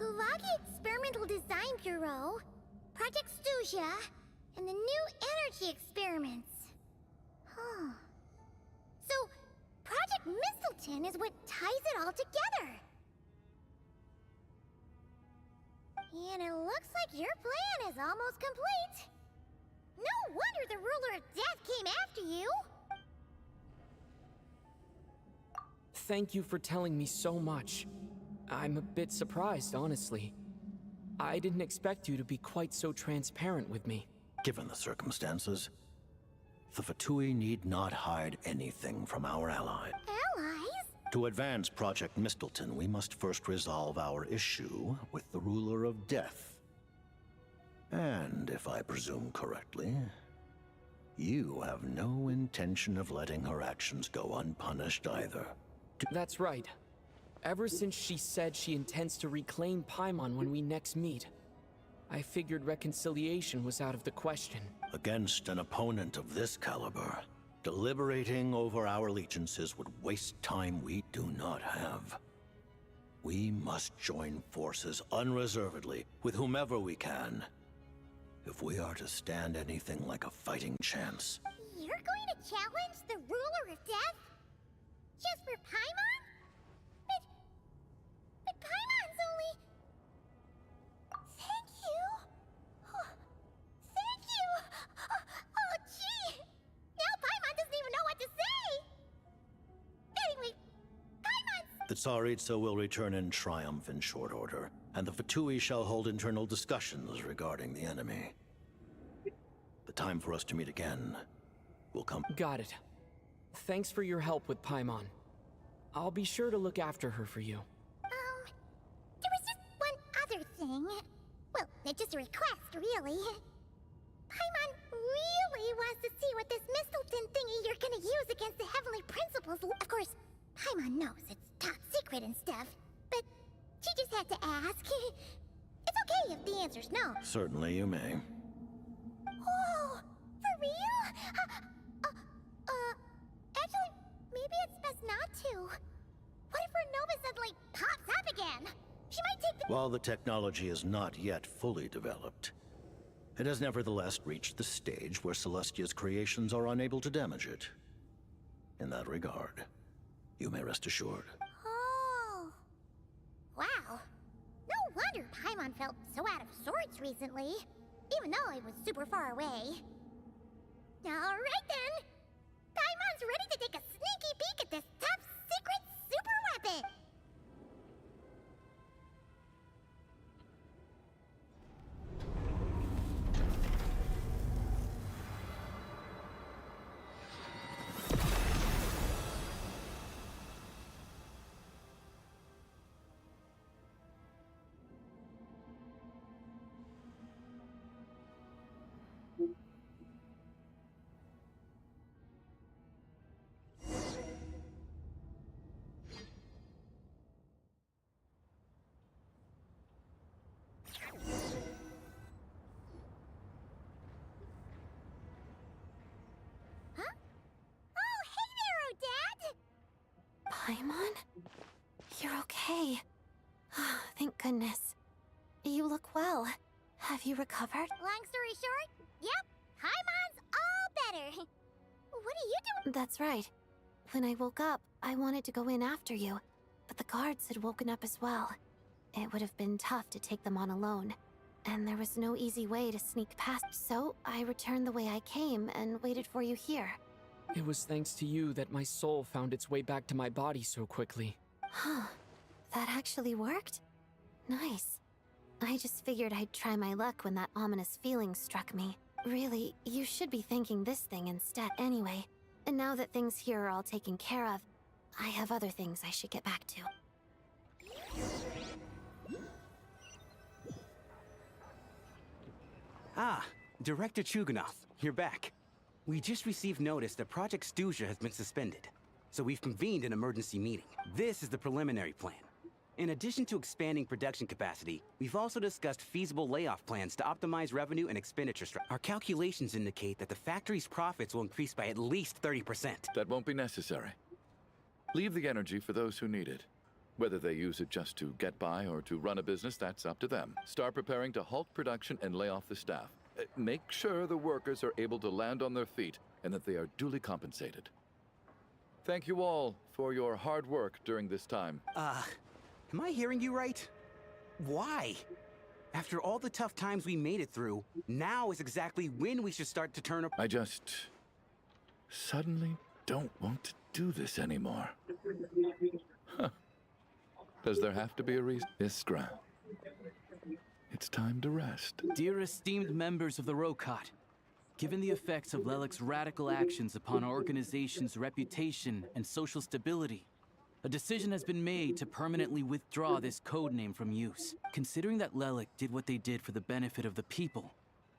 Kulagi Experimental Design Bureau, Project Snezhnaya, and the new energy experiments. Huh. So, Project Mistletoe is what ties it all together. And it looks like your plan is almost complete. No wonder the ruler of death came after you. Thank you for telling me so much. I'm a bit surprised, honestly. I didn't expect you to be quite so transparent with me. Given the circumstances, the Fatui need not hide anything from our ally. Allies? To advance Project Mistletoe, we must first resolve our issue with the ruler of death. And if I presume correctly, you have no intention of letting her actions go unpunished either. That's right. Ever since she said she intends to reclaim Paimon when we next meet, I figured reconciliation was out of the question. Against an opponent of this caliber, deliberating over our allegiances would waste time we do not have. We must join forces unreservedly with whomever we can, if we are to stand anything like a fighting chance. You're going to challenge the ruler of death? Just for Paimon? But Paimon's only... Thank you. Oh, thank you. Oh, gee. Now Paimon doesn't even know what to say. Anyway, Paimon's... The Tsaritsa will return in triumph in short order, and the Fatui shall hold internal discussions regarding the enemy. The time for us to meet again will come. Got it. Thanks for your help with Paimon. I'll be sure to look after her for you. There was just one other thing. Well, it's just a request, really. Paimon really wants to see what this Mistletoe thingy you're gonna use against the Heavenly Principles. Of course, Paimon knows it's top secret and stuff, but she just had to ask. It's okay if the answer's no. Certainly you may. Oh, for real? Actually, maybe it's best not to. What if her Nova suddenly pops up again? She might take the— While the technology is not yet fully developed, it has nevertheless reached the stage where Celestia's creations are unable to damage it. In that regard, you may rest assured. Oh. Wow. No wonder Paimon felt so out of sorts recently, even though he was super far away. Alright then! Paimon's ready to take a sneaky peek at this top secret super weapon! Paimon? You're okay. Thank goodness. You look well. Have you recovered? Long story short, yep, Paimon's all better. What are you doing? That's right. When I woke up, I wanted to go in after you, but the guards had woken up as well. It would have been tough to take them on alone, and there was no easy way to sneak past, so I returned the way I came and waited for you here. It was thanks to you that my soul found its way back to my body so quickly. Huh. That actually worked? Nice. I just figured I'd try my luck when that ominous feeling struck me. Really, you should be thanking this thing instead anyway. And now that things here are all taken care of, I have other things I should get back to. Ah, Director Chuganov, you're back. We just received notice that Project Snezhnaya has been suspended, so we've convened an emergency meeting. This is the preliminary plan. In addition to expanding production capacity, we've also discussed feasible layoff plans to optimize revenue and expenditure structure. Our calculations indicate that the factory's profits will increase by at least 30%. That won't be necessary. Leave the energy for those who need it. Whether they use it just to get by or to run a business, that's up to them. Start preparing to halt production and lay off the staff. Make sure the workers are able to land on their feet and that they are duly compensated. Thank you all for your hard work during this time. Am I hearing you right? Why? After all the tough times we made it through, now is exactly when we should start to turn up. I just suddenly don't want to do this anymore. Huh. Does there have to be a reason? Iskra, it's time to rest. Dear esteemed members of the Rokot, given the effects of Lelic's radical actions upon our organization's reputation and social stability, a decision has been made to permanently withdraw this codename from use. Considering that Lelic did what they did for the benefit of the people,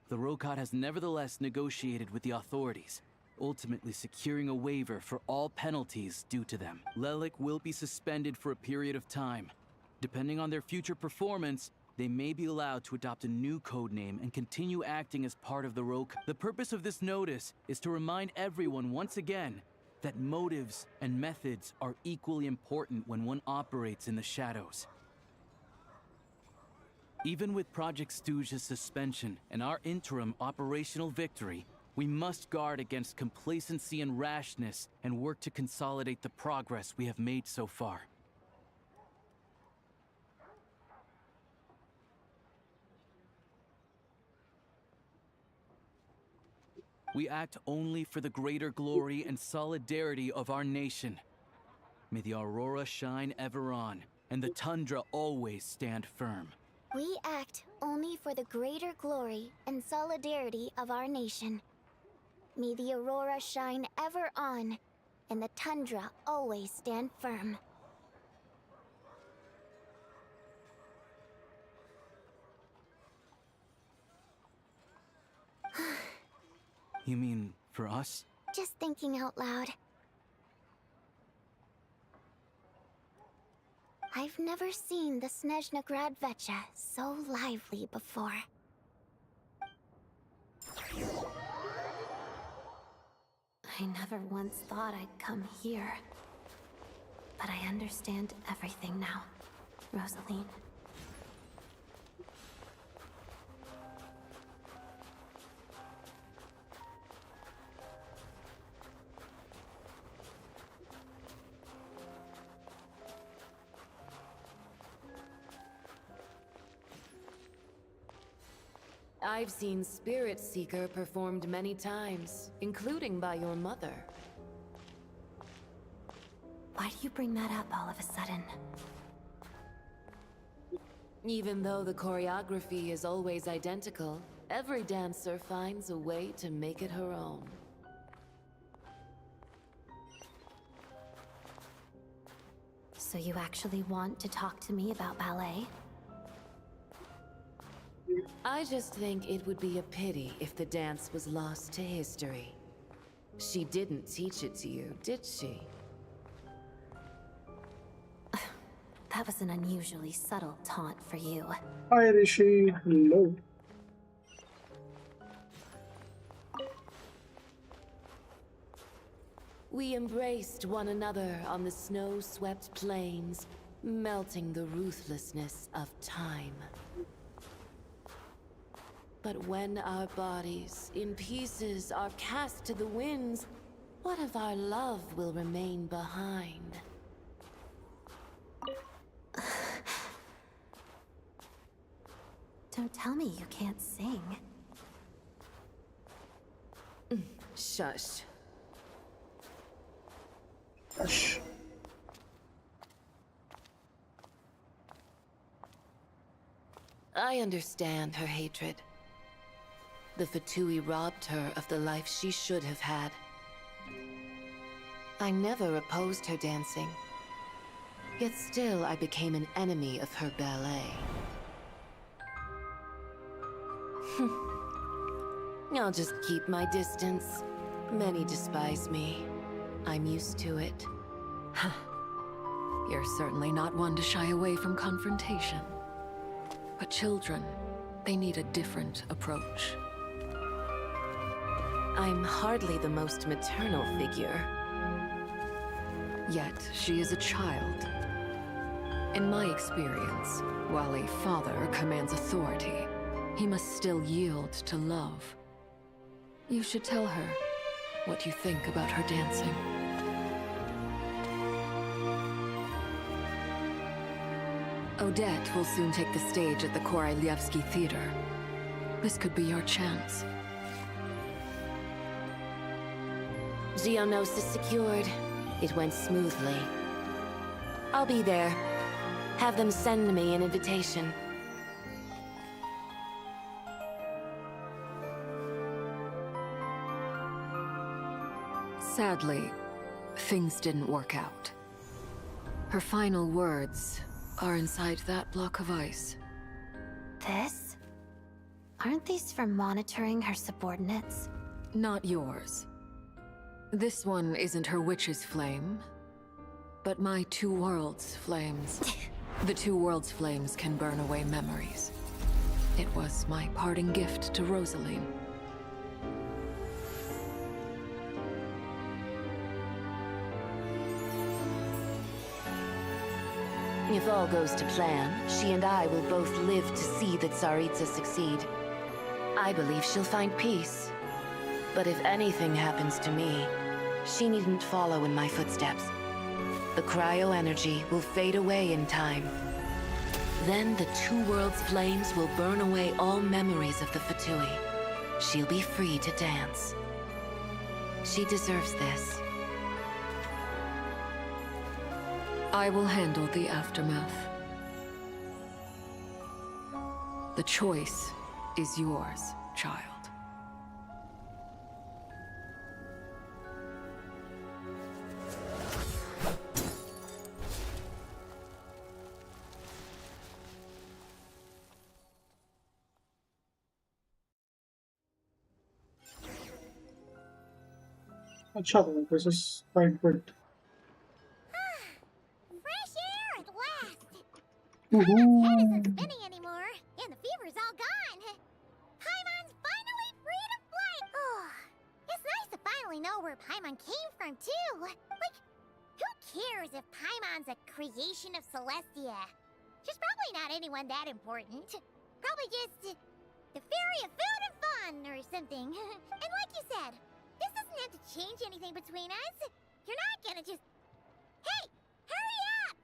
the Rokot has nevertheless negotiated with the authorities, ultimately securing a waiver for all penalties due to them. Lelic will be suspended for a period of time. Depending on their future performance, they may be allowed to adopt a new codename and continue acting as part of the Rokot. The purpose of this notice is to remind everyone once again that motives and methods are equally important when one operates in the shadows. Even with Project Stooge's suspension and our interim operational victory, we must guard against complacency and rashness and work to consolidate the progress we have made so far. We act only for the greater glory and solidarity of our nation. May the aurora shine ever on, and the tundra always stand firm. We act only for the greater glory and solidarity of our nation. May the aurora shine ever on, and the tundra always stand firm. You mean for us? Just thinking out loud. I've never seen the Snezhnaya Vecha so lively before. I never once thought I'd come here. But I understand everything now, Rosaline. I've seen Spirit Seeker performed many times, including by your mother. Why do you bring that up all of a sudden? Even though the choreography is always identical, every dancer finds a way to make it her own. So you actually want to talk to me about ballet? I just think it would be a pity if the dance was lost to history. She didn't teach it to you, did she? That was an unusually subtle taunt for you. Hi Rishi, hello. We embraced one another on the snow-swept plains, melting the ruthlessness of time. But when our bodies, in pieces, are cast to the winds, what of our love will remain behind? Don't tell me you can't sing. Shush. Shush. I understand her hatred. The Fatui robbed her of the life she should have had. I never opposed her dancing. Yet still I became an enemy of her ballet. I'll just keep my distance. Many despise me. I'm used to it. You're certainly not one to shy away from confrontation. But children, they need a different approach. I'm hardly the most maternal figure. Yet, she is a child. In my experience, while a father commands authority, he must still yield to love. You should tell her what you think about her dancing. Odette will soon take the stage at the Korylievsky Theater. This could be your chance. Geonosis secured. It went smoothly. I'll be there. Have them send me an invitation. Sadly, things didn't work out. Her final words are inside that block of ice. This? Aren't these for monitoring her subordinates? Not yours. This one isn't her witch's flame, but my two worlds' flames. The two worlds' flames can burn away memories. It was my parting gift to Rosaline. If all goes to plan, she and I will both live to see the Tsaritsa succeed. I believe she'll find peace. But if anything happens to me, she needn't follow in my footsteps. The cryo energy will fade away in time. Then the two worlds' flames will burn away all memories of the Fatui. She'll be free to dance. She deserves this. I will handle the aftermath. The choice is yours, child. अच्छा तो this is quite good. Fresh air at last! Paimon's head isn't spinning anymore, and the fever's all gone. Paimon's finally free to fly! Oh, it's nice to finally know where Paimon came from, too. Like, who cares if Paimon's a creation of Celestia? She's probably not anyone that important. Probably just the fairy of food and fun or something. And like you said, this doesn't have to change anything between us. You're not gonna just... Hey! Hurry up!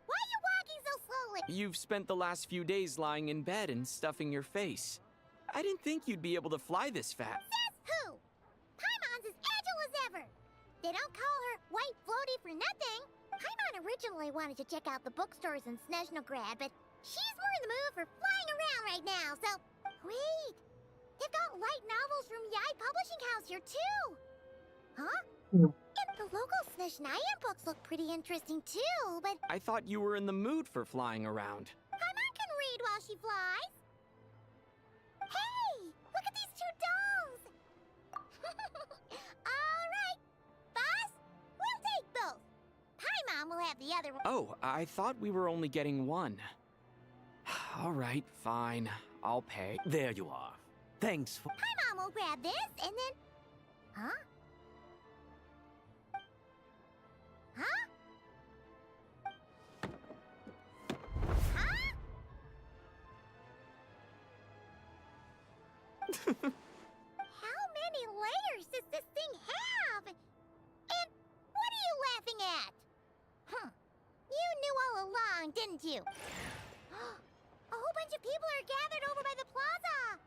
Why are you walking so slowly? You've spent the last few days lying in bed and stuffing your face. I didn't think you'd be able to fly this fast. Says who? Paimon's as agile as ever. They don't call her White Floaty for nothing. Paimon originally wanted to check out the bookstores in Snezhnaya, but she's more in the mood for flying around right now, so... Wait! They've got light novels from Yai Publishing House here, too! Huh? And the local Snezhnaya books look pretty interesting, too, but... I thought you were in the mood for flying around. Paimon can read while she flies! Hey! Look at these two dolls! Alright! Boss, we'll take both! Paimon will have the other one. Oh, I thought we were only getting one. All right, fine. I'll pay. There you are. Thanks for... Paimon will grab this, and then... Huh? Huh? Huh? How many layers does this thing have? And what are you laughing at? Huh. You knew all along, didn't you? A whole bunch of people are gathered over by the plaza.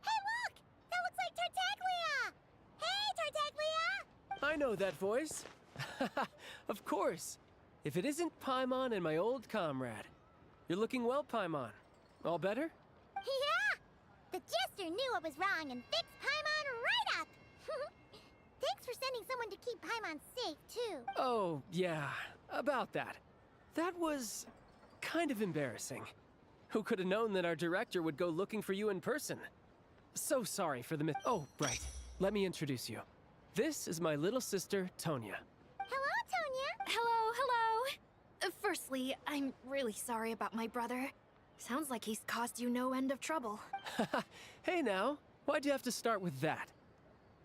Hey, look! That looks like Tartaglia! Hey, Tartaglia! I know that voice. Of course. If it isn't Paimon and my old comrade. You're looking well, Paimon. All better? Yeah! The jester knew I was wrong and fixed Paimon right up! Thanks for sending someone to keep Paimon safe, too. Oh, yeah. About that. That was... kind of embarrassing. Who could have known that our director would go looking for you in person? So sorry for the myth. Oh, right. Let me introduce you. This is my little sister, Tonya. Hello, Tonya! Hello. Firstly, I'm really sorry about my brother. Sounds like he's caused you no end of trouble. Hey now, why'd you have to start with that?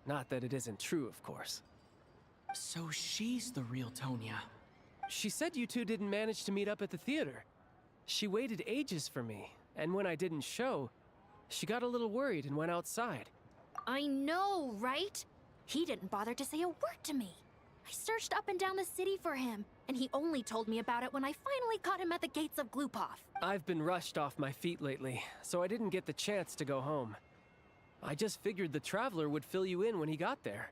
Not that it isn't true, of course. So she's the real Tonya. She said you two didn't manage to meet up at the theater. She waited ages for me, and when I didn't show, she got a little worried and went outside. I know, right? He didn't bother to say a word to me. I searched up and down the city for him, and he only told me about it when I finally caught him at the gates of Glupov. I've been rushed off my feet lately, so I didn't get the chance to go home. I just figured the Traveler would fill you in when he got there.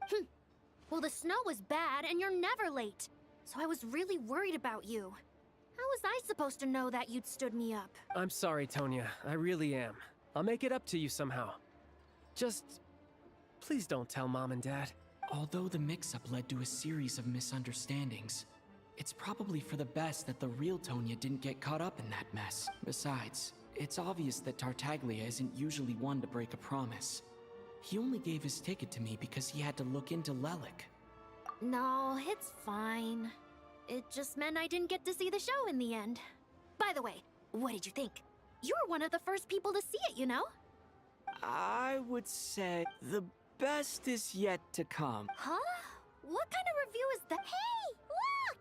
Well, the snow was bad, and you're never late. So I was really worried about you. How was I supposed to know that you'd stood me up? I'm sorry, Tonya. I really am. I'll make it up to you somehow. Just... please don't tell Mom and Dad. Although the mix-up led to a series of misunderstandings, it's probably for the best that the real Tonya didn't get caught up in that mess. Besides, it's obvious that Tartaglia isn't usually one to break a promise. He only gave his ticket to me because he had to look into Lelik. No, it's fine. It just meant I didn't get to see the show in the end. By the way, what did you think? You were one of the first people to see it, you know? I would say the best is yet to come. Huh? What kind of review is that? Hey, look!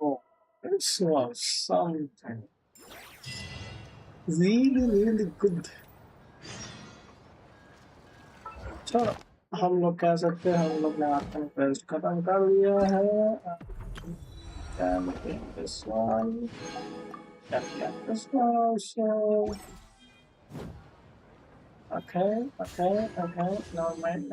Oh, this was something really good. चलो हम लोग कह सकते हैं हम लोग ने Arkan quest खत्म कर लिया है. Can get this one. Can get this one also. Okay. Never mind.